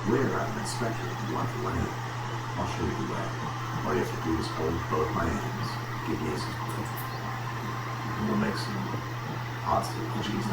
We're at an inspection if you want to land. I'll show you the way. All you have to do is hold both my hands, give me a support, and we'll make some positive cheese.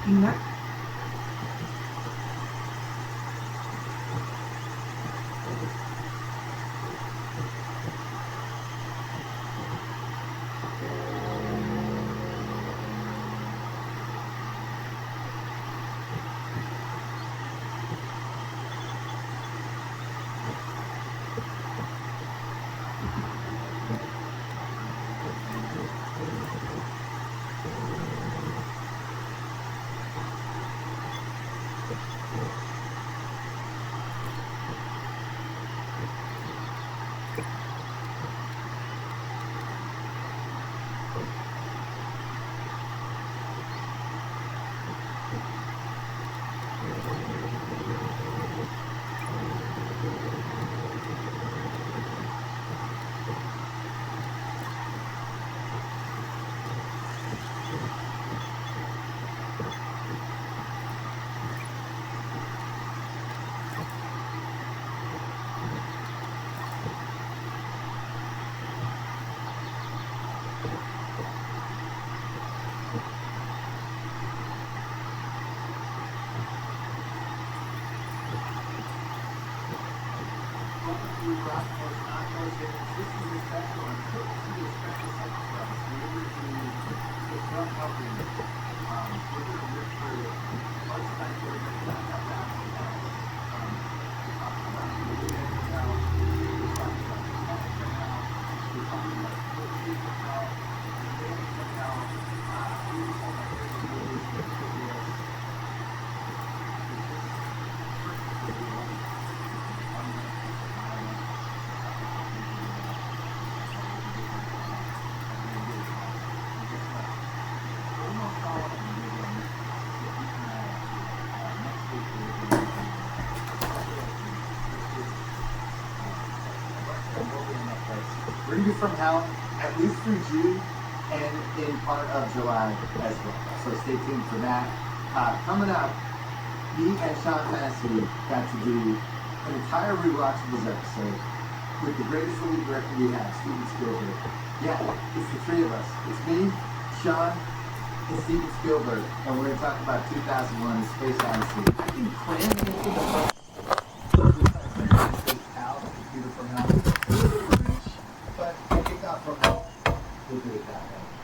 Ingat. Bring You From Hell, at least through June and in part of July as well. So stay tuned for that. Coming up, me and Sean Cassidy got to do an entire Rewatchables episode with the greatest lead director we have, Steven Spielberg. Yeah, it's the three of us. It's me, Sean, and Steven Spielberg, and we're going to talk about 2001: A Space Odyssey. I can cram it into the first.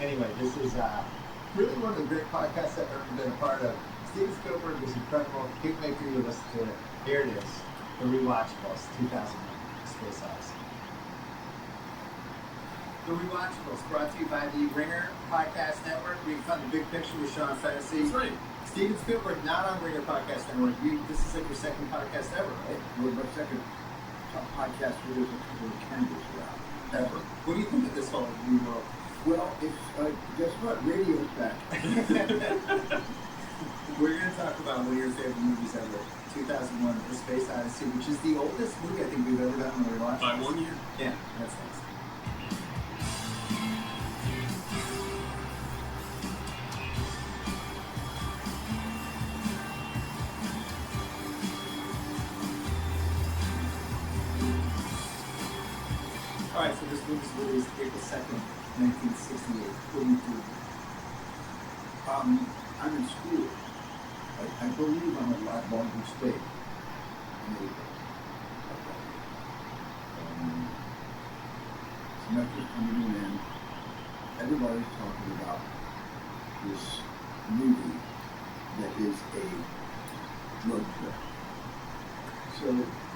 Anyway, this is really one of the great podcasts I've ever been a part of. Steven Spielberg was incredible. Can't make sure you listen to it. Here it is, The Rewatchables, 2001: Space Odyssey. The Rewatchables, brought to you by the Ringer Podcast Network. We found the big picture with Sean Fennessy. That's right. Steven Spielberg, not on Ringer Podcast Network. This is like your second podcast ever, right? Well, my second podcast where there's a couple of cameras around. Ever. What do you think of this whole new world? Well, it's, guess what? Radio's back. We're going to talk about one of your favorite movies ever, 2001, The Space Odyssey, which is the oldest movie I think we've ever done when we watched. By 1 year. Yeah, that's nice. All right, so this movie was released April 2nd, 1968. What do you do? I'm in school. I believe I'm at Long State. Semester's coming in. Everybody's talking about this movie that is a drug trip. So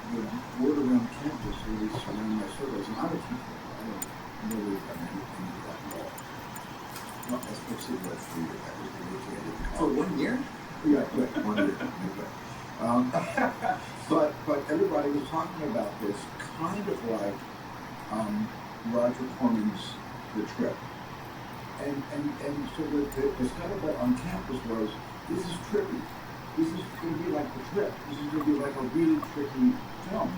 the word around campus really surrounding my circles, and I'm a teacher. I don't really have anything of that law. Not especially what for you. That was the way I did For 1 year? Yeah, quick, 1 year. But everybody was talking about this kind of like Roger Corman's The Trip. And so the scuttlebutt on campus was, this is trippy. This is going to be like The Trip. This is going to be like a really tricky film.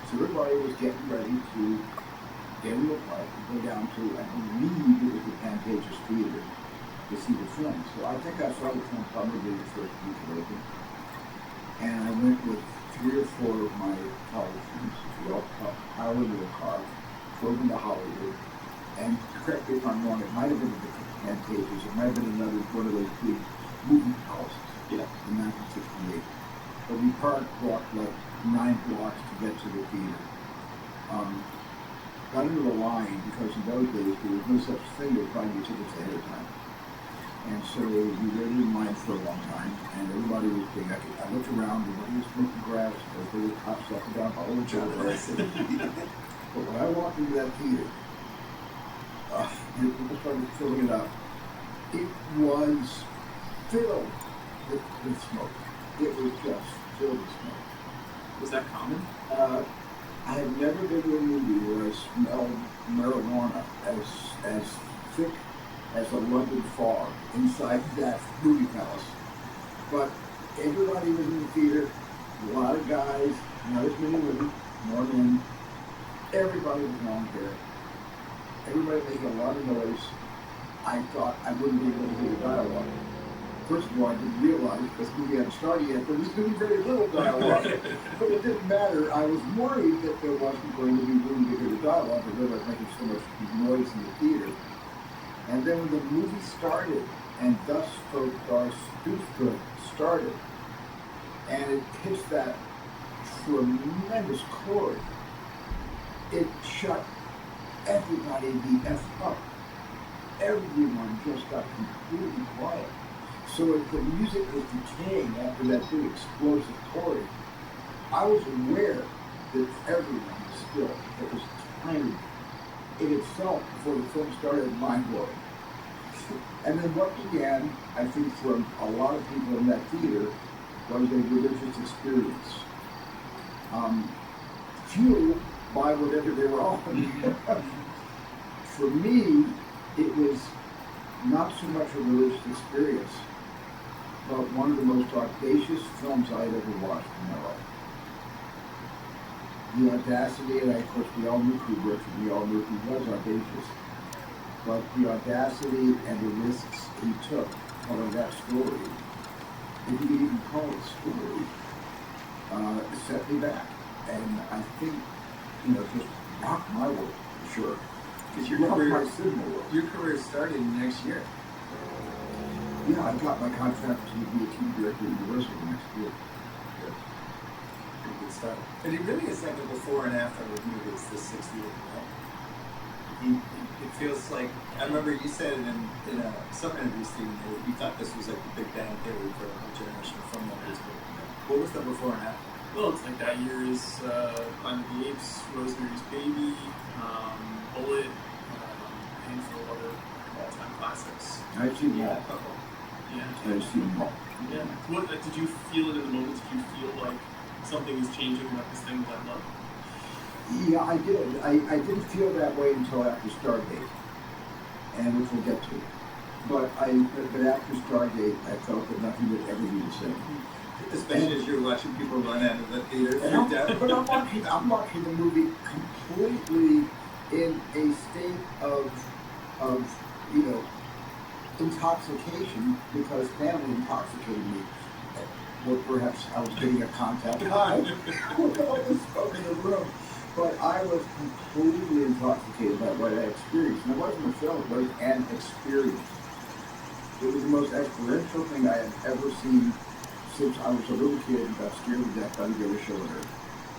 So everybody was getting ready to get in the park and go down to, I believe it was the Pantages Theater to see the film. So I think I saw the film probably the first week of open. And I went with 3 or 4 of my college friends. We all piled into a car, drove into Hollywood, and correct me if I'm wrong, it might have been the Pantages, it might have been another one of those big movie houses in 1968. But we walked like 9 blocks to get to the theater. Got into the line because in those days there was no such thing as buying your tickets ahead of time. And so we waited in line for a long time, and everybody was being, I looked around, everybody was smoking grass, there were cops up and down all each other. But when I walked into that theater, and people started filling it up, it was filled with smoke. It was just filled with smoke. Was that common? I have never been to a movie where I smelled marijuana as thick as a London fog inside that movie palace. But everybody was in the theater, a lot of guys, not as many women, more men. Everybody was long hair. Everybody making a lot of noise. I thought I wouldn't be able to hear the dialogue. First of all, I didn't realize, because the movie hadn't started yet, there was going to be very little dialogue. But it didn't matter. I was worried that there wasn't going to be room to hear the dialogue because they were making so much noise in the theater. And then when the movie started, and Thus Spoke Our Stoothgood started, and it hits that tremendous chord, it shut everybody the F up. Everyone just got completely quiet. So if the music was decaying after that big explosive chord, I was aware that everyone was still. It was tiny. In itself, before the film started, mind-blowing. And then what began, I think, for a lot of people in that theater, was a religious experience. Fueled by whatever they were on. For me, it was not so much a religious experience, but one of the most audacious films I had ever watched in my life. The audacity, and of course we all knew Kubrick, and we all knew he was audacious, but the audacity and the risks he took telling that story, if you could even call it a story, set me back. And I think, just rocked my world, for sure. Because your career started next year. Yeah, I got my contract to be a team director at Universal next year. Good stuff. And it really is like a before and after with movies, this 68, right? It feels like, I remember you said it in some interview, Stephen, that you thought this was like the Big Bang Theory for a whole generation of filmmakers. What was the before and after? Well, it's like that year is Planet of the Apes, Rosemary's Baby, Bullet, handful of other all-time classics. I've seen them Yeah, all. a couple. Yeah. I've seen them all. Yeah. What did you feel it in the moment? Did you feel like something is changing about this thing that I love? Yeah, I did. I didn't feel that way until after Stargate, and which we'll get to. But after Stargate, I felt that nothing would ever be the same. Especially as you're watching people run out of the theater. And I'm watching the movie completely in a state of intoxication because family intoxicated me. Or perhaps I was getting a contact high with all this smoke in the room. But I was completely intoxicated by what I experienced. And it wasn't a film, it was an experience. It was the most experiential thing I had ever seen since I was a little kid and got scared to death by the Greatest Show on Earth.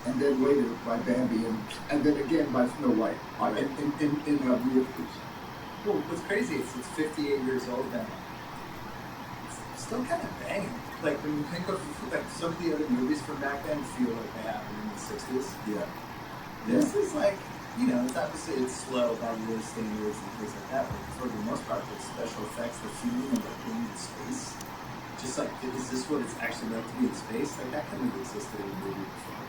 And then later by Bambi, and then again by Snow White in Real Peace. Well, what's crazy is it's 58 years old now. It's still kind of banging. Like when you think of like some of the other movies from back then feel like they happened in the 60s. Yeah. This is like, it's obviously it's slow by your standards and things like that, but for the most part, the special effects, the feeling of like being in space, just like, is this what it's actually like to be in space? Like that couldn't have existed in a movie before.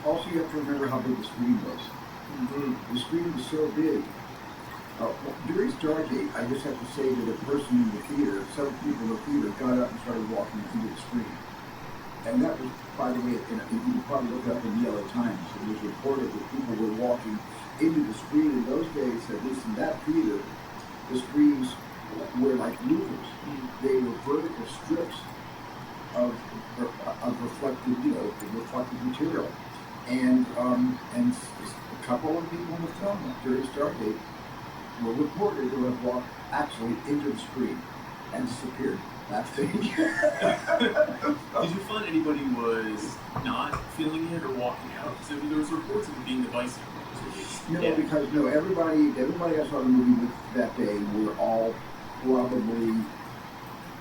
Also, you have to remember how big the screen was. Mm-hmm. The screen was so big. During Stargate, I just have to say that a person in the theater, several people in the theater got up and started walking into the screen. And that was, by the way, you can probably look it up in the LA Times. It was reported that people were walking into the screen. In those days, at least in that theater, the screens were like louvers. They were vertical strips of reflected, reflected material. And a couple of people in the film during Stargate were reported to have walked actually into the screen and disappeared backstage. Did you find anybody was not feeling it or walking out? Because there was reports of it being divisive. No, because everybody I saw the movie with that day were all probably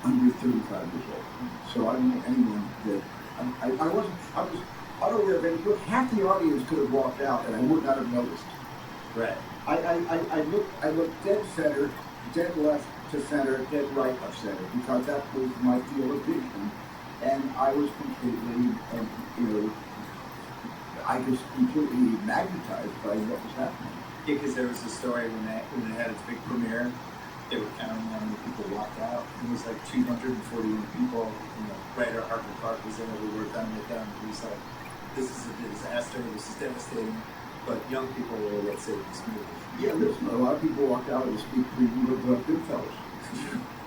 under 35 years old. So I don't know anyone that I was unaware of any. Look, half the audience could have walked out and I would not have noticed. Right. I looked dead center, dead left to center, dead right of center, because that was my field of vision. And I was completely, I was completely magnetized by what was happening. Yeah, because there was a story when they had its big premiere, they were counting how many people walked out. It was like 241 people. Writer Harper Clark was in it. We worked on it with them. He was like, "This is a disaster. This is devastating." But young people were what saved this movie. Yeah, listen, a lot of people walked out of the speak preview of Goodfellas.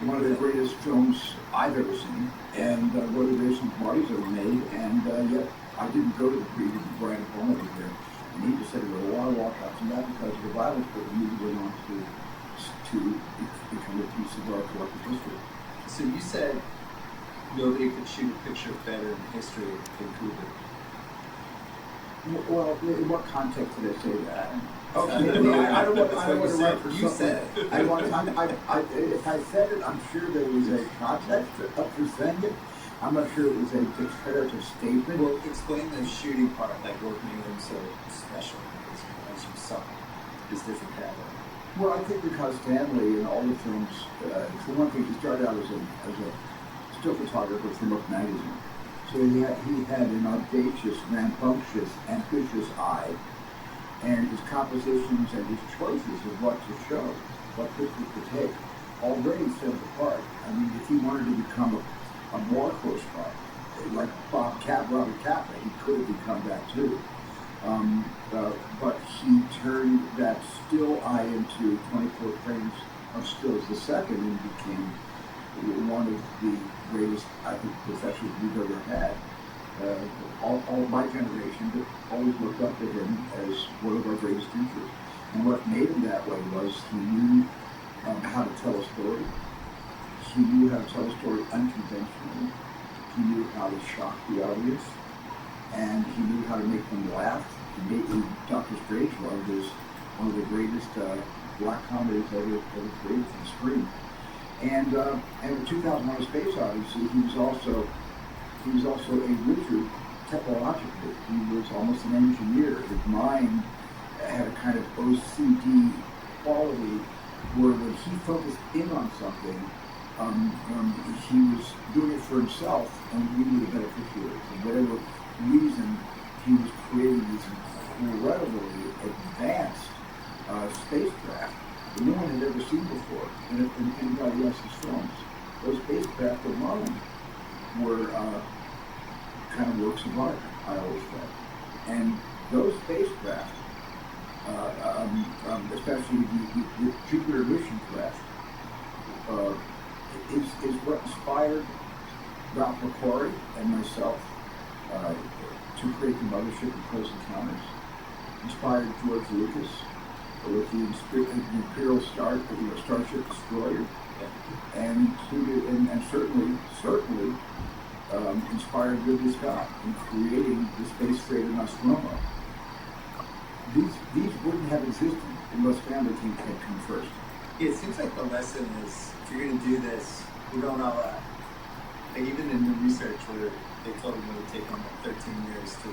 One of the greatest films I've ever seen, and one of the greatest parties ever made, and yet I didn't go to the preview with Brian Palmer was there. And he just said there were a lot of walkouts, and that because of the violence, but the movie went on to become a piece of our collective history. So you said nobody could shoot a picture better in history than Kubrick. Well, in what context did I say that? Okay. I don't want to write for You something. said it. If I said it, I'm sure there was a context for saying it. I'm not sure it was a declarative statement. Well, explain the shooting part, like what made him so special as you saw his different catalog. Well, I think because Stanley in all the films, for one thing, he started out as a still photographer for Look magazine. So he had an audacious, rambunctious, ambitious eye, and his compositions and his choices of what to show, what pictures to take, already set him apart. I mean, if he wanted to become a war horsepower, like Robert Capa, he could have become that too. But he turned that still eye into 24 frames of stills a second and became one of the greatest, I think, professionals we've ever had. All my generation always looked up to him as one of our greatest teachers. And what made him that way was he knew how to tell a story. He knew how to tell a story unconventionally. He knew how to shock the audience. And he knew how to make them laugh. Dr. Strangelove is one of the greatest black comedies ever created on the screen. And in 2001: A Space Odyssey, he was also a wizard technologically. He was almost an engineer. His mind had a kind of OCD quality where when he focused in on something, he was doing it for himself, and we were the beneficiaries. And whatever reason, he was creating these incredibly advanced spacecraft that no one had ever seen before in anybody else's films. Those spacecraft alone were kind of works of art, I always felt. And those spacecraft, especially the Jupiter mission craft, is what inspired Ralph McQuarrie and myself to create the mothership of Close Encounters. Inspired George Lucas with the Imperial Starship Destroyer, and included and certainly inspired Ridley Scott in creating the space freighter Nostromo. These wouldn't have existed unless Family King had come first. Yeah, it seems like the lesson is, if you're going to do this, we're going all out. Like even in the research where they told them it would take them like 13 years to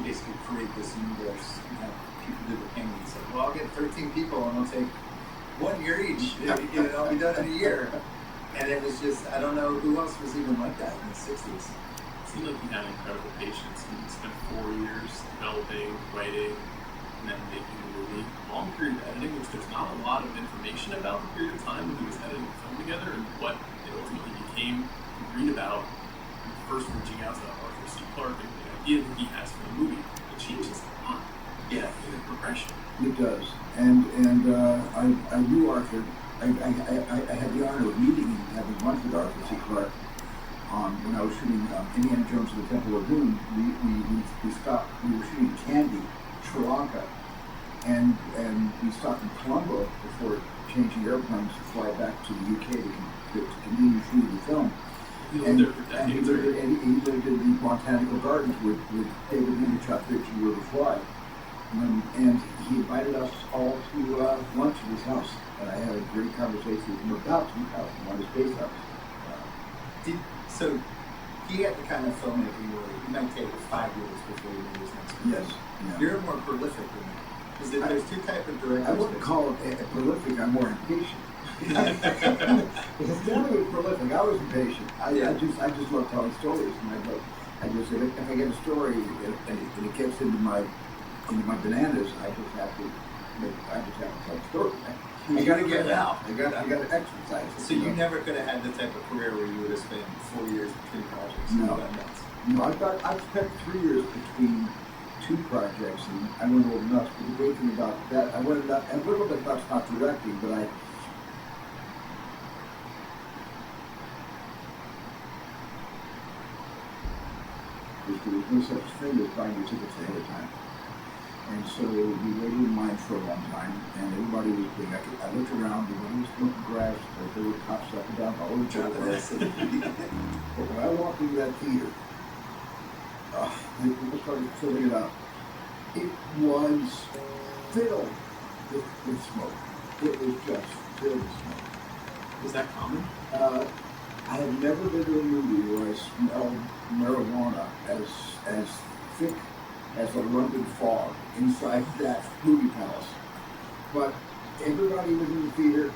basically create this universe and have people do the painting. It's like, well, I'll get 13 people and it'll take 1 year each. It'll be done in a year. And it was just, I don't know who else was even like that in the 60s. It seemed like he had incredible patience. He spent 4 years developing, writing, and then making the movie. Long period of editing, which there's not a lot of information about the period of time when he was editing the film together and what it ultimately became. You read about first reaching out to Arthur C. Clarke and the idea that he has for the movie. It changes a lot. Yeah, in the progression. It does, and I knew Arthur. I had the honor of meeting him, having lunch with Arthur C. Clarke when I was shooting Indiana Jones and the Temple of Doom. We stopped. We were shooting Kandy, Sri Lanka, and we stopped in Colombo before changing airplanes to fly back to the UK to continue shooting the film. He lived there for decades. He lived in the Botanical Gardens with David Lynch, Chuck Rich, and River Fly. And he invited us all to lunch at his house. And I had a great conversation with him about 2000, on his base house. So he had the kind of filmmaking where he might take 5 years before he made his next movie. Yes. Yeah. You're more prolific than that. Because there's two types of directors. I wouldn't call it prolific, I'm more impatient. Because Stanley was prolific, I was impatient. I just love telling stories. And if I get a story and it gets into my bananas, I just have to tell the story. I gotta get it out. I gotta exercise it. So you never could have had the type of career where you would have spent 4 years between projects. No. I've spent 3 years between 2 projects, and I went a little nuts. But the great thing about that, I went a little bit nuts, not directing, but there was no such thing as buying your tickets ahead of time. And so we waited in line for a long time, and everybody was big. I looked around, everybody was smoking grass, there were cops up and down all over the place. But when I walked into that theater, people started filling it up. It was filled with smoke. It was just filled with smoke. Is that common? I have never been to a movie where I smelled marijuana as thick as a London fog inside that movie palace. But everybody was in the theater,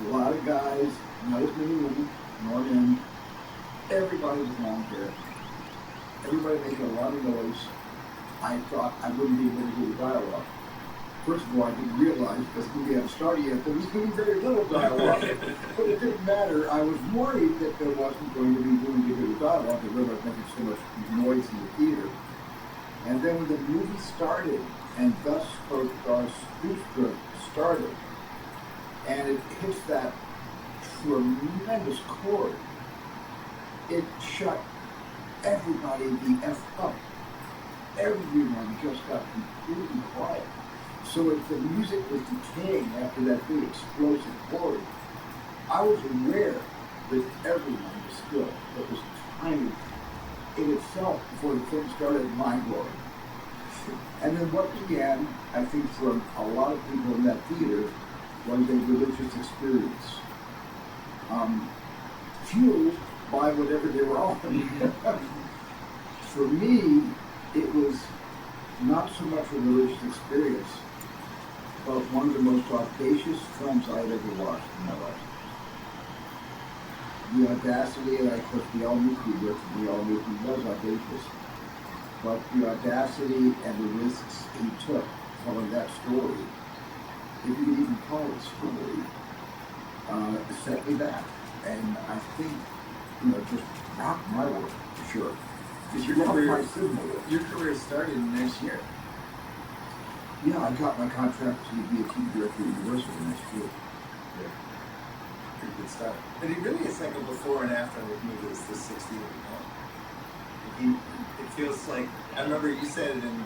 a lot of guys, not as many women, nor men. Everybody was long hair. Everybody making a lot of noise. I thought I wouldn't be able to do the dialogue. First of all, I didn't realize, because the movie hadn't started yet, there was going to be very little dialogue. But it didn't matter. I was worried that there wasn't going to be good dialogue, because everybody was making so much noise in the theater. And then when the movie started, and Thus Spoke Zarathustra started, and it hits that tremendous chord, it shut everybody the F up. Everyone just got completely quiet. So if the music was decaying after that big explosive chord, I was aware that everyone was still. It was tiny in itself before the film started, mind-blowing. And then what began, I think, for a lot of people in that theater was a religious experience, fueled by whatever they were on. For me, it was not so much a religious experience, but one of the most audacious films I had ever watched in my life. The audacity, and of course we all knew Kubrick, we all knew he was audacious, but the audacity and the risks he took telling that story, if you could even call it a story, set me back. And I think, just rocked my world, for sure. Because Rocked my cinema world. your career started next year. Yeah, I got my contract to be a TV director at Universal next year. Pretty good start. But it really is like a before and after with movies, the 60 year it feels like, I remember you said it in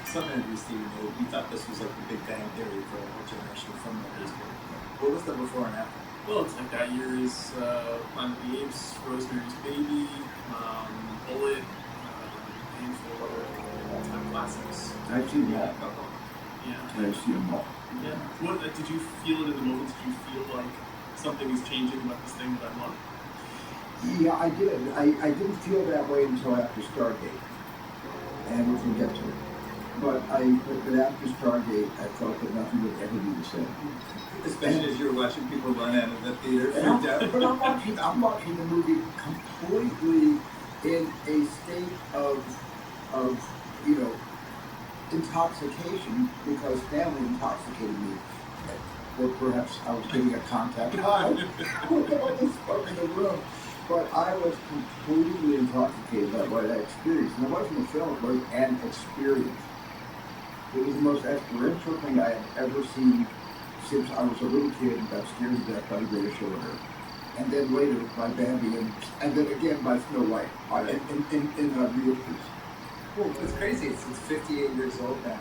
some interview, Stephen, that you thought this was like the Big Bang Theory for a whole generation of filmmakers. What was the before and after? Well, it's like that year's Planet of the Apes, Rosemary's Baby, Bullet, handful of other all-time classics. I've seen that. Yeah. I've seen them all. Yeah. What did you feel it in the moment? Did you feel like something is changing about this thing that I love? Yeah, I did. I didn't feel that way until after Stargate, and we can get to it. But after Stargate, I felt that nothing would ever be the same. Especially as you were watching people run out of the theater. But I'm watching the movie completely in a state of intoxication, because family intoxicated me. Or perhaps I was getting a contact high with all this smoke in the room. But I was completely intoxicated by what I experienced. And it wasn't a film, it was an experience. It was the most experiential thing I had ever seen since I was a little kid and got scared to death by the Greatest Show on Earth. And then later by Bambi, and then again by Snow White in Real Peace. Well, it's crazy. It's 58 years old now.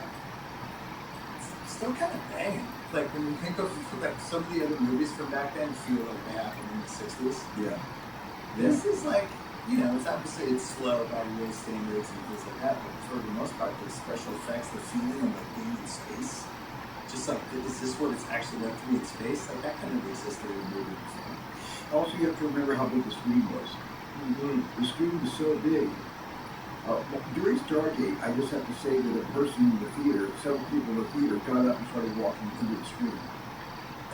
It's still kind of banging. Like when you think of like some of the other movies from back then, feel like they happened in the 60s. Yeah. This is like, it's obviously it's slow by real standards and things like that, but for the most part, the special effects, the feeling of like being in space, just like, is this what it's actually like to be in space? Like that kind of existed in the movie before. Also, you have to remember how big the screen was. Mm-hmm. The screen was so big. During Stargate, I just have to say that a person in the theater, several people in the theater, got up and started walking into the screen.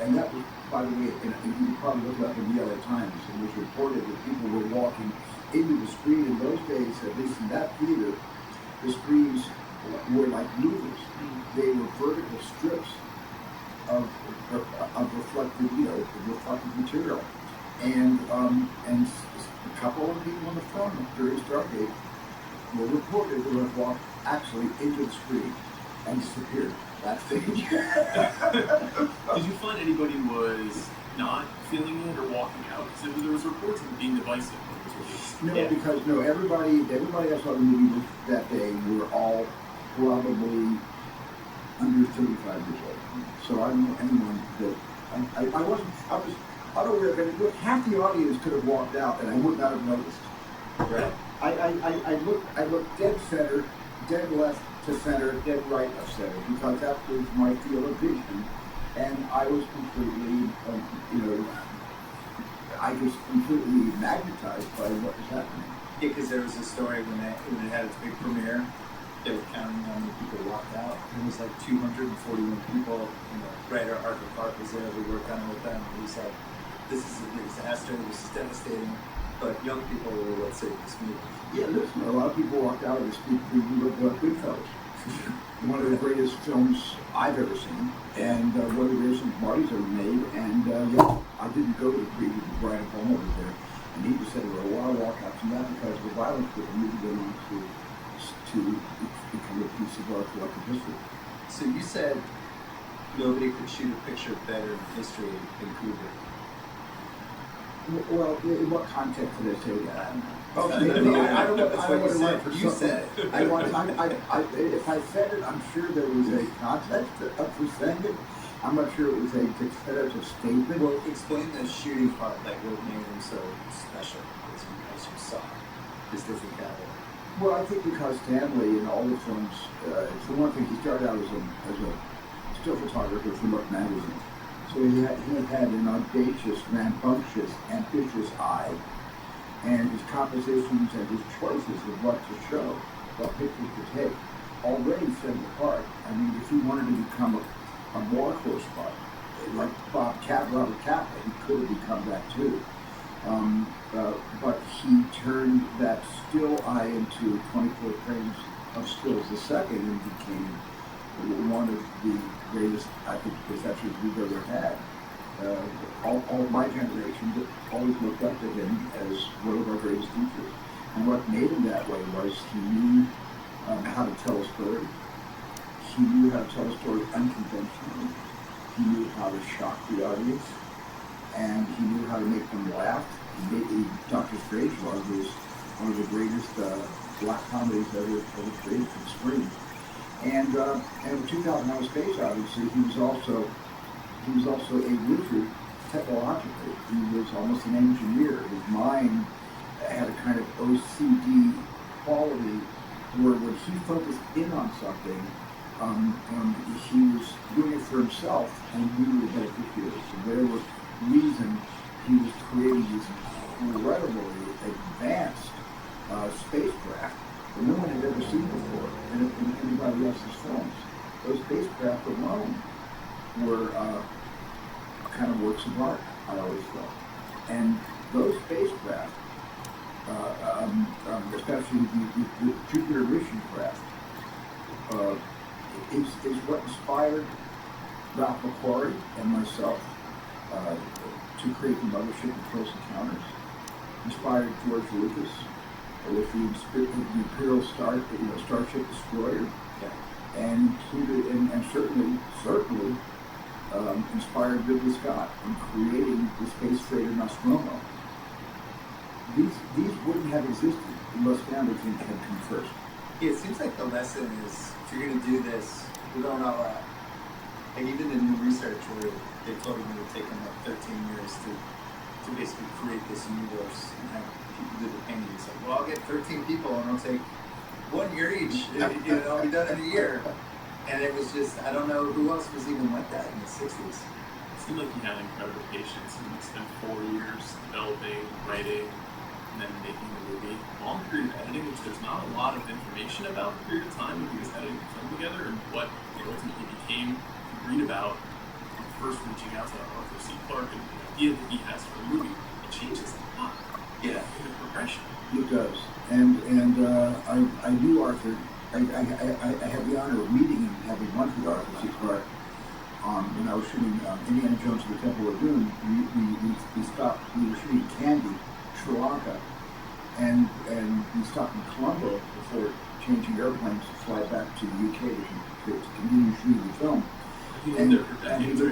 And that was, by the way, and you probably looked up in the LA Times, and it was reported that people were walking into the screen. In those days, at least in that theater, the screens were like louvers. They were vertical strips of reflective, reflective material. And a couple of people in the front during Stargate were reported to have walked actually into the screen and disappeared backstage. Did you find anybody was not feeling it or walking out? Because there was reports of it being divisive when it was released. No, because everybody I saw the movie that day were all probably under 35 years old. So I don't know anyone that I was unaware of it. Look, half the audience could have walked out, and I would not have noticed. Right. I looked dead center, dead left to center, dead right of center, because that was my field of vision, and I was completely, I was completely magnetized by what was happening. Yeah, because there was a story when it had its big premiere, they were counting how many people walked out. It was like 241 people. Writer Arthur Clarke was there. We worked on it with them. And he said, "This is a disaster. This is devastating." But young people were, let's say, this movie. Yeah, listen, a lot of people walked out of this movie with Goodfellas. One of the greatest films I've ever seen, and one of the greatest films Marty's ever made. And I didn't go to the preview with Brian Palmer was there, and he just said there were a lot of walkouts from that because of the violence that the movie went on to become a piece of our collective history. So you said nobody could shoot a picture better in history than Kubrick. Well, in what context did I say that? Oh, I don't want to run for You said something. If I said it, I'm sure there was a context for saying it. I'm not sure it was a definitive statement. Well, explain the shooting part, like what made him so special, as you saw his different category. Well, I think because Stanley in all the films, for one thing, he started out as a still photographer for Look magazine. So he had an audacious, rambunctious, ambitious eye, and his compositions and his choices of what to show, what pictures to take, already set him apart. I mean, if he wanted to become a more close spot. Like Robert Kaplan, he could have become that too. But he turned that still eye into 24 frames of stills a second and became one of the greatest, I think, professors we've ever had. All my generation always looked up to him as one of our greatest teachers. And what made him that way was he knew how to tell a story. He knew how to tell a story unconventionally. He knew how to shock the audience, and he knew how to make them laugh. Dr. Strangelove was one of the greatest black comedies ever created from screen. And in 2001: Space Odyssey, he was also a wizard technologically. He was almost an engineer. His mind had a kind of OCD quality where when he focused in on something, he was doing it for himself and we were beneficiaries. So there was reason he was creating these incredibly advanced spacecraft that no one had ever seen before in anybody else's films. Those spacecraft alone were kind of works of art, I always felt. And those spacecraft, especially the Jupiter mission craft, is what inspired Ralph McQuarrie and myself to create the mothership of Close Encounters. Inspired George Lucas with the Imperial Starship Destroyer, and included and certainly inspired Ridley Scott in creating the space freighter Nostromo. These wouldn't have existed unless Stanley had come first. Yeah, it seems like the lesson is, if you're going to do this, we're going all out. Like even in the research where they told him it would take him like 13 years to basically create this universe and have people do the painting. It's like, well, I'll get 13 people and it'll take 1 year each. It'll be done in a year. And it was just, I don't know who else was even like that in the 60s. It seemed like he had incredible patience and he spent 4 years developing, writing, and then making the movie. Long period of editing, which there's not a lot of information about the period of time when he was editing the film together and what it ultimately became. You read about first reaching out to Arthur C. Clarke and the idea that he has for the movie. It changes a lot. Yeah. In the progression. It does. And I knew Arthur. I had the honor of meeting and having lunch with Arthur C. Clarke when I was shooting Indiana Jones and the Temple of Doom. We stopped. We were shooting Kandy, Sri Lanka, and we stopped in Colombo before changing airplanes to fly back to the UK to continue shooting the film. He lived there for decades, he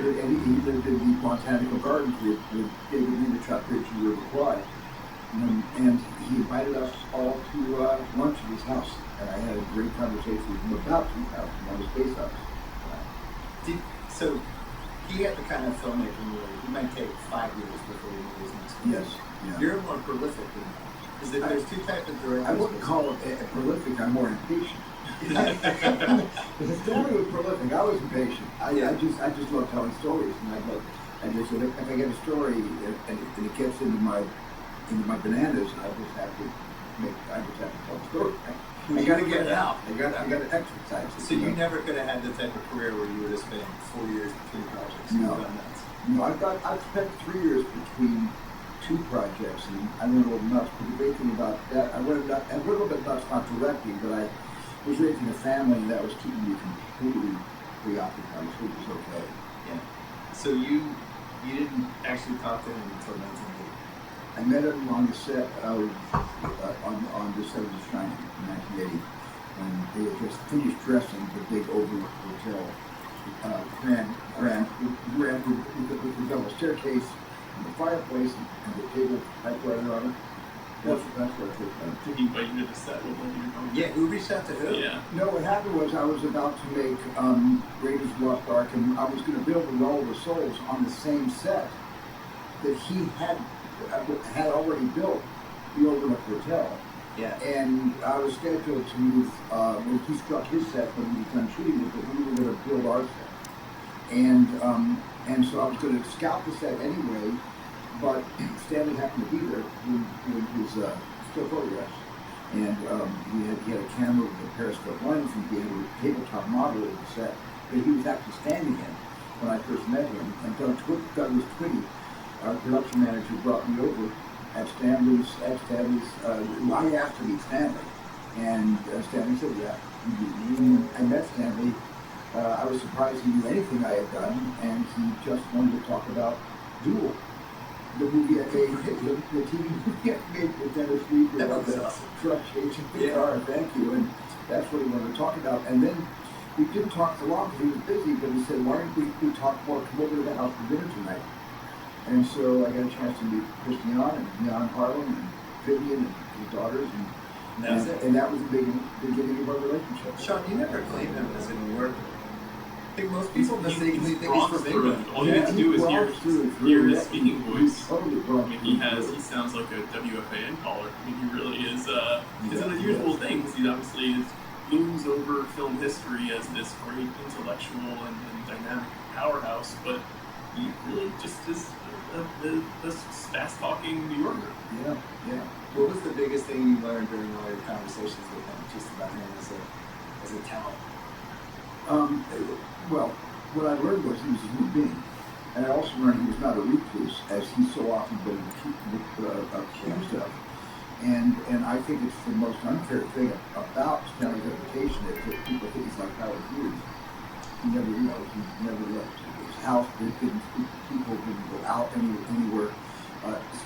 lived in the Botanical Gardens with David Leader, Chuck Ridge, and River Kwai. And he invited us all to lunch at his house. And I had a great conversation with him about 2001: A Space Odyssey. So he had the kind of filmmaking where he might take 5 years before he made his next movie. Yes. Yeah. You're more prolific than that. Is that there's two types of directors? I wouldn't call it prolific. I'm more impatient. Stanley was prolific. I was impatient. I just love telling stories, and if I get a story and it gets into my bananas, I just have to tell the story. I got to get it out. I got to exercise it. So you never could have had the type of career where you would have spent 4 years between projects. No. I've spent 3 years between 2 projects, and I went a little nuts. But the great thing about that, I went a little bit nuts not directing, but I was raising a family, and that was keeping me completely preoccupied, so it was okay. Yeah. So you didn't actually talk to him until 1980. I met him on the set of on the set of The Shining in 1980, when they had just finished dressing the big overlook hotel, grand with the double staircase and the fireplace and the table typewriter on it. That's where I took them. Did he invite you to the set when you were going? Yeah, who reached out to who? Yeah. No, what happened was I was about to make Raiders of the Lost Ark, and I was going to build the Well of the Souls on the same set that he had already built the Overlook Hotel. Yeah. And I was scheduled to move, when he struck his set when he was done shooting it, but we were going to build our set. And so I was going to scout the set anyway, but Stanley happened to be there doing his still photographs. And he had a camera with a periscope lens and he had a tabletop model of the set that he was actually standing in. when I first met him. And Douglas Twitty, our production manager, brought me over at Stanley's. I asked to meet Stanley, and Stanley said, "Yeah." And I met Stanley. I was surprised he knew anything I had done, and he just wanted to talk about Duel, the movie I made, the TV movie I made with Dennis Reed about the truck chasing the car. Thank you. And that's what he wanted to talk about. And then we didn't talk for long because he was busy, but he said, "Why don't we talk more? Come over to the house for dinner tonight." And so I got a chance to meet Christian and Jan Harlem and Vivian and his daughters, and that was the beginning of our relationship. Sean, you never claimed him as a New Yorker. I think most people mistakenly think he's bronzed from through England. it. All you have to do is hear his speaking voice. Totally I mean, he sounds like a WFAN caller. I mean, he really is. It's an unusual thing because he obviously looms over film history as this great intellectual and dynamic powerhouse, but he really just is a fast-talking New Yorker. Yeah. What was the biggest thing you learned during all your conversations with him, just about him as a talent? Well, what I learned was he was a human being, and I also learned he was not a recluse, as he's so often been accused of. And I think it's the most unfair thing about Stanley's reputation is that people think he's like Howard Hughes. He never left his house. People didn't go out anywhere.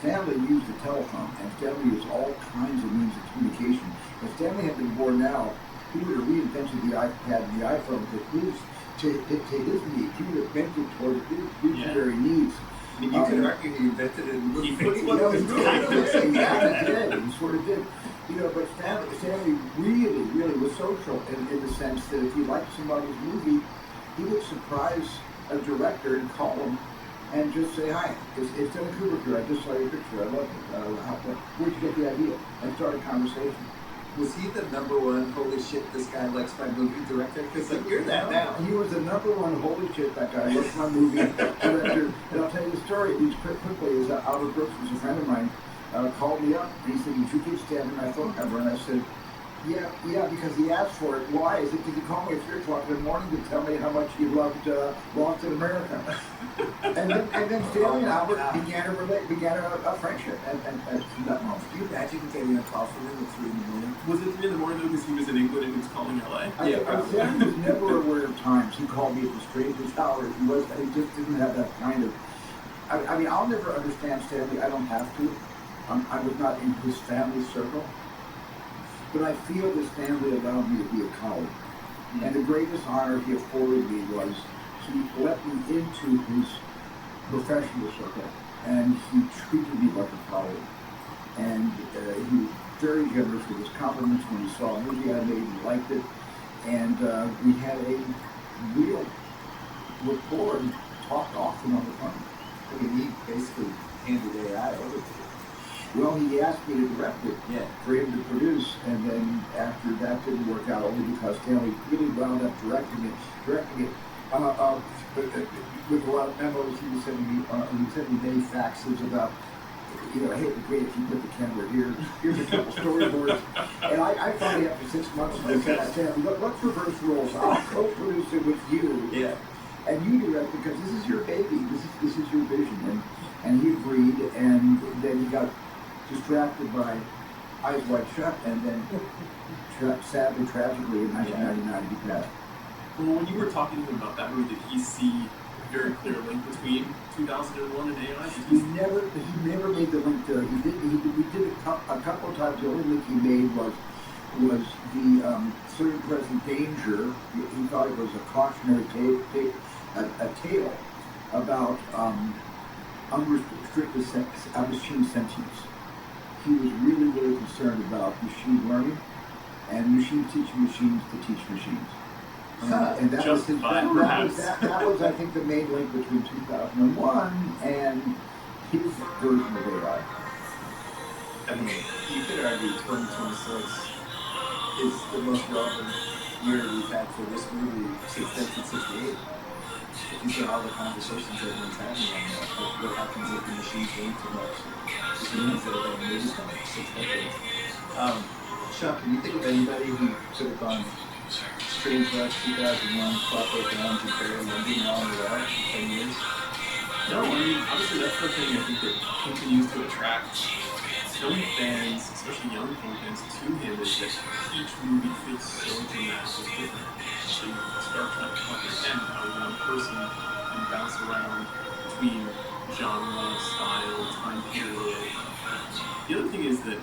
Stanley used the telephone, and Stanley used all kinds of means of communication. If Stanley had been born now, he would have reinvented the iPad and the iPhone to his needs. He would have bent it toward his very needs. I mean, you could argue he invented it in He pretty fixed well. He sort of did. But Stanley really was social in the sense that if he liked somebody's movie, he would surprise a director and call him and just say, "Hi, it's Stanley Kubrick here. I just saw your picture. I love it. Where'd you get the idea?" And start a conversation. Was he the number one, holy shit, this guy likes my movie director? Because you're that now. He was the number one, holy shit, that guy likes my movie director. And I'll tell you the story quickly. Is Albert Brooks was a friend of mine, called me up, and he said, "Would you keep Stanley my phone number?" And I said, yeah, because he asked for it. Why? Is it because he called me at 3 o'clock in the morning to tell me how much he loved Lost in America? and then Stanley and Albert began a friendship at that moment. Can you imagine getting a call from him at 3 in the morning? Was it 3 in the morning though because he was in England and he was calling LA? Stanley was never aware of times. He called me at the strangest hours. He just didn't have that kind of. I mean, I'll never understand Stanley. I don't have to. I was not in his family circle. But I feel that Stanley allowed me to be a colleague. And the greatest honor he afforded me was he let me into his professional circle, and he treated me like a colleague. And he was very generous with his compliments when he saw a movie I made. He liked it. And we had a real rapport and talked often on the phone. I mean, he basically handed AI over to you. Well, he asked me to direct it for him to produce, and then after that didn't work out, only because Stanley really wound up directing it with a lot of memos. He was sending me many faxes about, hey, it'd be great if you put the camera here. Here's a couple storyboards. And I finally, after 6 months of this, said, Stanley, let's reverse roles. I'll co-produce it with you. Yeah. And you direct because this is your baby. This is your vision. And he agreed, and then he got distracted by Eyes Wide Shut, and then sadly, tragically, in 1999, he passed. Well, when you were talking to him about that movie, did he see a very clear link between 2001 and AI? He never made the link there. We did a couple of times. The only link he made was the certain present danger. He thought it was a cautionary tale about unrestricted machine sentience. He was really concerned about machine learning and machines teaching machines to teach machines. And that was, I think, the main link between 2001 and his version of AI. I mean, you could argue 2026 is the most relevant year we've had for this movie since 1968. If you see all the conversations everyone's having on that, what happens if the machines learn too much? Machines that have been movies for 6 decades. Sean, can you think of anybody who could have gone Strange Love 2001, Clockwork Orange, and Barry Lyndon all in a row in 10 years. No, I mean, obviously that's the thing I think that continues to attract film fans, especially young film fans, to him, is that each movie feels so dramatically different. So you start trying to comprehend how one person can bounce around between genre, style, time period. The other thing is that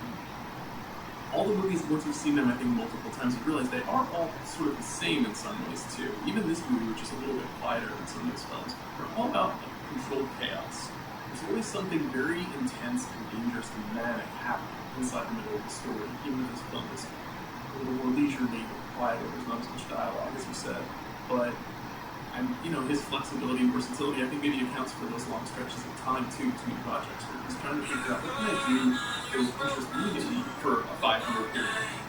all the movies, once you've seen them, I think, multiple times, you realize they are all sort of the same in some ways, too. Even this movie, which is a little bit quieter than some of those films, they're all about controlled chaos. There's always something very intense and dangerous and dramatic happening inside the middle of the story, even if this film is a little more leisurely or quieter, there's not as much dialogue, as you said. But, his flexibility and versatility, I think, maybe accounts for those long stretches of time, too, between projects, where he's trying to figure out, what can I do that will interest me for a 5-year period?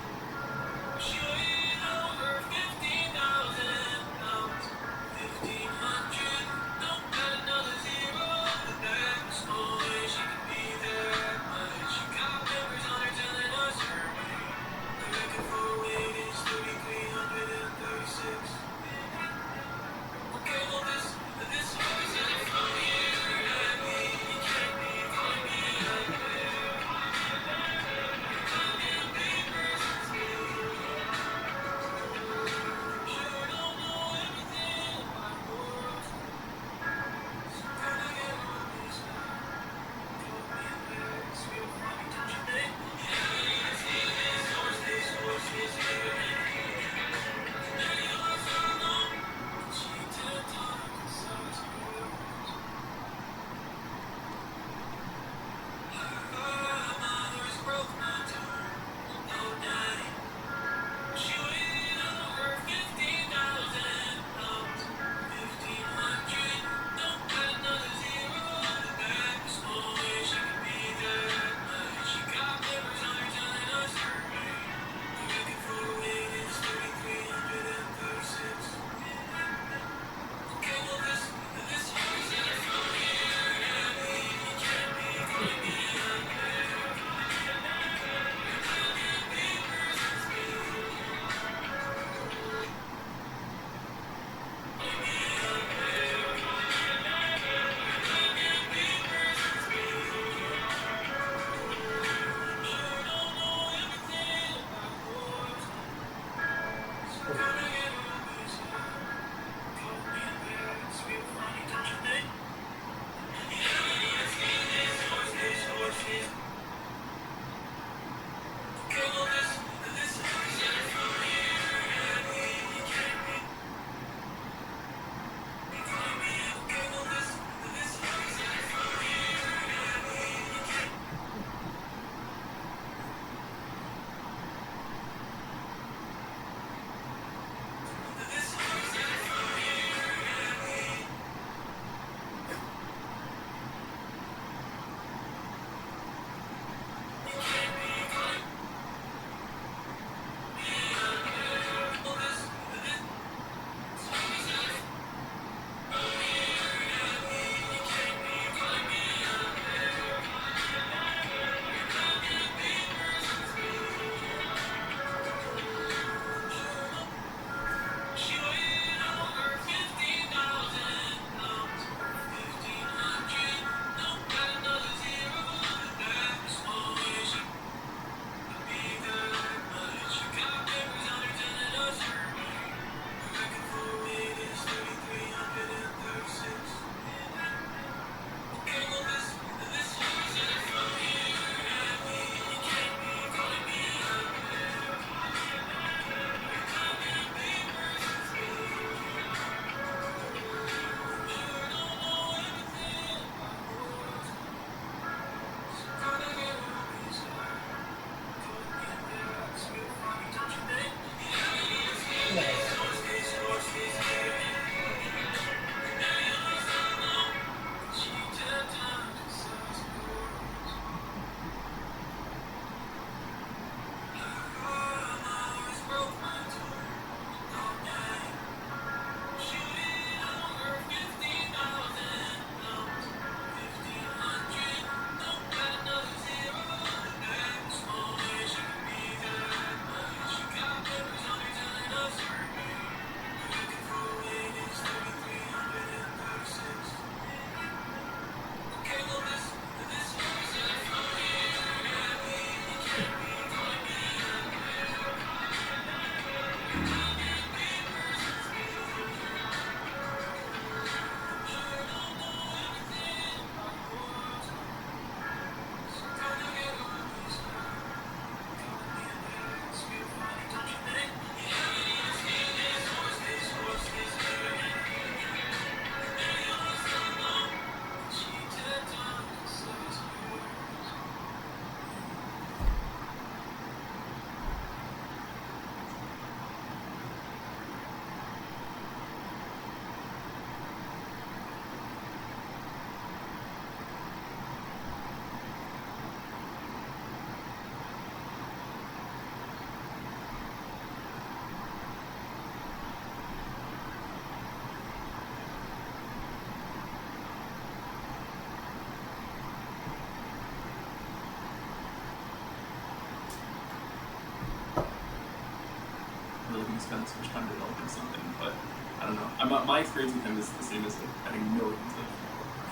spend so much time developing something. But I don't know. My experience with him is the same as I think millions of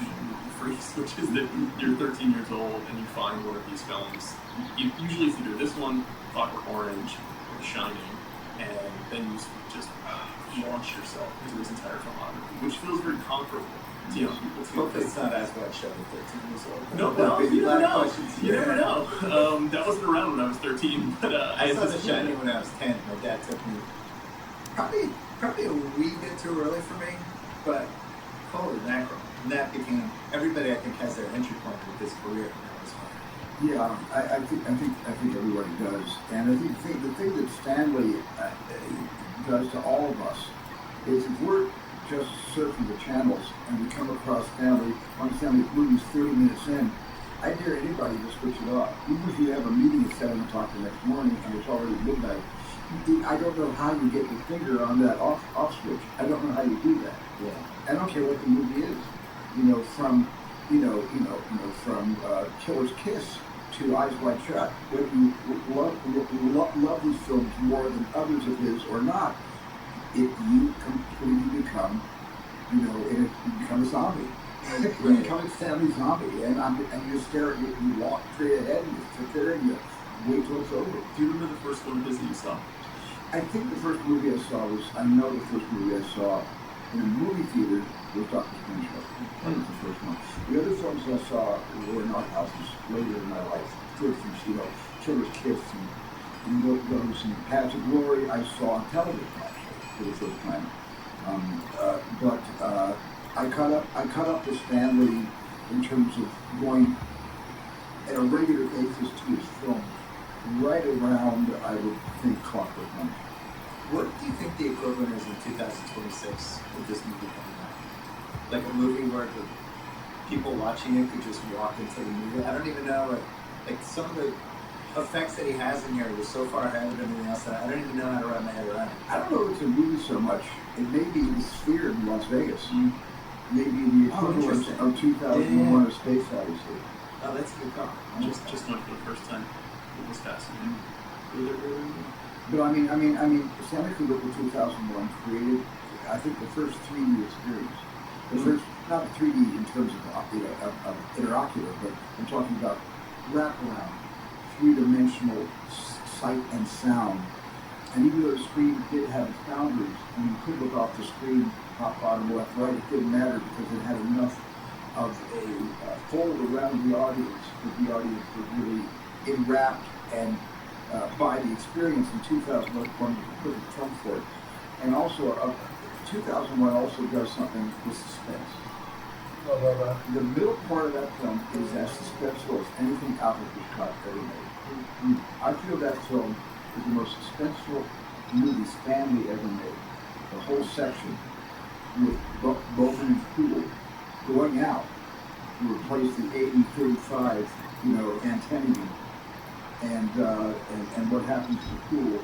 movie freaks, which is that you're 13 years old and you find one of these films. Usually it's either this one, Clockwork Orange, or The Shining, and then you just launch yourself into this entire filmography, which feels very comfortable. You know, people too. Hopefully it's not as much show at 13 years old. No, well, you never know. You never know. That wasn't around when I was 13, but I saw The Shining when I was 10. My dad took me probably a wee bit too early for me, but holy mackerel. And that became, everybody I think has their entry point with this career. And that was fun. Yeah, I think everybody does, and I think the thing that Stanley does to all of us is if we're just surfing the channels and we come across Stanley movies 30 minutes in, I dare anybody to switch it off. Even if you have a meeting at 7 o'clock the next morning and it's already midnight, I don't know how you get your finger on that off switch. I don't know how you do that. Yeah. I don't care what the movie is. From Killer's Kiss to Eyes Wide Shut. Whether you love these films more than others of his or not, you completely become, you become a zombie. You become a Stanley zombie, and you stare at you walk straight ahead and you sit there and you wait till it's over. Do you remember the first one of his that you saw? I think the first movie I saw I know the first movie I saw in a movie theater was Dr. Strangelove. That was the first one. The other films I saw were in art houses later in my life. For instance, Killer's Kiss and those and Paths of Glory I saw on television actually for the first time. But I caught up to Stanley in terms of going at a regular basis to his films right around, I would think, Clockwork Orange. What do you think the equivalent is in 2026 with this movie coming out? Like a movie where the people watching it could just walk into the movie. I don't even know, like some of the effects that he has in here was so far ahead of everything else that I don't even know how to wrap my head around it. I don't know if it's a movie so much. It may be the Sphere in Las Vegas. Maybe the equivalent of 2001: A Space Odyssey. Oh, that's a good call. Just went for the first time. It was fascinating. But I mean, Stanley Kubrick in 2001 created, I think, the first 3D experience. The first, not 3D in terms of interocular, but I'm talking about wraparound, three-dimensional sight and sound. And even though the screen did have its boundaries, and you could look off the screen, top, bottom, left, right, it didn't matter because it had enough of a fold around the audience that the audience was really enwrapped and by the experience in 2001 was a perfect term for it. And also, 2001 also does something with suspense. The middle part of that film is as suspenseful as anything Alfred Hitchcock ever made. I feel that film is the most suspenseful movie Stanley ever made. The whole section with Bowman and Poole going out to replace the 80-35, antennae, and what happens to the pool,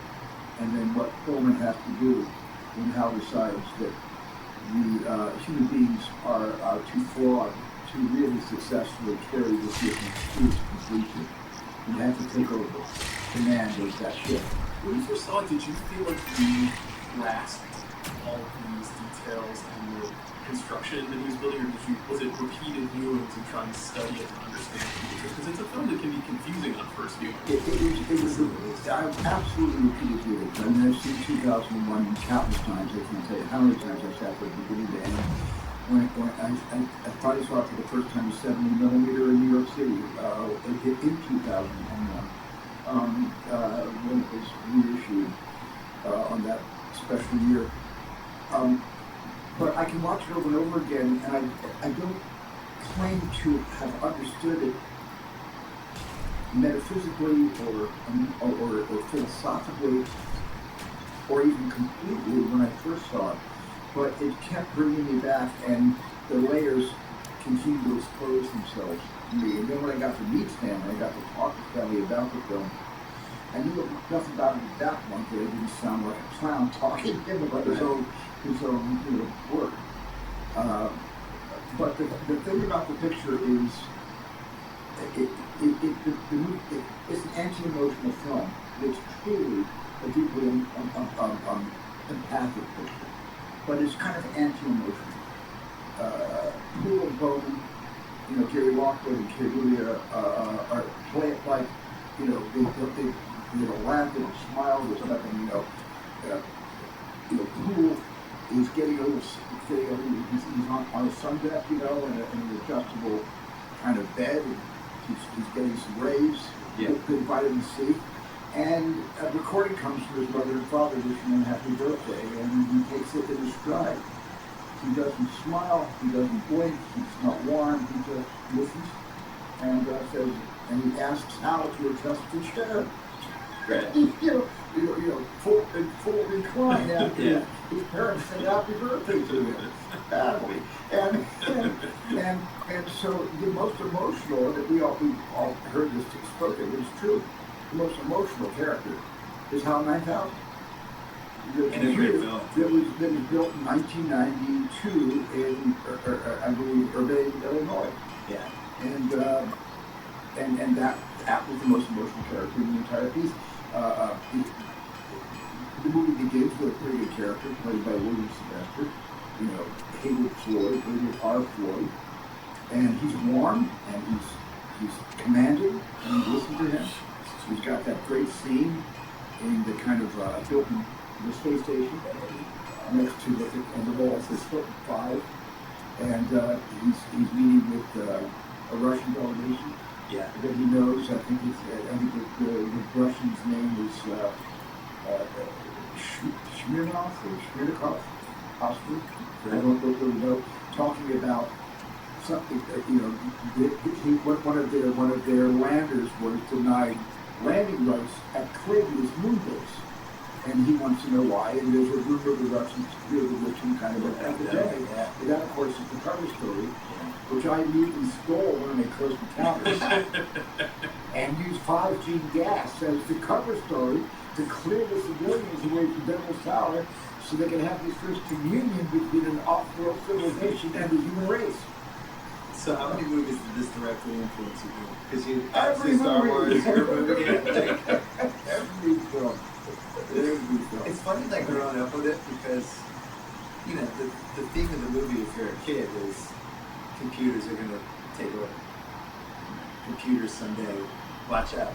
and then what Pullman has to do when Hal decides that the human beings are too flawed to really successfully carry this mission to its completion. You have to take over command of that ship. When you first saw it, did you feel like you grasped all of these details and the construction that he was building, or was it repeated viewings and trying to study it and understand it? Because it's a film that can be confusing on first viewing. I absolutely repeated viewings. I mean, I've seen 2001 countless times. I can't tell you how many times I sat from beginning to end. When I probably saw it for the first time in 70mm in New York City in 2001 when it was reissued on that special year. But I can watch it over and over again, and I don't claim to have understood it metaphysically or philosophically or even completely when I first saw it. But it kept bringing me back, and the layers continued to expose themselves to me. And then when I got to meet Stanley, I got to talk to Stanley about the film. I knew nothing about it at that point, that it didn't sound like a clown talking to him about his own work. But the thing about the picture is, it's an anti-emotional film. It's truly a deeply empathic picture, but it's kind of anti-emotional. Poole and Bowman, Gary Lockwood and Kid Julia are play it like, they laugh, they smile, there's nothing, Poole is getting a little, he's on a sun deck, in an adjustable kind of bed. He's getting some rays, good vitamin C. And a recording comes from his mother and father wishing him a happy birthday, and he takes it in his stride. He doesn't smile, he doesn't blink, he's not warm, he just listens and says, and he asks Hal to adjust the chair. Full recline after his parents said happy birthday to him. Badly. And so the most emotional, and we all heard this spoken, but it's true, the most emotional character is Hal 9000. The computer that was built in 1992 in, I believe, Urbana, Illinois. Yeah. And that was the most emotional character in the entire piece. The movie begins with a pretty good character played by William Sylvester, Haywood Floyd, William R. Floyd, and he's warm and he's commanding, and you listen to him. He's got that great scene in the kind of Hilton, the space station, next to the wall says Hilton 5, and he's meeting with a Russian delegation. Yeah. That he knows. I think the Russian's name is Smirnov, Oscar. I don't really know. Talking about something that one of their landers was denied landing rights at Clavius moon base, and he wants to know why. And there's a rumor of the Russians really with him kind of an epidemic. Yeah. And that, of course, is the cover story, which I immediately stole when they closed the counters and used 5G gas as the cover story to clear the civilians away from Devil's Tower so they can have this first communion between an off-world civilization and the human race. So how many movies did this directly influence you? Because you Every Star movie. Wars, your movie. Every film. It's funny like growing up with it because, the theme of the movie if you're a kid is computers are gonna take over. Computers someday, watch out.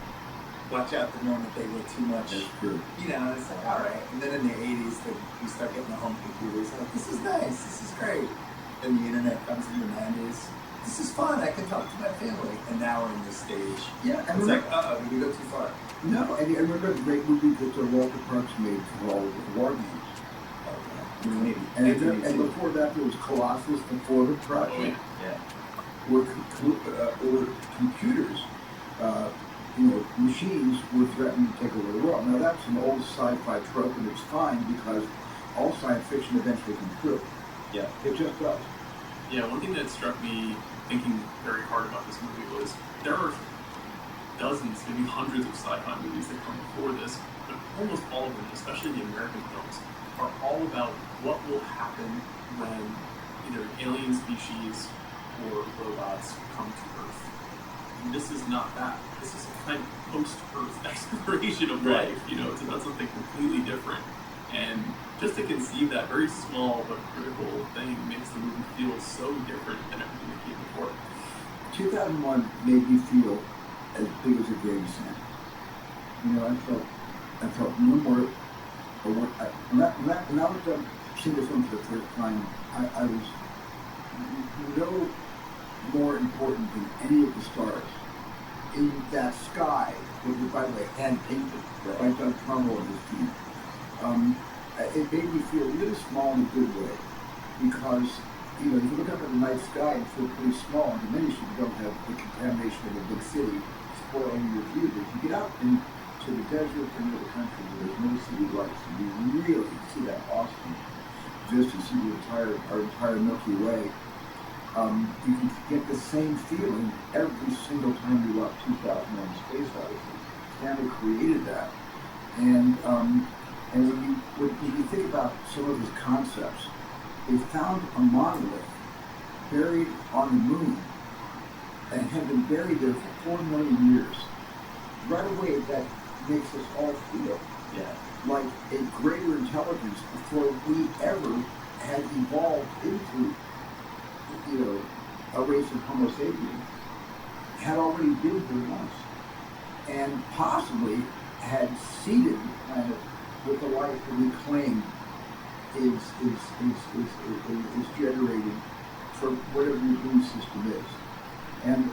Watch out the moment they get too much. That's true. It's like, all right. And then in the 80s, we start getting the home computers. Like, this is nice. This is great. Then the internet comes in the 90s. This is fun. I can talk to my family. And now we're in this stage. Yeah, and It's like, did we go too far? No, and remember the great movie that Walter Parks made called War Games. Maybe. And before that, there was Colossus, the Forward Project, where computers, machines were threatening to take over the world. Now that's an old sci-fi trope, and it's fine because all science fiction eventually comes true. Yeah. It just does. Yeah, one thing that struck me thinking very hard about this movie was there are dozens, maybe hundreds of sci-fi movies that come before this, but almost all of them, especially the American films, are all about what will happen when either an alien species or robots come to Earth. And this is not that. This is a kind of post-Earth exploration of life. It's about something completely different. And just to conceive that very small but critical thing makes the movie feel so different than everything that came before. 2001 made me feel as big as a grain of sand. I felt no more. When I was done seeing the film for the first time, I was no more important than any of the stars in that sky, which was, by the way, hand-painted by Doug Trumbull and his team. It made me feel really small in a good way because, if you look up at the night sky and feel pretty small and diminished, you don't have the contamination of a big city spoiling your view. But if you get out into the desert and into the country where there's no city lights, and you really see that awesome vista, see our entire Milky Way, you can get the same feeling every single time you watch 2001: Space Odyssey. Stanley created that, and when you think about some of his concepts, they found a monolith buried on the moon and had been buried there for 4 million years. Right away, that makes us all feel Yeah. like a greater intelligence before we ever had evolved into, a race of Homo sapiens, had already been here once, and possibly had seeded the planet with the life that we claim is generated for whatever your belief system is. And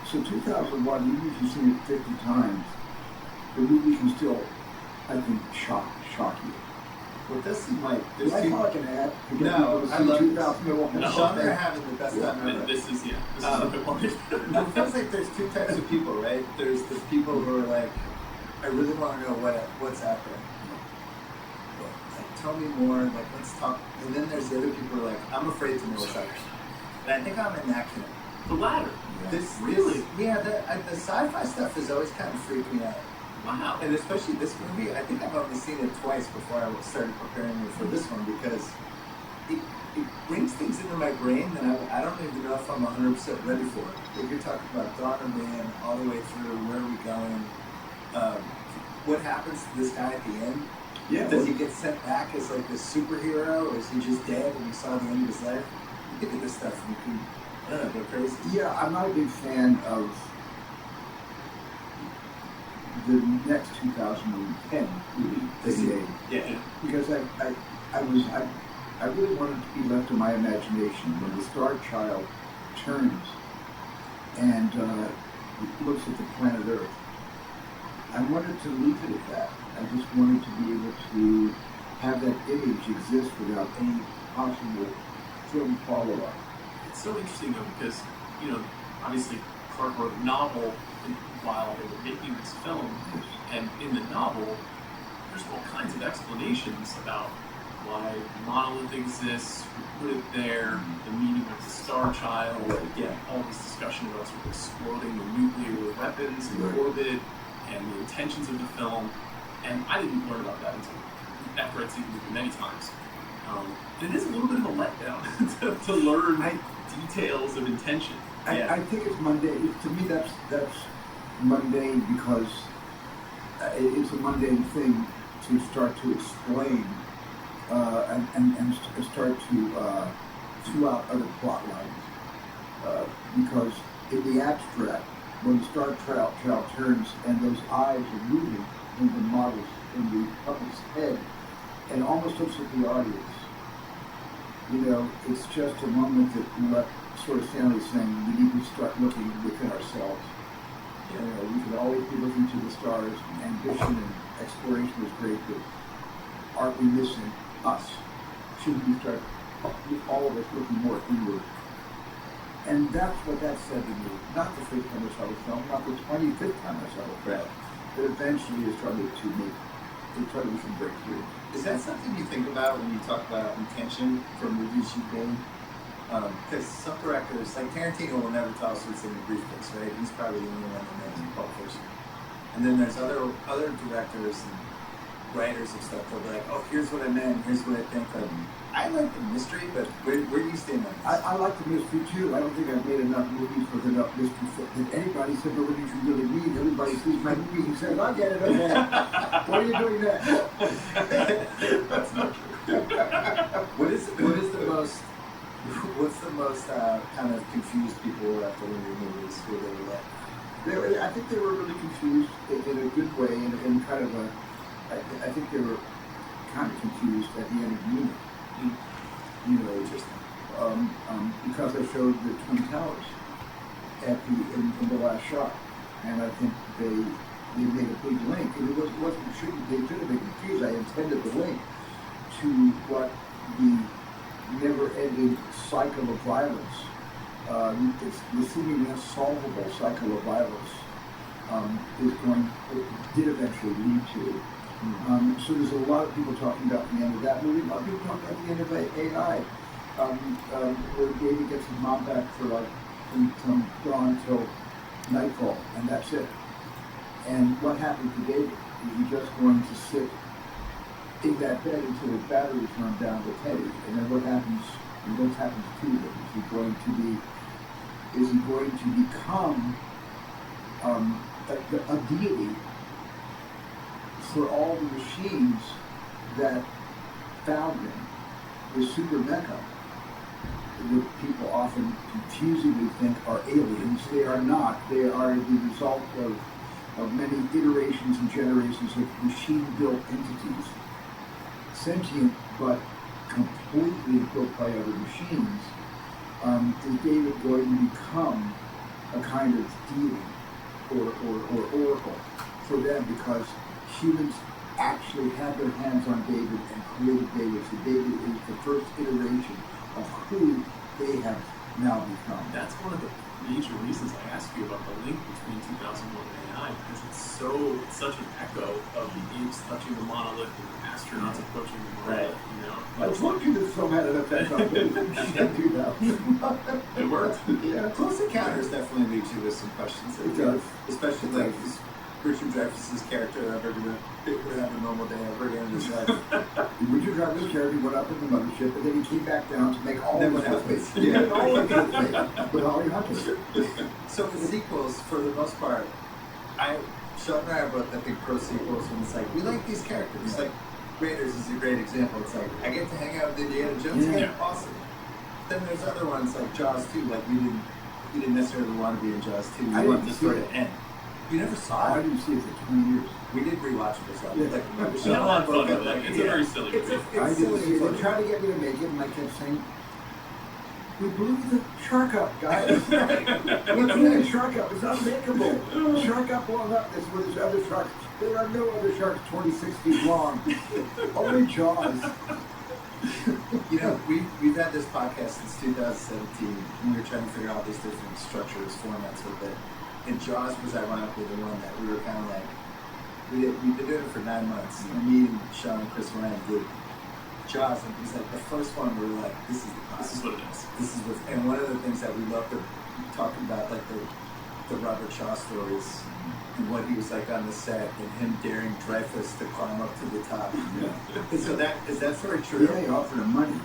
so 2001, even if you've seen it 50 times, the movie can still, I think, shock you. Well, it does seem like Did there's I two. sound like an ad? To get No, people to I see love 2001? No. Sean and I are having the best time ever. This is the point. It feels like there's two types of people, right? There's the people who are like, I really want to know what's out there. Like, tell me more. Like, let's talk. And then there's the other people who are like, I'm afraid to know what's out there. And I think I'm in that camp. The latter. The sci-fi stuff has always kind of freaked me out. Wow. And especially this movie, I think I've only seen it twice before I started preparing for this one because it brings things into my brain that I don't even know if I'm 100% ready for it. Like you're talking about Dawn of Man all the way through, where are we going? What happens to this guy at the end? Yeah. Does he get sent back as like this superhero, or is he just dead and we saw the end of his life? You think of this stuff and you can, I don't know, go crazy. Yeah, I'm not a big fan of the next 2010 movie they made, Yeah. because I really wanted to be left to my imagination when the Star Child turns and looks at the planet Earth. I wanted to leave it at that. I just wanted to be able to have that image exist without any possible film follow-up. It's so interesting though because, obviously Clark wrote a novel while they were making this film, and in the novel, there's all kinds of explanations about why Monolith exists, who put it there, the meaning of the Star Child, all this discussion about sort of exploding the nuclear weapons in orbit, and the intentions of the film, and I didn't learn about that until after I'd seen the movie many times. And it is a little bit of a letdown to learn details of intention. I think it's mundane. To me, that's mundane because it's a mundane thing to start to explain and start to chew out other plot lines. Because in the abstract, when the Star Child turns and those eyes are moving in the models, in the puppet's head, and almost looks at the audience, it's just a moment that left sort of Stanley saying we need to start looking within ourselves. We could always be looking to the stars, and ambition and exploration is great, but aren't we missing us? Shouldn't we start, all of us, looking more inward? And that's what that said to me. Not the first time I saw the film, not the 25th time I saw the film, but eventually it started to become breakthrough. Is that something you think about when you talk about intention for movies you've made? Because some directors, like Tarantino, will never tell us what's in the briefcase, right? He's probably the only one that knows in Pulp Fiction. And then there's other directors and writers and stuff. They'll be like, "Oh, here's what I meant. Here's what I think." I like the mystery, but where do you stand on this? I like the mystery too. I don't think I've made enough movies with enough mystery that anybody said, "But what did you really mean?" Everybody sees my movies and says, "I get it. Okay. What are you doing next?" That's not true. What's the most kind of confused people were after one of your movies? Who they were like? I think they were really confused in a good way, in kind of a. I think they were kind of confused at the end of Munich. Because I showed the Twin Towers in the last shot, and I think they made a big link, and they should have been confused. I intended the link to what the never-ending cycle of violence, the seemingly unsolvable cycle of violence, did eventually lead to. So there's a lot of people talking about the end of that movie. A lot of people talking about the end of AI, where David gets his mom back for from dawn till nightfall, and that's it. And what happened to David? Is he just going to sit in that bed until his batteries run down with Teddy? And then what happens? And what happens to him? Is he going to become a deity for all the machines that found him, the super mecha, that people often confusingly think are aliens. They are not. They are the result of many iterations and generations of machine-built entities, sentient but completely built by other machines. Is David going to become a kind of deity or oracle for them, because humans actually had their hands on David and created David. So David is the first iteration of who they have now become. That's one of the major reasons I asked you about the link between 2001 and AI, because it's such an echo of the apes touching the monolith and the astronauts approaching the monolith. You know, I was lucky that film had an effect on me. It worked. Yeah. Close Encounters definitely leaves you with some questions. It does. Especially like is Richard Dreyfuss's character ever gonna have a normal day ever again in his life. Richard Dreyfuss's character went up in the mothership, and then he came back down to make all Then his what happens? mistakes. Yeah, all his mistakes with Holly Hunter. So the sequels, for the most part, Sean and I are both, I think, pro sequels when it's like, we like these characters. It's like, Raiders is a great example. It's like, I get to hang out with Indiana Jones again, awesome. Then there's other ones like Jaws 2, like you didn't necessarily want to be in Jaws 2. You want the story to end. You never saw I it. didn't see it for 20 years. We did rewatch it ourselves. Yeah. Like, It's not a lot of fun with it. It's a very silly It's movie. I didn't see it. silly. They tried to get me to make it, and I kept saying, we blew the shark up, guys. We blew the shark up. It's unmakeable. Shark up long up. That's where there's other sharks. There are no other sharks 26 feet long. Only Jaws. You know, we've had this podcast since 2017, and we were trying to figure out these different structures, formats with it. And Jaws was ironically the one that we were kind of like, we've been doing it for 9 months. And me and Sean and Chris Ryan did Jaws, and it was like the first one we were like, this is What it is. this is what, and one of the things that we love to talk about, like the Robert Shaw stories, and what he was like on the set, and him daring Dreyfuss to climb up to the top. Yeah. And so is that story true? Yeah, he offered him money.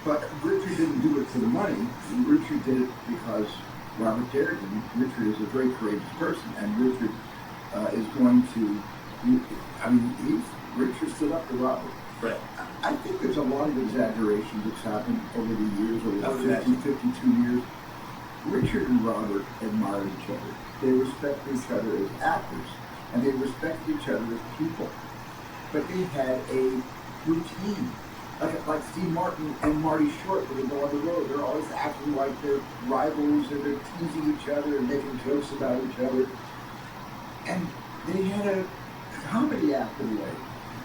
But Richard didn't do it for the money. Richard did it because Robert dared him. Richard is a very courageous person, and Richard is going to, Richard stood up to Robert. Right. I think there's a lot of exaggeration that's happened over the years, I would over the 50, imagine. 52 years. Richard and Robert admired each other. They respected each other as actors, and they respected each other as people. But they had a routine. Like Steve Martin and Marty Short, when they go on the road, they're always acting like they're rivals, and they're teasing each other and making jokes about each other. And they had a comedy act in a way.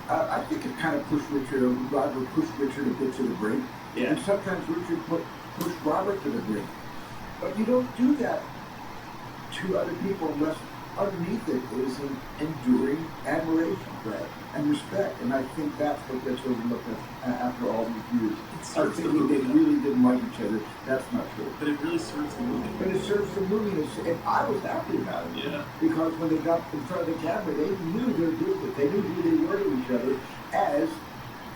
I think it kind of pushed Robert pushed Richard a bit to the brink. Yeah. And sometimes Richard pushed Robert to the brink. But you don't do that to other people unless underneath it is an enduring admiration and respect. And I think that's what gets overlooked after all these years. It I serves the think movie, they though. really didn't like each other. That's not true. But it really serves the movie. But it serves the movie, and I was happy about it. Yeah. Because when they got in front of the camera, they knew their business. They knew who they were to each other as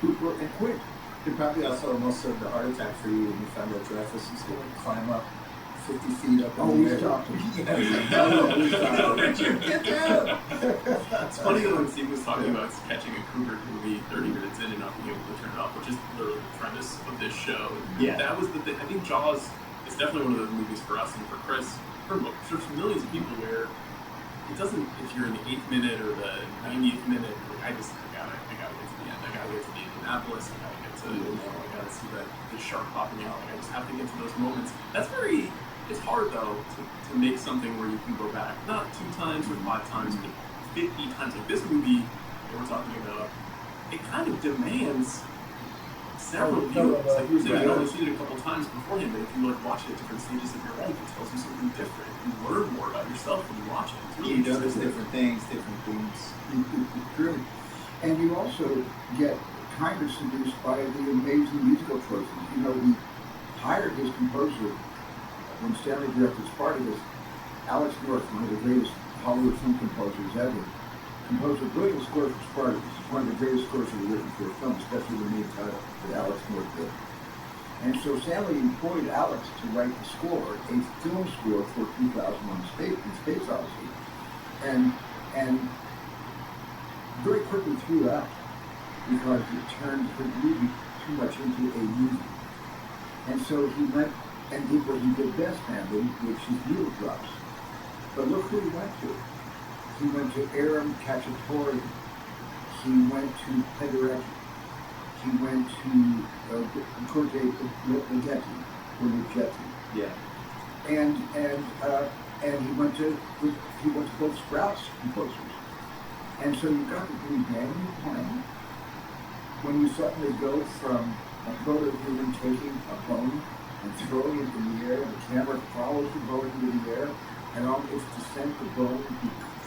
Cooper and Quint. It probably also almost served a heart attack for you when you found out Dreyfuss was going to climb up 50 feet up in Oh, the we air. stopped him. Yeah, it's like, Oh, we stopped him. Richard, get down! It's funny though when Steve was talking about catching a Kubrick movie 30 minutes in and not being able to turn it off, which is literally the premise of this show. Yeah. That was the thing. I think Jaws is definitely one of those movies for us and for Chris, for millions of people where it doesn't, if you're in the 8th minute or the 90th minute, like, I gotta get to the end. I gotta get to the Indianapolis. I gotta get to, I gotta see the shark popping out. Like, I just have to get to those moments. It's hard though to make something where you can go back, not 2 times or 5 times, but 50 times. Like this movie that we're talking about, it kind of demands several viewings. Like you said, you only see it a couple times beforehand, but if you like watch it at different stages of your life, it tells you something different. You learn more about yourself when you watch it. It's really You notice interesting. different things, different themes. It's true. And you also get kind of seduced by the amazing musical choices. You know, he hired his composer when Stanley directed Spartacus. Alex North, one of the greatest Hollywood film composers ever, composed a brilliant score for Spartacus. It's one of the greatest scores ever written for a film, especially the main title that Alex North did. And so Stanley employed Alex to write the score, a film score for 2001: Space Odyssey. And quickly threw out because it turned the movie too much into a movie. And so he went and did what he did best, Andy, which is needle drops. But look who he went to. He went to Aram Cacciatore. He went to Penderecki. He went to Corte Ligeti. Yeah. And he went to both Strauss composers. And so you got to do Daniel playing when you suddenly go from a proto-human taking a bone and throwing it in the air, the camera follows the bone into the air, and on its descent the bone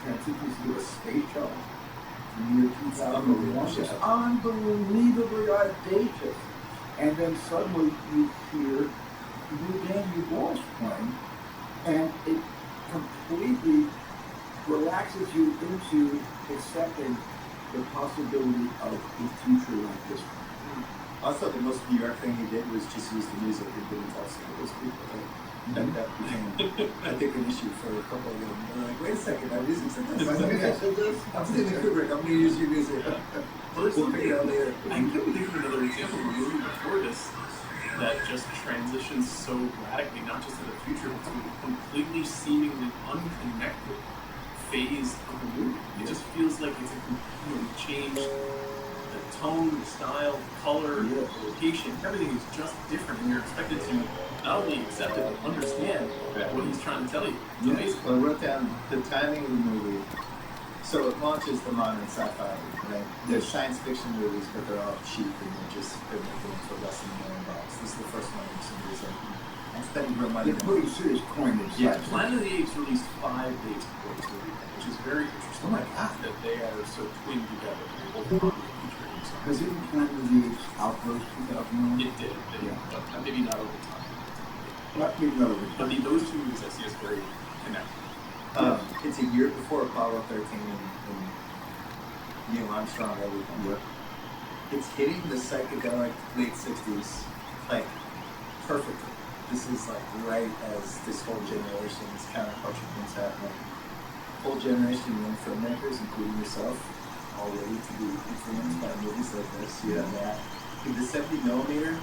transitions to a space shuttle from the year 2001. It's unbelievably audacious. And then suddenly you hear Dan Du Bois playing, and it completely relaxes you into accepting the possibility of a future like this one. Also, the most New York thing he did was just use the music and didn't tell some of those people. That became, I think, an issue for a couple of them. They're like, wait a second, our music's in this. I'm Stanley Kubrick, I'm going to use your music. We'll figure it out later. I couldn't think of another example of a movie before this that just transitions so radically, not just to the future, but to a completely seemingly unconnected phase of the movie. It just feels like it's a completely changed. The tone, the style, the color, the location, everything is just different, and you're expected to not only accept it, but understand what he's trying to tell you. It's amazing. Well, I wrote down the timing of the movie. So it launches the modern sci-fi, right? They're science fiction movies, but they're all cheap and they're making them for less than $1 million. This is the first one in some years. I'm spending real money. They're putting serious coin in Yeah, science Planet of the Apes released 5 days before this movie, which is very interesting. Oh my God. That they are so twinned together. Both featuring songs. Because even Planet of the Apes outburst 2001. It did, but maybe not over time. Not maybe not over But time. those two movies I see as very connected. It's a year before Apollo 13 and Neil Armstrong, everything. Yep. It's hitting the psychedelic late 60s, like, perfectly. This is like right as this whole generation's counterculture things happening. Whole generation of young filmmakers, including yourself, all ready to be influenced by movies like this. You have that. The 70 millimeter,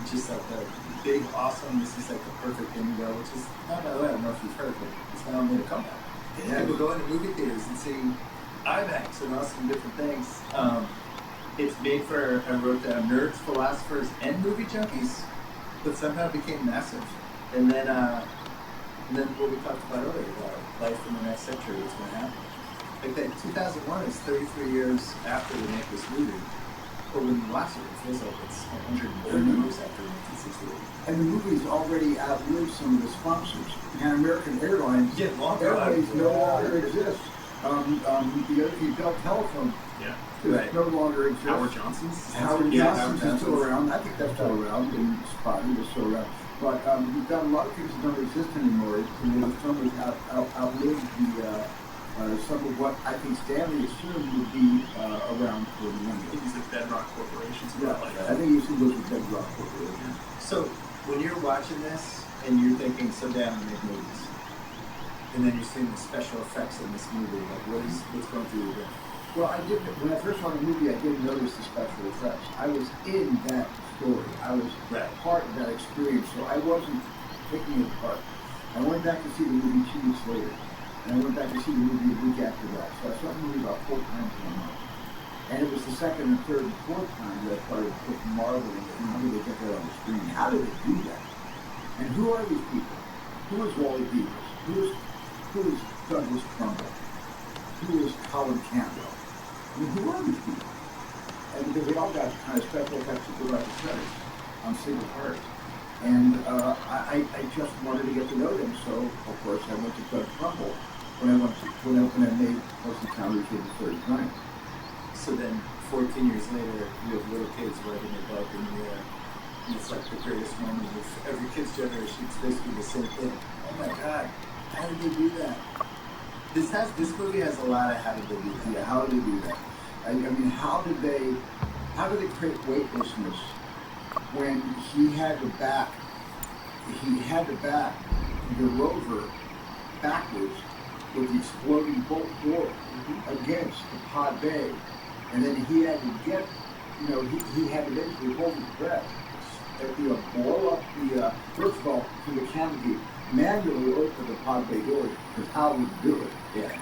just like the big, awesome, this is like the perfect thing to go, which is, by the way, I don't know if you've heard, but it's now made a comeback. Yeah. People go into movie theaters and see IMAX and all some different things. It's made for, I wrote down, nerds, philosophers, and movie junkies, but somehow became massive. And then what we talked about earlier, about life in the next century, what's going to happen. Like that 2001 is 33 years after we make this movie. But when you watch it, it feels like it's 130 years after 1968. And the movie's already outlived some of the sponsors. And American Airlines, Yeah, long Airways time. no longer exists. The Bell Telephone Yeah. no longer exists. Howard Johnson's? Howard Yeah, Johnson's Howard is still around. I think that's still around. And Spotty is still around. But you've got a lot of things that don't exist anymore. Some have outlived some of what I think Stanley assumed would be around for the I money. think he's like Bedrock Corporation, something Yeah, like I that. think you should look at Bedrock Corporation. So when you're watching this and you're thinking, so down to make movies, and then you're seeing the special effects in this movie, like what's going through your brain? Well, I didn't. When I first saw the movie, I didn't notice the special effects. I was in that story. I was part of that experience, so I wasn't picking it apart. I went back to see the movie 2 weeks later, and I went back to see the movie a week after that. So I saw the movie about 4 times in a month. And it was the second and third and fourth time that I started marveling at how did they get that on the screen? How did they do that? And who are these people? Who is Wally Beavers? Who is Douglas Trumbull? Who is Colin Campbell? I mean, who are these people? And because they all got kind of special effects supervisor credits on single parts. And I just wanted to get to know them, so of course I went to Doug Trumbull when I made Most Encounters with the Third Kind. So then 14 years later, you have little kids riding their bike in the air. And it's like the greatest moment of every kid's generation. It's basically the same thing. Oh my God, how did they do that? This movie has a lot of how did they do that. Yeah, how did they do that? I mean, how did they create weightlessness when he had to back the rover backwards with the exploding bolt door against the pod bay, and then he had to get, he had to basically hold his breath, blow up the, first of all, he mechanically manually open the pod bay doors, because how would do it? Yeah.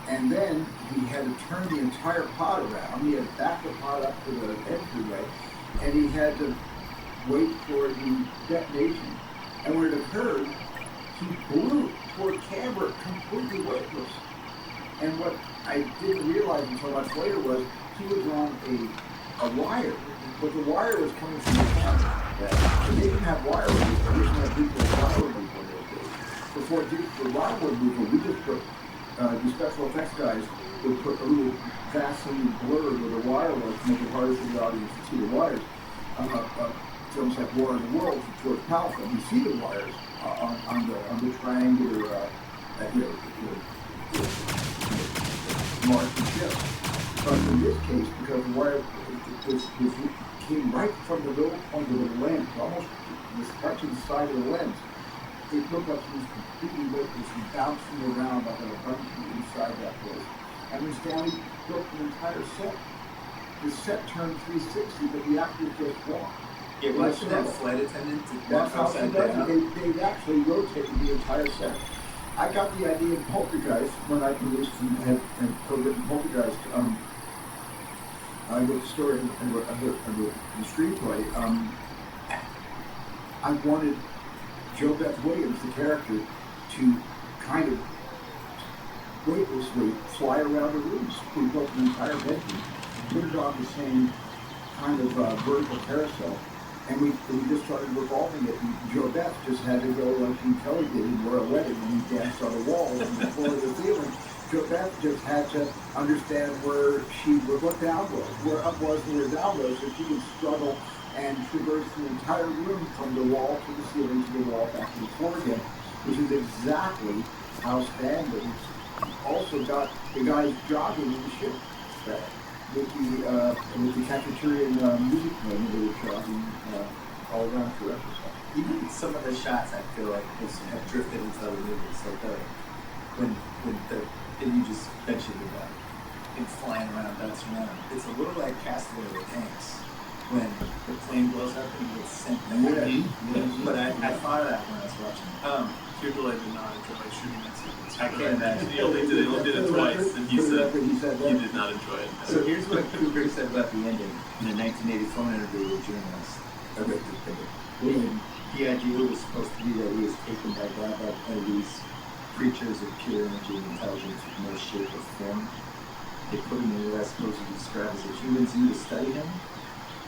And then he had to turn the entire pod around. He had to back the pod up to the entryway, and he had to wait for the detonation. And when it occurred, he blew toward camber completely weightless. And what I didn't realize until much later was he was on a wire, but the wire was coming from the camera. So they didn't have wireless. They didn't have people with wireless before those days. Before the wireless movement, we just put the special effects guys would put a little Vaseline blur with a wireless to make it harder for the audience to see the wires. Films like War of the Worlds with George Powell, you see the wires on the triangular, Martian ship. But in this case, because the wire came right from the middle point of the lens, almost touching the side of the lens, it looked like he was completely weightless and bouncing around like a bungee inside that place. And when Stanley built the entire set, the set turned 360, but the actors just walked. Yeah, wasn't that flight attendant to That's walk how upside they down? they actually rotated the entire set. I got the idea of Poltergeist when I produced and co-written Poltergeist. I wrote the story and wrote the screenplay. I wanted Joe Beth Williams, the character, to kind of weightlessly fly around the rooms. We built an entire bedroom, put it on the same kind of vertical carousel, and we just started revolving it. And Joe Beth just had to go like Kelly did in Royal Wedding when he danced on the wall on the floor of the ceiling. Joe Beth just had to understand where what down was, where up was and where down was, so she could struggle and traverse the entire room from the wall to the ceiling to the wall back to the floor again, which is exactly how Stanley also got the guys jogging in the ship with the Cafeterian music playing. They were jogging all around for exercise. Even some of the shots I feel like have drifted into other movies, like when and you just mentioned about him flying around, bouncing around. It's a little like Castaway with Hanks when the plane blows up and he gets sent back. But I thought of that when I was watching. Kubrick did not enjoy shooting that sequence. I can't imagine. He only did it twice, and he said he did not enjoy it. So here's what Kubrick said about the ending in a 1980 phone interview with journalists. The idea was supposed to be that he was taken by God by these creatures of pure energy and intelligence with no shape or form. They put him in what I suppose you describe as a human zoo to study him,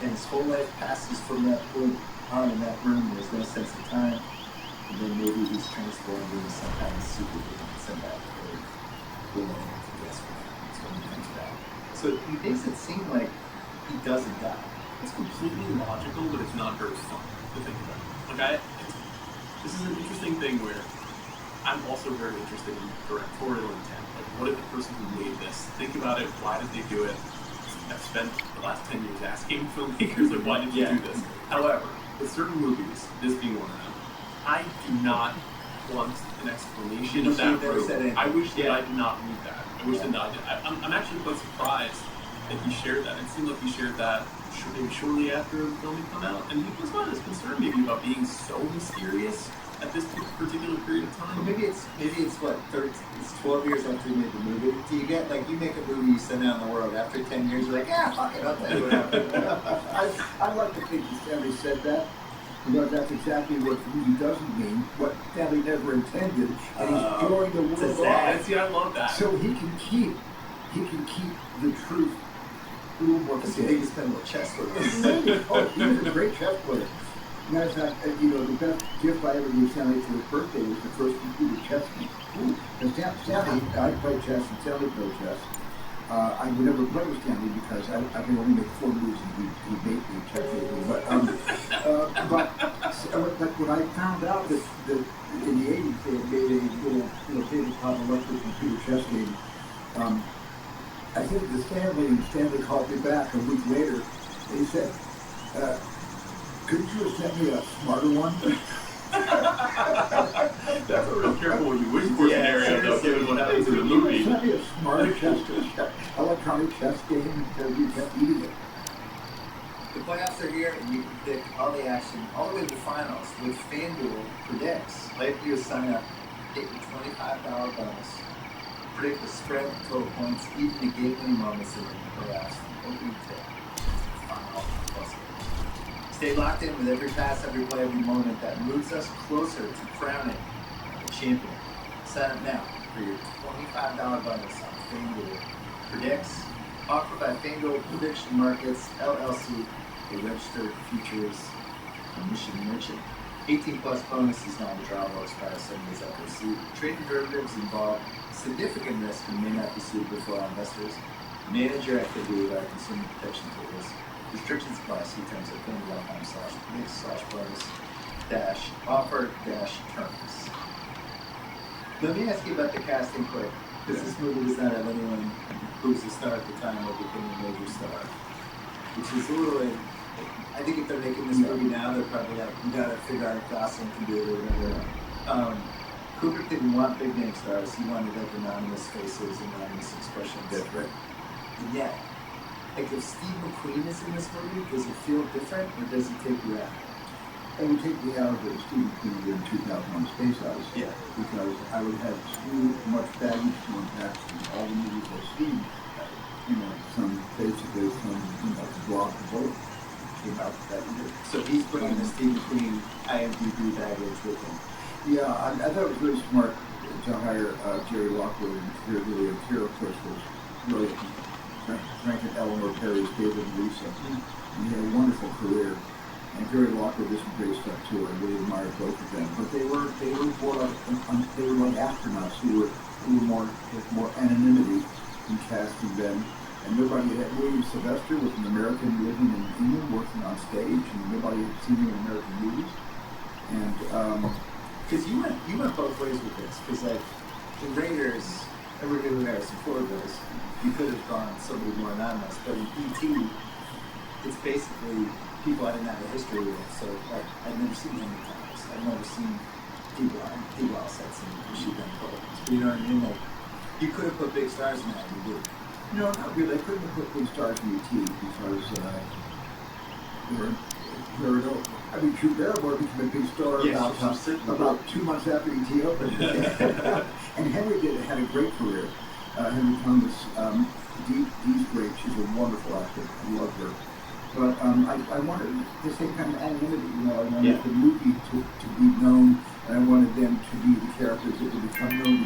and his whole life passes from that point on in that room. There's no sense of time, and then maybe he's transformed into some kind of super being and sent back to Earth. We won't have to guess what happens when he comes back. So he makes it seem like he doesn't die. It's completely logical, but it's not very fun to think about. This is an interesting thing where I'm also very interested in directorial intent. Like, what did the person who made this think about it? Why did they do it? I've spent the last 10 years asking filmmakers, like, why did you do this? However, with certain movies, this being one of them, I do not want an explanation of that room. I wish that I did not read that. I wish that I'm actually quite surprised that he shared that. It seemed like he shared that maybe shortly after the film had come out, and he was not as concerned maybe about being so mysterious at this particular period of time. Well, maybe it's what 12 years after you made the movie. Do you get like you make a movie you send out in the world after 10 years? You're like, fuck it, I'll tell you what happened. I like to think that Stanley said that. That's exactly what he doesn't mean, what Stanley never intended, and he's throwing the world off. See, I love that. So he can keep the truth a little more Because you think he's playing a little chess with Oh, he was a great chess player. Matter of fact, the best gift I ever gave Stanley for his birthday was the first computer chess game. And Stanley, I played chess and Stanley played chess. I would never play with Stanley because I can only make 4 moves and he made me check with me. But when I found out that in the 80s they had made a little tabletop electric computer chess game, I said it to Stanley, and Stanley called me back a week later, and he said, couldn't you have sent me a smarter one? That's a real careful what you wish for scenario, though, given what happens in the movie. It's not a smart electronic chess game because you kept eating it. The playoffs are here, and you can predict all the action all the way to the finals with FanDuel predicts. All you have to do is sign up, get your $25 bonus, predict the spread, total points, even the game-winning moments in the playoffs, from opening tip, final plus. Stay locked in with every pass, every play, every moment that moves us closer to crowning a champion. Sign up now for your $25 bonus on FanDuel Predicts. Offered by FanDuel Prediction Markets, LLC, a registered futures commission merchant. 18 plus bonus is non-withdrawable, expires 7 days after receipt. Trading derivatives involve significant risk and may not be suitable for all investors. Manage your activity with our consumer protection tools. Restrictions apply. See terms at FanDuel.com/predicts/offer-terms. Let me ask you about the casting quick, because this movie does not have anyone who's a star at the time or became a major star. Which is a little like, I think if they're making this movie now, they're probably like, you gotta figure out if Gosling can do it or whatever. Kubrick didn't want big name stars, he wanted like anonymous faces, anonymous expressions. That's right. And yet, like if Steve McQueen is in this movie, does it feel different or does it take you out? It would take me out of it, Stephen King in 2001 Space Odyssey. Yeah. Because I would have too much baggage to unpack from all the movies I've seen. Some block the boat came out that year. So he's putting the Steve McQueen IMDb baggage with him. Yeah, I thought it was really smart to hire Jerry Lockwood and really a hero, of course, was really Frank and Eleanor Perry's David and Lisa. And he had a wonderful career. And Jerry Lockwood did some great stuff too. I really admired both of them. But they were more they were like astronauts who were more with more anonymity in casting them. And nobody had William Sylvester was an American living in England, working on stage, and nobody had seen him in American movies. And because you went both ways with this. Because like the Raiders, everybody knew who Harrison Ford was. You could have gone somebody more anonymous, but in E.T., it's basically people I didn't have a history with. So like I'd never seen Henry Thomas. I'd never seen people sets and shoot them programs. You know what I mean? Like you could have put big stars in that, and you did. no, not really. I couldn't have put big stars in E.T. because Drew Barrymore became a big star about 2 months after E.T. opened. And Henry had a great career. Henry Thomas, Dee's great. She's a wonderful actor. I love her. But I wanted the same kind of anonymity. I wanted the movie to be known, and I wanted them to be the characters that would become known.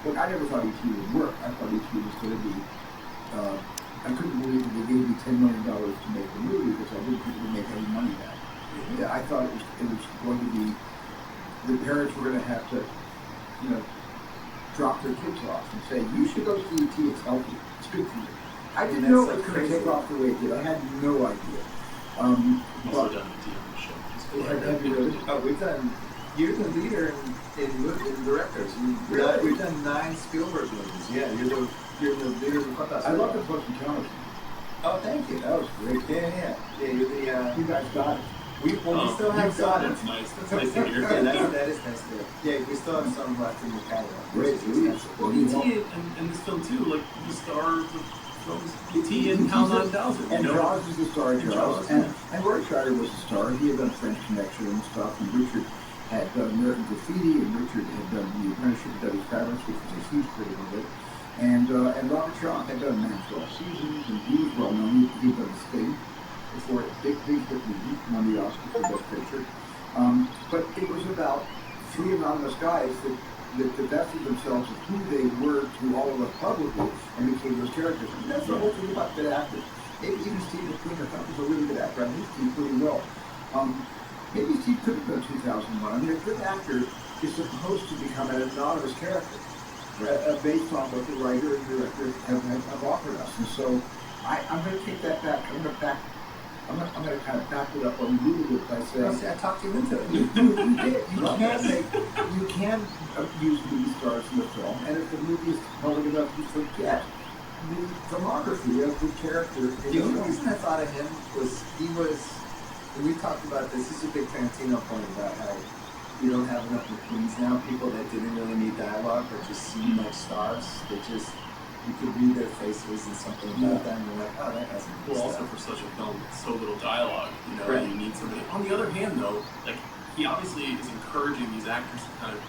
Look, I never thought E.T. would work. I thought E.T. was going to be. I couldn't believe that they gave me $10 million to make the movie because I didn't think it would make any money back. Yeah, I thought it was going to be the parents were going to have to, drop their kids off and say, you should go see E.T. It's healthy. It's good for you. I didn't know it was going to take off the way it did. I had no idea. Also done the TV show. Have you really? Oh, we've done. You're the leader in directors. Really? We've done 9 Spielberg movies. Yeah, you're the leader of the clubhouse. I love the Close Encounters. Oh, thank you. That was great. Yeah. You're the. You guys got it. We still have some. That's nice. That's nice to hear. Yeah, that is nice to hear. Yeah, we still have some left in the catalog. Great. Well, E.T. and this film too, like the star of the films, E.T. and HAL 9000. And Jaws is the star of Jaws. And Roy Scheider was the star. He had done French Connection and stuff. And Richard had done American Graffiti. And Richard had done The Apprenticeship of Debbie Fabris, which was a huge creative of it. And Robert Shaw had done Man for All Seasons. And he was well known. He'd done Sting before big hit movie, won the Oscar for Best Picture. But it was about 3 anonymous guys that divested themselves of who they were to all of us publicly and became those characters. And that's the whole thing about good actors. Maybe even Steve McQueen, I thought, was a really good actor. I knew Steve pretty well. Maybe Steve could have done 2001. I mean, a good actor is supposed to become an anonymous character based on what the writer and director have offered us. And so I'm going to take that back. I'm going to kind of back it up on Google by saying, I talked you into it. You can use movie stars in the film, and if the movie is public enough, you forget the filmography of the character. The only reason I thought of him was and we talked about this is a big Tarantino point about how you don't have enough McQueens now. People that didn't really need dialogue but just seem like stars. They just, you could read their faces and something about them. And you're like, oh, that hasn't Well, also for such a film with so little dialogue, you know, you need somebody. On the other hand, though, like he obviously is encouraging these actors to kind of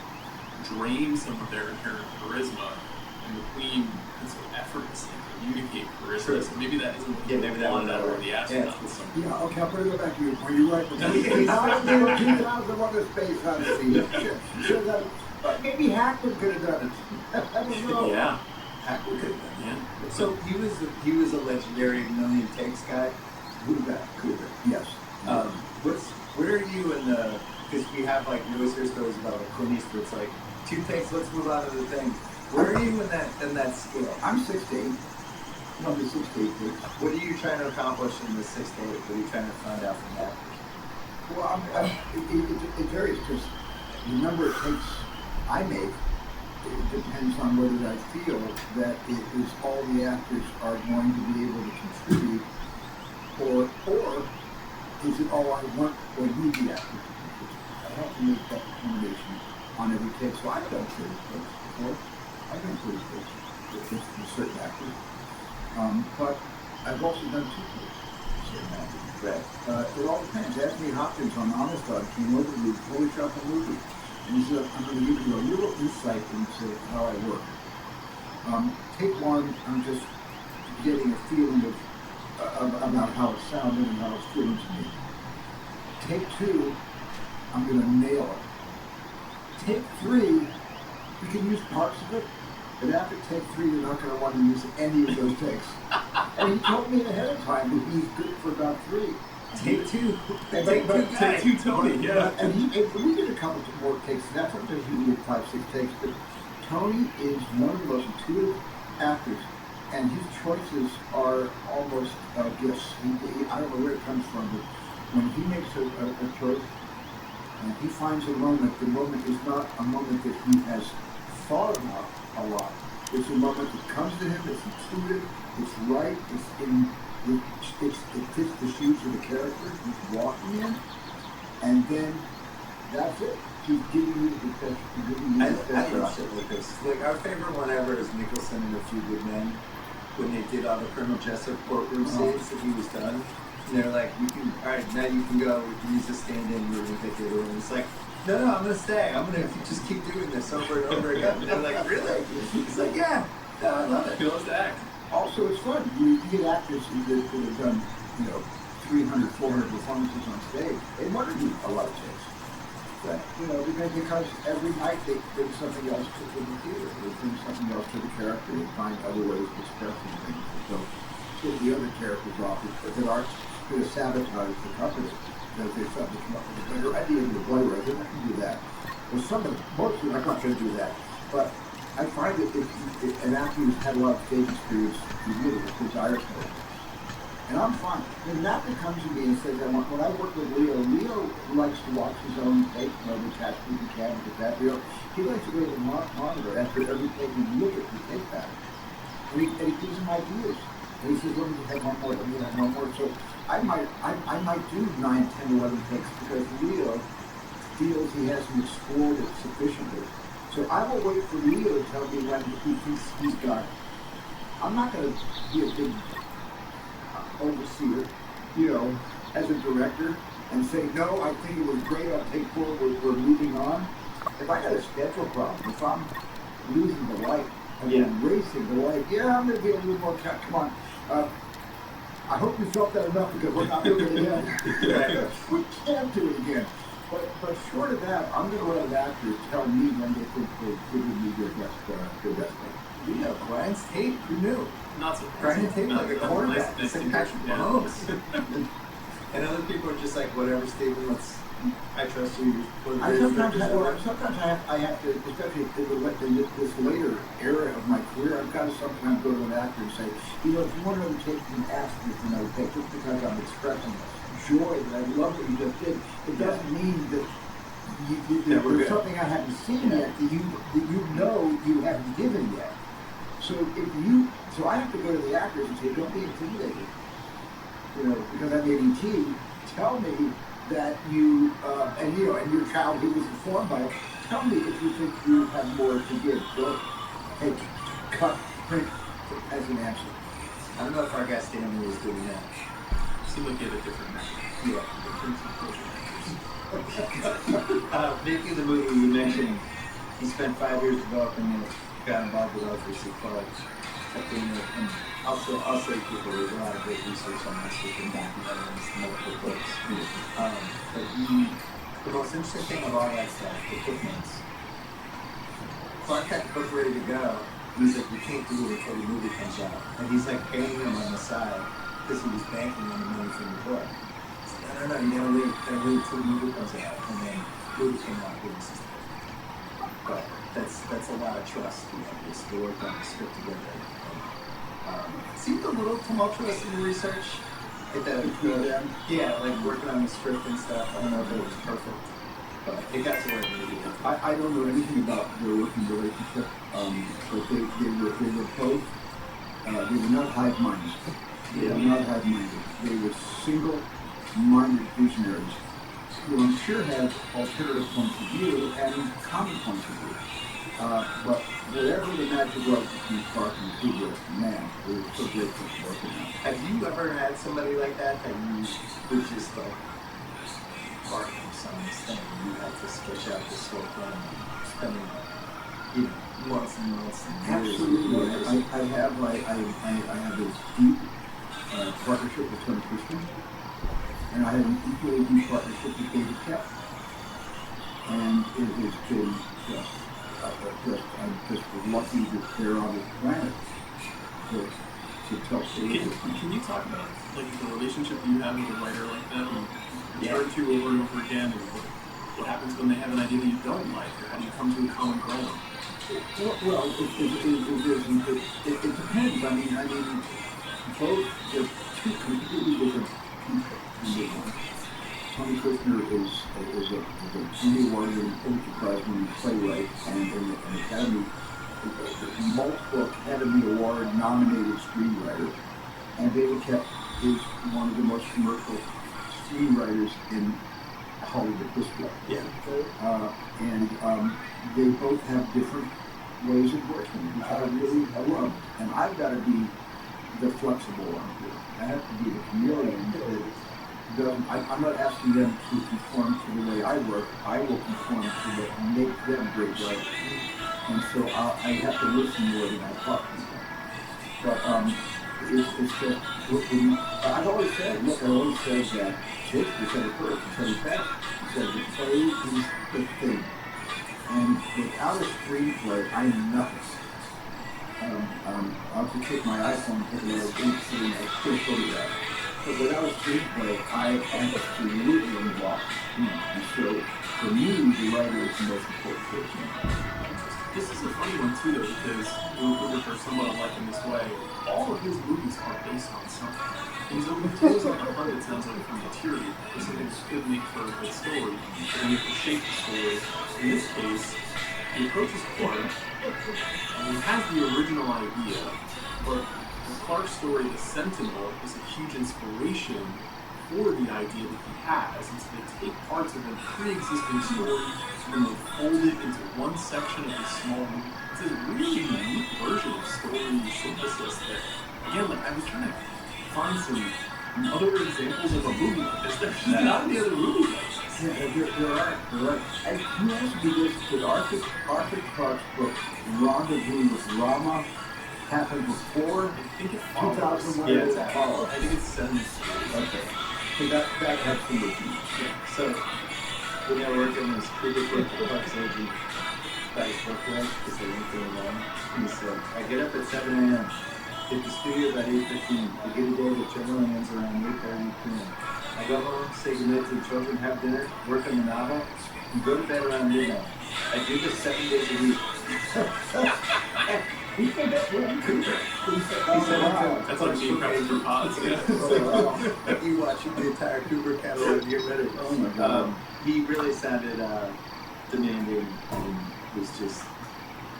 drain some of their inherent charisma, and McQueen can so effortlessly communicate charisma. Sure. So maybe that isn't what he maybe that wanted would out work. of the astronauts. Yeah, okay, I'm gonna go back to you. Are you right? He's out there 2001 Space Odyssey. Sure that, but maybe Hackman could have done it. I don't know. Yeah. Hackman could have done it. Yeah. So he was a legendary million takes guy. Who's that? Kubrick. Yes. Where are you in the? Because we have like we always hear stories about like Clint Eastwood. It's like 2 takes. Let's move on to the thing. Where are you in that scale? I'm 6 to 8. Probably 6 to 8 takes. What are you trying to accomplish in the 6 to 8? What are you trying to find out from that? Well, it varies because the number of takes I make, it depends on whether I feel that it is all the actors are going to be able to contribute, or is it all I want or need the actors to contribute. I have to make that determination on every take. So I've done 30 takes before. I've done 30 takes with certain actors. But I've also done 2 takes with certain actors. Right. It all depends. Anthony Hopkins on Honest Dog came over to me before we shot the movie, and he said, I'm going to give you a little insight into how I work. Take 1, I'm just getting a feeling about how it sounded and how it's feeling to me. Take 2, I'm going to nail it. Take 3, you can use parts of it, but after take 3, you're not going to want to use any of those takes. And he told me ahead of time that he's good for about 3. Take 2. Take 2, Tony. Yeah. And we did a couple more takes. That's sometimes he did 5, 6 takes. But Tony is one of the most intuitive actors, and his choices are almost gifts. I don't know where it comes from, but when he makes a choice, and he finds the moment is not a moment that he has thought about a lot. It's a moment that comes to him, it's intuitive, it's right, it fits the shoes of the character he's walking in, and then that's it. He's giving you the best. I love shit like this. Like our favorite one ever is Nicholson in A Few Good Men, when they did all the Colonel Jessup courtroom scenes that he was done. And they're like, all right, now you can go. We can use a stand-in. We're gonna take it over. And it's like, no, I'm gonna stay. I'm gonna just keep doing this over and over again. And they're like, really? It's like, yeah, no, I love it. He loves to act. Also, it's fun. You get actors that have done, 300, 400 performances on stage. They want to do a lot of takes. But, because every night they bring something else to the theater. They bring something else to the character. They find other ways to express things. So, get the other characters off that aren't going to sabotage the company. Because they suddenly come up with a better idea than the playwright. They're not going to do that. Well, most of them are not going to do that. But I find that if an actor who's had a lot of stage experience, he really desires to. And I'm fine. When an actor comes to me and says, when I work with Leo likes to watch his own tape, the catch with the camera, the DiCaprio. He likes to go to the monitor after every tape and look at the tape back. And he gives him ideas. And he says, let me have one more, let me have one more. So I might do 9, 10, 11 takes because Leo feels he hasn't explored it sufficiently. So I will wait for Leo to tell me when he thinks he's got it. I'm not going to be a big overseer, as a director and say, no, I think it was great, I'll take 4, we're moving on. If I got a schedule problem, if I'm losing the light, I'm racing the light, I'm going to be a little more, come on. I hope you felt that enough because we're not doing it again. We can't do it again. But short of that, I'm going to let an actor tell me when they think they're giving me their best thing. Brian's tape, who knew? Not surprising. Brian tape like a quarterback. Nice It's like to Patrick hear. Mahomes. And other people are just like, whatever, Stephen, I trust you. Sometimes I have to, especially in this later era of my career, I've got to sometimes go to an actor and say, if you want another take, you can ask me for another take, just because I'm expressing joy that I love what you just did. It doesn't mean that there's something I haven't seen yet that you haven't given yet. So I have to go to the actors and say, don't be intimidated. Because I'm ADT, tell me that you and you know, and your childhood was informed by it. Tell me if you think you have more to give. Go, hey, cut, print as an answer. I don't know if our guy Stanley was doing that. Seemed like he had a different method. Yeah. Different approach. Making the movie, you mentioned he spent 5 years developing it, got involved with Arthur C. Clarke, kept doing it, and I'll say people, there's a lot of great research on this within documentaries, multiple books. But the most interesting thing of all that stuff, the footnotes. Clark had the book ready to go. He's like, you can't do it until the movie comes out. And he's like paying him on the side because he was banking on the money from the book. He's like, no, you gotta wait till the movie comes out. And then the movie came out with his sister. But that's a lot of trust. You know, just to work on the script together. It seemed a little tumultuous in the research. Yeah, like working on the script and stuff. I don't know if it was perfect, but it got to where it needed to. I don't know anything about their working relationship, but they were both, they were not hive-minded. They were not hive-minded. They were single-minded visionaries who I'm sure had alternative points of view and common points of view. But whatever the magic was between Clark and Kubrick, man, we were so grateful for working on it. Have you ever had somebody like that you was just like part of someone's thing? You had to sketch out this whole plan, spending months and months and years. Absolutely, I have a deep partnership with Tony Christian, and I have an equally deep partnership with David Kep, and it has been I'm just lucky that they're on this planet to tell stories. Can you talk about like the relationship you have with a writer like that, who return to over and over again, and what happens when they have an idea that you don't like, or how do you come to a common ground? Well, it depends. I mean, both they're two completely different people. Tony Kushner is a Tony Award-winning Pulitzer Prize-winning playwright and an multiple Academy Award-nominated screenwriter. And David Kep is one of the most commercial screenwriters in Hollywood history. Yeah. And they both have different ways of working, which I love. And I've got to be the flexible one here. I have to be the chameleon that I'm not asking them to conform to the way I work. I will conform to what make them great writers. And so I have to listen more than I talk to them. But it's just, I've always said that Shakespeare said it first, he said it best. He said the play is the thing. And without a screenplay, I'm nothing. I'll just take my iPhone and take a little sitting at a quick photograph. But without a screenplay, I am absolutely lost. And so, for me, the writer is the most important person. This is a funny one too, though, because Kubrick are somewhat alike in this way. All of his movies are based on something. He's always like a heart, it sounds like, from material. There's something that could make for a good story, and you have to shape the story. In this case, he approaches Clark, and he has the original idea, but the Clark story, The Sentinel, is a huge inspiration for the idea that he has. And so they take parts of a pre-existing story and they fold it into one section of this small movie. It's a really unique version of story synthesis that, again, like I was trying to find some other examples of a movie like this. There's just not any other movies like this. Yeah, there are. And you asked me this, did Arthur Clarke's book, Rendezvous with Rama, happened before I think it follows. 2001? Yeah, it's actually, I think it's 7. Okay. So that has some repeat. Yeah. So when they were working on this Kubrick book, Clark said he got his book read because they went through along. He said, I get up at 7 a.m., hit the studio about 8:15. I get a day that generally ends around 8:30 p.m. I go home, say goodnight to the children, have dinner, work on the novel, and go to bed around midnight. I do this 7 days a week. He said that's what I'm doing. He said That's like being prepped for pods. Yeah. Like you watching the entire Kubrick catalog and get ready. Oh my God. He really sounded demanding and was just,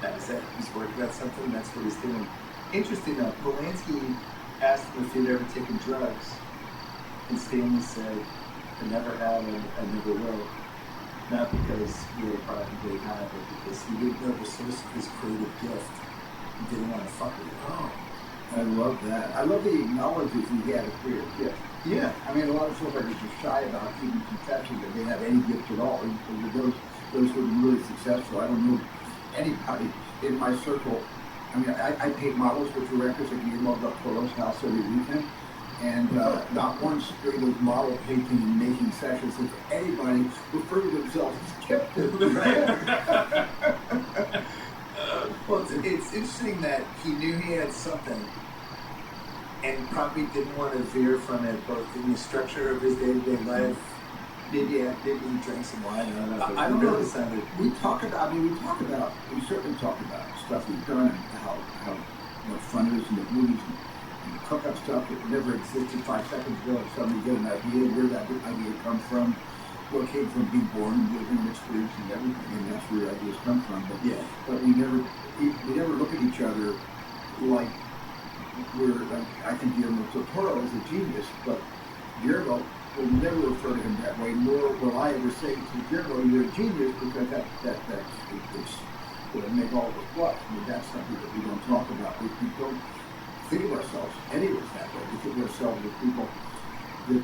that was it. He's working on something, that's what he's doing. Interesting though, Polanski asked him if he'd ever taken drugs, and Stanley said I never have, and I never will. Not because he had a problem getting high, but because he didn't know the source of his creative gift. He didn't want to fuck with it. Oh, I love that. I love that he acknowledges he had a creative gift. Yeah. I mean, a lot of filmmakers are shy about even confessing that they have any gift at all. And those who are really successful, I don't know anybody in my circle. I mean, I paint models for directors at Guillermo del Toro's house every weekend. And not once during those model painting and making sessions has anybody refer to themselves as gifted. Well, it's interesting that he knew he had something and probably didn't want to veer from it, both in the structure of his day-to-day life. Maybe he drank some wine. I don't know. But I don't it know. really sounded. We certainly talk about stuff we've done and how much fun it is to make movies and cook up stuff that never existed 5 seconds ago, and suddenly get an idea where that idea comes from, what came from being born and living and experiencing everything, and that's where ideas come from. But Yeah. but we never look at each other like we're like, I think Guillermo del Toro is a genius, but Guillermo will never refer to him that way, nor will I ever say to Guillermo, you're a genius, because it's going to make all of us blush. I mean, that's something that we don't talk about. We don't think of ourselves, any of us that way. We think of ourselves as people that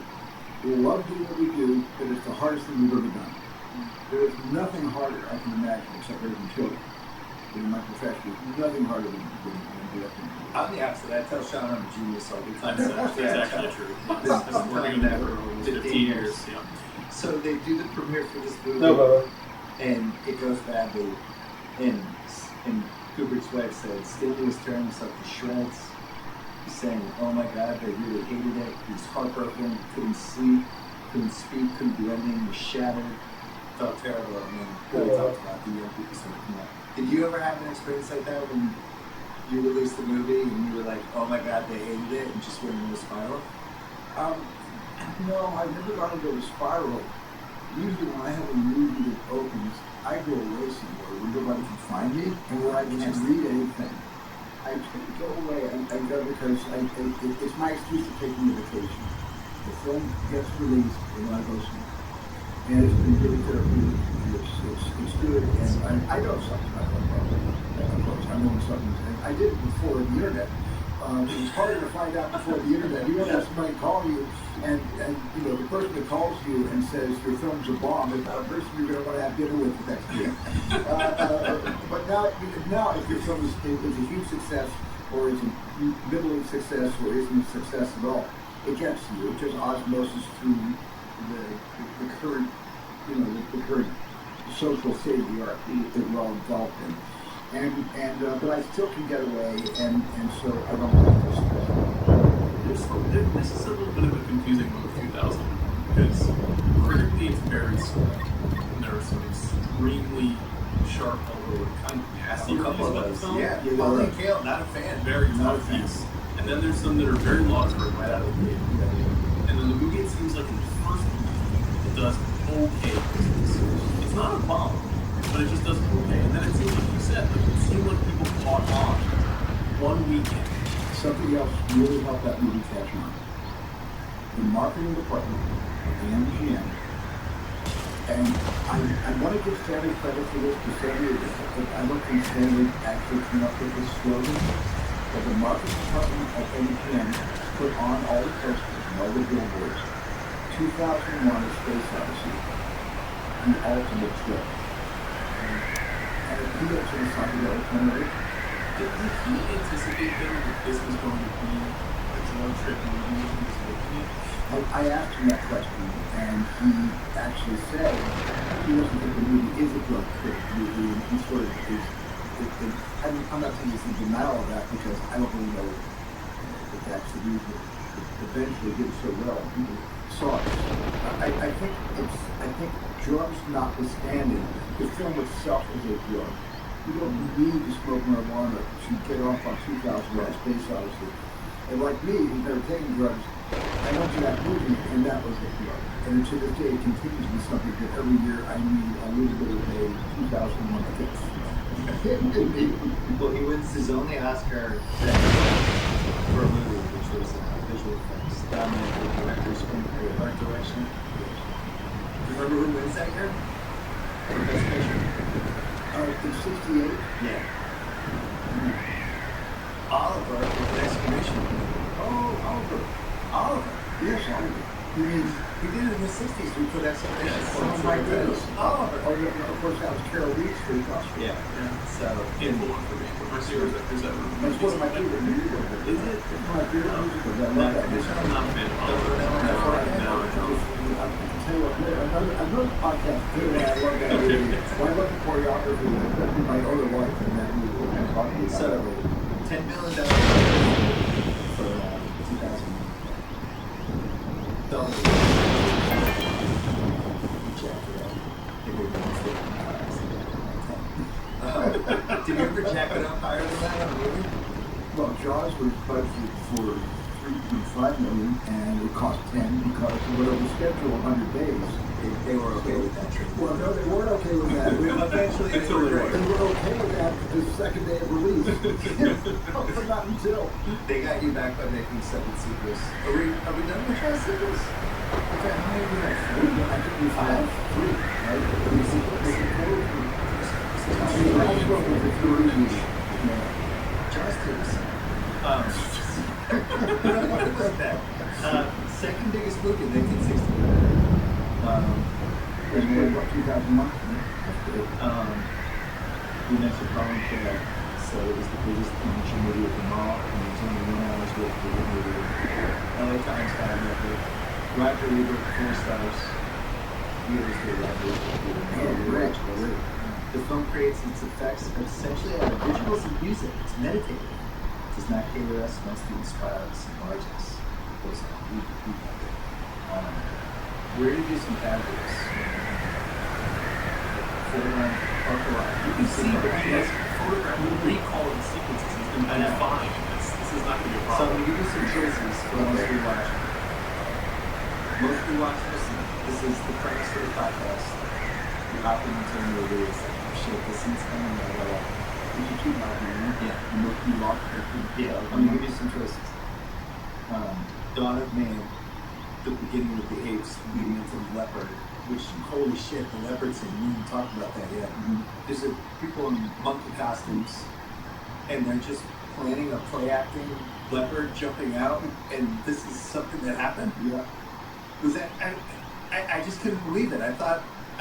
love doing what we do, but it's the hardest thing we've ever done. There is nothing harder I can imagine except raising children. In my profession, there's nothing harder than directing. I'm the opposite. I tell Sean I'm a genius all the time. That's actually true. I've been working on that for over 15 years. Yeah. So they do the premiere for this movie, and it goes badly. And Kubrick's wife said, Stanley was tearing himself to shreds. He's saying, oh my God, they really hated it. He was heartbroken, couldn't sleep, couldn't speak, couldn't do anything, was shattered. Felt terrible. I mean, we talked about the young people starting to come out. Did you ever have an experience like that when you released the movie and you were like, oh my God, they hated it, and just went into a spiral? No, I've never gone into a spiral. Usually when I have a movie that opens, I go away somewhere where nobody can find me and where I can't read anything. I go away. I go because it's my excuse to take me on vacation. The film gets released and I go somewhere. And it's been really therapeutic. It's good. And I know something. I know something. I did it before the internet. It was harder to find out before the internet. You don't have somebody call you, and you know the person that calls you and says your film's a bomb is not a person you're going to want to have dinner with the next week. But now if your film is a huge success, or is a middling success, or isn't a success at all, it gets to you. It's just osmosis through the current, the current social state we are we're all involved in. But I still can get away, and so I don't like this. This is a little bit of a confusing one with 2000 because critically it's very slow. And there are some extremely sharp, although kind of passive reviews about the film. Yeah, Pauline Kael, not a fan. Very tough piece. And then there's some that are very laudatory right out of the gate. And then the movie, it seems like in the first movie, it does okay. It's not a bomb, but it just does okay. And then it seems like you said, it seemed like people caught on one weekend. Something else really helped that movie catch on. The marketing department of the MGM, and I want to give Stanley credit for this, because I don't think Stanley actually came up with this slogan, but the marketing department of MGM put on all the posters and all the billboards, 2001: A Space Odyssey, the ultimate trip. And it appealed to the psychedelic generation. Did he anticipate that this was going to be a drug trip movie when he was making it? I asked him that question, and he actually said he doesn't think the movie is a drug trip movie, and he sort of is. I'm not saying he's in denial of that, because I don't really know if that's the reason it eventually did so well. People saw it. I think drugs notwithstanding, the film itself is a drug. You don't need to smoke marijuana to get off on 2001: Space Odyssey. And like me, who's never taken drugs, I went to that movie, and that was a drug. And to this day, it continues to be something that every year I need a little bit of a 2001 fix. Well, he wins his only Oscar for a movie, which was visual effects, dominated the director's screenplay, art direction. Remember who wins that year? For best pitcher? In '68. Yeah. Oliver with an exclamation point. Oh, Oliver. Oliver. Yes, Oliver. You mean? We did it in the 60s. We put exclamation Yes. points. Oh my goodness. Oliver. Oh, yeah, no, of course, that was Carol Reed's first Oscar. Yeah. So, Handful one for me. For my series, there's that That's one of my favorite musicals. is it? It's one of my favorite musicals. I No, love that I'm musical. I'm not a fan of Oliver. That's what I No, I don't. I can tell you what, another podcast, too, and I love that movie. When I love the choreography, that's my other wife in that movie. I'm talking about So, that movie. $10 million for 2000. Did you ever jack it up higher than that on a movie? Well, Jaws was budgeted for $3.5 million, and it cost 10 because it was over schedule 100 days. They were okay with that trip. Well, no, they weren't okay with that. Eventually, they Until were they great. They were okay with that the second day of release. But not until. They got you back by making 7 sequels. Are we done with Jaws sequels? Okay, how many have we got? I think we have 3, right? 3 sequels. The last one was a 3. Jaws 2. What was that? Second biggest movie in 1960. And then, what, 2001? We mentioned Colin Farrell, so it was the biggest commercial movie of them all, and it was only 1 hour's worth of the movie. LA Times 5 record. Roger Ebert, 4 stars. Years to Roger Ebert. The film creates its effects essentially out of visuals and music. It's meditative. It does not cater us, wants to inspire us and enlarge us. Those are we love it. We're going to do some fabulous. You can see that he has photographed and recall the sequences. He's been I know. fine. This is not going to be a So I'm problem. going to give you some choices for most rewatch. Most rewatch this is the premise of the podcast. You hop into a movie, it's like, oh shit, this scene's coming, blah, blah, blah. You should keep knocking in. Yeah. You lock it. Yeah, I'm going to give you some choices. Dawn of Man, the beginning with the apes leading into the leopard, which, holy shit, the leopard scene, we haven't talked about that yet. There's people in monkey costumes, and they're just planning a play-acting leopard jumping out, and this is something that happened? Yeah. Was that, I just couldn't believe it. I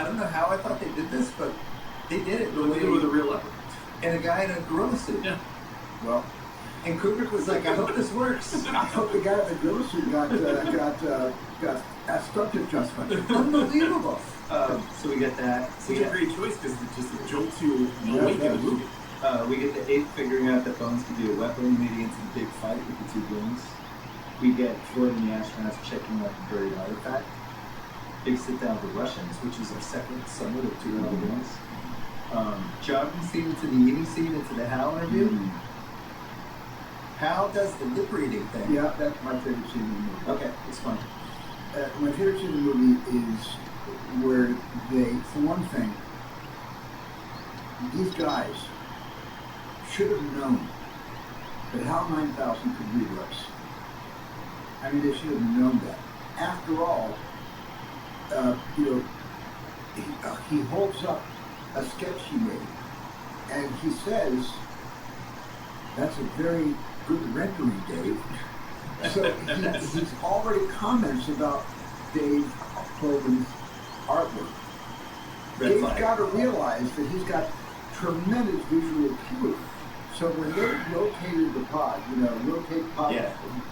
don't know how I thought they did this, but they did it. They did it with a real leopard. And a guy in a gorilla suit. Yeah. Well, And Kubrick was like, I hope this works. I hope the guy in the gorilla suit got a stunt adjustment. Unbelievable. So we get that. Such a great choice because it just jolts you awake in the movie. We get the ape figuring out that Bones can be a weapon, leading into the big fight with the 2 goons. We get Floyd and the astronauts checking out the buried artifact. Big sit down with the Russians, which is our second summit of 2 other ones. Jogging scene into the eating scene into the Hal interview. Hal does the lip reading thing. Yeah, that's my favorite scene in the movie. Okay, it's fun. My favorite scene in the movie is where they, for one thing, these guys should have known that HAL 9000 could read lips. I mean, they should have known that. After all, he holds up a sketch he made, and he says, "That's a very good rendering, Dave." So he's already comments about Dave Cloven's artwork. Dave's got to realize that he's got tremendous visual acuity. So when they rotated the pod,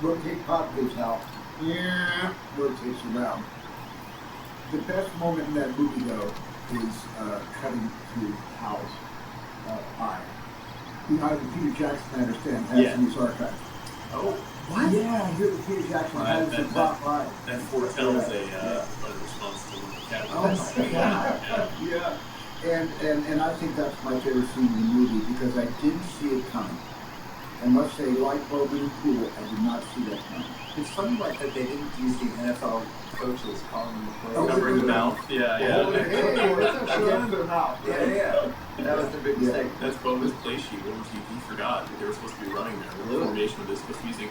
rotate pod goes out, rotates around. The best moment in that movie, though, is cutting to Hal's eye. Behind the Peter Jackson, I understand, has in his archive. Oh, What? Yeah, here Peter Jackson has the top line. that foretells a response to one of the Oh cabinets. my God. Yeah. And I think that's my favorite scene in the movie because I didn't see it coming. I must say, like Logan and Cool, I did not see that coming. It's funny like that they didn't use the NFL coaches calling them the Oh, players. Covering the mouth. Yeah, Hey, their mouth. Yeah. That was the big mistake. That's Bowman's play sheet. What was he forgot that they were supposed to be running there. The formation of this supposed to be using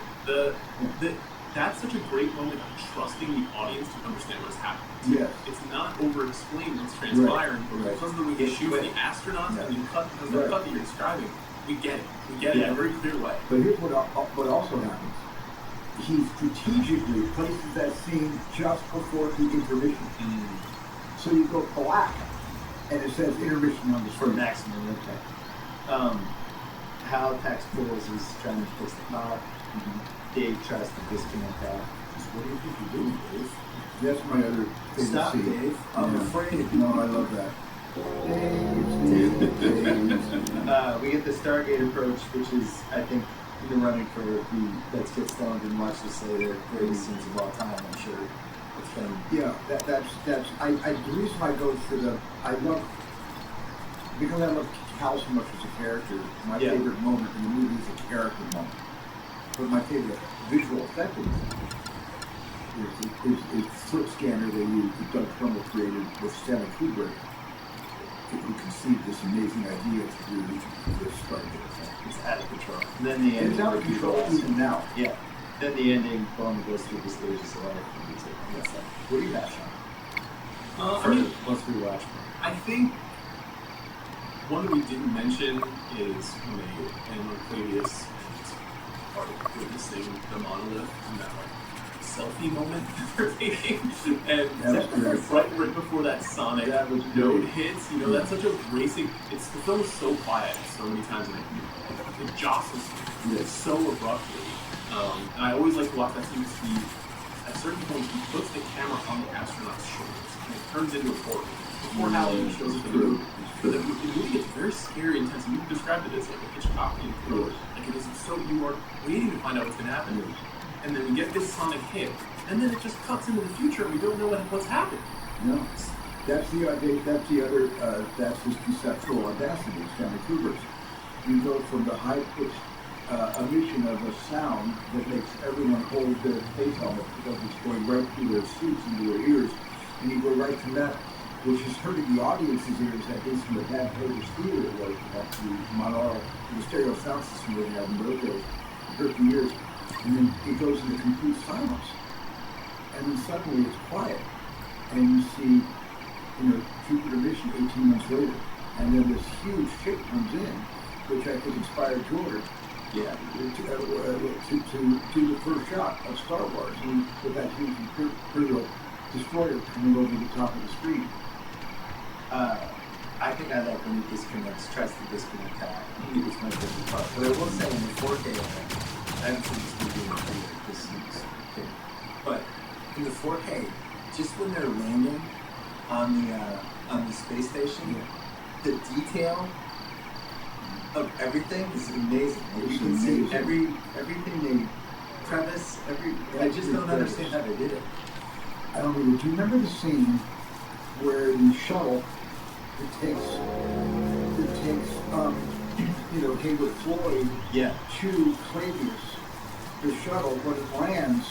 that's such a great moment of trusting the audience to understand what's happening. Yes. It's not over-explained what's transpiring, but Right. because of the way he shoots the astronauts Yeah. and the cut that you're describing, we get it. We get it in Yeah. a very clear way. But here's what also happens. He strategically places that scene just before the intermission. So you go black, and it says intermission on the For screen. maximum impact. Hal Tex Fools is trying to fix the car. Dave tries to disconnect that. What do you think you're doing, Dave? That's my other favorite Stop, scene. Dave. I'm Yeah. afraid. No, I love that. Dave. We get the Stargate approach, which is, I think, in the running for the Let's Get Stoned and Watch This Later greatest scenes of all time. I'm sure it's been. Yeah, that's the reason I go for because I love Cal so much as a character. My Yeah. favorite moment in the movie is a character moment. But my favorite visual effect is the flip scanner they used that Doug Trumbull created with Stanley Kubrick, who conceived this amazing idea to do this Stargate effect. It's out of control. And then the ending. It's out of control even now. Yeah. Then the ending, Bond goes through the stages of life. And he's like, "What's that? What do you have, Sean?" I mean, Once we watch. I think one that we didn't mention is when they end on Clavius are witnessing the monolith and that like selfie moment that they're taking, and That was great. right before that sonic That was note great. hits, you know, that's such a racing. It's the film is so quiet so many times, and it jostles Yes. so abruptly. And I always like to watch that scene because at certain points he puts the camera on the astronaut's shoulders and it turns into a portal. Before Hal even shows up in the movie. But the movie gets very scary, intense, and you described it as like a Hitchcockian thriller. Like it is so you are waiting to find out what's going to happen. And then we get this sonic hit, and then it just cuts into the future, and we don't know what's happened. No, that's the idea. That's the other. That's his conceptual audacity, Stanley Kubrick's. You go from the high-pitched emission of a sound that makes everyone hold their face helmet because it's going right through their suits into their ears, and you go right from that, which is hurting the audience's ears, at least from the bad Vegas theater it was, that the monaural, the stereo sound system that we had in those days, it hurt the ears, and then it goes into complete silence, and then suddenly it's quiet, and you see, Jupiter mission 18 months later, and then this huge ship comes in, which I think inspired George, to do the first shot of Star Wars, and with that huge Imperial destroyer coming over the top of the screen. I think I like when he tries to disconnect that. I think it's my favorite part. But I will say in the 4K, I haven't seen this movie in a theater, this is okay. But in the 4K, just when they're landing on the space station, the detail of everything is amazing. Like you can see everything they premise, I just don't understand how they did it. I don't know. Do you remember the scene where the shuttle takes Haywood Floyd Yeah. to Clavius? The shuttle, when it lands,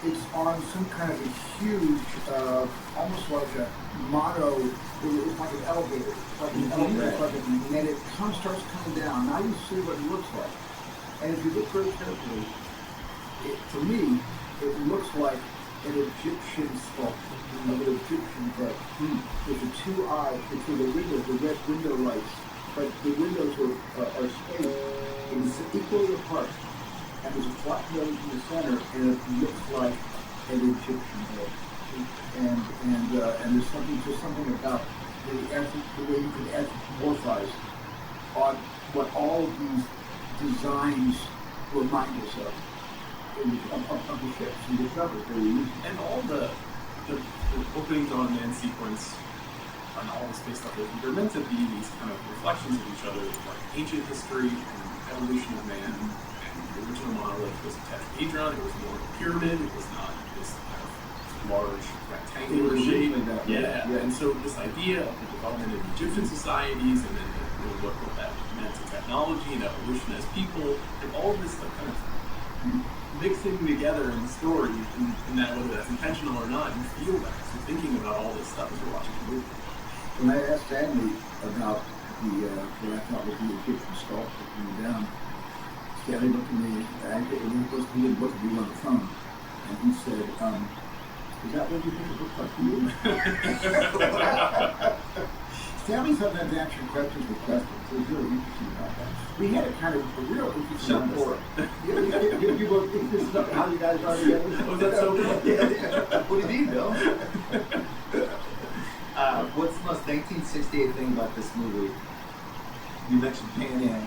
it's on some kind of a huge, almost like a it's like an elevator. It's like an elevator, and it starts coming down. Now you see what it looks like. And if you look very carefully, to me, it looks like an Egyptian sculpture, an Egyptian bed. There's a two eyes between the windows, the red window lights, but the windows are spaced and it's equally apart. And there's a flat nose in the center, and it looks like an Egyptian bed. And there's something about the way you can anthropomorphize on what all of these designs remind us of the ships and the covers they were using. And all the opening on man sequence and all the space stuff, they're meant to be these kind of reflections of each other, like ancient history and evolution of man. And the original monolith was a tetrahedron, it was more of a pyramid, it was not this kind of large rectangular shape. Yeah, and so this idea of the development of Egyptian societies and then what that meant to technology and evolution as people, and all of this stuff kind of mixing together in the story, and that whether that's intentional or not, you feel that. So you're thinking about all this stuff as you're watching the movie. When I asked Stanley about what I thought was the Egyptian sculpture coming down, Stanley looked at me, he didn't look at me on the phone, and he said, "Is that what you think it looks like to you?" Stanley sometimes answered questions with questions. It was really interesting about that. We had a kind of a real interesting Shut for You both think this is how you guys are together? Was that so cool? Yeah. What do you mean, Bill? What's the most 1968 thing about this movie? You mentioned Pan Am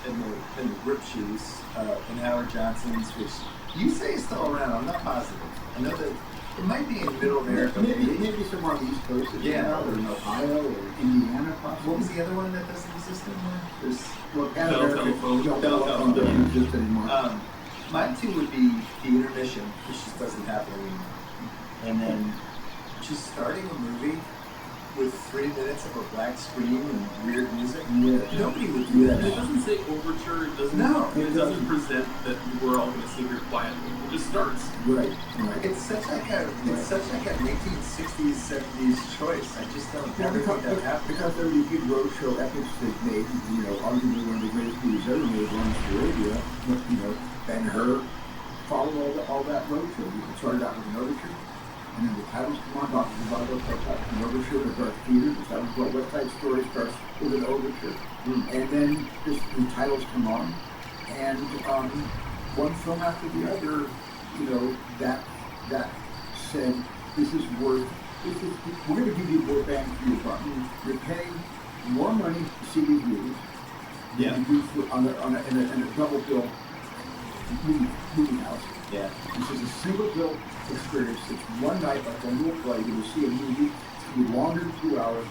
and the grip shoes and Howard Johnson's, which you say is still around. I'm not positive. I know that it might be in Middle America. Maybe somewhere on the East Coast, Yeah. or in Ohio or Indiana, possibly. What was the other one that doesn't exist anymore? There's Well, Bell Telephone. Bell Bell Telephone doesn't exist anymore. mine too would be the intermission, which just doesn't happen anymore. And then just starting a movie with 3 minutes of a black screen and weird music. Yeah. Nobody would do And it that. doesn't say overture. It doesn't. No, It doesn't present that we're all going to sit here quietly. It just starts. Right. It's such like a 1960s, 70s choice. I just don't never think that happened. Because there were these big roadshow epics that made, arguably one of the greatest movies ever made, Lawrence Arabia, and her followed all that roadshow. You started out with an overture, and then the titles come on, Dr. Zhivago starts out with an overture with Darth Vader, the West Side Story starts with an overture. And then the titles come on, and one film after the other, that said, we're going to give you more bang for your buck. You're paying more money to see these movies Yeah. than you do in a double bill movie house. Yeah. This is a single bill experience. It's one night, like a little play. You will see a movie. It's going to be longer than 2 hours.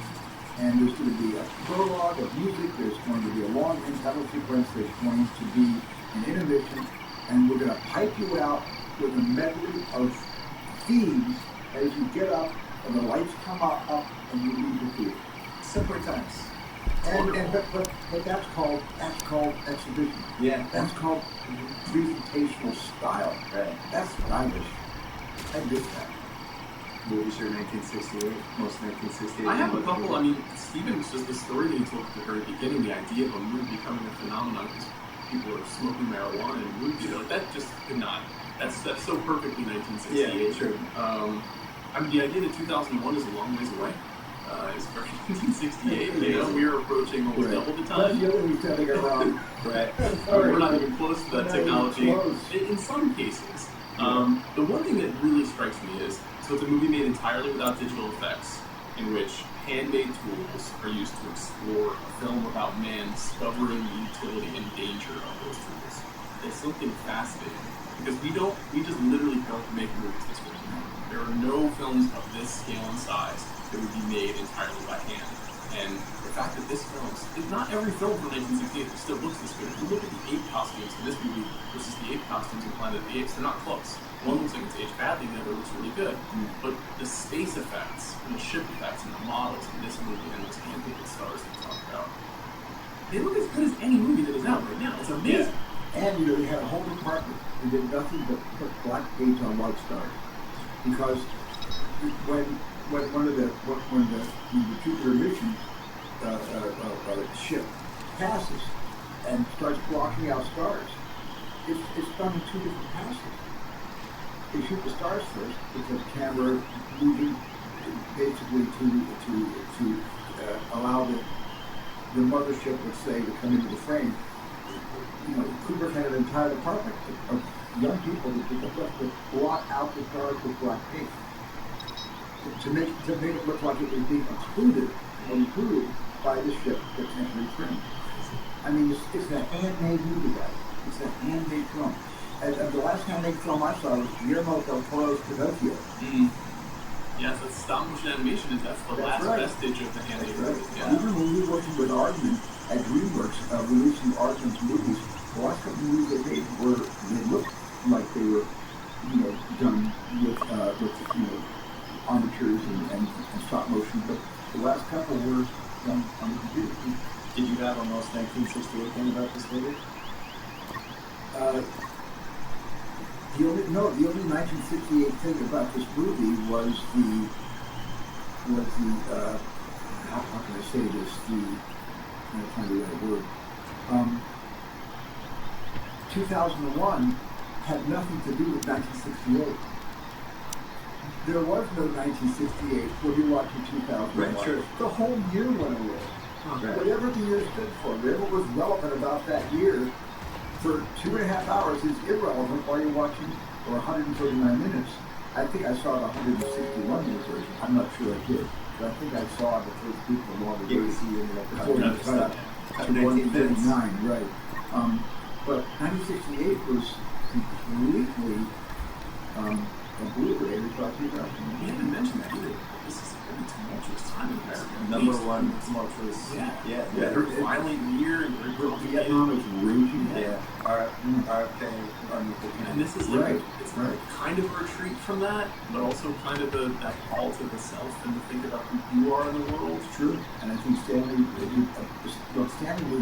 And there's going to be a prologue of music. There's going to be a long title sequence. There's going to be an intermission. And we're going to pipe you out with a medley of themes as you get up and the lights come up and you leave the theater. Simpler times. But that's called exhibition. Yeah. That's called presentational style. Right. That's what I wish. I miss that. What was your 1968? Most 1968. I have a couple. I mean, Stephen's just the story that he told at the very beginning, the idea of a movie becoming a phenomenon because people are smoking marijuana in a movie. That just could not. That's so perfectly 1968. Yeah, true. I mean, the idea that 2001 is a long ways away. Especially 1968. We are approaching almost double the That's time. the other we're setting around. Right. We're not even close to that Not even technology. close. In some cases. The one thing that really strikes me is, so it's a movie made entirely without digital effects, in which handmade tools are used to explore a film about man discovering the utility and danger of those tools. It's something fascinating, because we just literally don't make movies this way. There are no films of this scale and size that would be made entirely by hand. And the fact that this film, not every film from 1968 still looks this good. If you look at the ape costumes in this movie versus the ape costumes in Planet of the Apes, they're not close. One looks like it's aged badly, the other looks really good. But the space effects and the ship effects and the models in this movie and those hand-painted stars that we talked about, they look as good as any movie that is out right now. It's amazing. And they had a whole department who did nothing but put black paint on white stars. Because when the Jupiter mission ship passes and starts blocking out stars, it's done in 2 different passes. They shoot the stars first with the camera moving basically to allow the mothership, let's say, to come into the frame. Kubrick had an entire department of young people that block out the stars with black paint to make it look like it was being included by the ship that's entering frame. I mean, it's a handmade movie, guys. It's a handmade film. And the last handmade film I saw was Guillermo del Toro's Pinocchio. Yes, that's stop motion animation. That's the last vestige of the handmade movie. Yeah. Even when we were working with Aardman at DreamWorks, releasing Aardman's movies, the last couple of movies they made they looked like they were, done with armatures and stop motion, but the last couple were done on the computer. Did you have a most 1968 thing about this movie? The only 1968 thing about this movie was the how can I say this? I'm trying to find the right word. 2001 had nothing to do with 1968. There was no 1968 when you're watching 2001. Right, sure. The whole year went away. Right. Whatever the year stood for, whatever was relevant about that year for 2.5 hours is irrelevant while you're watching, or 139 minutes. I think I saw the 161 minute version. I'm not sure I did, but I think I saw the first week of longer Yeah, we version see in the before you cut to 139, right. But 1968 was completely obliterated by 2000. We haven't mentioned that either. This is a very tumultuous time in America. Number one tumultuous. Yeah. Yeah. Yeah. Very violent year and very Vietnam is raging. Yeah. RFK, And this is like Right, it's right. kind of a retreat from that, but also kind of that call to the self and to think about who you are in the world. It's true, and I think Stanley knew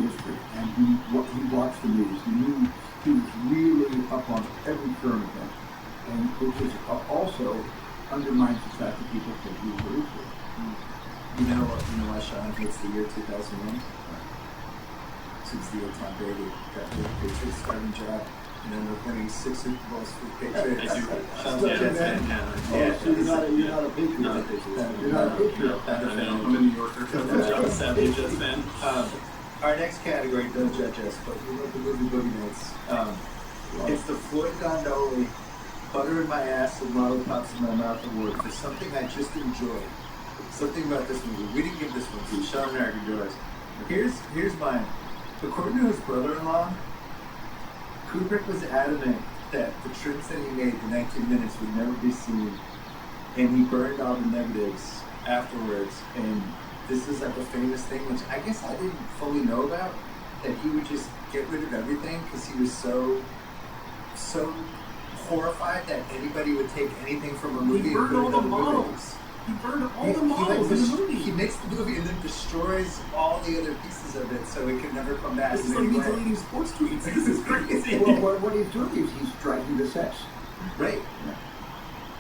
history, and he watched the news. He knew he was really up on every current event, and which is also undermines the fact that people think he was a history. You know why Sean hates the year 2001? Since the year Tom Brady got the Patriots starting job and ended up winning 6 Super Bowls for the Patriots. I do. Sean's a Jets fan. So you're not a Patriot. Not a Patriots. You're not a Patriot. I'm a New Yorker. I'm a savage Jets fan. Our next category, don't judge us, but we love the movie Boogie Nights. It's the Floyd Gondoli butter in my ass and lollipops in my mouth award for something I just enjoyed. Something about this movie. We didn't give this one to you. Sean and I are yours. Here's mine. According to his brother-in-law, Kubrick was adamant that the trims that he made, the 19 minutes, would never be seen, and he burned all the negatives afterwards. And this is like a famous thing, which I guess I didn't fully know about, that he would just get rid of everything because he was so horrified that anybody would take anything from a movie. He burned and all put it the in a movie. models. He burned all the models in the movie. He makes the movie and then destroys all the other pieces of it so it can never come back. This is in like any me way. deleting sports tweets. This is crazy. Well, what he's doing is he's striking the sex. Right.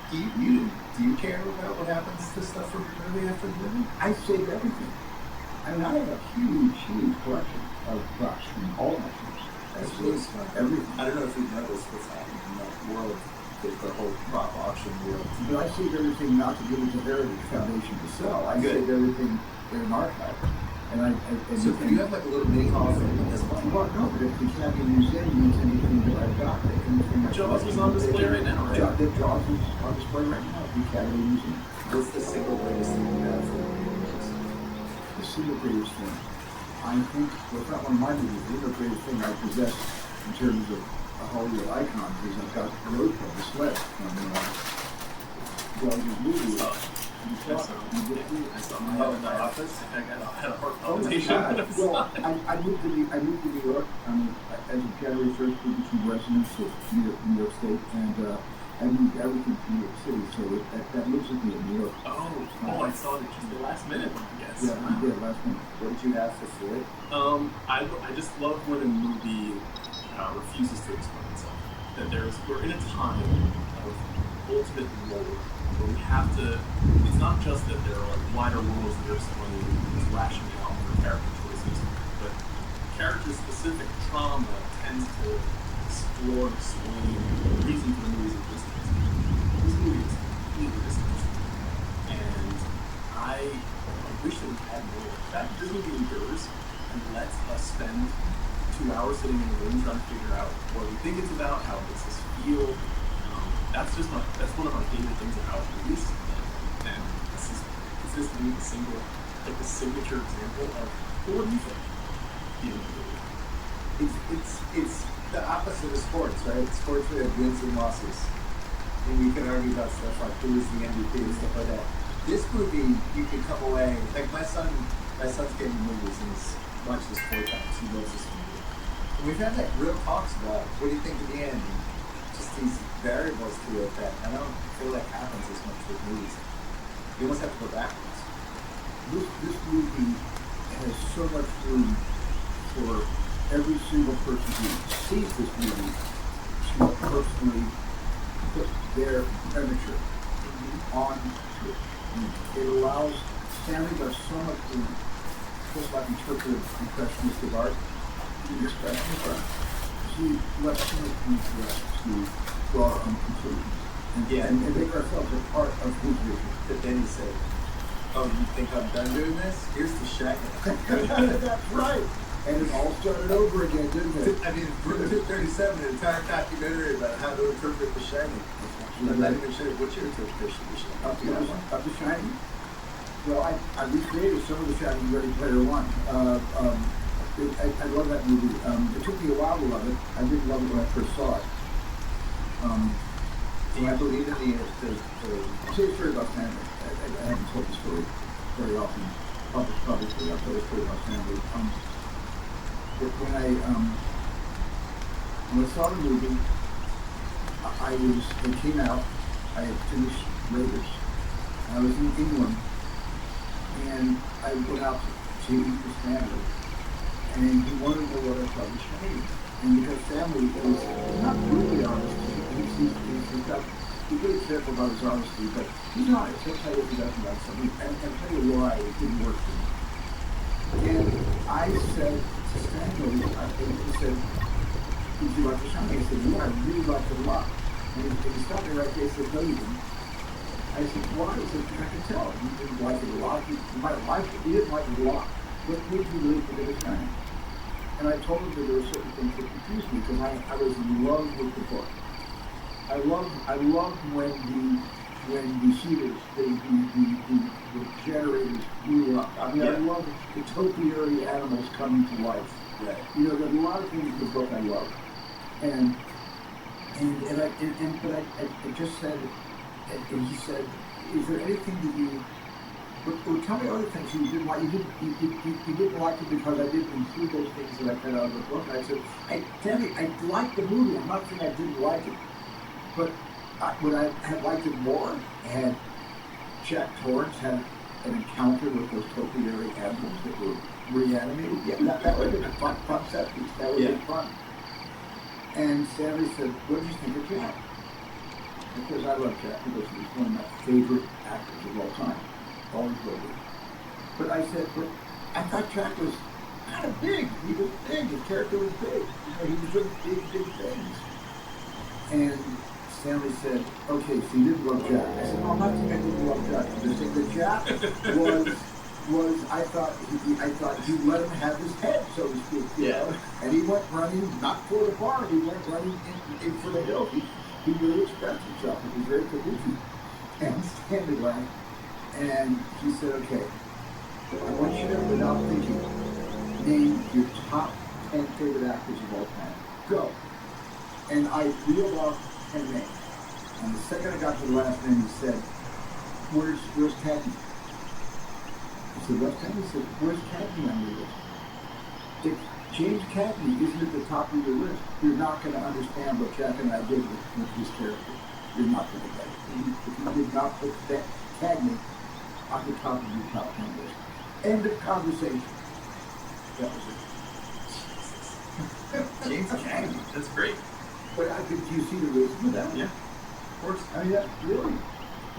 Do you care about what happens to stuff from the movie after the movie? I save everything. I mean, I have a huge collection of books from all my films. That's really smart. Everything. I don't know if you noticed what's happening in that world, the whole prop auction world. But I save everything not to give it to Heritage Foundation to sell. I Good. save everything in an archive. And So you have like a little mini hall of fame at this point. Well, no, but if the Academy Museum needs anything that I've got, anything I've Jaws is on display right now, right? Jaws is on display right now at the Academy Museum. What's the single greatest thing you have for the movies? The single greatest thing. I think, well, it's not one of my movies, the single greatest thing I possess in terms of a Hollywood icon is I've got the road club, the sled from George's movie. I saw my in the office. I had a heart Oh my palpitation. God. Well, I moved to New York. As of January 1st, we became residents of New York State, and I moved everything to New York City, so that lives with me in New York. I saw it just the last minute one, I guess. Yeah, we did last minute. What did you have for Floyd? I just love when a movie refuses to explain itself. That we're in a time of ultimate lore where we have to. It's not just that there are like wider worlds that are explaining this rationale for character choices, but character-specific trauma tends to explore and explain the reason for the movie's existence. This movie is completely dysfunctional, and I wish that we had more. That this movie endures and lets us spend 2 hours sitting in a room trying to figure out what we think it's about, how it makes us feel. That's one of my favorite things about movies, and this is consistently the signature example of what do you think? It's the opposite of sports, right? Sports we have wins and losses, and you can argue about stuff like who is the MVP and stuff like that. This movie, you could come away like my son's getting movies and he's watched this 4 times. He loves this movie, and we've had like real talks about what do you think in the end, and just these variables to it that I don't feel like happens as much with movies. You almost have to go backwards. This movie has so much room for every single person who sees this movie to personally put their temperature on it. It allows Stanley does so much room, just like interpretive impressionistic art, expressionist art. So usually let someone come to us to draw our own conclusions and make ourselves a part of his vision. But then he said, "Oh, you think I'm done doing this? Here's the shagging." That's right. And it all started over again, didn't it? I mean, for 237, an entire documentary about how to interpret the shagging. I'm not even sure. What's your interpretation of the shagging? Of the Shining? Well, I recreated some of the Shining Ready Player One. I love that movie. It took me a while to love it. I didn't love it when I first saw it. Do you believe in the I'll tell you a story about family. I haven't told the story very often publicly. I'll tell a story about family. When I saw the movie, it came out, I had finished Raiders. I was in England, and I went out to eat with family, and he wanted to know what I thought was Shining. And because family is not brutally honest, he's very careful about his honesty, but he's honest. He'll tell you if he doesn't like something, and tell you why it didn't work for me. And I said to Stanley, he said, "Did you like The Shining?" I said, "Yeah, I really liked it a lot." And he stopped me right there. He said, "No, you didn't." I said, "Why?" He said, "I could tell. You didn't like it a lot. You might have liked it. You didn't like it a lot. What made you really forget The Shining?" And I told him that there were certain things that confused me because I was in love with the book. I loved when the heaters, the generators blew up. I mean, I love the topiary animals coming to life. Right. You know, there's a lot of things in the book I love. But I just said, and he said, "Is there anything that you, well, tell me other things you didn't like? You didn't like it because I didn't include those things that I cut out of the book." And I said, I liked the movie. I'm not saying I didn't like it. But would I have liked it more had Jack Torrance had an encounter with those topiary animals that were reanimated? Yeah, that would have been a fun set piece. That would have been fun. And Stanley said, "What did you think of Jack?" Because I love Jack because he's one of my favorite actors of all time. Always will be. But I said, "But I thought Jack was kind of big. He was big. His character was big. You know, he was doing big things." And Stanley said, "Okay, so you didn't love Jack." I said, "No, I'm not saying I didn't love Jack. I'm just saying that Jack was I thought you let him have his head, so to speak. You know? And he went running, not for the bar, he went running in for the hill. He really expressed himself. It was very kabuki." And Stanley laughed, and he said, "Okay, I want you to, without thinking, name your top 10 favorite actors of all time. Go." And I reeled off 10 names. And the second I got to the last name, he said, where's Cagney?" I said, "What's Cagney?" He said, "Where's Cagney on your list? If James Cagney isn't at the top of your list, you're not going to understand what Jack and I did with his character. You're not going to get it. If you did not put Cagney on the top of your top 10 list." End of conversation. That was it. James Cagney, that's great. But I think, do you see the reason for that? Yeah, of course. I mean, that's really.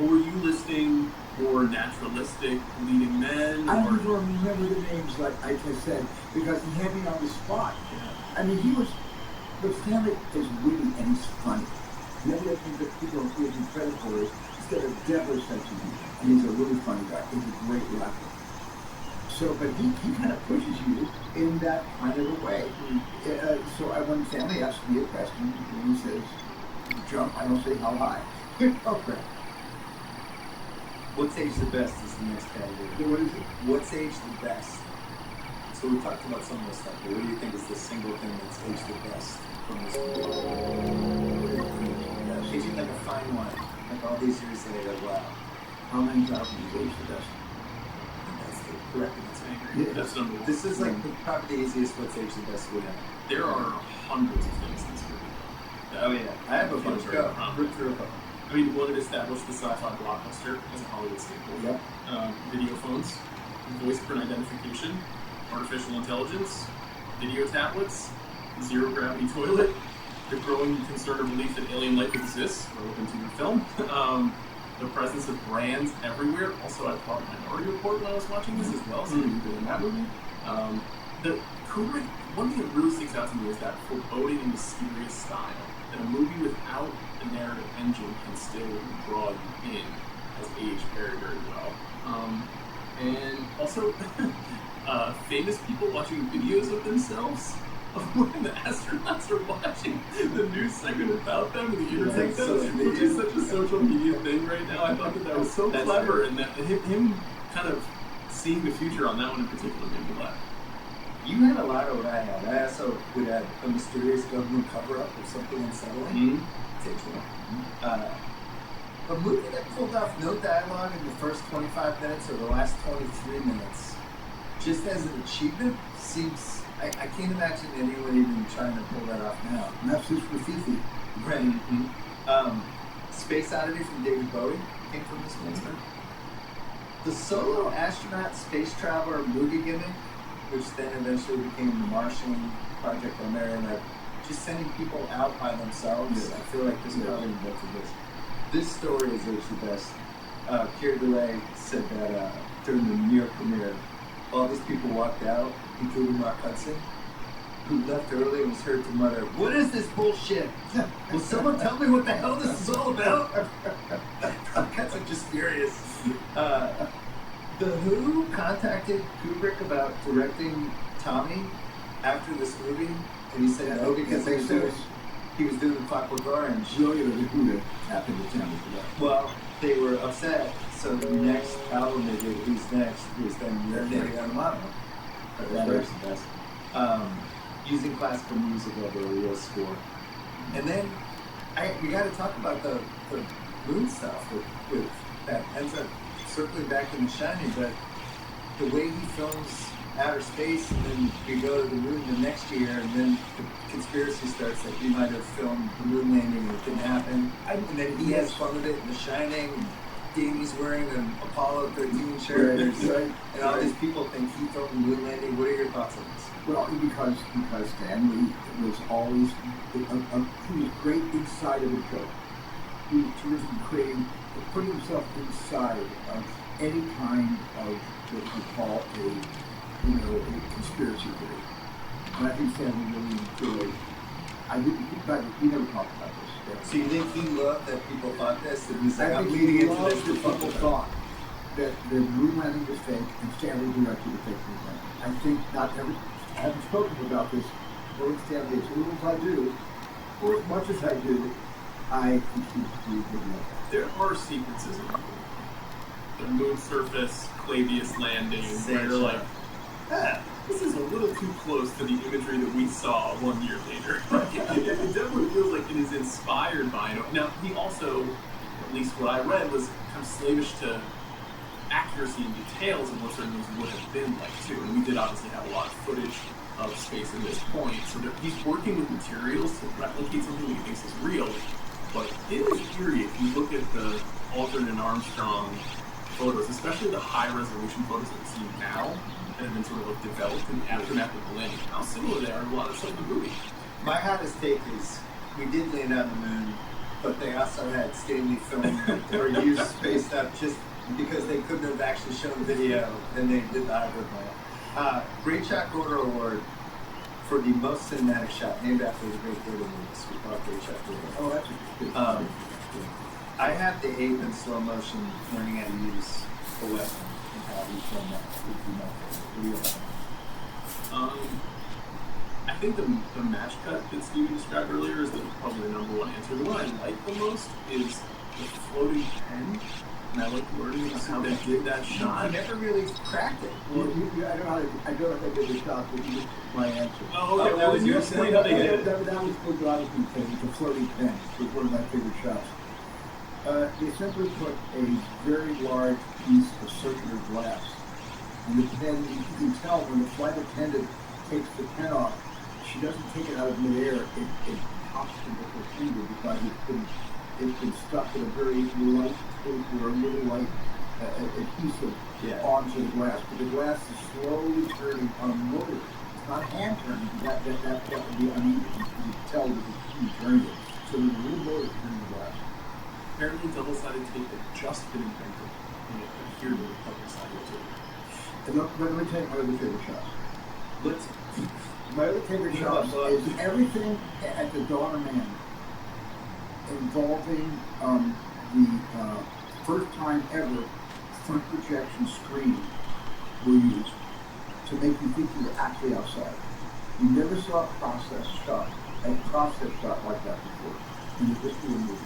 Or were you listing more naturalistic leading men? I or... don't even remember the names, like I said, because he had me on the spot. Yeah. I mean, but Stanley is witty and he's funny. The other thing that people give him credit for is he's got a devilish sense of humor, and he's a really funny guy. He's a great laugher. So, but he kind of pushes you in that kind of a way. So when Stanley asks me a question, and he says, "Jump," I don't say how high. Okay. What's age the best is the next category. What is it? What's age the best? So we talked about some of this stuff, but what do you think is the single thing that's aged the best from this movie? Aging like a fine wine. Like all these years later, wow. How many thousand is aged the best? That's the correct answer. Yeah. That's number one. This is like probably the easiest what's age the best we have. There are hundreds of things in this movie. Oh yeah, I have a bunch. Go. Rip through a couple. I mean, one, it established the sci-fi blockbuster as a Hollywood staple. Yep. Video phones, voice print identification, artificial intelligence, video tablets, zero gravity toilet, the growing concern or belief that alien life exists, relevant to your film. The presence of brands everywhere. Also, I thought Minority Report when I was watching this as well, so you did in that movie. The Kubrick, one thing that really sticks out to me is that foreboding and mysterious style. That a movie without a narrative engine can still draw you in has aged very, very well. And also, famous people watching videos of themselves of when the astronauts are watching the news segment about them and the internet does, which is such a social media thing right now. I thought that was so clever, and that him kind of seeing the future on that one in particular made me laugh. You had a lot of what I had. I also would have a mysterious government cover-up of something unsettling. Takes one. A movie that pulled off no dialogue in the first 25 minutes or the last 23 minutes, just as an achievement, seems... I can't imagine anyone even trying to pull that off now. And that's just Rafifi. Right. Space Oddity from David Bowie came from this one. The solo astronaut space traveler movie gimmick, which then eventually became The Martian, Project Omega, just sending people out by themselves. I feel like this probably invented this. This story is actually the best. Keir Dullea said that during the New York premiere, all these people walked out, including Rock Hudson, who left early and was heard to mutter, "What is this bullshit? Will someone tell me what the hell this is all about?" Rock Hudson just furious. The Who contacted Kubrick about directing Tommy after this movie, and he said no because he was doing Clockwork Orange. Really, the Who that happened to Tommy for that. Well, they were upset, so the next album they did, Who's Next, was then Renee on Mono. That was the best. Using classical music over a real score. And then we got to talk about the moon stuff with that ends up circling back in The Shining, but the way he films outer space, and then we go to the moon the next year, and then the conspiracy starts that he might have filmed the moon landing and it didn't happen. And then he has fun with it in The Shining. Davey's wearing an Apollo 13 shirt, and all these people think he filmed the moon landing. What are your thoughts on this? Well, because Stanley was always he was great inside of the joke. He was terrific creating, putting himself inside of any kind of what we call a conspiracy theory. And I think Stanley really enjoyed. We never talked about this. So you think he loved that people thought this, and he's like, I I'm think leading he into this. loved that people thought that the moon landing was fake and Stanley directed the fake moon landing. I think I haven't spoken about this, or Stanley, as little as I do, or as much as I do, I think he would love that. There are sequences in the movie. The moon surface, Clavius landing, where you're like, this is a little too close to the imagery that we saw 1 year later. It definitely feels like it is inspired by it. Now, he also, at least what I read, was kind of slavish to accuracy and details of what certain things would have been like, too. And we did obviously have a lot of footage of space at this point. So he's working with materials to replicate something that he thinks is real. But in this period, if you look at the Aldrin and Armstrong photos, especially the high-resolution photos that we see now, that have been sort of like developed in the aftermath of the landing, how similar they are to a lot of stuff in the movie. My hottest take is we did land on the moon, but they also had Stanley film or use space stuff just because they couldn't have actually shown video, and they did the hybrid plan. Great Shot Gordo Award for the most cinematic shot, named after the great Gordo movies. We call it Great Shot Gordo. Oh, that's good. I have the ape in slow motion learning how to use a weapon and how we film that. What do you think? I think the match cut that Steven described earlier is probably the number one answer. The one I like the most is the floating pen, and I like learning about how they did that shot. I never really cracked it. Well, I don't know how they did the shot, but you my answer. Oh, okay. Well, then you explain how they did it. That was good Robinson thing. The floating pen was one of my favorite shots. They simply put a very large piece of circular glass, and the pen, you can tell when the flight attendant takes the pen off, she doesn't take it out of midair. It pops into her finger because it's been stuck in a very light tape or a really light adhesive onto the glass. But the glass is slowly turning on a motor. It's not hand turning. That would be uneven. You can tell that you turned it. So there's a little motor turning the glass. Apparently, double-sided tape had just been invented, and it adhered to the double-sided tape. And let me tell you my other favorite shots. Let's. My other favorite Yeah, shots but- is everything at the Dawn of Man involving the first time ever front projection screen were used to make you think you were actually outside. You never saw a process shot like that before in the history of movies.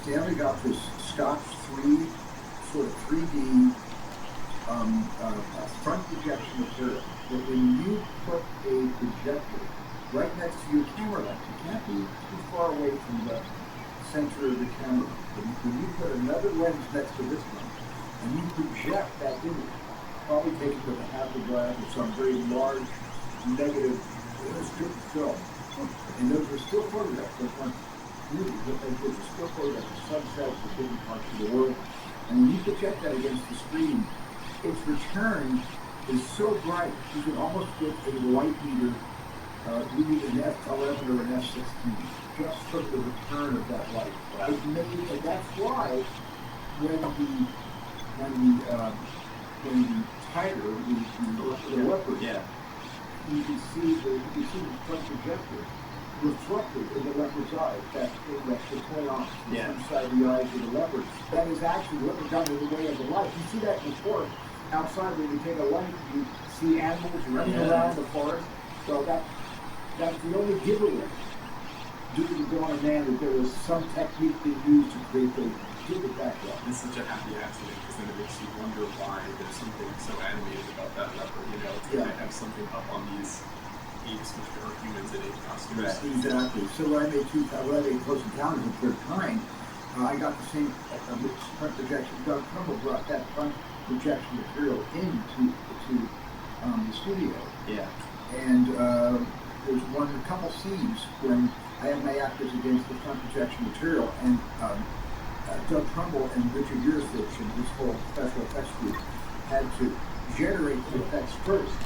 Stanley got this Scotch 3 sort of 3D front projection material that when you put a projector right next to your camera lens, you can't be too far away from the center of the camera. But when you put another lens next to this one and you project that image, probably taken with a half-a-glass or some very large negative strip of film, and those were still photographs. Those weren't movies, but they were still photographs of sunsets of different parts of the world. And when you project that against the screen, its return is so bright, you can almost get a light meter, you need an F11 or an F16, just from the return of that light. It made, and that's why when the tiger, the leopard, Yeah. you can see the front projector reflected in the leopard's eyes, that thing that's the play on Yeah. inside the eyes of the leopard. That is actually looking down in the way of the light. You see that in the forest outside when you take a light, you see animals running around the forest. So that's the only giveaway due to the Dawn of Man that there was some technique being used to create the vivid background. It's such a happy accident because then it makes you wonder why there's something so animated about that leopard. You know, it's Yeah. gonna have something up on these apes, which are humans in ape costumes. Right. Exactly. So when I made Close Encounters of the Third Kind, I got the same front projection. Doug Trumbull brought that front projection material into the studio. Yeah. And there's a couple scenes when I have my actors against the front projection material, and Doug Trumbull and Richard Yurcich and his whole special effects group had to generate the effects first,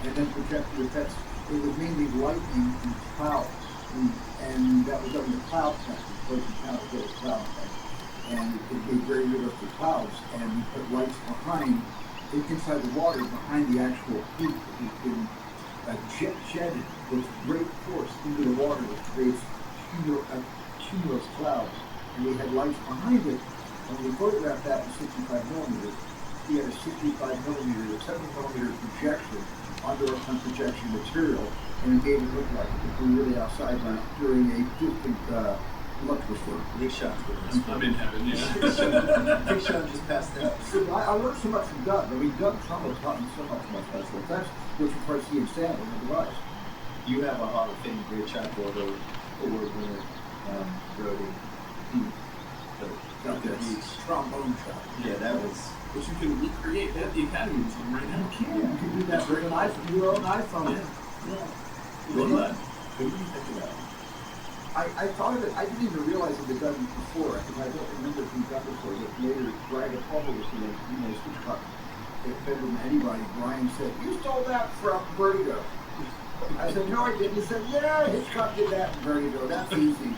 and then project the effects. It was mainly lightning and clouds, and that was done in the cloud effect. Close Encounters of the cloud effect, and it gave very realistic clouds, and we put lights behind, inside the water, behind the actual heat that has been jetted with great force into the water, which creates cumulus clouds. And we had lights behind it. And we photographed that in 65 millimeters. We had a 65 millimeter, 70 millimeter projection under our front projection material, and it made it look like if we were really outside during a distant electrical storm. Big shots for this. I'm in heaven, yeah. Big Sean just passed out. So I learned so much from Doug. I mean, Doug Trumbull taught me so much about special effects, which of course he and Stanley had devised. You have a Hall of Fame Great Shot Award winner, Brody. Got this trombone shot. Yeah, that was. Which you can recreate at the Academy Museum right now. You can do that with an iPhone, your own iPhone. Yeah. Yeah. Well done. What do you think about it? I thought of it, I didn't even realize it had done it before, because I don't remember if he'd done it before, but later, Brian published it, Hitchcock, if better than anybody, Brian said, "You stole that from Vertigo." I said, "No, I didn't." He said, "Yeah, Hitchcock did that in Vertigo, that's easy.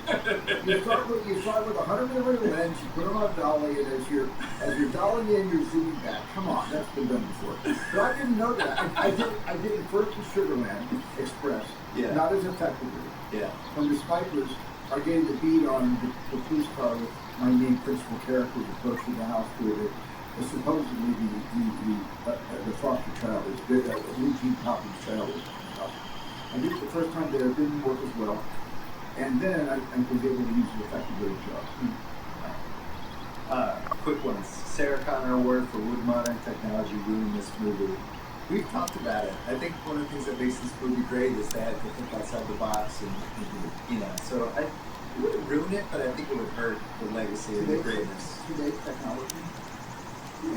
You start with a 100mm lens, you put it on a dolly, and as you're dollying in, you're zooming back. Come on, that's been done before." But I didn't know that. I did it first in Sugarland Express, Yeah. not as effectively. Yeah. When the snipers are getting the bead on the police car with my main principal characters approaching the house where the supposedly the foster child is, Eugene Topping's child is. I did it the first time there, it didn't work as well. And then I was able to use it effectively in jobs. Quick ones. Sarah Connor Award for Wood Modern Technology ruined this movie. We've talked about it. I think one of the things that makes this movie great is they had to think outside the box, and so it wouldn't ruin it, but I think it would hurt the legacy and the greatness. Today's technology.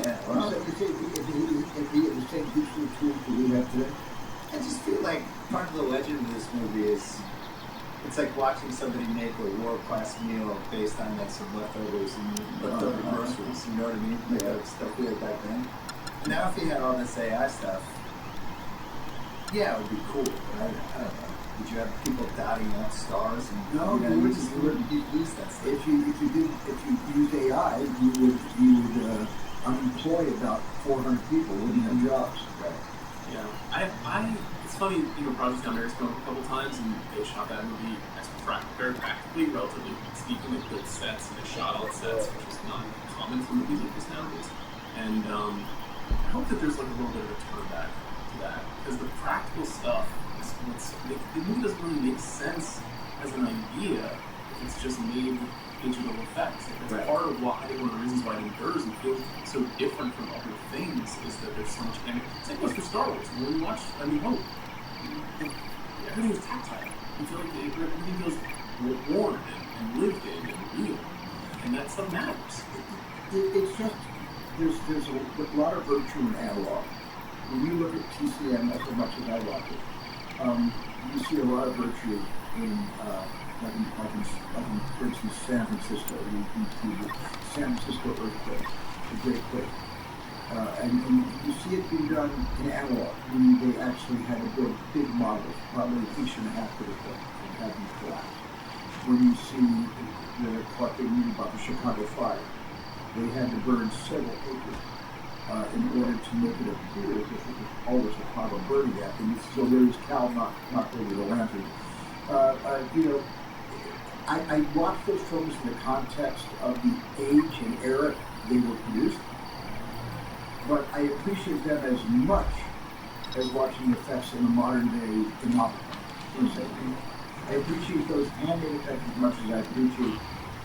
Yeah. Well, if he had the same digital tools that we have today. I just feel like part of the legend of this movie is it's like watching somebody make a world-class meal based on like some leftovers and leftover groceries. You know what I mean? Like stuff we had back then. Now, if you had all this AI stuff, yeah, it would be cool. But I don't know. Would you have people dotting out stars? And No, you you wouldn't. just wouldn't lose that stuff. If you used AI, you would unemploy about 400 people, wouldn't have jobs. Right. Yeah, it's funny. the Project Hail Mary film a couple times, and they shot that movie as very practically, relatively speaking. They built sets and they shot on sets, which is not common for movies like this nowadays. And I hope that there's like a little bit of a turn back to that, because the practical stuff is the movie doesn't really make sense as an idea if it's just made with digital effects. It's Right. part of why one of the reasons why it endures and feels so different from other things is that there's so much same goes for Star Wars. When we watch A New Hope, everything is tactile. You feel like everything feels worn and lived in and real, and that stuff matters. It's just there's a lot of virtue in analog. When you look at TCM, as much as I watch it, you see a lot of virtue in for instance, San Francisco. You see the San Francisco earthquake, the Great Quake, and you see it being done in analog. They actually had to build big models, probably an inch and a half to the foot, and have them collapse. When you see what they knew about the Chicago fire, they had to burn several acres in order to make it appear as if it was always a cloud of burning that. And so there's Cal not over the lantern. I watch those films in the context of the age and era they were produced, but I appreciate them as much as watching the effects in the modern day phenomenon. I appreciate those handmade effects as much as I appreciate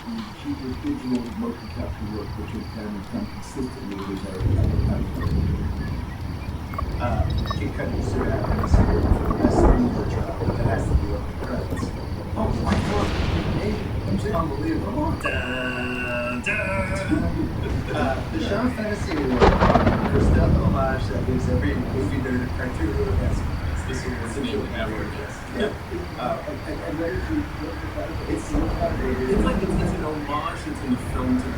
the cheaper digital motion capture work which has been done consistently with Kid Cudi stood out in this year for the best screenplay job that has to be open credits. oh my god, it's unbelievable. The Sean Fantasy Award for stealth homage that gives every movie nerd a criteria. This is the name of the award, yes. And where did you look at that? It's innovative. It's like it's an homage that's in the film to the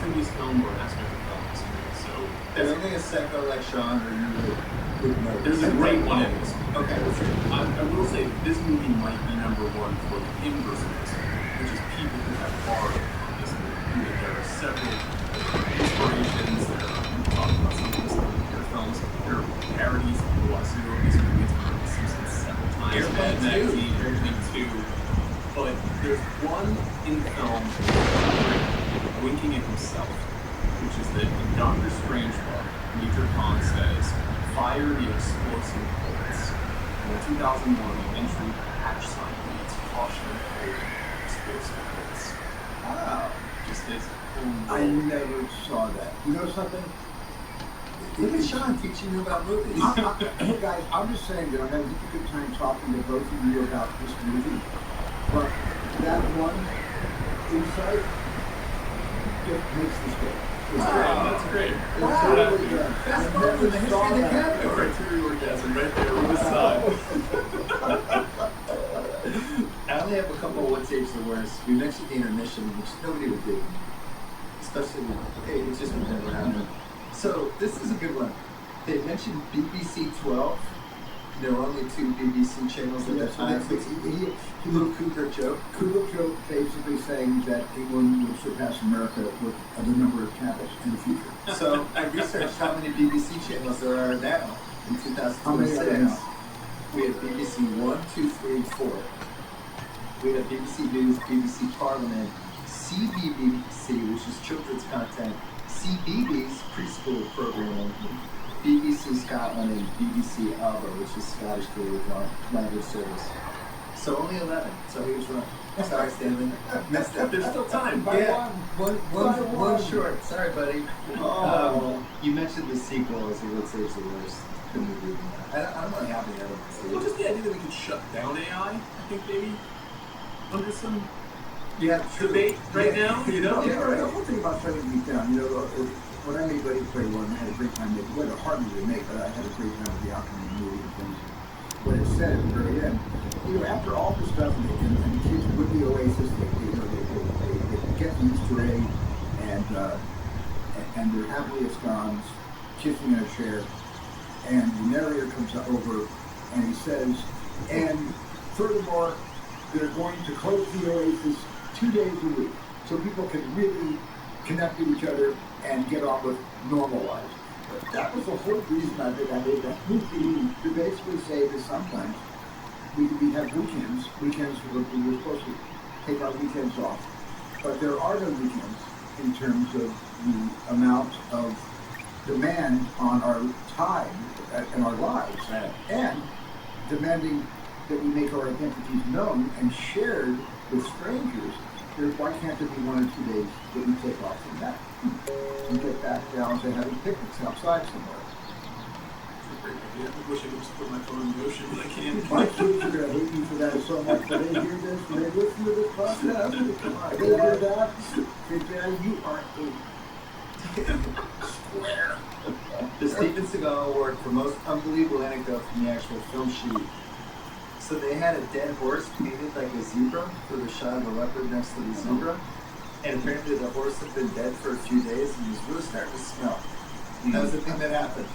previous film or aspect of films. So There's only a psycho like Sean or you would know. there's a great one in this. Okay, let's hear it. I will say this movie might be number one for the inverse of this, which is people who have borrowed on this movie. There are several inspirations. We talked about some of this in their films. There are parodies of people watch zero of these movies. The Simpsons several times. Airplane Mad two. Magazine, Airplane 2. But there's one in the film winking at himself, which is that in Doctor Strangelove, Major Khan says, "Fire the explosive bullets." In the 2001 entry patch sign reads, "Caution holding explosive bullets." Wow. Just his own I little- never saw that. You know something? Look at Sean teaching you about movies. Hey guys, I'm just saying that I'm having a good time talking to both of you about this movie, but that one insight just makes the story. That's great. It Wow. totally does. Best I moment in never the history saw of the that. Academy. The criteria orgasm right there on the side. I only have a couple of what takes the worst. We mentioned the intermission, which nobody would do. Especially when, hey, it just would never happen. So, this is a good one. They mentioned BBC 12. There were only 2 BBC channels at the Yes, time. he Little Kubrick joke. Kubrick joke basically saying that England would surpass America with the number of channels in the future. So, I researched how many BBC channels there are now in How many are there 2026. now? We have BBC 1, 2, 3, and 4. We have BBC News, BBC Parliament, CBBC, which is children's content, CBeebies, preschool programming, BBC Scotland, and BBC Alba, which is Scottish language service. So only 11. So he was wrong. Sorry, Stanley. Messed up. There's still time. By Yeah, one. one short. Sorry, buddy. Oh. You mentioned the sequel as what saves the worst. Couldn't agree with that. I don't really have any other Well, ones. just the idea that we could shut down AI, I think maybe under some Yeah, debate right now, you know? Yeah, right. The whole thing about shutting these down, you know, when I made Ready Player One, I had a great time making it. It wasn't hard to make, but I had a great time with the outcome of the movie and things. What it said at the very end, you know, after all this stuff, and the kids with the Oasis, they get the Easter egg, and they're happily ensconced, kissing in a chair, and the narrator comes over, and he says, and furthermore, they're going to close the Oasis 2 days a week, so people can really connect with each other and get on with normal lives. But that was the whole reason I think I made that movie, to basically say that sometimes we have weekends. Weekends we were supposed to take our weekends off, but there are no weekends in terms of the amount of demand on our time and our lives, Right. and demanding that we make our identities known and shared with strangers. Why can't there be 1 or 2 days that we take off from that and get back down to having picnics outside somewhere? That's a great idea. I wish I could just put my phone in motion, but I can't. My kids are going to hate me for that so much, but they hear this, when they listen to this podcast, they hear that, say, Dad, you are a square. The Steven Seagal Award for most unbelievable anecdote from the actual film shoot. So they had a dead horse painted like a zebra for the shot of a leopard next to the zebra. And apparently the horse had been dead for a few days and was really starting to smell. That was the thing that happened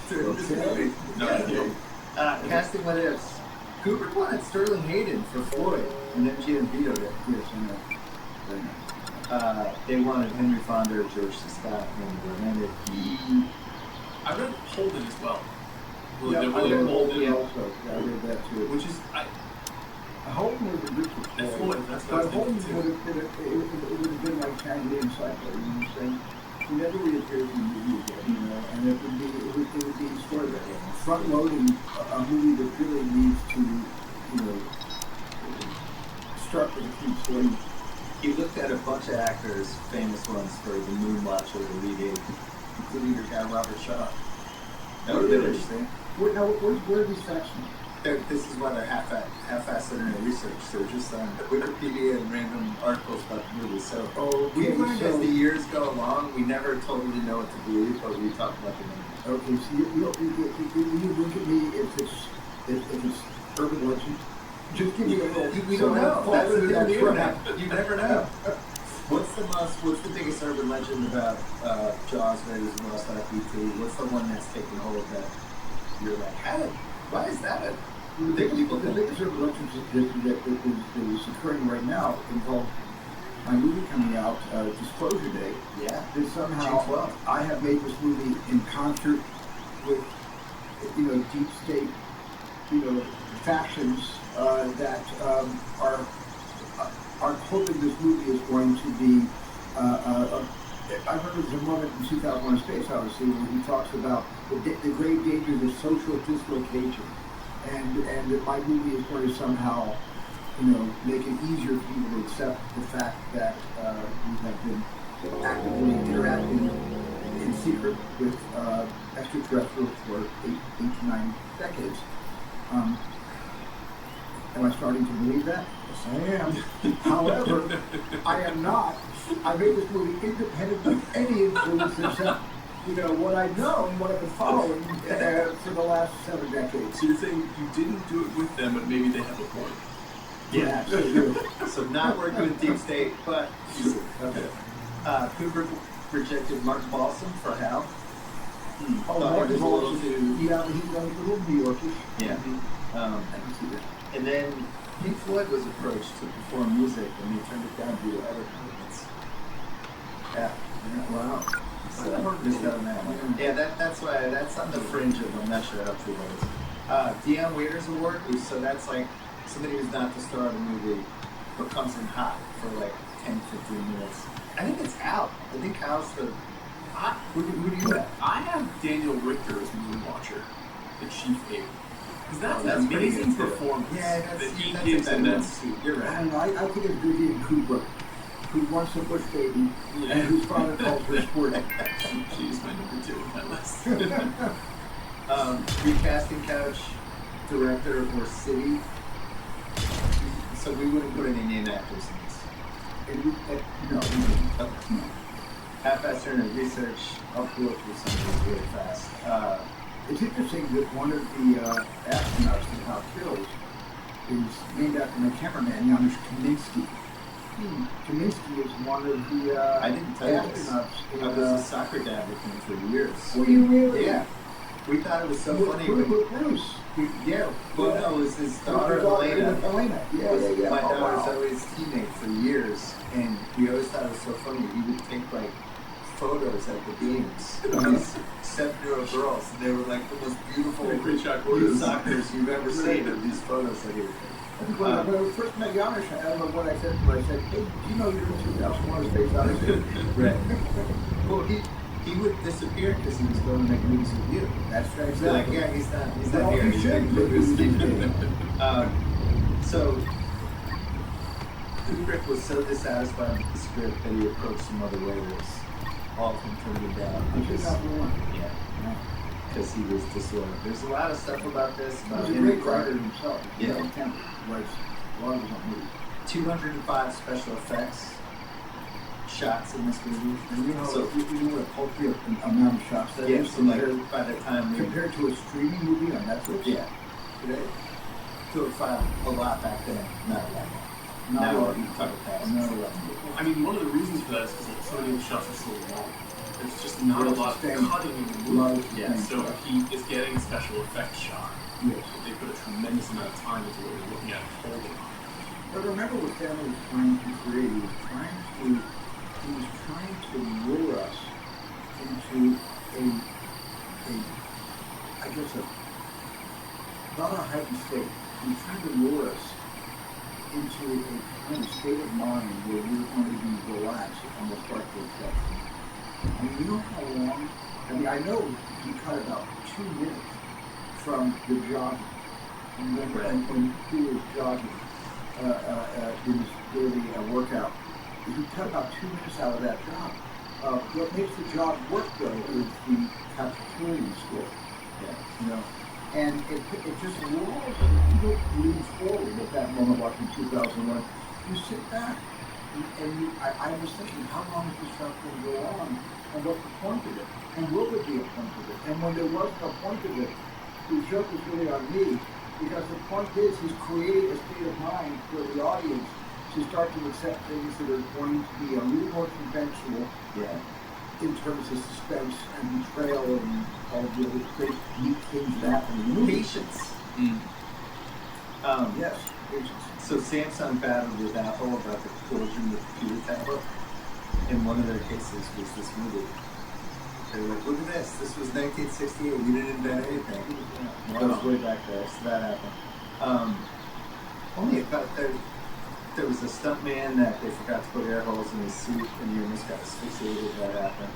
during this movie. No idea. Casting what ifs. Kubrick wanted Sterling Hayden for Floyd, and MGM vetoed it. Yes, I know. Very nice. They wanted Henry Fonda or George C. Scott, and remember he. I read Holden as well. Yeah, I William read Holden, Holden also. Yeah, I read that too. which is Holden would have been good for and Floyd. Floyd. That's what I But was Holden thinking would too. have been, it would have been like Canadian Cycle, you know what I'm saying? He never reappears in the movie again, you know, and it would be sort of front loading a movie that really needs to, you know, start with a clean slate. He looked at a bunch of actors, famous ones, for the Moon Watcher, the lead aid, including your guy Robert Shaw. That would have been interesting. Where are these facts from? This is why they're half-assed in their research. They're just on Wikipedia and random articles about the movie. So we learned as the years go along, we never totally know what to believe, but we talk about the movie. Okay, so you look at me if it's urban legend. Just give me a little. We don't know. fall That's the into thing. that We trap. don't know. You never know. What's the biggest urban legend about Jaws, Raiders of the Lost Ark, E.T.? What's the one that's taken hold of that? You're like, why is that? The biggest urban legend that is occurring right now involves my movie coming out, Disclosure Day. Yeah. That somehow June 12th. I have made this movie in concert with, you know, deep state, you know, factions that are hoping this movie is going to be. I remember there's a moment in 2001: Space Odyssey where he talks about the grave dangers of social dislocation, and that my movie is going to somehow, you know, make it easier for people to accept the fact that we have been actively interacting in secret with extraterrestrials for 8 to 9 decades. Am I starting to believe that? Yes, I am. However, I am not. I made this movie independent of any influence except, you know, what I know and what I've been following for the last 7 decades. So you're saying you didn't do it with them, but maybe they have a point. Yeah, so you. So not working with Deep State, but Okay. Kubrick rejected Mark Balsam for Hal. Oh, Thought Mark he was a little Balsam. too. Yeah, he's a little New Yorkish. Yeah. I can see that. And then Pink Floyd was approached to perform music, and he turned it down due to other commitments. Yeah. Wow. So missed out on that one. Yeah, that's why that's on the fringe of. I'm not sure how true that is. Dion Waiters Award, so that's like somebody who's not the star of the movie but comes in hot for like 10, 15 minutes. I think it's Al. I think Al's the. Who do you have? I have Daniel Richter as Moonwatcher, the chief aide. Because that's Oh, an that's pretty amazing good, too. performance Yeah, that that's he a gives in better that one. suit. You're I right. don't know, I think it's Goody and Kubrick, who wants a Bush baby, Yeah. and whose father calls her sporty. She's my number 2 on my list. Recasting couch, director, or city. So we wouldn't put any name actors in this. And no, we didn't. Okay. No. Half-assed internet research. I'll go through some of these really fast. It's interesting that one of the astronauts that got killed is named after my cameraman, Janusz Kaminski. Kaminski is one of the I didn't tell you this. astronauts. I was a soccer dad with him for years. Were you really? Yeah. We thought it was so funny. With When, Bruce. yeah. Well, no, it was his daughter, With Elena. Elena. Yeah. My Oh, daughter was wow. always his teammate for years, and we always thought it was so funny. He would take like photos at the games of these 7-year-old girls, and they were like the most beautiful Great shot youth quarters. soccer's you've ever seen of these photos that he was taking. When I first met Giannis, I don't know what I said to him. I said, "Hey, do you know you're in 2001: Space Odyssey?" Right. Well, he would disappear because he was going to make movies with you. That's right. They're like, yeah, he's not Well, here. he He's should. making movies these days. So Kubrick was so dissatisfied with the script that he approached some other writers. All of them turned him down I think because, that's the one. yeah, because he was disordered. There's a lot of stuff about this. He About was a him great and Clark. writer himself. Yeah. He writes a lot of his own movies. 205 special effects shots in this movie. And you know, So, you know what a paltry amount of shots that yeah, is so like by the time we compared to a streaming movie on Netflix. yeah, today 205 a lot back then, not a lot. Not Now a lot. you talk about Not a lot. I mean, one of the reasons for that is because like, so many of the shots are so long. There's just not a lot of Sustained. cutting in the A lot of movie. Yeah, So if he is getting a special effects shot, Yes. they put a tremendous amount of time into what you're looking at and holding on. But remember what Stanley was trying to create. He was trying to lure us into I guess not a heightened state. He was trying to lure us into a kind of state of mind where we were going to be relaxed and we'll start to accept. I mean, you know how long? I mean, I know he cut about 2 minutes from the jogging. And when he was jogging in his daily workout, he cut about 2 minutes out of that jog. What makes the jog work, though, is the Capitolian score. Yeah. You know, and it just leans forward at that moment watching 2001. You sit back, and I was thinking, how long is this stuff going to go on, and what's the point of it, and will there be a point of it? And when there was no point of it, the joke was really on me, because the point is he's creating a state of mind for the audience to start to accept things that are going to be a little more conventional yeah. in terms of suspense and betrayal and all of the other great neat things that happen in the movie. Patience. Yes, patience. So Samsung battled with Apple about the forging the computer tablet. And one of their cases was this movie. They were like, look at this. This was 1968. We didn't invent anything. That was way back there. So that happened. Only about there was a stunt man that they forgot to put air holes in his suit and he almost got asphyxiated. That happened.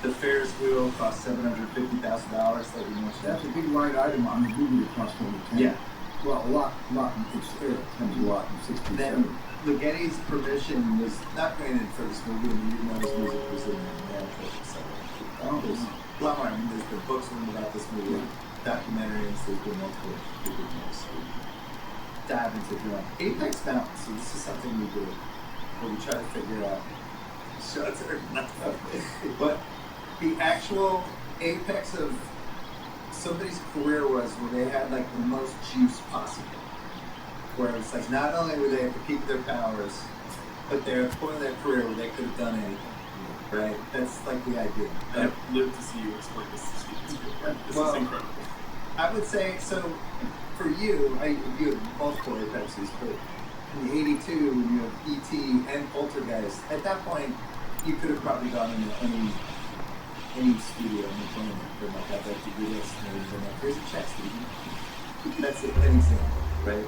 The Ferris wheel cost $750,000 that we mentioned. That's a big line item on the movie that cost over 10. Yeah. Well, a lot, it's times a lot in 67. Then Ligeti's permission was not granted for this movie, and even though this music was in America, so there's a lot more. I mean, there's been books written about this movie, documentaries, there's been multiple people dive into it. Apex Mountain, so this is something we do, where we try to figure out shots are not but the actual apex of somebody's career was where they had like the most juice possible. Where it's like not only were they at the peak of their powers, but they're at the point of their career where they could have done anything. Right? That's like the idea. I've lived to see you explain this to Steven Spielberg. This Well, is incredible. I would say, so for you, you have multiple apexes, but in the 82, when you have E.T. and Poltergeist, at that point, you could have probably gone into any studio and been like, I'd like to do this, and they've been like, here's a check, Steven. That's an example, right?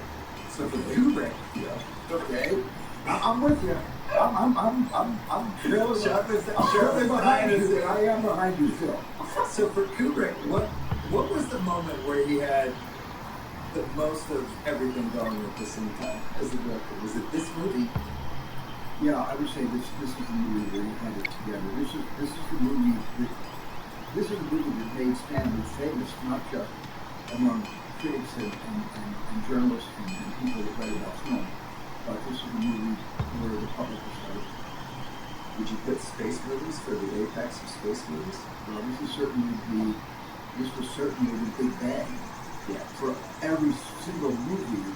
So for Kubrick, Okay, I'm with you. I'm Phil. Sharp as I'm behind iron. you. I am behind you, Phil. So for Kubrick, what was the moment where he had the most of everything going at the same time as a director? Was it this movie? Yeah, I would say this is the movie where he had it together. This is the movie that made Stanley famous, not just among critics and journalists and people that write about film, but this is the movie where the public discovered. Would you put space movies for the apex of space movies? Well, this was certainly the big bang. Yeah. For every single movie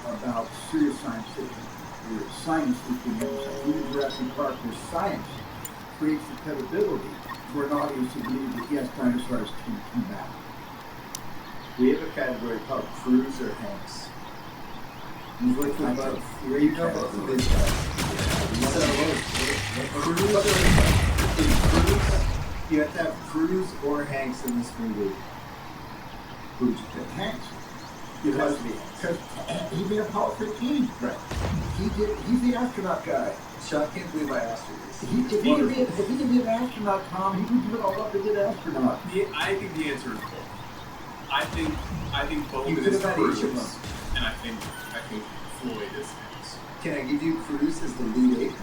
about serious science fiction, where science is being emphasized. Even Jurassic Park, where science creates the credibility for an audience to believe that yes, dinosaurs can come back. We have a category called Cruise or Hanks. You've looked at both. You know both of these guys. So, Cruise Cruise or Hanks in this movie? Who's Hanks? It has Because to be Hanks. he made Apollo 13. Right. He's the astronaut guy. Sean can't believe I asked you this. If he could be an astronaut, Tom, he would give it all up to be an astronaut. I think the answer is both. I think both You is could have had each of Cruise, them. and I think Floyd is Hanks. Can I give you Cruise as the lead ape?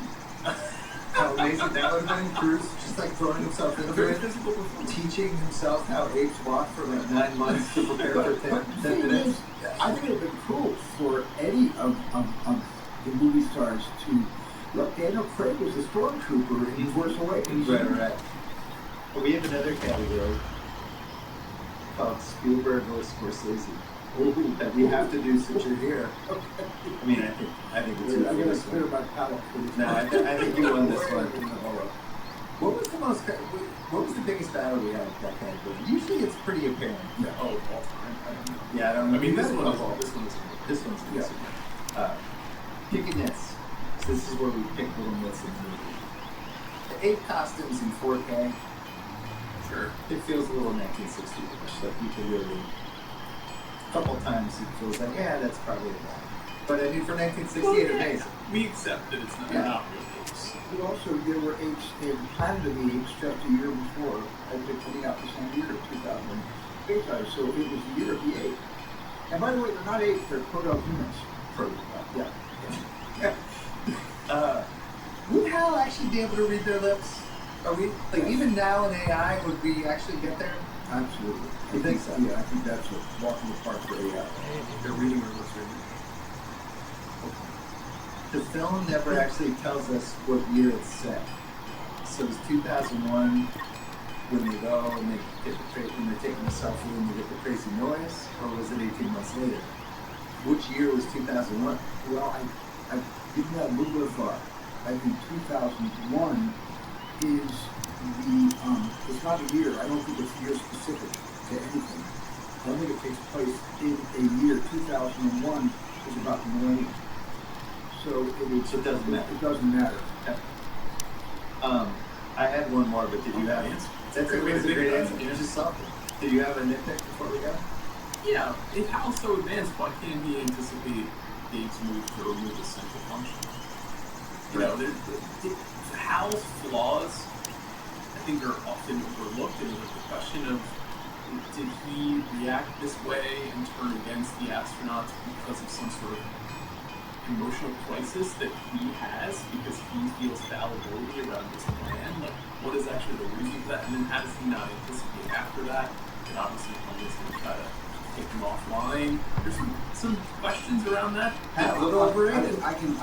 How amazing that would have been, Cruise, just like throwing himself A into very it, physical performance. teaching himself how apes walk for like 9 months to prepare for But the 10 thing minutes. is, I think it would have been cool for any of the movie stars to look. Daniel Craig was a stormtrooper in Force Awakens. Right. But we have another category called Spielberg or Scorsese that we have to do since you're here. I mean, I think it's I'm you going for to this clear one. my palate for this. No, I think you won this one. What was the biggest battle we had with that category? Usually it's pretty apparent. Yeah. Oh, all time. I don't know. Yeah, I don't know. I mean, this We've one had a is couple. this one's Yeah. easy. Picking nits. So this is where we pick little nits in the movie. The 8 costumes in 4K. Sure. It feels a little 1960s, like you could really. A couple times it feels like, yeah, that's probably about. But I mean, for 1968, amazing. We accept that it's not, Yeah. not real apes. But also, there were apes in Planet of the Apes just a year before, as they're coming out the same year, 2000. So it was the year of the ape. And by the way, they're not apes, they're proto-humans. Yeah. Would Hal actually be able to read their lips? Are we like Yes. even now in AI? Would we actually get there? Absolutely. You think so? Yeah, I think that's a walk in the park for AI. They're reading our lips right now. The film never actually tells us what year it's set. So it's 2001 when they go and they get when they're taking a selfie and they get the crazy noise, or was it 18 months later? Which year was 2001? Well, I given that a little bit of thought. I think 2001 is it's not a year. I don't think it's year specific to anything. I don't think it takes place in a year. 2001 is about the millennium. So So it doesn't matter. It doesn't matter. I had one more, but did you have Answer. That's Great way to a think great about answer. it, yeah. Just something. Did you have a nitpick before we go? Yeah, if Hal's so advanced, why can't he anticipate Dave's move to remove the central function? You know, Hal's flaws, I think, are often overlooked, and there's the question of, did he react this way and turn against the astronauts because of some sort of emotional crisis that he has because he feels fallibility around this plan? Like, what is actually the reason for that? And then how does he not anticipate after that? It obviously comes to try to take him offline. There's some questions around that. A little overrated. I can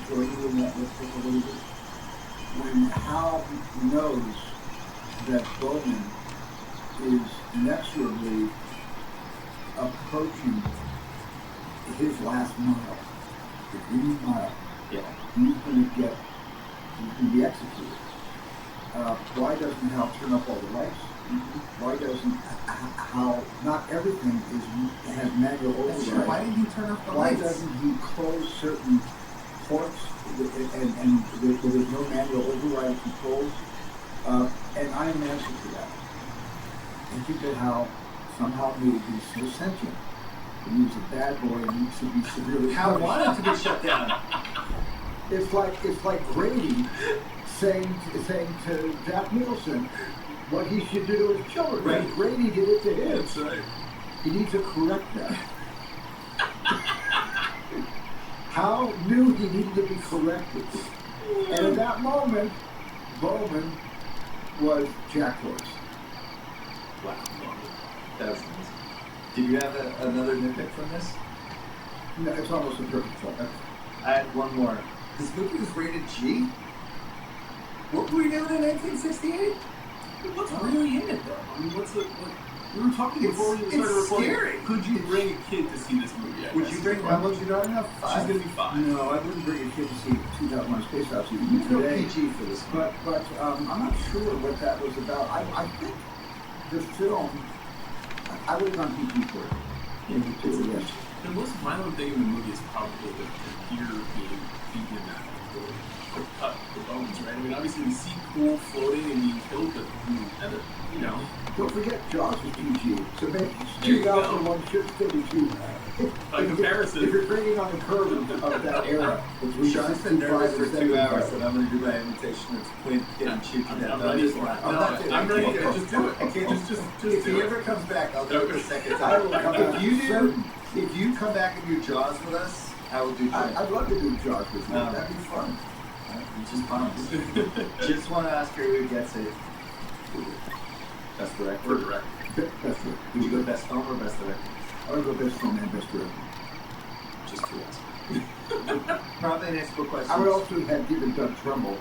join you in that with a little bit. When Hal knows that Bowman is inexorably approaching his last mile, the green mile, Yeah. he's going to be executed. Why doesn't Hal turn up all the lights? Why doesn't Hal? Not everything has manual That's true. override. Why didn't he turn off the Why lights? doesn't he close certain ports and where there's no manual override controls? And I am an answer to that. I think that Hal somehow knew he's so sentient. He was a bad boy and needs to be severely Hal punished. wanted to be shut down. It's like Grady saying to Jack Nicholson what he should do to his children. Right. Grady did it to him. That's right. He needs to correct that. Hal knew he needed to be corrected. And at that moment, Bowman was Jack Horse. Wow. That was amazing. Did you have another nitpick from this? No, it's almost a perfect film. I had one more. This movie was rated G? What were we doing in 1968? What's really in it, though? I mean, we were talking before we started it's recording. scary. Could you bring a kid to see this movie? Would you bring how much you don't have? She's gonna be 5. No, I wouldn't bring a kid to see 2001: Space Odyssey You can go today. PG for this one. But I'm not sure what that was about. I think the film, I would have gone PG for it. Yes. The most violent thing in the movie is probably the ear being beaten in that. The cut, the bones, right? I mean, obviously we see Cool floating and being killed the and you know. Don't forget, Jaws was PG, so maybe There you go. 2001 should still be PG. By comparison. If you're bringing on the curve of that era, which was Sean's been nervous for 2 hours that I'm going to do my invitation to Quint getting chewed to death. I'm but I ready just for want- it. I'm No, not doing it. I'm ready I to can't just do it. I can't Just if do he it. ever comes back, I'll do it the second I will time. come If back. you do, Certain. if you come back and do Jaws with us, I will do Quint. I'd love to do Jaws with you. No. That'd be fun. You just promise. Just want to ask her who gets it. Best director. For direct. Best director. Would you go best film or best director? I would go best film and best director. Just two answers. Probably an answerable question. I would also have given Doug Trumbull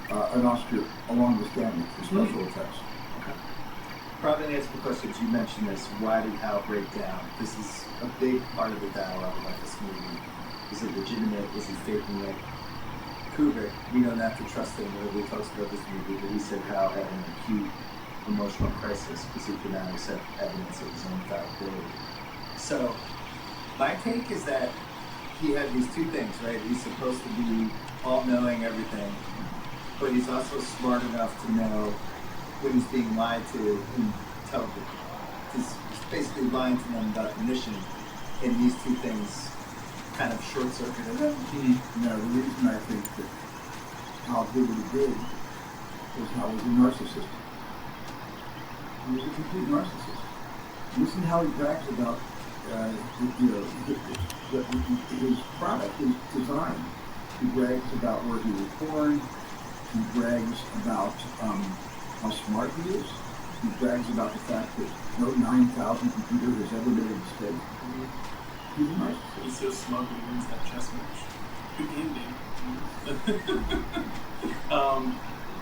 an Oscar along with Stanley for special effects. Probably an answerable question. You mentioned this. Why did Hal break down? This is a big part of the dialogue about this movie. Is it legitimate? Is he faking it? Kubrick, we don't have to trust him whenever he talks about this movie, but he said Hal had an acute emotional crisis because he could not accept evidence of his own fallibility. So, my take is that he had these two things, right? He's supposed to be all-knowing everything, but he's also smart enough to know when he's being lied to in television. He's basically lying to them about the mission, and these two things kind of short-circuited him. Now, the reason I think that Hal did what he did was Hal was a narcissist. He was a complete narcissist. Listen how he brags about his product, his design. He brags about where he was born. He brags about how smart he is. He brags about the fact that no 9,000 computer has ever made a mistake. He's a narcissist. He's so smug when he wins that chess match. Good game, Dave.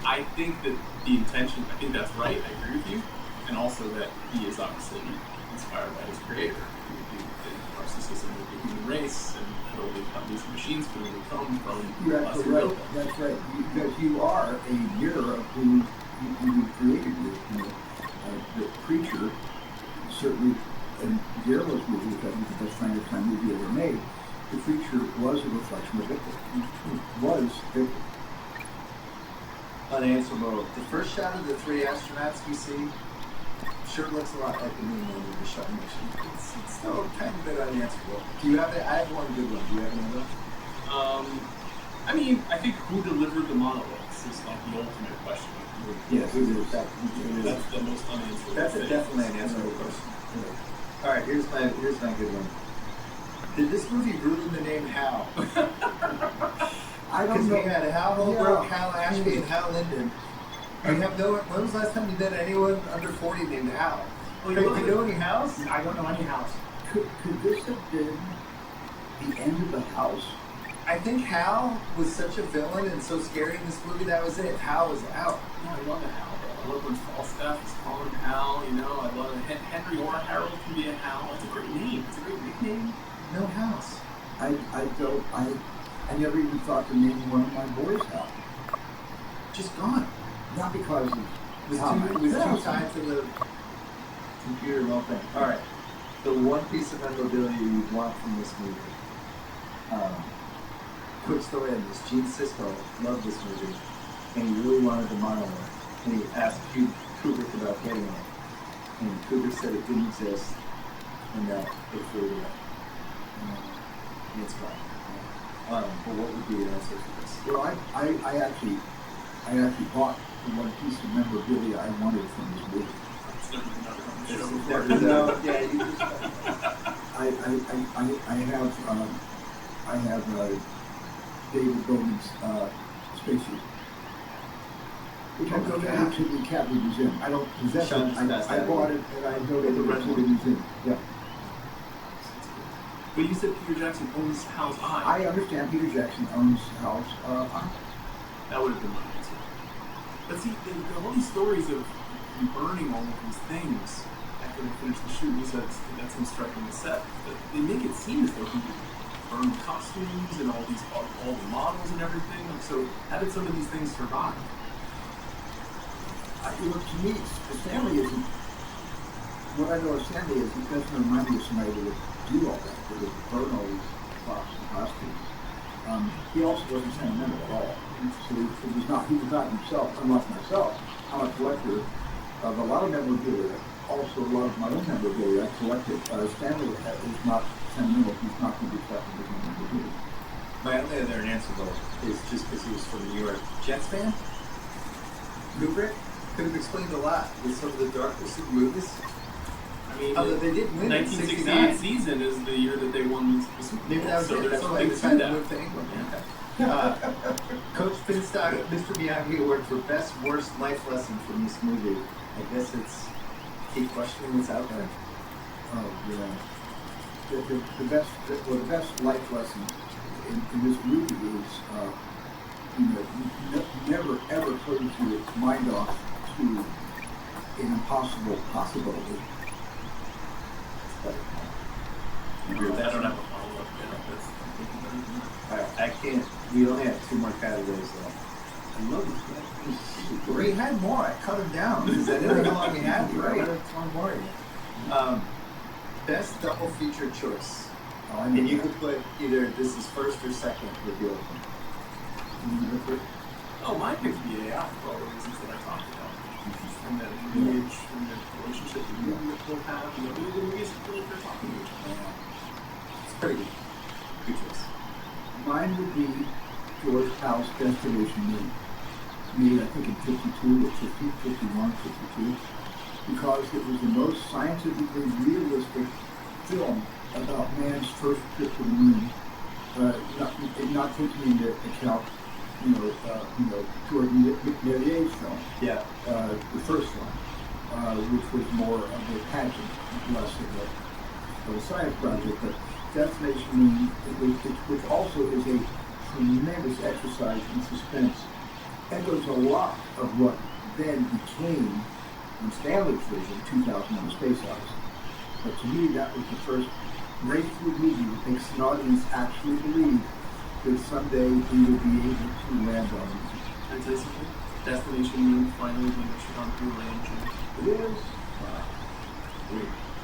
I think that the intention, I think that's right, I agree with you. And also that he is obviously inspired by his creator. The narcissism of the human race and how these machines can only come from You're us absolutely who built right. them. That's right. Because you are a mirror of who you created you. The creature, certainly in Guillermo's movie, which I think is the best Frankenstein movie ever made, the creature was a reflection of Victor. Was Victor. Unanswerable. The first shot of the three astronauts we see sure looks a lot like the moon landing the shuttle mission. It's still kind of a bit unanswerable. Do you have it? I have one good one. Do you have another? I mean, I think who delivered the monoliths is like the ultimate question. Yes, it is. That's the most unanswerable. That's thing. definitely an answerable question. All right, here's my good one. Did this movie ruin the name Hal? I Because don't know. we had Hal Holbrook, Hal Ashby, and Hal Linden. We have no. When was the last time you met anyone under 40 named Hal? Well, Do you you look know any Hals? I don't know any house. Could this have been the end of the house? I think Hal was such a villain and so scary in this movie. That was it. Hal was out. No, I love a Hal, bro. I love when Falstaff is calling him Hal, you know. I love it. Henry or Harold can be a Hal. It's a great name. It's a great nickname. No Hals. I never even thought to name one of my boys Hal. Just gone. Not because of Was Hal. too tied to the computer and all thing. All right. The one piece of memorabilia you want from this movie. Quick story on this. Gene Siskel loved this movie, and he really wanted the monolith. And he asked Kubrick about getting it, and Kubrick said it didn't exist, and that it flew away. And it's gone. But what would be your answer to this? Well, I actually bought the one piece of memorabilia I wanted from this movie. It's never been done on the This show is before. never- no, yeah, you just, I have David Bowman's spacesuit, which I donated to the Academy Museum. I don't possess it. Sean's best. I bought it and I donated The it red to the one. museum. Yeah. But you said Peter Jackson owns Hal's eye. I understand Peter Jackson owns Hal's eye. That would have been my answer. But see, there are all these stories of him burning all of these things after they finished the shoot. He said that's him striking the set. But they make it seem as though he burned costumes and all the models and everything. So how did some of these things survive? To me, Stanley isn't. What I know of Stanley is he doesn't remind me of somebody that would do all that, that would burn all these props and costumes. He also wasn't sentimental at all. So he was not himself, unlike myself. I'm a collector of a lot of memorabilia, also a lot of my own memorabilia. I collected. Stanley is not sentimental. He's not going to be collecting his memorabilia. My only other answer though is just because he was from New York Jets fan. Kubrick could have explained a lot with some of the darkness of the movies. I mean, Although they did win in 1968 '69. season is the year that they won the Super Bowl. Maybe that was so it. there's That's why they something to decided to that. move to England. Coach Finstock, Mr. Miyagi Award for Best Worst Life Lesson from this movie. I guess it's keep questioning what's out there. Oh yeah. The best life lesson in this movie is, never ever close your mind off to an impossible possibility. You agree with I that? don't have a follow-up. Alright, I can't. We only have 2 more categories left. I love this guy. We had more. I cut them down because I didn't know how long we had. Right. Right. One more. Best double feature choice. Oh, I And know you that. could put either this is first or second with the open. Oh, my pick's BAI for all the reasons that I talked about. From the image, from the relationship the movie will have, the movies really they're talking about. It's pretty good. Good choice. Mine would be George Powell's Destination Moon. Made, I think, in 52 or 50, 51, 52. Because it was the most scientifically realistic film about man's first trip to the moon. Not taking into account, Jordan Méliès's film, Yeah. the first one, which was more of a pageant, less of a science project. But Destination Moon, which also is a tremendous exercise in suspense, echoes a lot of what then became, in Stanley's version, 2001: A Space Odyssey. But to me, that was the first breakthrough movie that makes an audience actually believe that someday we will be able to land on it. Can I tell you something? Destination Moon finally being ushered on through June. It is.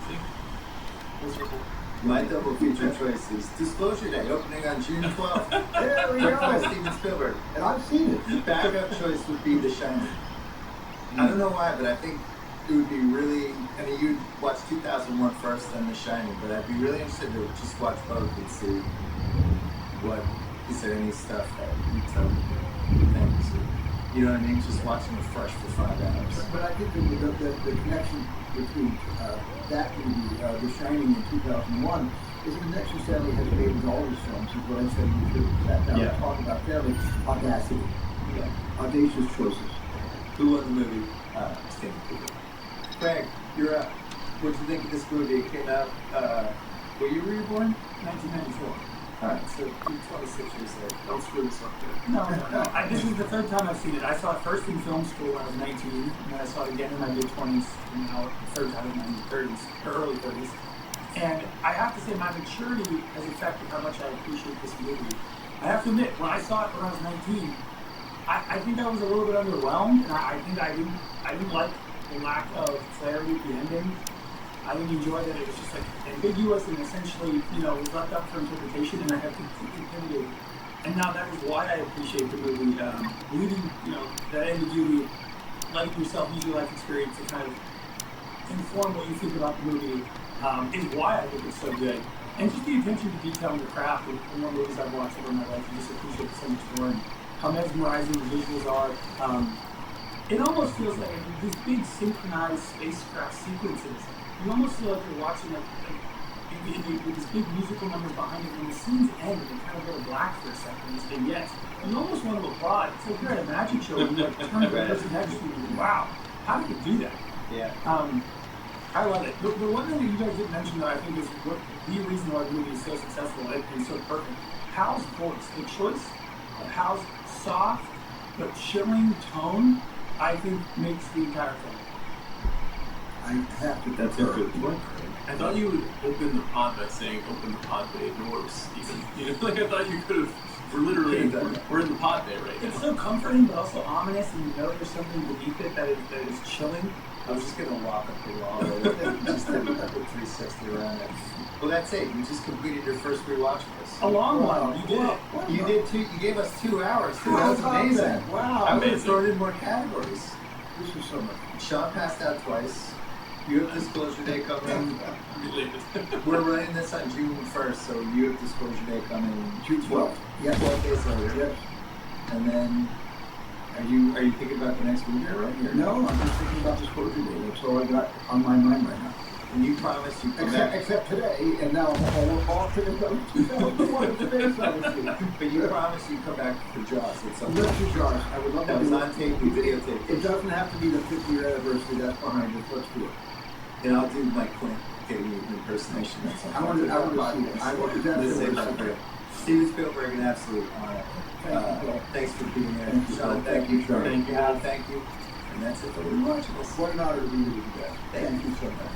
See? Miserable. My double feature choice is Disclosure Day, opening on June 12th. There we Directed by go. Steven Spielberg. And I've seen it. Backup choice would be The Shining. I don't know why, but I think it would be really. I mean, you'd watch 2001 first, then The Shining, but I'd be really interested to just watch both and see what is there any stuff that you tell me things. You know what I mean? Just watching it fresh for 5 hours. But I think the connection between that movie, The Shining, in 2001, is a connection Stanley has made with all his films. Is what I said we should sat down and talk about fairly audacity. Yeah. Audacious choices. Who won the movie? Stanley Kubrick. Craig, you're up. What did you think of this movie? It came out. What year were you born? 1994. Alright, so 26 years later. Don't screw this up there. No. This is the third time I've seen it. I saw it first in film school when I was 19, and then I saw it again in my mid-20s, and now the third time in my mid-30s, or early 30s. And I have to say my maturity has affected how much I appreciate this movie. I have to admit, when I saw it when I was 19, I think I was a little bit underwhelmed, and I think I didn't like the lack of clarity at the ending. I didn't enjoy that it was just like ambiguous and essentially, was left up for interpretation, and I have completely pivoted. And now that is why I appreciate the movie, leaving, that ambiguity, letting yourself use your life experience to kind of inform what you think about the movie, is why I think it's so good. And just the attention to detail and the craft of the more movies I've watched over my life, I just appreciate it so much more, and how mesmerizing the visuals are. It almost feels like these big synchronized spacecraft sequences. You almost feel like you're watching with these big musical numbers behind it. When the scenes end, and they kind of go to black for a second, these vignettes. You almost want to applaud. It's like you're at a magic show and you turn the person next to you and wow, how did you do that? Yeah. I love it. The one thing that you guys didn't mention that I think is the reason why the movie is so successful and so perfect. Hal's voice, the choice of Hal's soft but chilling tone, I think makes the entire film. I have to. That's a good point. I thought you would open the pod by saying open the pod bay doors, even. Like I thought you could have. We're literally we're in the pod bay right It's now. so comforting but also ominous, and you know there's something beneath it that is chilling. I was just gonna walk up the wall and just have a 360 around it. Well, that's it. You just completed your first rewatch of this. A long one. You did it. You did two. You gave us 2 hours. Too. How That's about amazing. that? Wow. I would have thrown in more categories. This is so much. Sean passed out twice. You have disclosure day coming. Related. We're running this on June 1st, so you have disclosure day coming June 12th. Yeah, 12 days later. Yes. And then, are you thinking about the next movie right here? No, I'm just thinking about disclosure day. That's all I got on my mind right now. And you promised you come back. Except today, and now all today goes. Today's obviously. But you promised you'd come back for Jaws at some point. Let's do Jaws. I would love to That was do on tape. We videotaped It it. doesn't have to be the 50-year anniversary. That's behind us. Let's do it. And I'll do my Clint giving you an impersonation. That's I want to see it. I want to Say that definitely. for Steven Spielberg, an absolute honor. Thank you. Thanks for being there. Thank you, Sean, Phil. thank you. Thank Thank you. Al, thank you. And that's it for Rewatchables. What an honor to be with you guys. Thank you so much.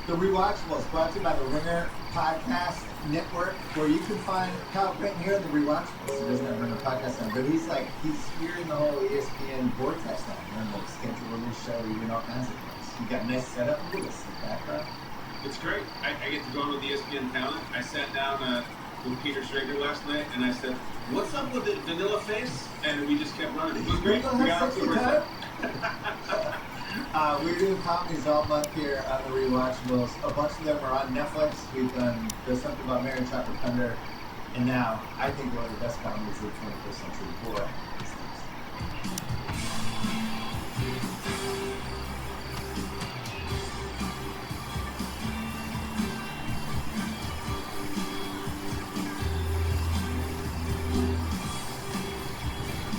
The Rewatchables, brought to you by the Ringer Podcast Network, where you can find Kyle Britton here, the Rewatchables. He doesn't have Ringer Podcast on, but he's here in the whole ESPN vortex now. And like schedule a new show, even all kinds of things. You got a nice setup with us in the background. It's great. I get to go on with ESPN Talent. I sat down with Peter Schrager last night, and I said, "What's up with the vanilla face?" And we just kept running. It was great. We got up to our We're doing comedies all month here on the Rewatchables. A bunch of them are on Netflix. We've done There's Something About Mary and Chocolate Thunder, and now I think one of the best comedies of the 21st century, Borat. is next.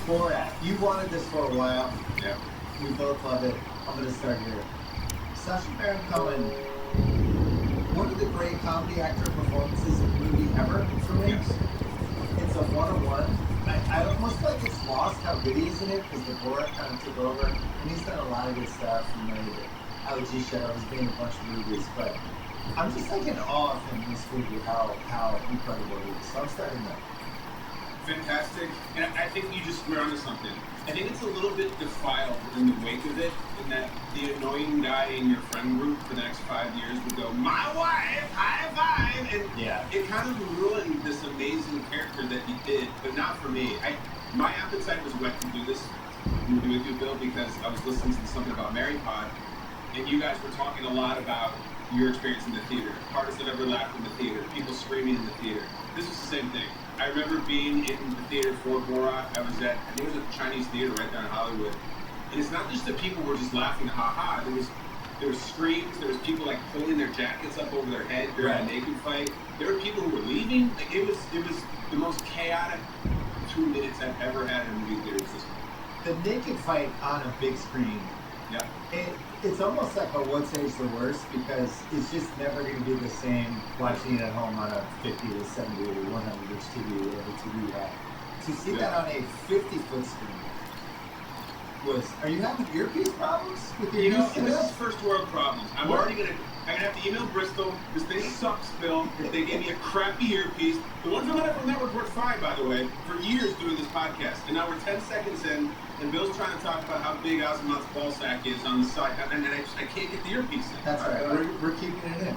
Borat, you wanted this for a while. Yeah. We both love it. I'm going to start here. Sacha Baron Cohen, one of the great comedy actor performances in a movie ever for me. Yes. It's a one-on-one. I almost feel like it's lost how good he is in it because the Borat kind of took over. And he's done a lot of good stuff. You know, the Ali G Show, he's been in a bunch of movies. But I'm just like in awe of him in this movie, how incredible it is. So I'm starting there. fantastic. And I think you just were onto something. I think it's a little bit defiled in the wake of it, in that the annoying guy in your friend group for the next 5 years would go, "My wife, high five," and Yeah. it kind of ruined this amazing character that he did, but not for me. My appetite was whet to do this movie with you, Bill, because I was listening to something about Mary Pod, and you guys were talking a lot about your experience in the theater. Hardest I've ever laughed in the theater. People screaming in the theater. This was the same thing. I remember being in the theater for Borat. I think it was a Chinese theater right there in Hollywood. And it's not just that people were just laughing, ha-ha. There was screams. There was people like pulling their jackets up over their head during a naked fight. There were people who were leaving. Like, it was the most chaotic 2 minutes I've ever had in a movie theater. The naked fight on a big screen. Yeah. It's almost like a what's age the worst, because it's just never going to be the same watching it at home on a 50 to 70 or 100 inch TV or whatever TV you have. To see that on a 50-foot screen are you having earpiece problems with your This earpiece? is first world problems. I'm gonna have to email Bristol. This thing sucks, Bill. If they gave me a crappy earpiece. The ones on the Medical Network worked fine, by the way, for years doing this podcast. And now we're 10 seconds in, and Bill's trying to talk about how big Azimuth's ball sack is on the side, and I can't get the earpiece in. That's right. We're keeping it in.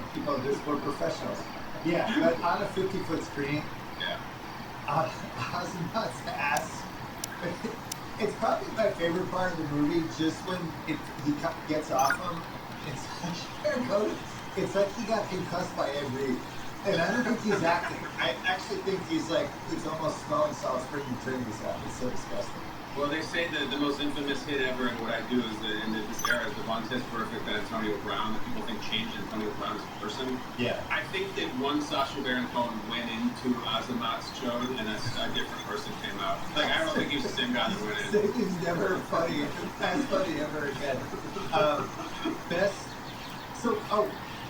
We're professionals. Yeah, but on a 50-foot screen, Azimuth's ass. It's probably my favorite part of the movie, just when he gets off him. It's like he got concussed by Ed Reed. And I don't think he's acting. I actually think he's like, it's almost smelling Salt Spring and turning this out. It's so disgusting. Well, they say that the most infamous hit ever in what I do is in this era is the Von Tess Perfect and Antonio Brown, that people think changed Antonio Brown as a person. Yeah. I think that one Sacha Baron Cohen went into Azimuth's show and a different person came out. Like, I don't think he was the same guy that went in. He's never funny, as funny ever again.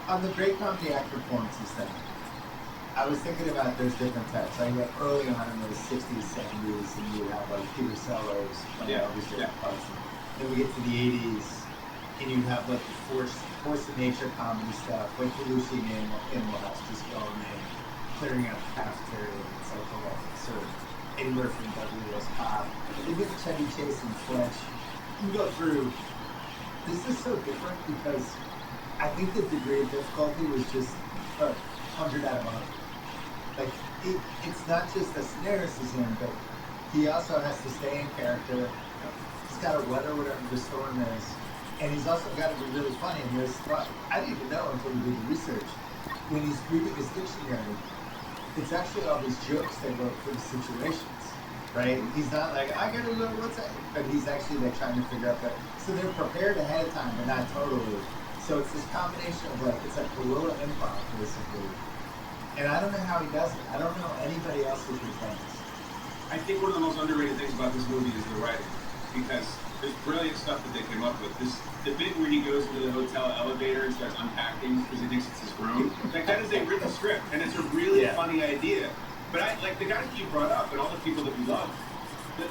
On the Great Comedy Actor performances thing, I was thinking about there's different types. I got early on in the 60s, 70s, and you have like Peter Sellers, Elvis Duran. Then we get to the 80s, and you have like the force of nature comedy stuff, like Belushi in Animal House, just going in, clearing out the cafeteria. It's like a lot of absurd. Eddie Murphy and W.S. Cobb. You get Chevy Chase and Fletch. You go through. This is so different because I think the degree of difficulty was just 100 out of 100. Like, it's not just the scenarios he's in, but he also has to stay in character. He's got to weather whatever the storm is. And he's also got to be really funny. And I didn't even know until we did the research. When he's reading his dictionary, it's actually all these jokes they wrote for the situations, right? He's not like, I gotta know what's that, but he's actually like trying to figure out that. So they're prepared ahead of time, but not totally. So it's this combination of like, it's like guerrilla improv, basically. And I don't know how he does it. I don't know anybody else who's done this. I think one of the most underrated things about this movie is the writing, because there's brilliant stuff that they came up with. The bit where he goes into the hotel elevator and starts unpacking because he thinks it's his room, like, that is a written script, and it's a really funny idea. But the guys that you brought up and all the people that we love,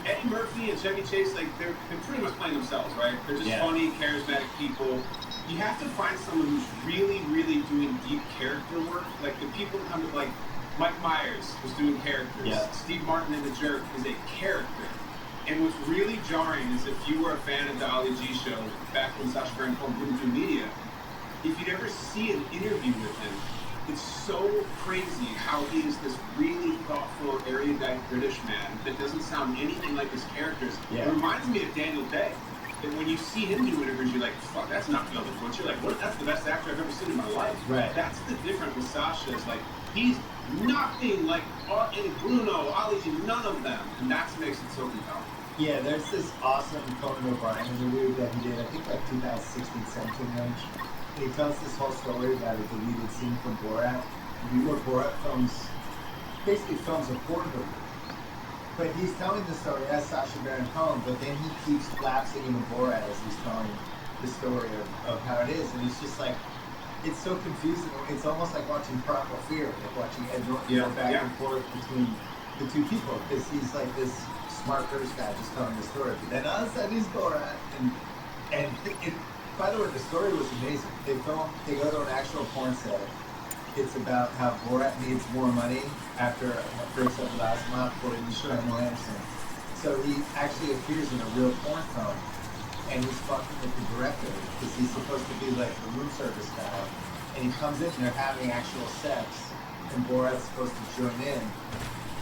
Eddie Murphy and Chevy Chase, like, they're pretty much playing themselves, right? They're just funny, charismatic people. You have to find someone who's really, really doing deep character work. Like, the people that come to, like, Mike Myers was doing characters. Yeah. Steve Martin in The Jerk is a character. And what's really jarring is if you were a fan of the Ali G show back when Sacha Baron Cohen didn't do media, if you'd ever see an interview with him, it's so crazy how he is this really thoughtful, erudite British man that doesn't sound anything like his characters. Yeah. It reminds me of Daniel Day. And when you see him do interviews, you're like, fuck, that's not Bill the Butcher. Like, what? That's the best actor I've ever seen in my life. Right. That's the difference with Sacha. Is like, he's nothing like Bruno, Ali, none of them. And that's what makes it so compelling. Yeah, there's this awesome Conan O'Brien interview that he did, I think like 2016-17 range. And he tells this whole story about a deleted scene from Borat. Where Borat basically films a porn movie. But he's telling the story as Sacha Baron Cohen, but then he keeps lapsing into Borat as he's telling the story of how it is. And it's just like, it's so confusing. It's almost like watching Primal Fear, like watching Ed Norton go back and forth between the two people. Because he's like this smart British guy just telling the story. But then all of a sudden he's Borat. And by the way, the story was amazing. They go to an actual porn set. it's about how Borat needs more money after it breaks up with Asimov, according to Samuel Anderson. So he actually appears in a real porn film, and he's fucking with the director because he's supposed to be like the room service guy, and he comes in and they're having actual sex, and Borat's supposed to join in,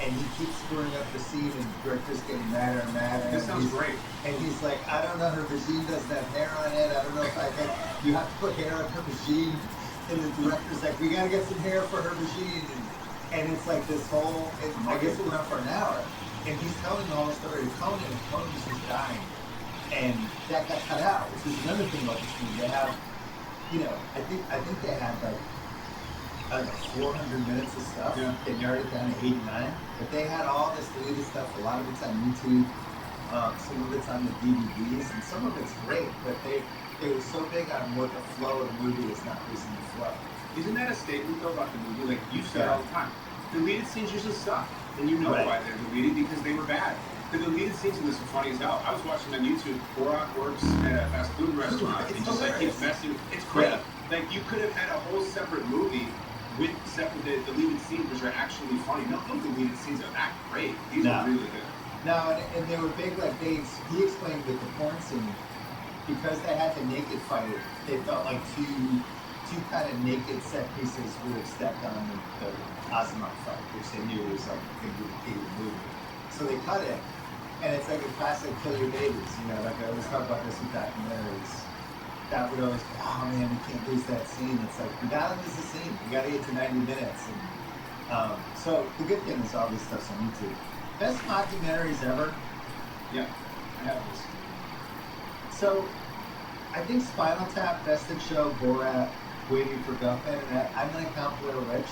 and he keeps screwing up the scene, and the director's getting madder and madder. That sounds great. And he's like, I don't know, her vagine doesn't have hair on it. I don't know if I can. You have to put hair on her vagine. And the director's like, we gotta get some hair for her vagine. And it's like this whole, I guess it went on for an hour. And he's telling the whole story to Conan, and Conan's just dying. And that got cut out, which is another thing about this movie. They have, I think they had like, I don't know, 400 minutes of stuff. Yeah. They narrowed it down to 89. But they had all this deleted stuff. A lot of it's on YouTube. Some of it's on the DVDs, and some of it's great. But they were so big on what the flow of the movie is not losing the flow. Isn't that a statement though about the movie? Like you said all the time, deleted scenes usually suck, and you know why they're deleted because they were bad. The deleted scenes in this are funny as hell. I was watching on YouTube. Borat works at a fast food restaurant. It's and just like keeps messing. It's great. Yeah. Like you could have had a whole separate movie with separate the deleted scenes, which are actually funny. No deleted scenes are that great. These are really good. No, and they were big. Like he explained with the porn scene, because they had the naked fight. They felt like two kind of naked set pieces would have stepped on the Asimov fight, which they knew was like going to be the key to the movie. So they cut it, and it's like a classic kill your babies. Like I always talk about this with documentaries. That would always be, oh man, we can't lose that scene. It's like, we gotta lose the scene. We gotta get to 90 minutes. And so the good thing is all this stuff's on YouTube. Best documentaries ever. Yeah, I have this. So I think Spinal Tap, Best in Show, Borat, Waiting for Guffman, and I'm gonna count Blair Witch.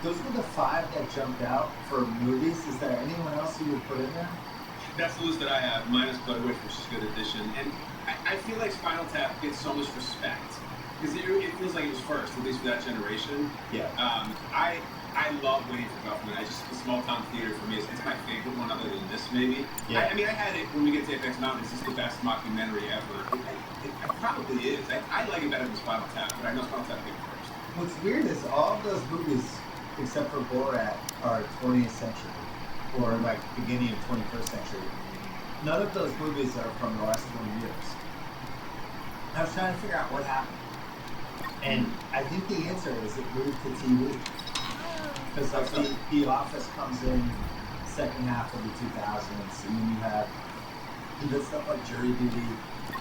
Those were the 5 that jumped out for movies. Is there anyone else you would put in there? That's the list that I have, minus Blair Witch, which is a good addition. And I feel like Spinal Tap gets so much respect because it feels like it was first, at least for that generation. Yeah. I love Waiting for Guffman. The small town theater for me it's my favorite one, other than this maybe. Yeah. I mean, I had it when we get to FX Mountains. It's the best mockumentary ever. It probably is. I like it better than Spinal Tap, but I know Spinal Tap came first. What's weird is all of those movies, except for Borat, are 20th century or like beginning of 21st century. None of those movies are from the last 20 years. I was trying to figure out what happened. And I think the answer is it moved to TV. Because like the Office comes in second half of the 2000s, and then you did stuff like Jury Duty.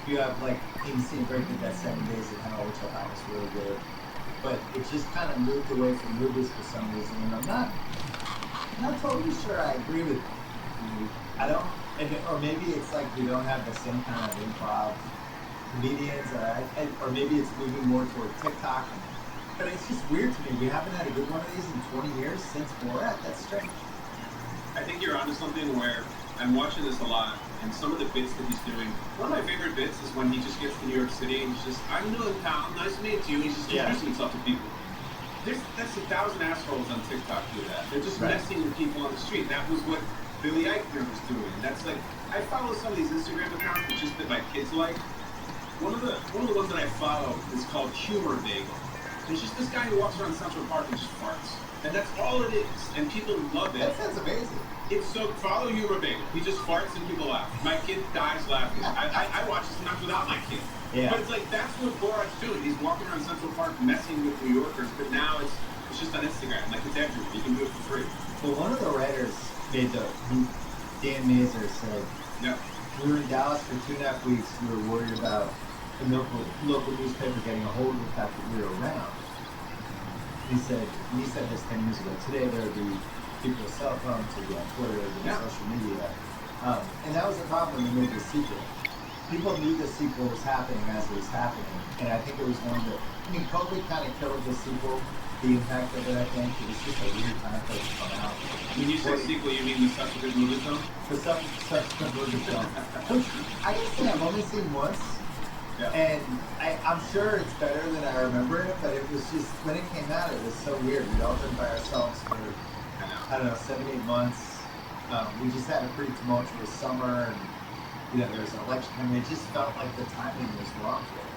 You have like Insane Breaking That 7 Days of Hell, which I thought was really good. But it just kind of moved away from movies for some reason, and I'm not totally sure I agree with you. I don't, or maybe it's like we don't have the same kind of improv comedians, or maybe it's moving more toward TikTok. But it's just weird to me. We haven't had a good one of these in 20 years since Borat. That's strange. I think you're onto something where I'm watching this a lot, and some of the bits that he's doing. One of my favorite bits is when he just gets to New York City and he's just, I'm new in town, nice to meet you. He's just introducing himself to people. That's 1,000 assholes on TikTok do that. They're just messing with people on the street. That was what Billy Eichner was doing. That's like, I follow some of these Instagram accounts that just that my kids like. One of the ones that I follow is called Humor Bagel. It's just this guy who walks around Central Park and just farts. And that's all it is. And people love it. That sounds amazing. It's so, follow Humor Bagel. He just farts and people laugh. My kid dies laughing. I watch it sometimes without my kid. Yeah. But it's like, that's what Borat's doing. He's walking around Central Park messing with New Yorkers, but now it's just on Instagram. Like, it's everywhere. You can do it for free. Well, one of the writers Dan Mazer said, we were in Dallas for 2.5 weeks. We were worried about the local newspaper getting a hold of the fact that we were around. He said this 10 years ago. Today there would be people with cell phones, would be on Twitter, would be on social media. And that was the problem when they made the sequel. People knew the sequel was happening as it was happening. And I think it was one that, COVID kind of killed the sequel, the impact of it, I think. It was just a weird time for it to come out. When you say sequel, you mean the subsequent movie film? The subsequent movie film. Which I guess I've only seen once. Yeah. And I'm sure it's better than I remember it, but it was just, when it came out, it was so weird. We'd all been by ourselves for, I don't know, 7-8 months. We just had a pretty tumultuous summer, and, there was an election. I mean, it just felt like the timing was wrong for it.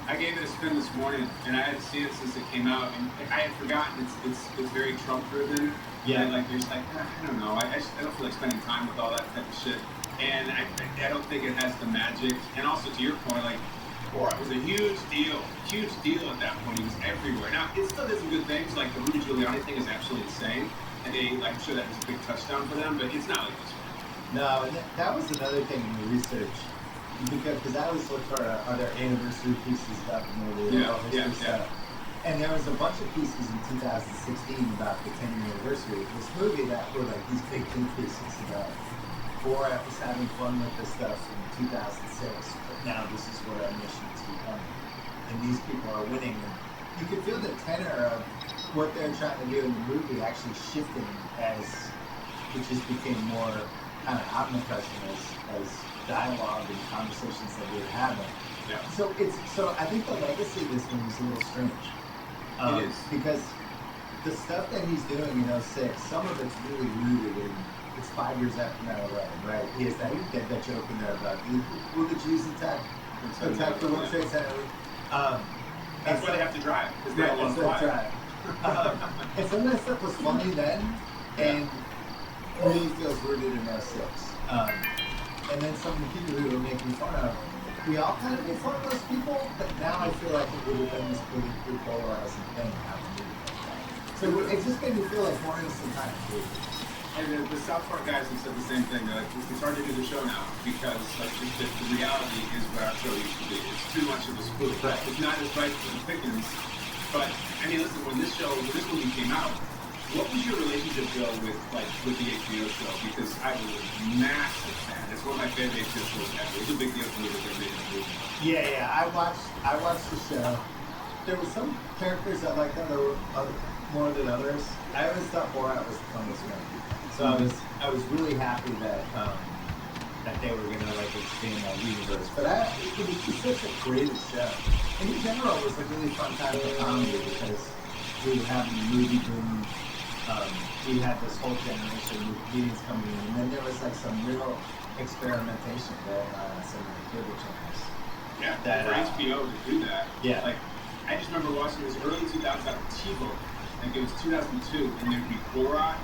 I gave it a spin this morning, and I hadn't seen it since it came out, and I had forgotten it's very Trump driven. Yeah. And like there's like I don't know, I don't feel like spending time with all that type of shit, and I don't think it has the magic. And also to your point, like Borat was a huge deal at that point. He was everywhere. Now it still did some good things, like the Rudy Giuliani thing is absolutely insane, and they like I'm sure that was a big touchdown for them, but it's not like this one. No, and that was another thing in the research. Because I always look for other anniversary pieces about the movie, history stuff. And there was a bunch of pieces in 2016 about the 10-year anniversary of this movie that were like these big think pieces about Borat was having fun with this stuff in 2006, but now this is what our mission is becoming. And these people are winning. And you could feel the tenor of what they're trying to do in the movie actually shifting as it just became more kind of omnipresent as dialogue and conversations that we were having. Yeah. So I think the legacy of this movie is a little strange. It is. Because the stuff that he's doing in 06, some of it's really rooted in, it's 5 years after 9/11, right? He has that joke in there about, will the Jews attack the World Trade Center? That's why they have to drive, because they don't want to fly. And some of that stuff was funny then, and really feels rooted in 06. And then some of the people who were making fun of, we all kind of made fun of those people, but now I feel like it would have been this really polarizing thing how to do that. So it just made me feel like more innocent time. And the South Park guys have said the same thing. They're like, it's hard to do the show now because like just the reality is what our show used to be. It's too much of a spoof. Right. It's not as bright for the Pickens. But I mean, listen, when this movie came out, what was your relationship, Bill, with the HBO show? Because I was a massive fan. It's one of my favorite HBO shows ever. It's a big deal for me that they made a movie. Yeah. I watched the show. There were some characters I liked more than others. I always thought Borat was the funniest one. So I was really happy that they were gonna expand that universe. But it was just such a creative show. And in general, it was a really fun time for comedy because we were having the movie boom. We had this whole generation of comedians coming in, and then there was some real experimentation going on some of the cable channels. Yeah, that, for HBO to do that. Yeah. I just remember watching this early 2000s on TiVo. It was 2002, and there'd be Borat,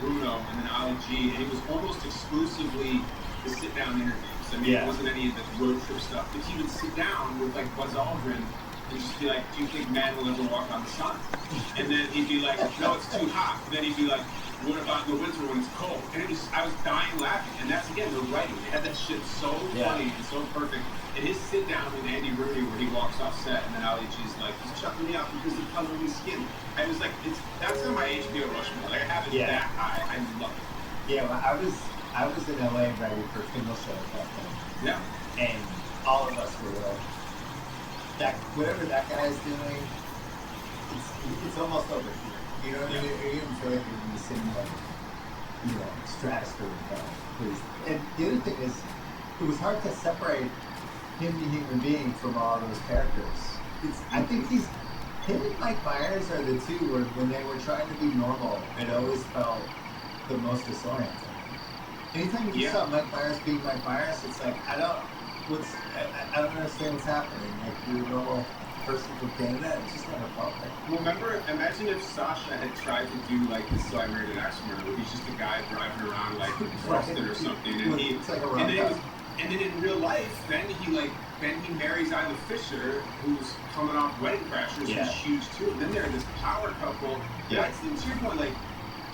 Bruno, and then Ali G, and it was almost exclusively the sit-down interviews. I mean, it wasn't any of the road trip stuff. But he would sit down with Buzz Aldrin and just be like, "Do you think man will ever walk on the sun?" And then he'd be like, "No, it's too hot." And then he'd be like, "What about the winter when it's cold?" And I was dying laughing. And that's again the writing. They had that shit so funny and so perfect. And his sit down with Andy Rooney where he walks off set and then Ali G's like, he's chucking me out because of color of his skin. I was like, that's on my HBO Rushmore. I have it that high. I love it. Yeah, well, I was in LA ready for Kimmel show at that point. Yeah. And all of us were like, whatever that guy's doing, it's almost over here. You know what I mean? You don't feel like you're in the same stratosphere with that. And the other thing is, it was hard to separate him, the human being, from all those characters. I think him and Mike Myers are the two where when they were trying to be normal, it always felt the most disorienting. Anytime you saw Mike Myers being Mike Myers, it's like I don't understand what's happening. Like you're a normal person from Canada, it's just never felt like. Well, imagine if Sasha had tried to do this So I Married an Axe Murderer, where he's just a guy driving around Boston or something, and it's like a and then in real life, then he marries Isla Fisher, who's coming off Wedding Crashers, who's huge too. And then they're this power couple. Yeah, it's to your point,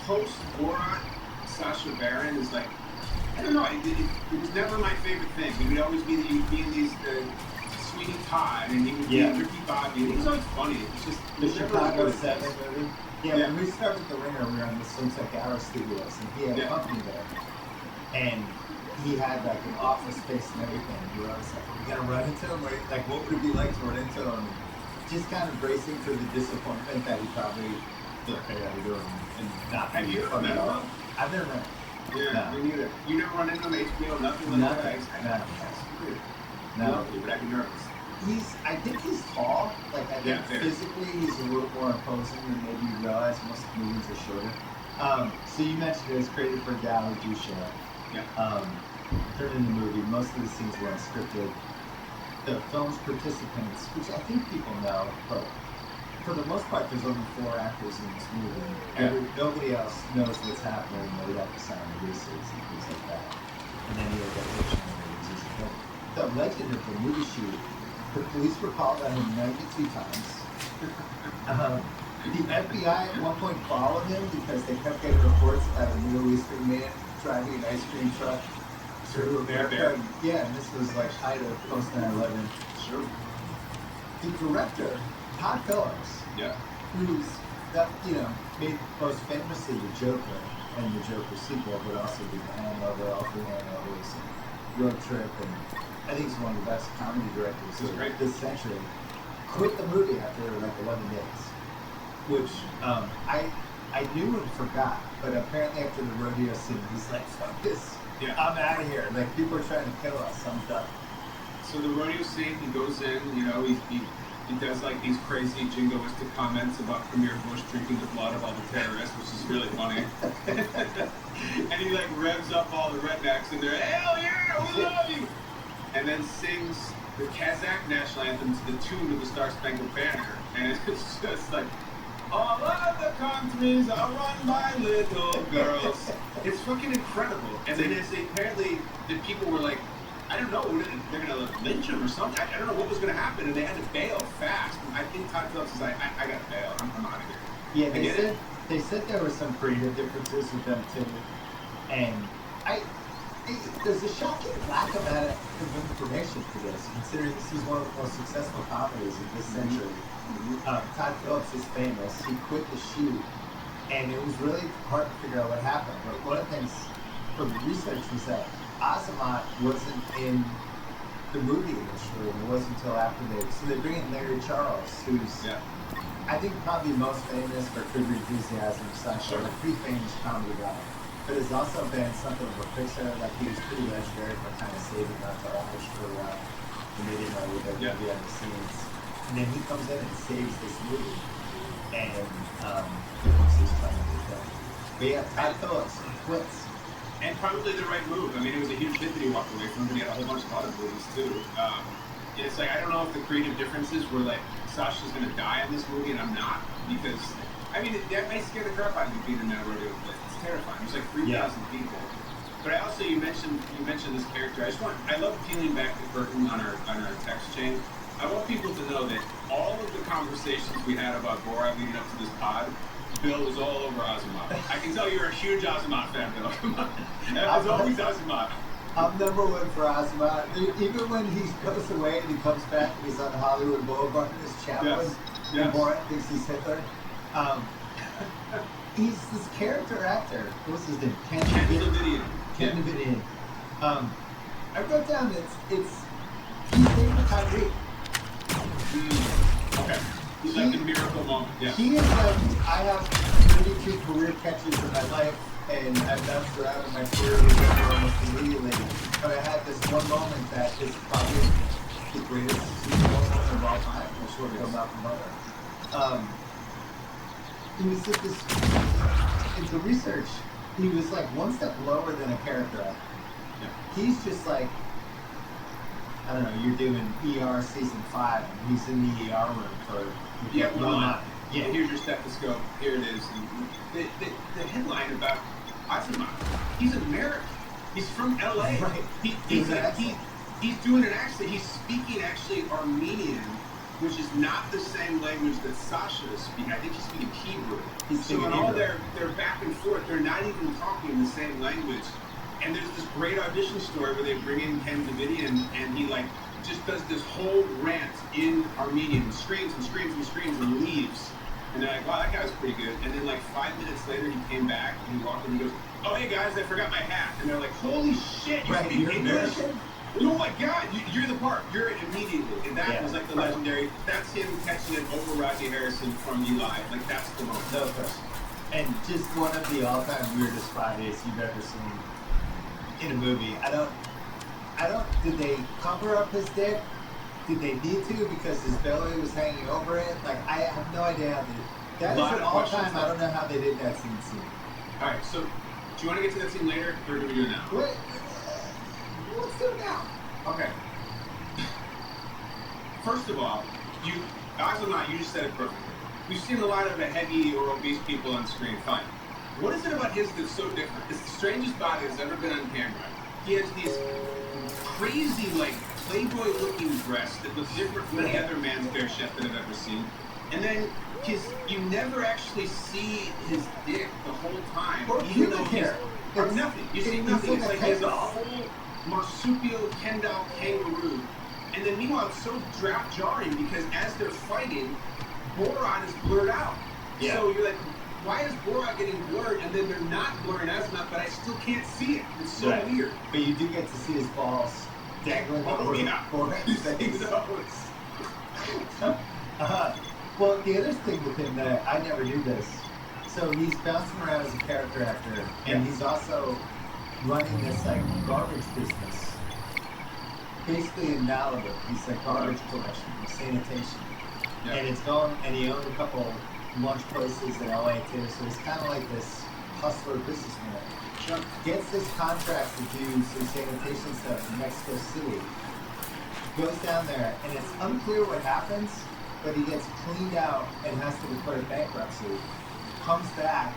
post Borat, Sacha Baron is I don't know. It was never my favorite thing. He would always be in these Sweeney Todd, and he would be in Ricky Bobby, and he was always funny. It's just the Chicago 7 movie. Yeah, when we started The Ringer, we were in the Sunset Gower Studios, and he had a company there, and he had an office space and everything. We were always like, "Are we gonna run into him? What would it be like to run into him?" Just kind of bracing for the disappointment that he probably look I gotta do and not. Have you ever met him? I've never met him. Yeah, me neither. You never run into him at HBO, nothing like that? No. That's weird. No. But I'd be nervous. I think he's tall. I think physically he's a little more imposing than maybe you realize. Most movies are shorter. So you mentioned it was created for Gal Dusha. Yeah. Turned into the movie. Most of the scenes were unscripted. the film's participants, which I think people know, but for the most part, there's only 4 actors in this movie. Nobody else knows what's happening. They have to sign releases and things like that. And then you get fiction releases. But the legend of the movie shoot, the police were called on him 92 times. The FBI at one point followed him because they kept getting reports about a Middle Eastern man driving an ice cream truck through America. Yeah, and this was like height of post 9/11. Sure. The director, Todd Phillips, who's made most famously the Joker and the Joker sequel, but also did The Hangover, all 3 Hangovers, and Road Trip, and I think he's one of the best comedy directors of this century. Quit the movie after like 11 days, which I knew and forgot, but apparently after the rodeo scene, he's like, fuck this, I'm out of here. Like, people are trying to kill us, I'm done. So the rodeo scene, he goes in, he does like these crazy jingoistic comments about Premier Bush drinking the blood of all the terrorists, which is really funny. And he like revs up all the rednecks and they're, hell yeah, we love you! And then sings the Kazakh national anthem to the tune of the Star Spangled Banner. And it's just like, all of the countries are run by little girls. It's fucking incredible. And then apparently the people were like, I don't know, they're going to lynch him or something. I don't know what was going to happen, and they had to bail fast. I think Todd Phillips is like, I got to bail. I'm out of here. Yeah, they said there were some creative differences with them too. And there's a shocking lack of information for this, considering this is one of the most successful comedies of this century. Todd Phillips is famous. He quit the shoot, and it was really hard to figure out what happened. But one of the things from the research was that Azamat wasn't in the movie initially. It wasn't until after they bring in Larry Charles, who's I think probably most famous for Curb Your Enthusiasm, Sunshine, a pretty famous comedy guy. But has also been something of a fixer. Like, he was pretty legendary for kind of saving Entourage for a while. And they didn't know what they were behind the scenes. And then he comes in and saves this movie. And becomes his primary thing. But yeah, Todd Phillips quits. And probably the right move. I mean, it was a huge hit that he walked away from, but he had a whole bunch of other movies too. It's like, I don't know if the creative differences were like, Sasha's gonna die in this movie and I'm not, because I mean, that may scare the crap out of you being in that rodeo place. It's terrifying. There's like 3,000 people. But I also, you mentioned this character. I love peeling back the curtain on our text chain. I want people to know that all of the conversations we had about Borat leading up to this pod, Bill was all over Azamat. I can tell you're a huge Azamat fan, Bill. Come on. It's always Azamat. I'm number one for Azamat. Even when he goes away and he comes back and he's on Hollywood Boulevard and his chaplain, and Borat thinks he's Hitler. He's this character actor. What's his name? Ken Davidian. I wrote down he's David Tyree. Okay. He's like the miracle moment. Yeah. He is like, I have 32 career catches in my life, and I've bounced around in my career almost immediately. But I had this one moment that is probably the greatest Super Bowl moment of all time, which will come out from Mother. He was at this, in the research, he was like one step lower than a character actor. Yeah. He's just like, I don't know, you're doing ER season 5, and he's in the ER room for one month. Yeah, here's your stethoscope. Here it is. The headline about Azamat. He's American. He's from LA. Right. He's doing an accent. He's speaking actually Armenian, which is not the same language that Sasha is speaking. I think he's speaking Hebrew. So in all their back and forth, they're not even talking the same language. And there's this great audition story where they bring in Ken Davidian, and he like just does this whole rant in Armenian, and screams and screams and screams and leaves. And they're like, wow, that guy was pretty good. And then like 5 minutes later, he came back and he walked in and he goes, oh, hey guys, I forgot my hat. And they're like, holy shit, you speak English? Oh my God, you're the part. You're it immediately. And that was like the legendary, that's him catching it over Rodney Harrison from Eli. Like, that's the moment. No question. And just one of the all-time weirdest Fridays you've ever seen in a movie. Did they cover up his dick? Did they need to because his belly was hanging over it? Like, I have no idea how they did. That is an all-time, I don't know how they did that scene. All right, so do you want to get to that scene later, or do we do it now? Let's do it now. Okay. first of all, you just said it perfectly. We've seen a lot of heavy or obese people on screen, fine. What is it about his that's so different? It's the strangest body that's ever been on camera. He has these crazy, like, Playboy-looking breasts that look different from any other man's bare chef that I've ever seen. And then you never actually see his dick the whole time. Or even though pubic hair. or nothing. You see nothing. It's like he has a full marsupial Ken doll kangaroo. And then meanwhile, it's so jarring because as they're fighting, Borat is blurred out. Yeah. So you're like, why is Borat getting blurred and then they're not blurring Azamat, but I still can't see it? It's so Right. weird. But you do get to see his balls dangling over Yeah. Borat's face. knows. Well, the other thing with him that I never knew this. So he's bouncing around as a character actor, and he's also running this like garbage business, basically in Malibu. He's like garbage collection, sanitation, Yeah. and it's going. And he owns a couple lunch places in LA too. So he's kind of like this hustler businessman. Sure. Gets this contract to do some sanitation stuff in Mexico City. Goes down there, and it's unclear what happens, but he gets cleaned out and has to declare bankruptcy. Comes back,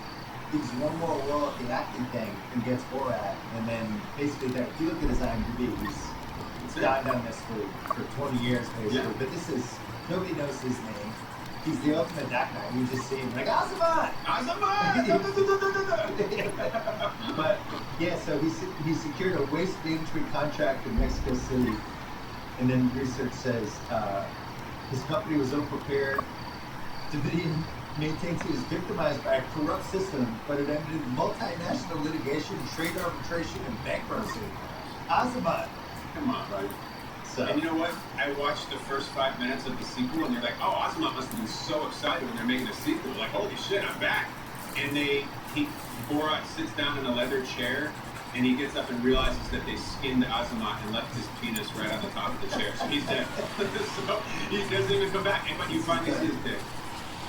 gives one more whirl at the acting thing, and gets Borat. And then basically, if you look at his IMDb, he's died on this for 20 years basically. Yeah. But this is nobody knows his name. He's the ultimate that guy. You just see him like Azamat. But yeah, so he secured a waste management contract in Mexico City, and then research says his company was unprepared. Davidian maintains he was victimized by a corrupt system, but it ended in multinational litigation, trade arbitration, and bankruptcy. Azamat. Come on, buddy. So And you know what? I watched the first 5 minutes of the sequel, and you're like, oh, Azamat must have been so excited when they're making a sequel. Like, holy shit, I'm back. And Borat sits down in a leather chair, and he gets up and realizes that they skinned Azamat and left his penis right on the top of the chair. So he's dead. So he doesn't even come back, but you finally see his dick.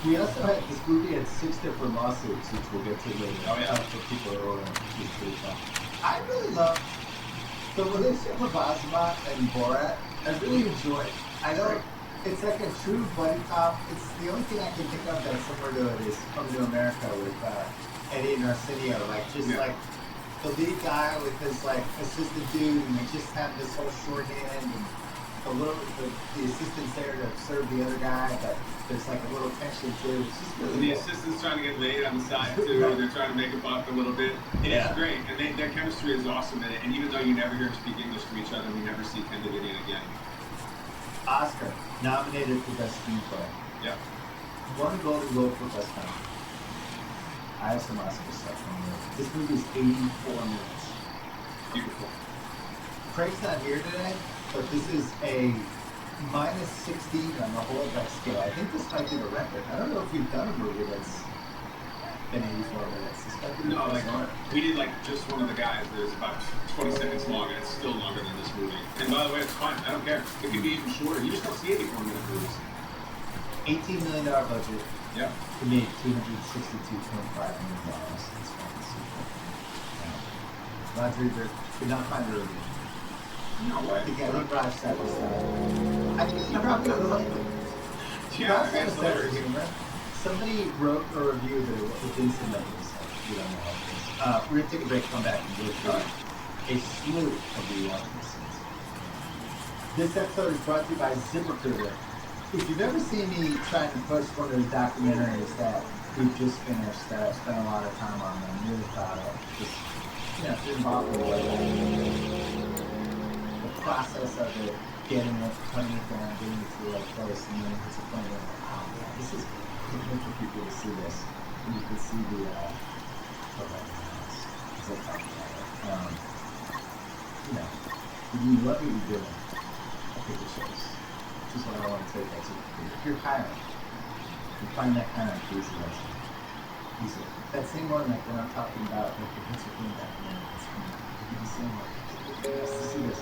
we also had this movie had 6 different lawsuits, which we'll get to later. Oh, yeah. For people who are I really love the relationship with Azamat and Borat. I really enjoy it. I know it's like a true buddy cop. It's the only thing I can think of that's similar to it is Coming to America with Eddie and Arsenio. Like just Yeah. like the lead guy with his like assistant dude, and they just have this whole shorthand and the assistant's there to serve the other guy, but there's like a little tension too. It's just And really the good. assistant's trying to get laid on the side too, and they're trying to make a buck a little bit. And Yeah. it's great, and their chemistry is awesome in it. And even though you never hear them speak English to each other, we never see Ken Davidian again. Oscar nominated for best screenplay. Yep. Won a Golden Globe for best film. I have some Oscar stuff on here. This movie is 84 minutes. Beautiful. Craig's not here today, but this is a minus 16 on the whole Beck scale. I think this might be the record. I don't know if we've done a movie that's been 84 minutes. This might be the No, first like one. we did like just one of the guys that is about 20 seconds long, and it's still longer than this movie. And by the way, it's fine. I don't care. It could be even shorter. You just don't see 84-minute movies. $18 million budget. Yep. It made $262.5 million. That's fucking super. Yeah. Roger Ebert could not find a review. No way. I think Raj said this. I think you probably would like it. Yeah, Raj had a that's sense of hilarious. humor. Somebody wrote a review that it didn't seem like it was like, we don't know how it is. We're going to take a break, come back, and go through a slew of the scenes. This episode is brought to you by ZipRecruiter. If you've ever seen me trying to push one of the documentaries that we've just finished, that I've spent a lot of time on, I'm really proud of. Just, involved with the process of it, getting it, putting it down, getting it to the right place, and then it's a point where I'm like, oh yeah, this is good for people to see this. And you can see the, as I talk about it. If you love what you're doing, I think it shows. Which is what I want to take as if you're hiring, you find that kind of enthusiasm. That same one, like when I'm talking about like the Pennsylvania documentary, it's the same one. Nice to see this.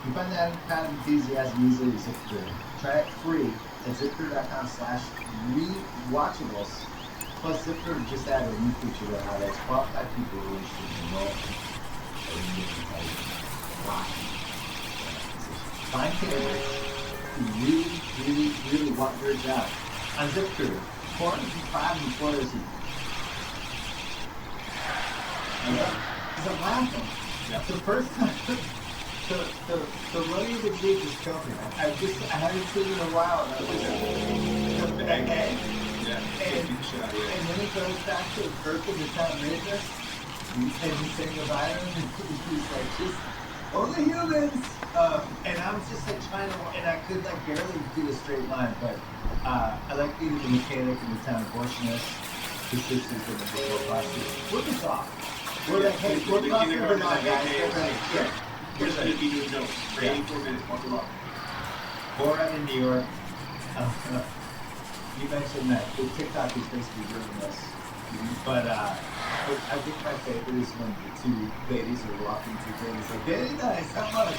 You find that kind of enthusiasm easily with ZipRecruiter. Try it free at ZipRecruiter.com/rewatchables. Plus, ZipRecruiter just added a new feature that highlights qualified people who are interested in enrolling or in getting invited. Find candidates really want your job. On ZipRecruiter, 405 employers. Because I'm laughing. Yeah. The first time, the Running of the Gate just killed me. I haven't seen it in a while. And I was just, the egg. Yeah. And then it goes back to Earth in the Town Raiders, and he's saying goodbye to him, and he's like, just, all the humans! And I was just like trying to, and I could like barely do a straight line, but I like being the mechanic in the town abortionist. His sister's gonna be a prostitute. We're just off. We're like, hey, we're crossing the line, guys. Get ready. Yeah. We're just gonna be doing jokes. For 84 minutes, walk them up. Borat in New York. You mentioned that the TikTok is basically doing this. But I think my favorite is when the two ladies are walking through things like, very nice, how much?